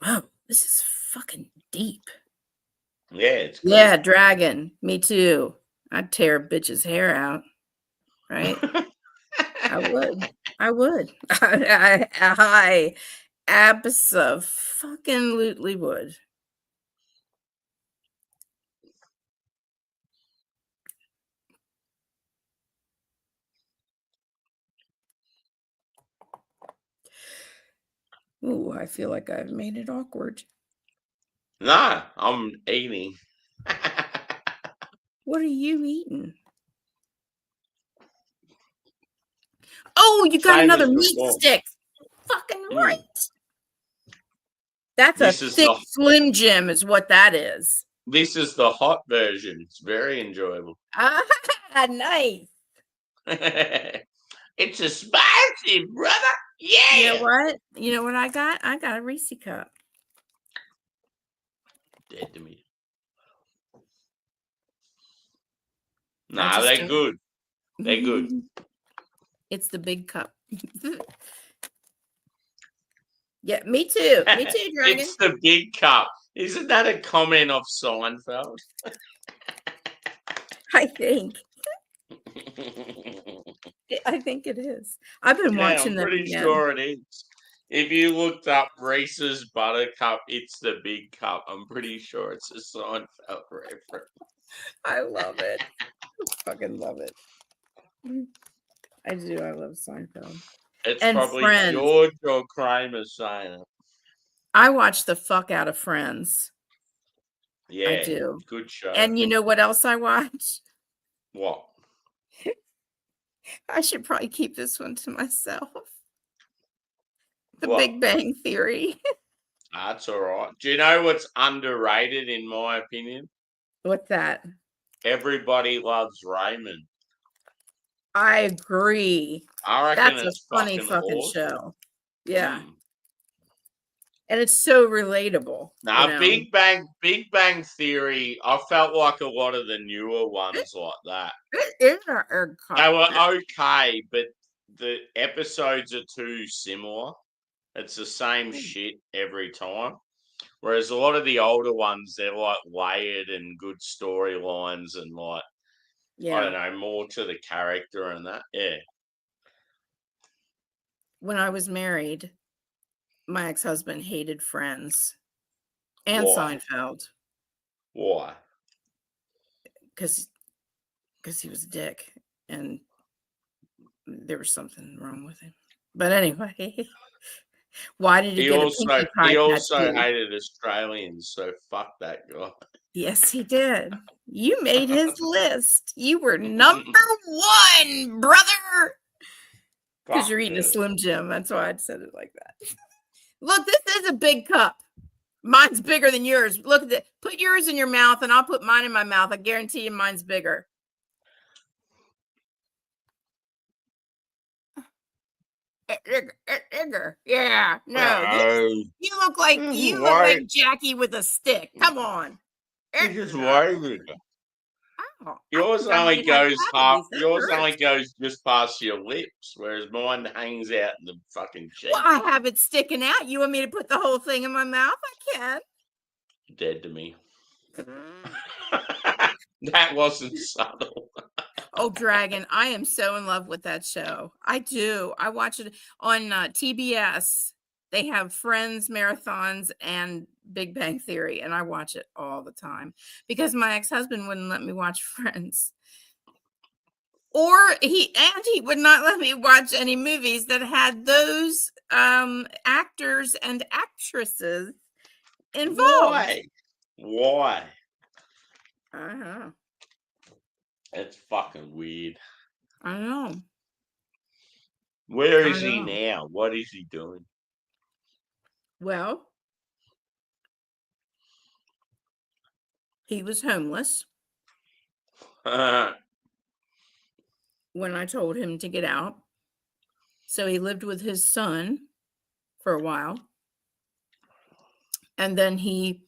wow, this is fucking deep. Yeah, it's good. Yeah, dragon. Me too. I'd tear a bitch's hair out, right? I would. I would. I abso-fucking-lutely would. Ooh, I feel like I've made it awkward. No, I'm eating. What are you eating? Oh, you got Same another as meat before. stick. Fucking Mm. right. That's This a is thick the Slim Jim is what that is. this is the hot version. It's very enjoyable. Ah, nice. It's a spicy, brother. You Yeah. know what? You know what I got? I got a Reese cup. Dead to me. I Nah, just they're don't- good. They're good. It's the big cup. Yeah, me too. Me too, Dragon. It's the big cup. Isn't that a comment of Seinfeld? I think. I think it is. I've been Yeah, watching I'm them pretty again. sure it is. If you looked up Reese's Buttercup, it's the big cup. I'm pretty sure it's a Seinfeld reference. I love it. Fucking love it. I do. I love Seinfeld. It's And probably Friends. George or Kramer saying it. I watch the fuck out of Friends. Yeah, I do. good show. And you know what else I watch? What? I should probably keep this one to myself. The What? Big Bang Theory. That's all right. Do you know what's underrated, in my opinion? What's that? Everybody Loves Raymond. I agree. I reckon That's a it's funny fucking fucking awesome. show. Yeah. Mm. And it's so relatable. Now, Big Bang Theory, I felt like a lot of the newer ones like that. It is a They were okay, but the episodes are too similar. It's the same shit every time. Whereas a lot of the older ones, they're like layered and good storylines and like I don't know, more to the character and that. Yeah. When I was married, my ex-husband hated Friends and Why? Seinfeld Why? because he was a dick and there was something wrong with him. But anyway, why did he get a Pinkie Pie tattoo? hated Australians, so fuck that guy. Yes, he did. You made his list. You were number 1, brother. Because you're eating a Slim Jim. That's why I said it like that. Look, this is a big cup. Mine's bigger than yours. Look at it. Put yours in your mouth, and I'll put mine in my mouth. I guarantee you mine's bigger. Yeah. No. You look like Jackie with a stick. Come on. Just waving. Yours only goes just past your lips, whereas mine hangs out in the fucking cheek. Well, I have it sticking out. You want me to put the whole thing in my mouth? I can. Dead to me. That wasn't subtle. Oh, Dragon. I am so in love with that show. I do. I watch it on TBS. They have Friends marathons and Big Bang Theory, and I watch it all the time because my ex-husband wouldn't let me watch Friends. Or he would not let me watch any movies that had those actors and actresses involved. Why? I don't know. It's fucking weird. I know. Where is he now? What is he doing? Well, he was homeless when I told him to get out. So he lived with his son for a while. And then he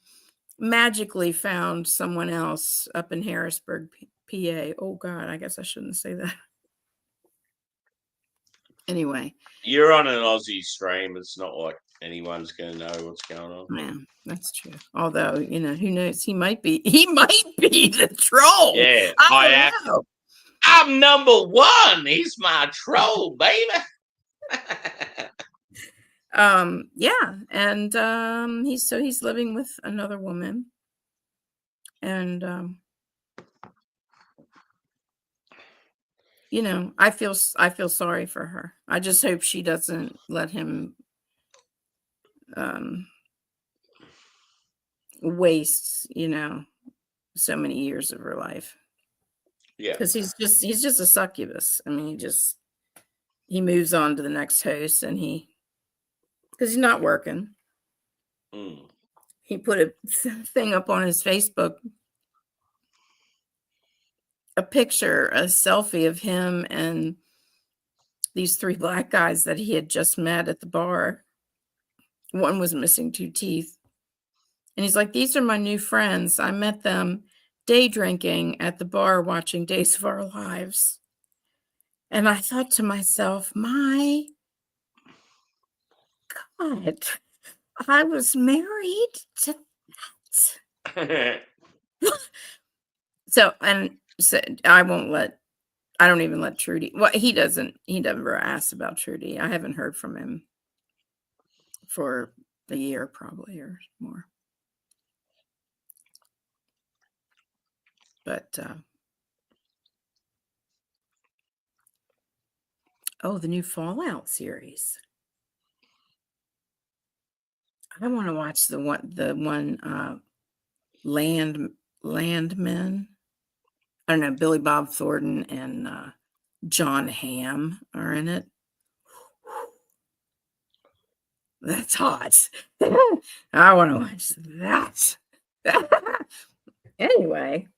magically found someone else up in Harrisburg, PA. Oh, God, I guess I shouldn't say that. Anyway. You're on an Aussie stream. It's not like anyone's going to know what's going on. Man, that's true. Although, who knows? He might be the troll. Yeah, I know. I'm number 1. He's my troll, baby. Yeah. And he's living with another woman. And I feel sorry for her. I just hope she doesn't let him waste, so many years of her life. Yeah. Because he's just a succubus. I mean, he moves on to the next host and because he's not working. He put a thing up on his Facebook, a selfie of him and these 3 black guys that he had just met at the bar. One was missing 2 teeth. And he's like, these are my new friends. I met them day drinking at the bar watching Days of Our Lives. And I thought to myself, my God, I was married to that. So I don't even let Trudy. Well, he never asks about Trudy. I haven't heard from him for a year probably or more. But the new Fallout series. I want to watch the one Landmen. I don't know, Billy Bob Thornton and John Hamm are in it. That's hot. I want to watch that. Anyway,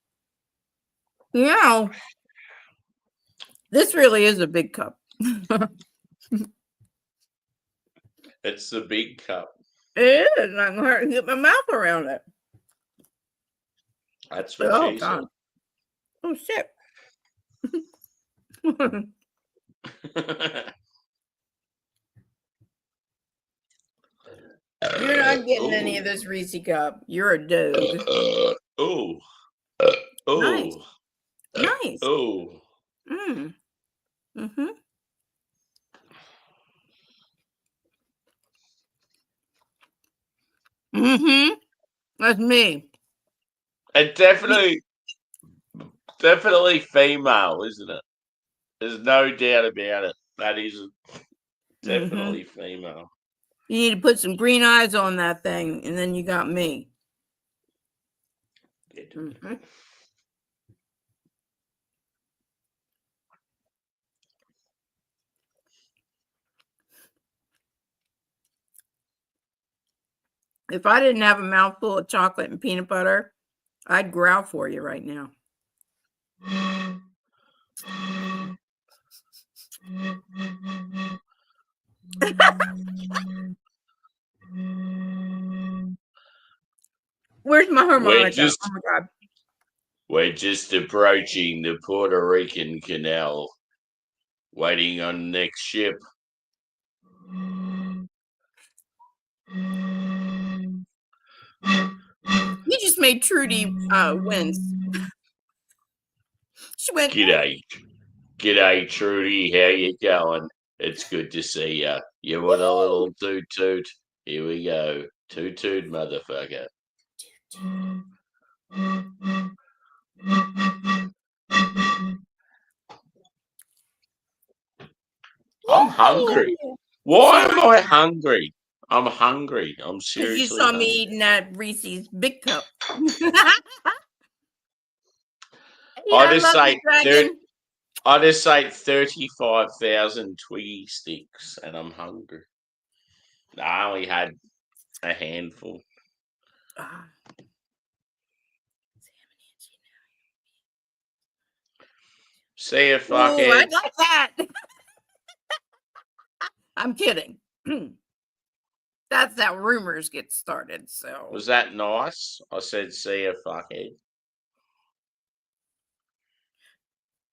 this really is a big cup. It's the big cup. It is. I'm going to get my mouth around it. That's what she said. Oh, shit. You're not getting any of this Reese cup. You're a dog. Oh. Nice. Oh. Nice. Oh. Mm. Mm-hmm. Mm-hmm. That's me. And definitely female, isn't it? There's no doubt about it. That is definitely female. You need to put some green eyes on that thing, and then you got me. Mm-hmm. If I didn't have a mouthful of chocolate and peanut butter, I'd growl for you right now. Where's my harmonica? Oh my God. We're just approaching the Puerto Rican Canal, waiting on the next ship. You just made Trudy wince. She went, G'day, Trudy. How you going? It's good to see ya. You want a little toot toot? Here we go. Toot toot, motherfucker. I'm hungry. Why am I hungry? I'm hungry. I'm seriously you saw hungry. me eating that Reese's Big Cup. I just ate 35,000 Twiggy sticks, and I'm hungry. I only had a handful. See you, fuckhead. I like that. I'm kidding. That's how rumors get started. So Was that nice? I said, see you, fuckhead.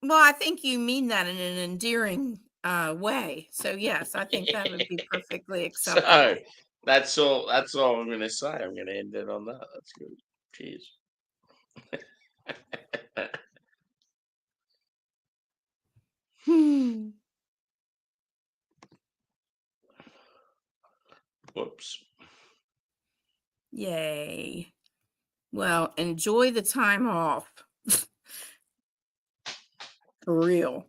Well, I think you mean that in an endearing way. So yes, I think that would be perfectly acceptable. So that's all I'm going to say. I'm going to end it on that. That's good. Cheers. Whoops. Yay. Well, enjoy the time off. For real.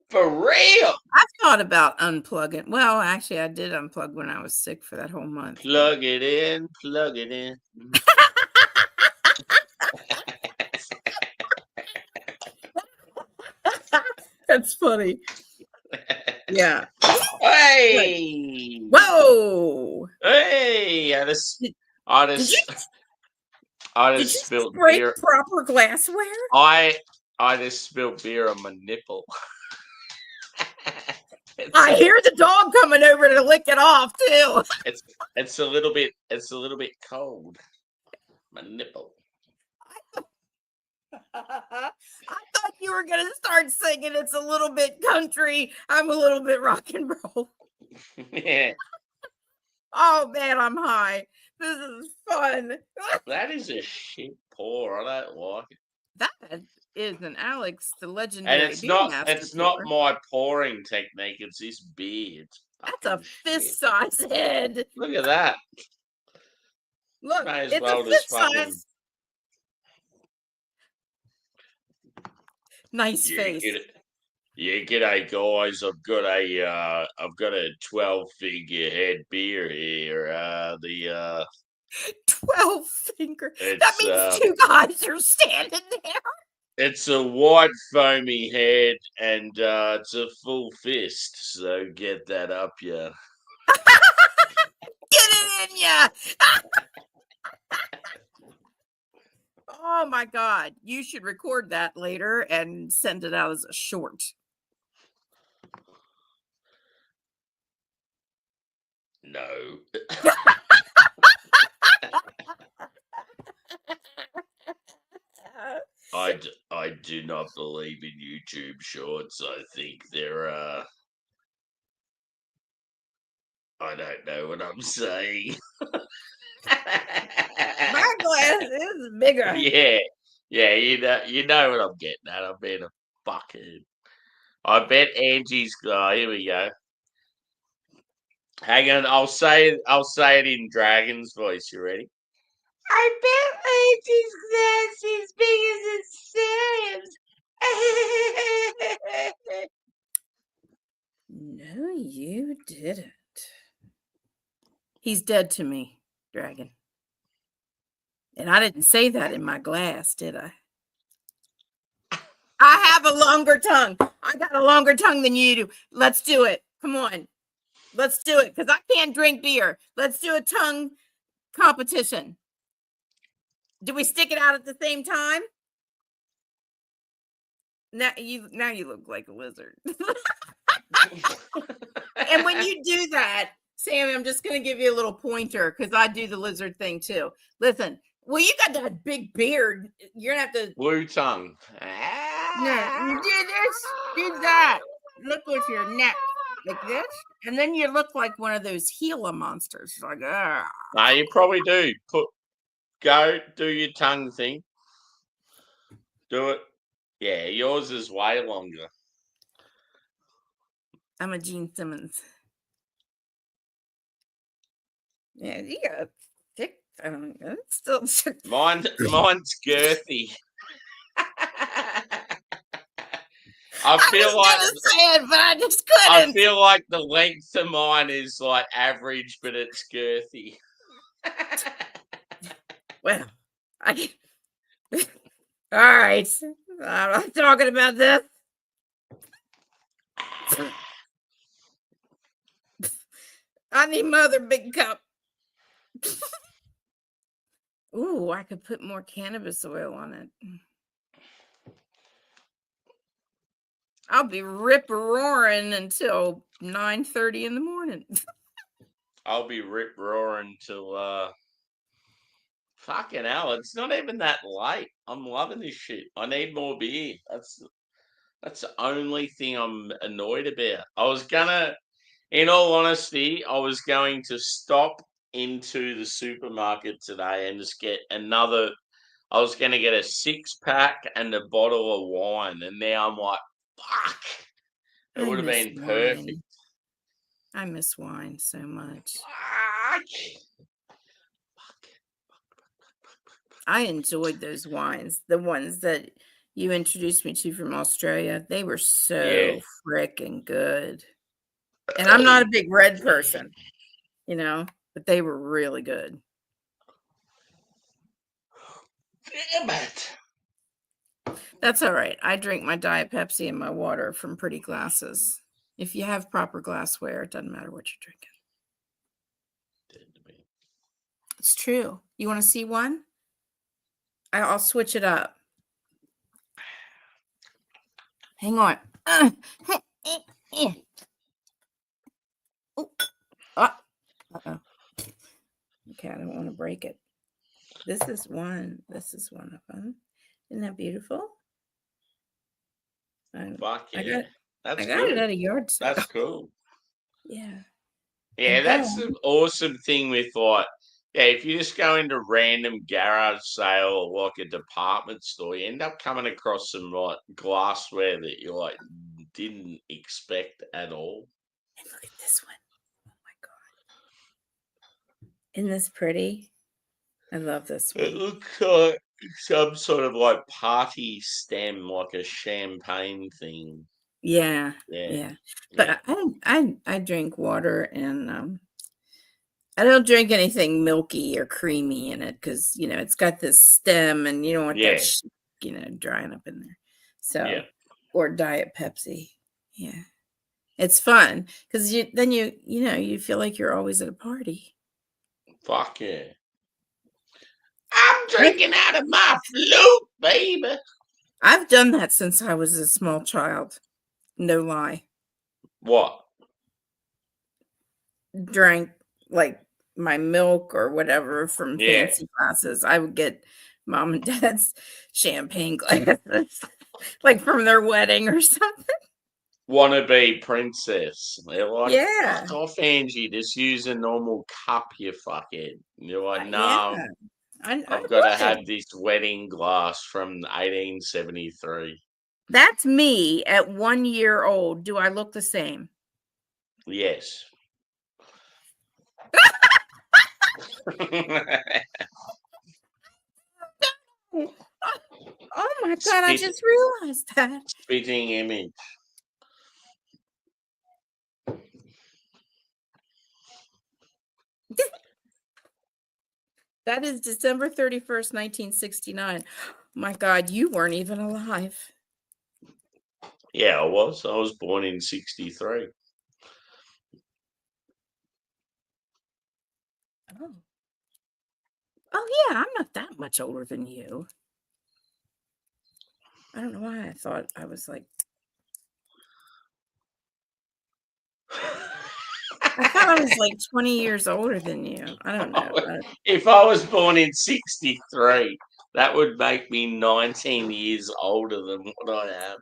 For real. I thought about unplugging. Well, actually, I did unplug when I was sick for that whole month. Plug it in. Plug it in. That's funny. Yeah. Hey. Whoa. Hey. I just spilled beer. Proper glassware? I just spilled beer on my nipple. I hear the dog coming over to lick it off too. It's a little bit cold. My nipple. I thought you were gonna start singing "It's a Little Bit Country, I'm a Little Bit Rock and Roll." Yeah. Oh man, I'm high. This is fun. That is a shit pour. I don't like it. That is an Alex, the legendary. And it's not my pouring technique. It's this beer. That's a fist-sized head. Look at that. Look, it's a fist-size. Nice face. G'day guys. I've got a 12-finger head beer here. 12 finger. That means two guys are standing there. It's a white foamy head and it's a full fist. So get that up, yeah. Get it in ya. Oh my God. You should record that later and send it out as a short. No. I do not believe in YouTube Shorts. I think they're I don't know what I'm saying. My glass is bigger. Yeah, you know what I'm getting at. I'm being a fucking. I bet Angie's. Here we go. Hang on, I'll say it in Dragon's voice. You ready? I bet Angie's glass is bigger than Sam's. No, you didn't. He's dead to me, Dragon. And I didn't say that in my glass, did I? I have a longer tongue. I got a longer tongue than you do. Let's do it. Come on. Let's do it, because I can't drink beer. Let's do a tongue competition. Do we stick it out at the same time? Now you look like a lizard. And when you do that, Sammy, I'm just going to give you a little pointer because I do the lizard thing too. Listen, well, you got that big beard. You're going to have to. Blue tongue. No, you do this, do that. Look with your neck like this. And then you look like one of those Gila monsters. Like, ah. No, you probably do. Go do your tongue thing. Do it. Yeah, yours is way longer. I'm a Gene Simmons. Yeah, you got thick. It's still. Mine's girthy. I feel like say it, but I just couldn't. I feel like the length of mine is like average, but it's girthy. Well, all right. I'm not talking about this. I need my other big cup. Ooh, I could put more cannabis oil on it. I'll be rip-roaring until 9:30 in the morning. I'll be rip roaring till fucking hell. It's not even that late. I'm loving this shit. I need more beer. That's the only thing I'm annoyed about. In all honesty, I was going to stop into the supermarket today and just get another. I was going to get a 6-pack and a bottle of wine, and now I'm like, fuck. It would have been perfect. I miss wine so much. Fuck. I enjoyed those wines, the ones that you introduced me to from Australia. They were so freaking good. And I'm not a big red person, but they were really good. Damn it. That's all right. I drink my Diet Pepsi and my water from pretty glasses. If you have proper glassware, it doesn't matter what you're drinking. It's true. You want to see one? I'll switch it up. Hang on. Uh-oh. Okay, I don't want to break it. This is one of them. Isn't that beautiful? Fuck yeah. I got it at a yard sale. That's cool. Yeah. Yeah, that's the awesome thing with if you just go into random garage sale or like a department store, you end up coming across some like glassware that you like didn't expect at all. And look at this one. Oh my god. Isn't this pretty? I love this one. It looks like some sort of like party stem, like a champagne thing. Yeah. But I drink water and I don't drink anything milky or creamy in it because it's got this stem and you don't want that drying up in there. So or Diet Pepsi. Yeah. It's fun because then you feel like you're always at a party. Fuck yeah. I'm drinking out of my flute, baby. I've done that since I was a small child. No lie. What? Drank like my milk or whatever from fancy glasses. I would get mom and dad's champagne glasses, like from their wedding or something. wannabe princess. They're like, Yeah. fuck off, Angie. Just use a normal cup, you fuckhead. And you're like, Yeah. no, I I've got to would. have this wedding glass from 1873. That's me at 1 year old. Do I look the same? Yes. Oh my God, I just realized that. Spitting image. That is December 31st, 1969. My God, you weren't even alive. Yeah, I was. I was born in 63. Oh. Oh, yeah, I'm not that much older than you. I don't know why I thought I was like, I thought I was like 20 years older than you. I don't know. If I was born in 63, that would make me 19 years older than what I am.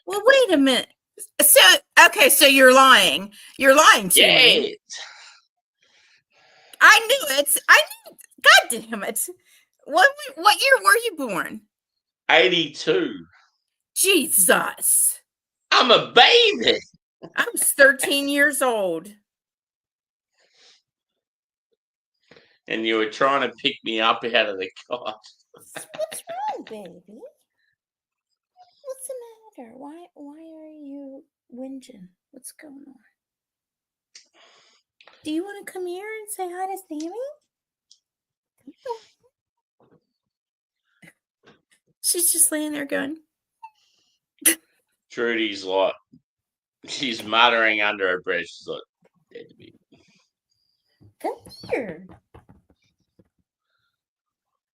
Well, wait a minute. So, okay, so you're lying. You're lying to me. Yes. I knew it. I knew. God damn it. What year were you born? 82. Jesus. I'm a baby. I was 13 years old. And you were trying to pick me up out of the cot. What's wrong, baby? What's the matter? Why are you whinging? What's going on? Do you want to come here and say hi to Sammy? Come on. She's just laying there going. Trudy's like, she's muttering under her breath. She's like, deadbeat. Come here.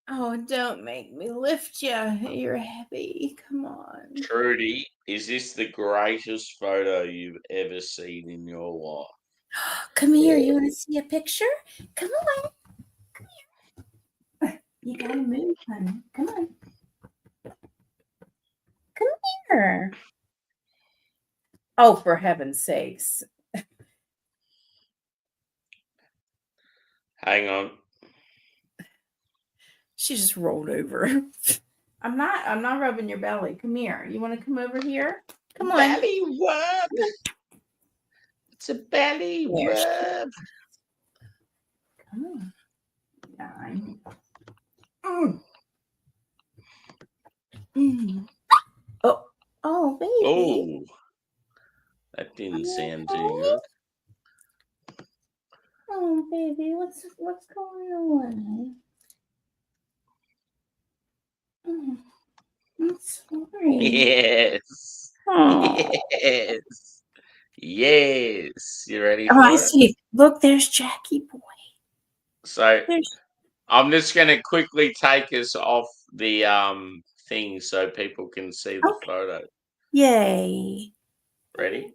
Oh, don't make me lift you. You're heavy. Come on. Trudy, is this the greatest photo you've ever seen in your life? Come here. You want to see a picture? Come on. Come here. You gotta move, honey. Come on. Come here. Oh, for heaven's sakes. Hang on. She just rolled over. I'm not rubbing your belly. Come here. You want to come over here? Come on. Belly rub. It's a belly rub. Come on. 9. Oh, baby. Oh, that didn't sound too good. Oh, baby, what's going on? I'm sorry. Yes. Oh. Yes. Yes. You ready for I it? see. Look, there's Jackie boy. So I'm just going to quickly take us off the thing so people can see the photo. Yay. Ready?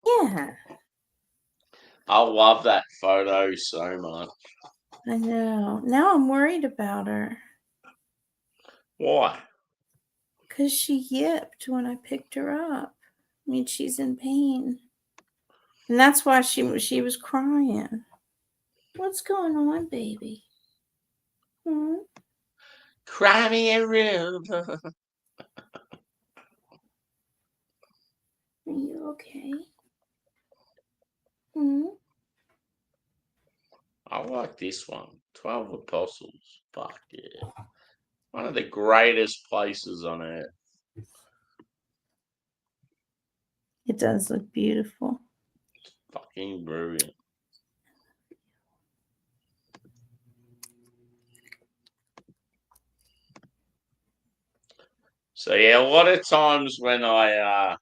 Yeah. I love that photo so much. I know. Now I'm worried about her. Why? Because she yipped when I picked her up. I mean, she's in pain. And that's why she was crying. What's going on, baby? Cry me a river. Are you okay? I like this one. 12 Apostles. Fuck yeah. One of the greatest places on earth. It does look beautiful. Fucking brilliant. So yeah, a lot of times when I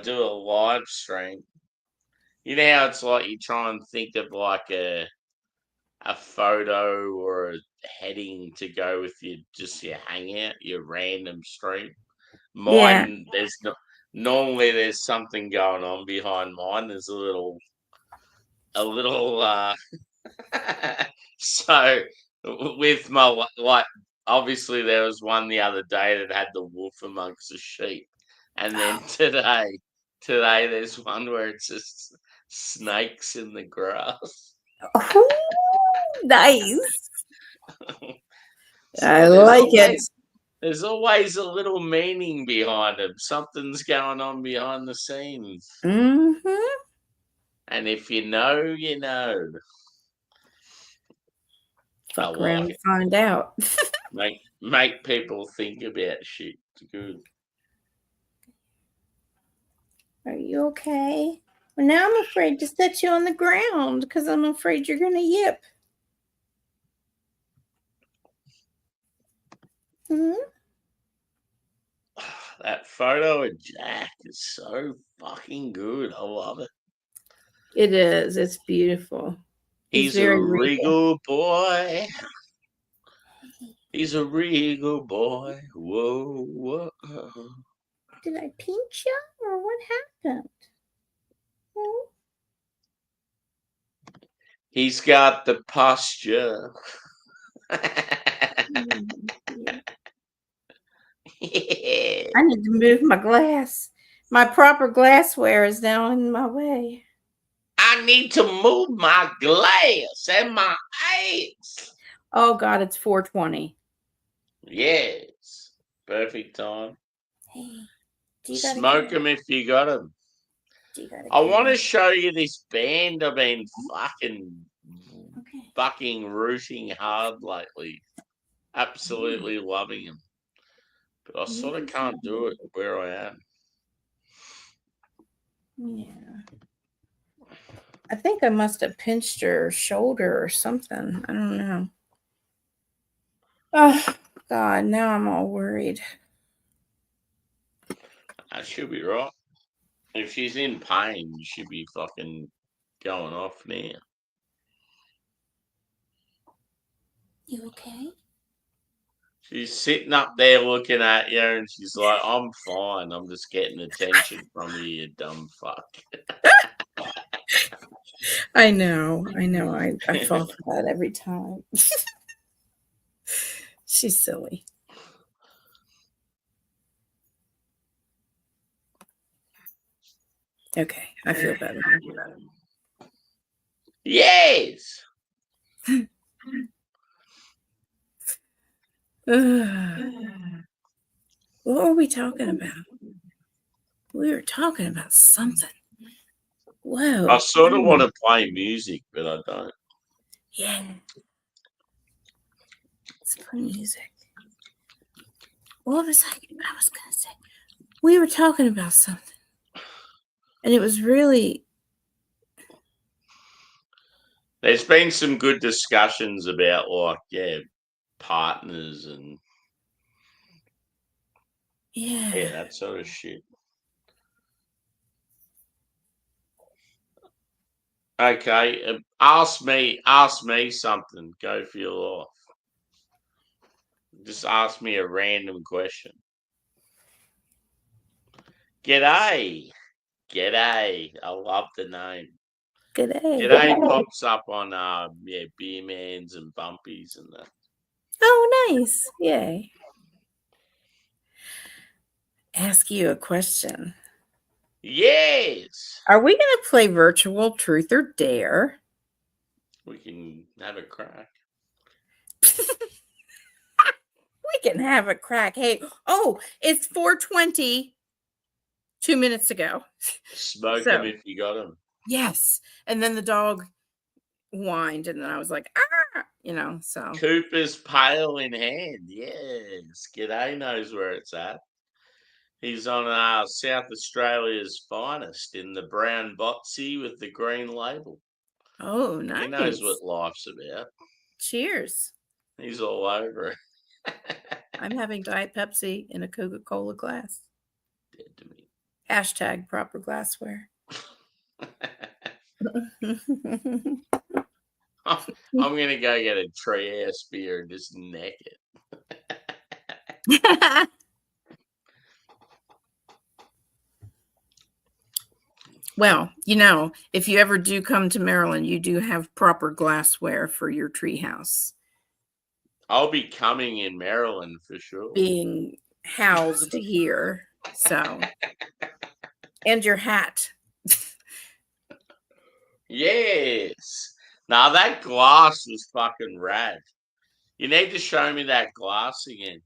do a live stream, you know how it's like you try and think of like a photo or a heading to go with your hangout, your random stream. Yeah. Mine, there's no. Normally, there's something going on behind mine. There's a little. So with my like, obviously there was one the other day that had the wolf amongst the sheep, and then today there's one where it's just snakes in the grass. Oh, nice. So I there's like it. always- There's always a little meaning behind it. Something's going on behind the scenes. Mm-hmm. And if you know, you know. Fuck I around like and find out. Make people think about shit. It's good. Are you okay? Well, now I'm afraid to set you on the ground because I'm afraid you're gonna yip. Hmm? That photo of Jack is so fucking good. I love it. It is. It's beautiful. He's a very regal. regal boy. He's a regal boy. Whoa, whoa. Did I pinch you or what happened? Hmm? He's got the posture. Yeah. I need to move my glass. My proper glassware is now in my way. I need to move my glass and my eyes. Oh God, it's 4:20. Yes. Perfect time. Hey, do you got Smoke them if you got them. I want to show you this band I've been fucking rooting hard lately. Absolutely loving them. But I sort of can't do it where I am. Yeah. I think I must have pinched her shoulder or something. I don't know. Oh, God, now I'm all worried. I should be right. If she's in pain, you should be fucking going off now. You okay? She's sitting up there looking at you and she's like, I'm fine. I'm just getting attention from you, you dumb fuck. I know. I fall for that every time. She's silly. Okay, I feel better. Yes. What were we talking about? We were talking about something. Whoa. I sort of want to play music, but I don't. Yeah. Let's play music. What was I going to say? We were talking about something. And it was really... There's been some good discussions about, like, partners and that sort of shit. Okay, ask me something. Go for your life. Just ask me a random question. G'day. I love the name. G'day. G'day pops up on Beer Mans and Bumpies and that. Oh, nice. Yay. Ask you a question. Yes. Are we going to play virtual truth or dare? We can have a crack. We can have a crack. Hey, it's 4:20. 2 minutes ago. Smoke them if you got them. Yes. And then the dog whined, and then I was like, so. Cooper's pail in hand. Yes. G'day knows where it's at. He's on South Australia's finest in the brown botsy with the green label. Oh, nice. He knows what life's about. Cheers. He's all over it. I'm having Diet Pepsi in a Coca-Cola glass. Dead to me. # proper glassware. I'm gonna go get a Treehouse beer and just neck it. Well, if you ever do come to Maryland, you do have proper glassware for your treehouse I'll be coming in Maryland for sure. being housed here. So, and your hat. Yes. Now that glass was fucking rad. You need to show me that glass again.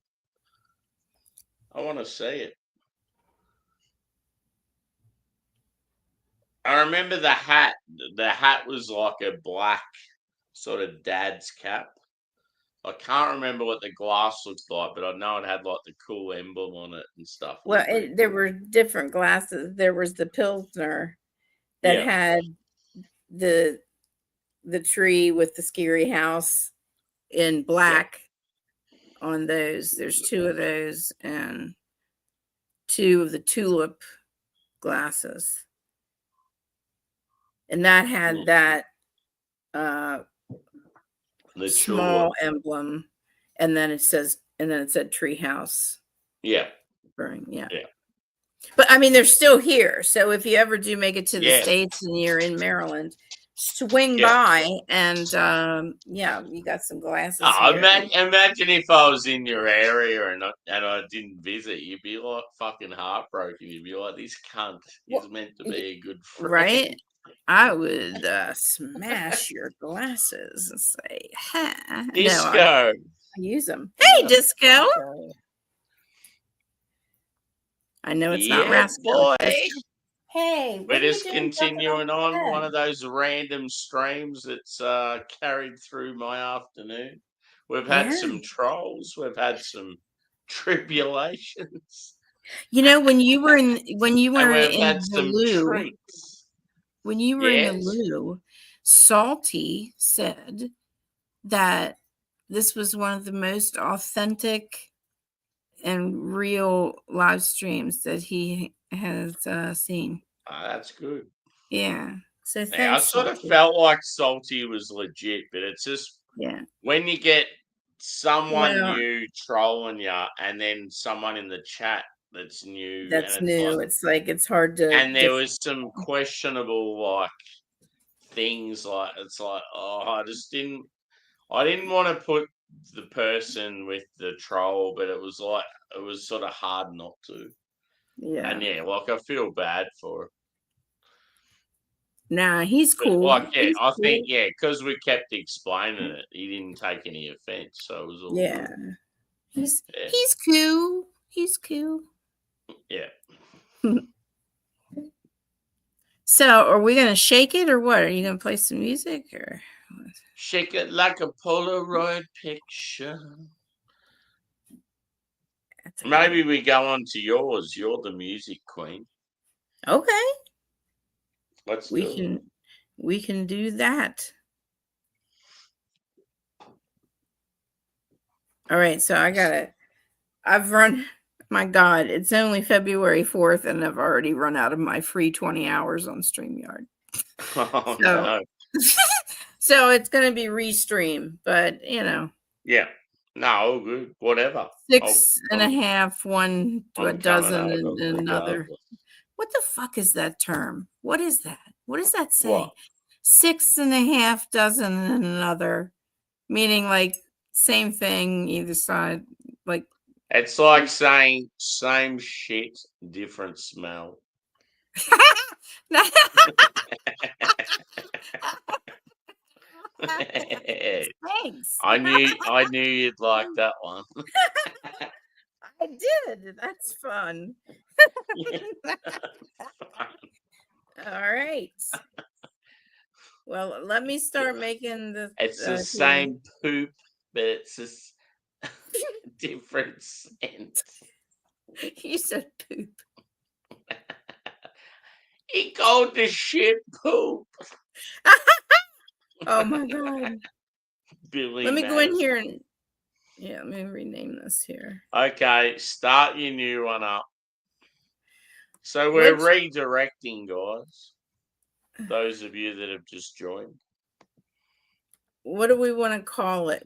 I want to see it. I remember the hat. The hat was like a black sort of dad's cap. I can't remember what the glass looked like, but I know it had like the cool emblem on it and stuff. Well, there were different glasses. There was the Pilsner that had the tree with the scary house in black on those. There's 2 of those and 2 of the tulip glasses. And that had that the small tulip emblem, and then it said treehouse. Yeah. Yeah. Yeah. But I mean, they're still here. So if you ever do make it to the Yeah. States and you're in Maryland, swing by and you got some glasses. here. Imagine if I was in your area and I didn't visit, you'd be like fucking heartbroken. You'd be like, this cunt is meant to be a good friend. Right? I would smash your glasses and say, ha. Disco. No, I use them. Hey, Disco. I know it's not Rascal. Boy. Hey, We're just continuing on one of those random streams that's carried through my afternoon. We've had some trolls. We've had some tribulations. When you were in had the some loo, treats. when you were in the loo, Salty said that this was one of the most authentic and real live streams that he has seen. That's good. Yeah. So thanks, I sort of Salty. felt like Salty was legit, but it's just when you get someone new trolling you and then someone in the chat that's new. That's new. It's hard to. And there was some questionable things it's like, I didn't want to put the person with the troll, but it was sort of hard not to. Yeah. And I feel bad for it. Nah, he's cool. I think because we kept explaining it, he didn't take any offense, so it was all good. He's cool. He's cool. Yeah. So, are we gonna shake it or what? Are you gonna play some music or what? Shake it like a Polaroid picture. Maybe we go on to yours. You're the music queen. Okay. We can do that. All right, so my God, it's only February 4th and I've already run out of my free 20 hours on StreamYard. Oh, no. So it's going to be restream, but Yeah. No, good. Whatever. 6.5, a dozen, and another. What the fuck is that term? What is that? What does that say? What? 6.5 dozen and another, meaning like same thing either side. Like it's like saying same shit, different smell. Thanks. I knew you'd like that one. I did. That's fun. All right. Well, let me start making the. It's the same poop, but it's just different scent. You said poop. He called the shit poop. Oh my God. Billy Let me Madison. go in here and let me rename this here. Okay, start your new one up. So we're redirecting, guys. Those of you that have just joined. what do we want to call it?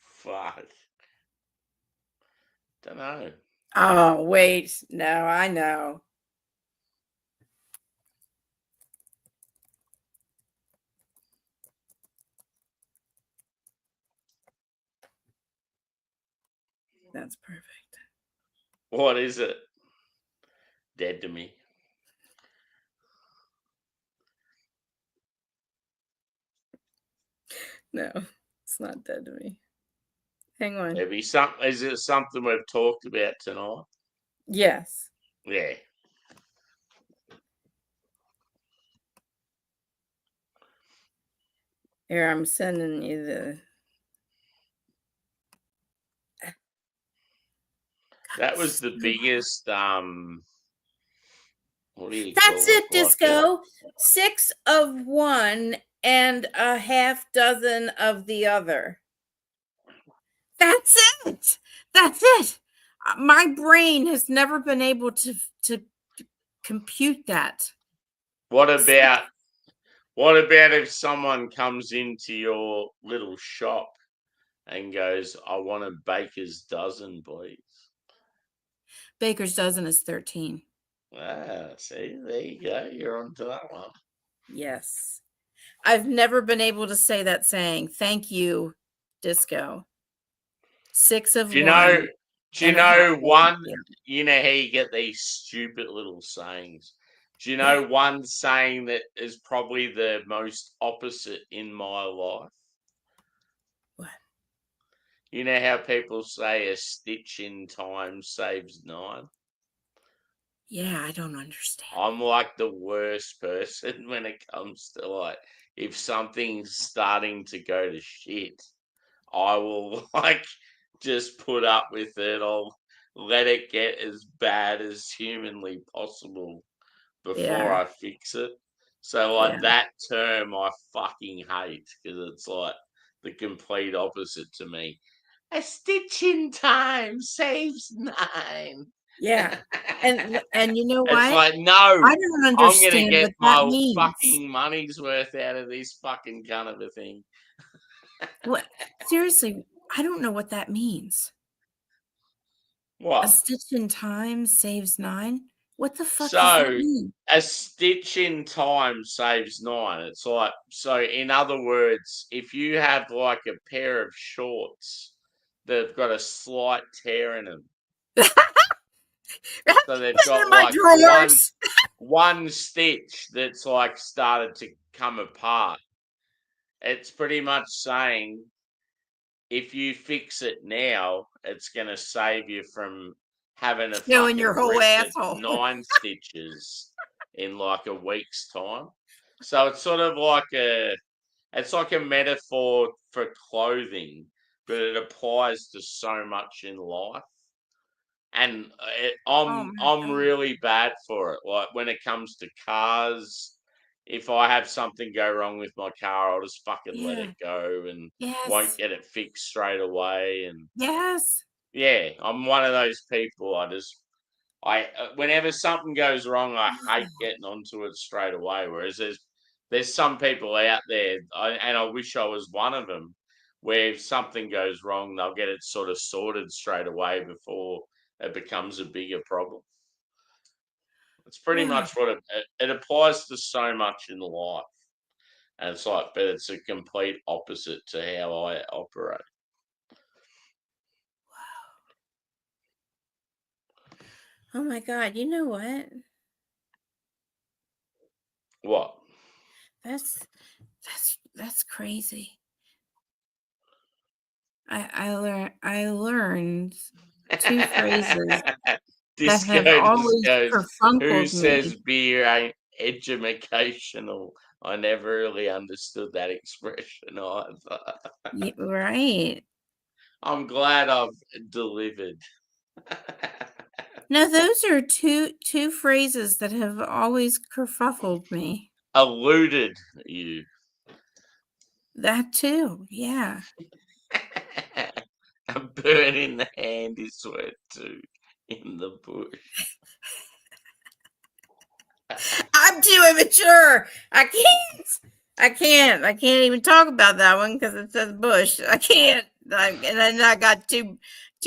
Fuck. Don't know. Oh, wait. No, I know. That's perfect. What is it? Dead to me. No, it's not dead to me. Hang on. Maybe something. Is it something we've talked about tonight? Yes. Yeah. Here, I'm sending you the. That was the biggest. What do you That's call it, Like Disco. 6 of one and a half dozen of the other. That's it. That's it. My brain has never been able to compute that. What about if someone comes into your little shop and goes, "I want a baker's dozen, please"? Baker's dozen is 13. Ah, see, there you go. You're onto that one. Yes. I've never been able to say that saying. Thank you, Disco. 6 of Do you one. know? Do you and a half know dozen one? of the other. You know how you get these stupid little sayings. Do you know one saying that is probably the most opposite in my life? What? You know how people say a stitch in time saves 9? Yeah, I don't understand. I'm like the worst person when it comes to like if something's starting to go to shit, I will like just put up with it. I'll let it get as bad as humanly possible before Yeah. I fix it. So like Yeah. that term I fucking hate because it's like the complete opposite to me. A stitch in time saves 9. Yeah. And you know It's what? like, no, I don't I'm gonna understand get what that my means. fucking money's worth out of this fucking kind of a thing. What? Seriously, I don't know what that means. A What? stitch in time saves 9? What the fuck does that So mean? a stitch in time saves 9. It's like, so in other words, if you have like a pair of shorts that have got a slight tear in them, so they've Put it got in my like drawers. one stitch that's like started to come apart. It's pretty much saying if you fix it now, it's going to save you from having to Showing your fucking whole rip the asshole. 9 stitches in like a week's time. So it's sort of like it's like a metaphor for clothing, but it applies to so much in life. And Oh my I'm God. really bad for it. Like when it comes to cars, if I have something go wrong with my car, I'll just fucking let Yeah. it go and won't Yes. get it fixed straight away. And Yes. yeah, I'm one of those people. Whenever something goes wrong, I hate getting onto it straight away. Whereas there's some people out there, and I wish I was one of them, where if something goes wrong, they'll get it sort of sorted straight away before it becomes a bigger problem. It's pretty Wow. much what it applies to so much in life, and it's like, but it's a complete opposite to how I operate. Oh my God. You know what? What? That's crazy. I learned 2 phrases that Disco have just always goes, who kerfunkled says me. beer ain't educational? I never really understood that expression either. Right. I'm glad I've delivered. No, those are two phrases that have always kerfuffled me. Eluded you. That too. Yeah. A bird in the hand is worth 2 in the bush. I'm too immature. I can't even talk about that one because it says Bush. I can't. And then I got two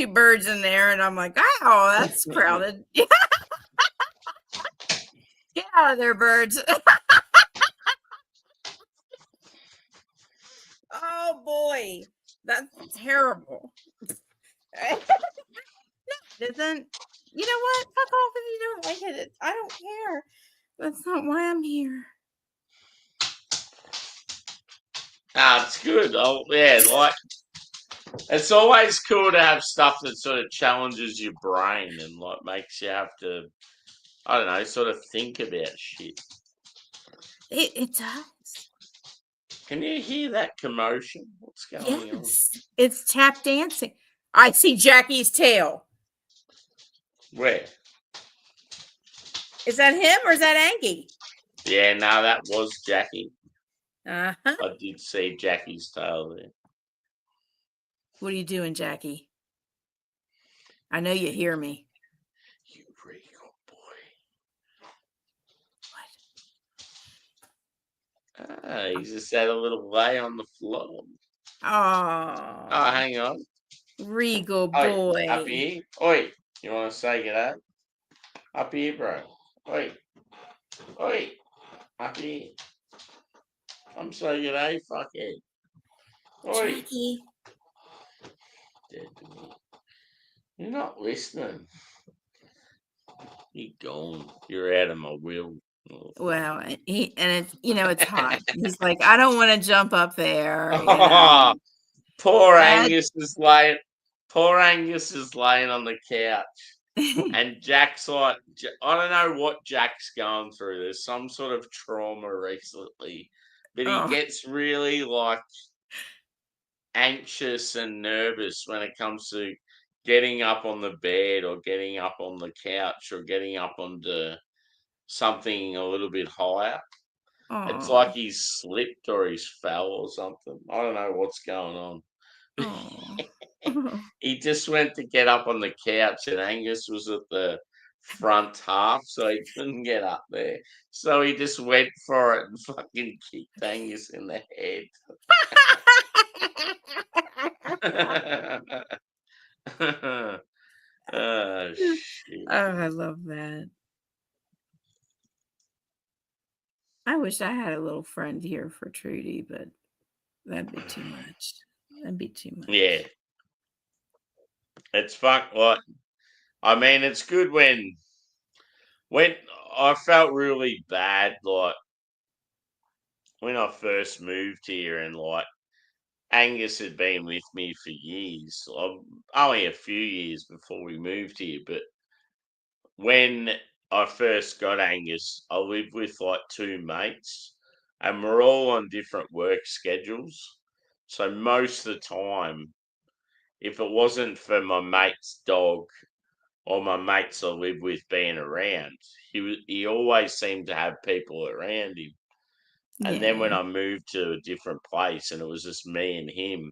birds in there, and I'm like, oh, that's crowded. Get out of there, birds. Oh boy, that's terrible. Doesn't, you know what? Fuck off if you don't like it. I don't care. That's not why I'm here. It's good. Oh yeah, like it's always cool to have stuff that sort of challenges your brain and like makes you have to, I don't know, sort of think about shit. It does. Can you hear that commotion? What's going on? Yes, it's tap dancing. I see Jackie's tail. Where? Is that him or is that Angie? Yeah, no, that was Jackie. Uh-huh. I did see Jackie's tail there. What are you doing, Jackie? I know you hear me. You regal boy. What? Ah, he just had a little lay on the floor. Oh, hang on. regal Oi, boy. up here. Oi, you want to say g'day? Up here, bro. Oi. Oi. Up here. I'm saying g'day, fuckhead. Oi. Jackie. You're not listening. You're gone. You're out of my will. Well, it's it's hot. He's like, I don't want to jump up there. You know? Poor Angus is laying. Poor Angus is laying on the couch, and Jack's like, I don't know what Jack's going through. There's some sort of trauma recently, but he gets really like anxious and nervous when it comes to getting up on the bed or getting up on the couch or getting up onto something a little bit higher. It's like he's slipped or he's fell or something. I don't know what's going on. He just went to get up on the couch and Angus was at the front half, so he couldn't get up there. So he just went for it and fucking kicked Angus in the head. Oh, shit. I love that. I wish I had a little friend here for Trudy, but that'd be too much. Yeah. It's fuck like I mean it's good when I felt really bad like when I first moved here and like Angus had been with me for years. Only a few years before we moved here, but when I first got Angus, I lived with like two mates and we're all on different work schedules. So most of the time, if it wasn't for my mate's dog or my mates I live with being around, he always seemed to have people around him. And then when I moved to a different place and it was just me and him,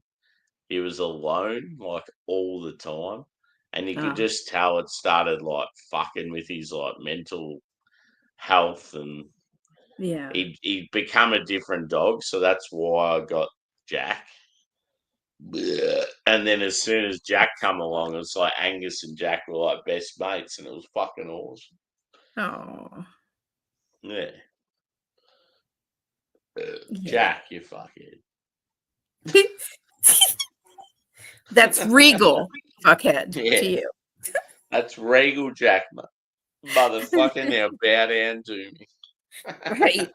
he was alone like all the time. And you could just tell it started like fucking with his like mental health and he'd become a different dog. So that's why I got Jack. And then as soon as Jack come along, it was like Angus and Jack were like best mates and it was fucking awesome. Oh. Yeah. Jack, you fuckhead. That's regal, fuckhead, to you. That's regal Jack, motherfucker. Now bow down to me. Right.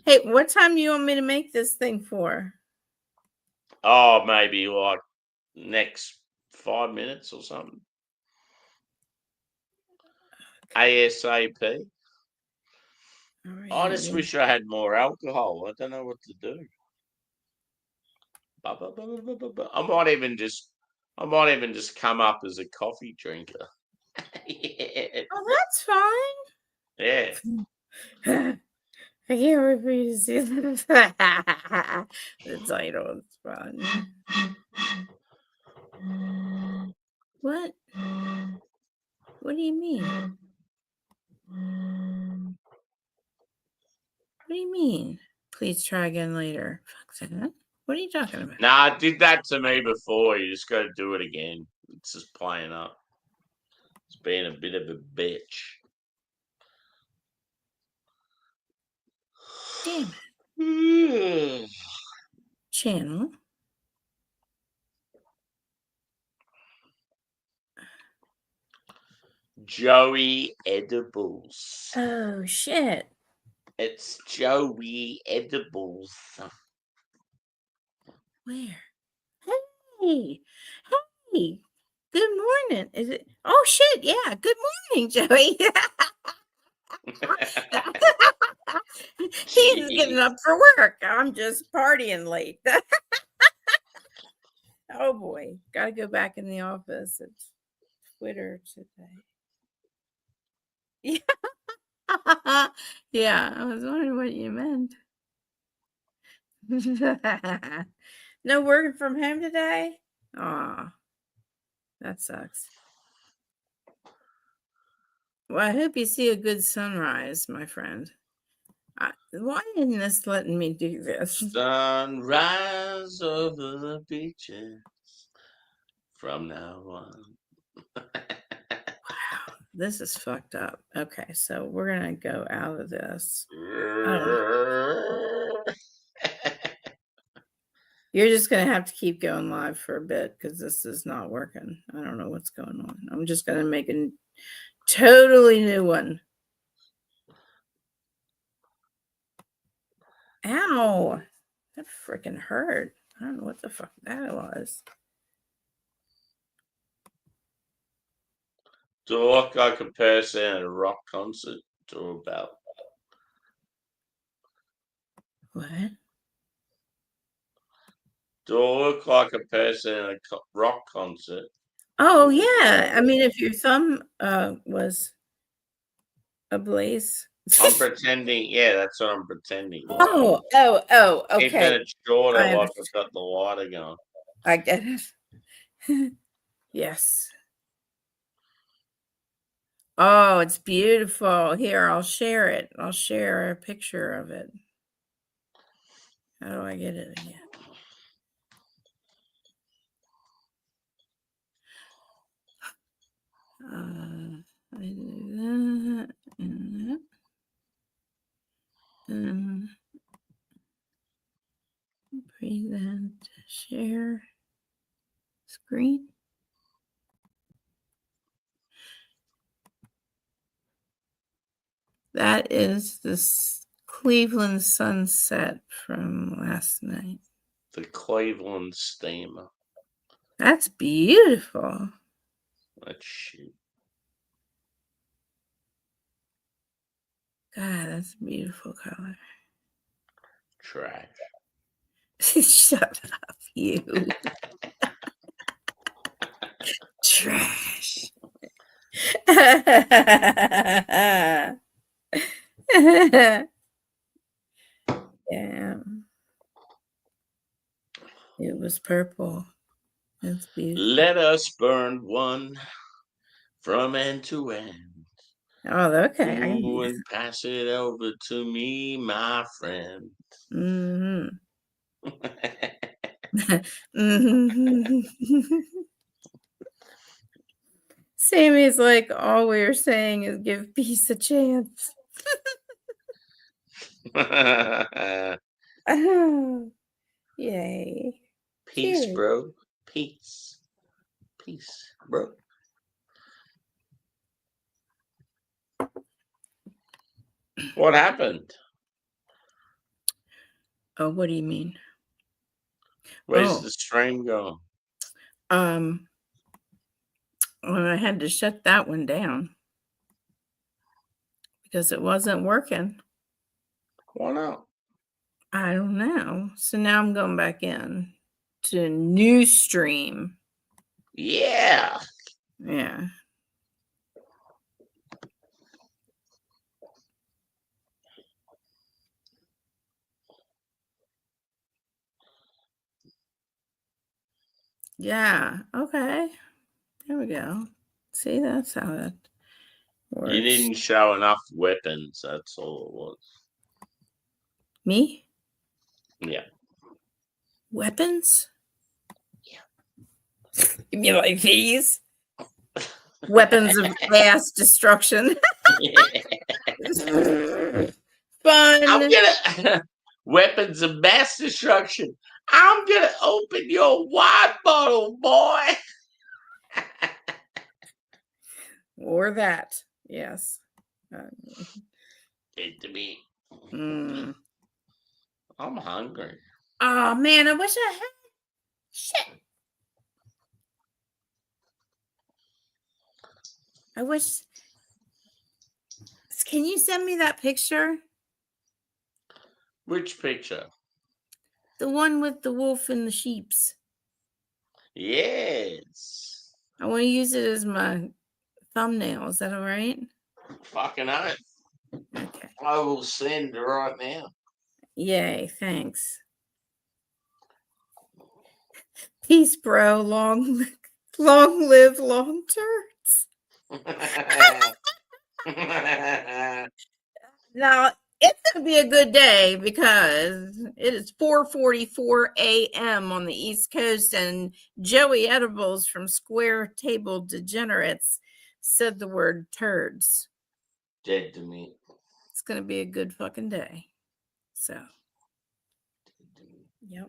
Hey, what time do you want me to make this thing for? Oh, maybe like next 5 minutes or something. ASAP. Right, I just wish I had more alcohol. I don't know what to do. I might even just come up as a coffee drinker. Yeah. Oh, that's fine. Yeah. I can't wait for you to see the title. It's fun. What? What do you mean? What do you mean? Please try again later. Fuck that. What are you talking about? Nah, it did that to me before. You just got to do it again. It's just playing up. It's being a bit of a bitch. Damn it. Channel. Joey Edibles. Oh shit. It's Joey Edibles. Where? Hey. Hey. Good morning. Is it? Oh shit. Yeah. Good morning, Joey. He's getting up for work. I'm just partying late. Oh boy. Gotta go back in the office. It's Twitter today. Yeah. Yeah. I was wondering what you meant. No working from home today? Aw. That sucks. Well, I hope you see a good sunrise, my friend. Why isn't this letting me do this? Sunrise over the beaches from now on. Wow, this is fucked up. Okay, so we're gonna go out of this. You're just gonna have to keep going live for a bit because this is not working. I don't know what's going on. I'm just gonna make a totally new one. Ow, that freaking hurt. I don't know what the fuck that was. Do I look like a person at a rock concert or about? What? Do I look like a person at a rock concert? Oh yeah. I mean, if your thumb was ablaze. I'm pretending. Yeah, that's what I'm pretending. Oh, okay. Even it's shorter, I like I've got the lighter going. I get it. Yes. Oh, it's beautiful. Here, I'll share it. I'll share a picture of it. How do I get it again? I do that and that. Present, share screen. That is this Cleveland sunset from last night. The Cleveland steamer. That's beautiful. Let's shoot. God, that's a beautiful color. Trash. Shut up, you. Trash. Damn. It was purple. That's beautiful. Let us burn one from end to end. Oh, okay. I can Ooh, do and pass it over to me, my friend. that. Sammy's like, all we're saying is give peace a chance. Oh, yay. Peace, Cute. bro. Peace. Peace, bro. What happened? Oh, what do you mean? Where's the stream going? Well, I had to shut that one down because it wasn't working. Why not? I don't know. So now I'm going back in to new stream. Yeah. Yeah. Yeah. Okay. There we go. See, that's how that works. You didn't show enough weapons. That's all it was. Me? Yeah. Weapons? You mean like these? Weapons of mass destruction. Fun. I'm gonna weapons of mass destruction. I'm gonna open your wine bottle, boy. Or that. Yes. Get to me. Mm. I'm hungry. Oh man, I wish I had shit. I wish. Can you send me that picture? Which picture? The one with the wolf and the sheeps. Yes. I want to use it as my thumbnail. Is that all right? Fucking oath. Okay. I will send right now. Yay, thanks. Peace, bro. Long live long turds. Now, it's going to be a good day because it is 4:44 a.m. on the East Coast, and Joey Edibles from Square Table Degenerates said the word turds. Dead to me. It's going to be a good fucking day. So, yep.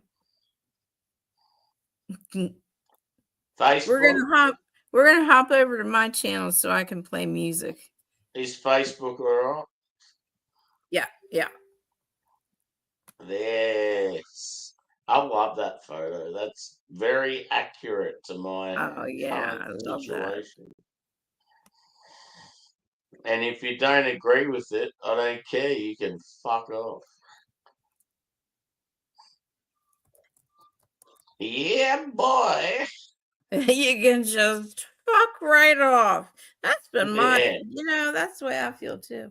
Facebook. We're gonna hop over to my channel so I can play music. Is Facebook alright? Yeah. Yes. I love that photo. That's very accurate to my Oh yeah, I current love that. situation. And if you don't agree with it, I don't care. You can fuck off. Yeah, boy. You can just fuck right off. That's been Yeah. that's the way I feel too.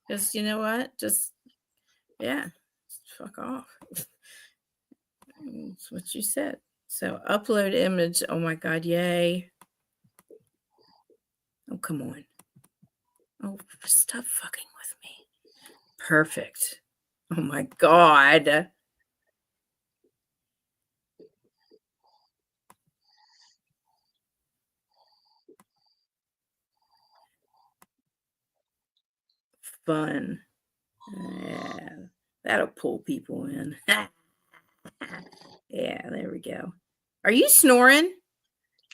Because you know what? Just fuck off. That's what you said. So upload image. Oh my god, yay. Oh, come on. Oh, stop fucking with me. Perfect. Oh my god. Fun. Yeah, that'll pull people in. Yeah, there we go. Are you snoring?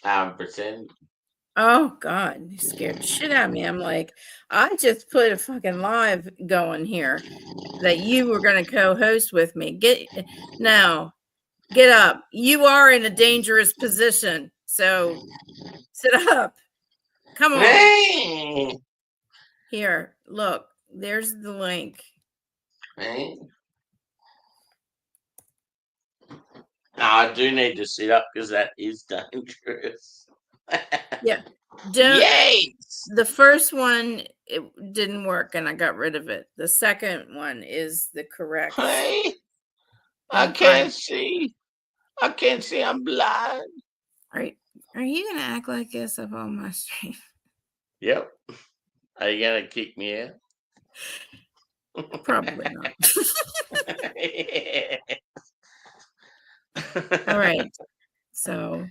Pretend. Oh God, you scared the shit out of me. I'm like, I just put a fucking live going here that you were gonna co-host with me. Get up. You are in a dangerous position. So sit up. Come on. Hey. Here, look. There's the link. Hey. No, I do need to sit up because that is dangerous. Yeah. Yes. The first one, it didn't work and I got rid of it. The second one is the correct. Hey. I can't see. I can't see. I'm blind. Are you gonna act like this up on my stream? Yep. Are you gonna kick me out? Probably not. All right. So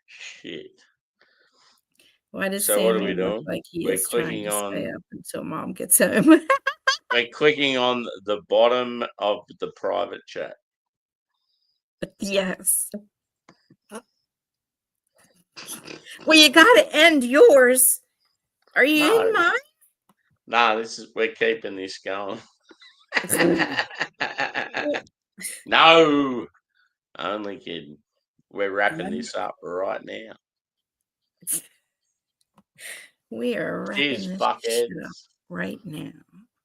shit. Why does So what are we Samuel look doing? like he We're is trying to clicking stay on. up until Mom gets home? We're clicking on the bottom of the private chat. Yes. Well, you got to end yours. Are you in mine? No, we're keeping this going. No, only kidding. We're wrapping this up right now. We are wrapping Cheers, this fuckheads. shit up right now.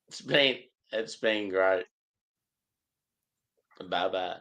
It's been great. Bye bye.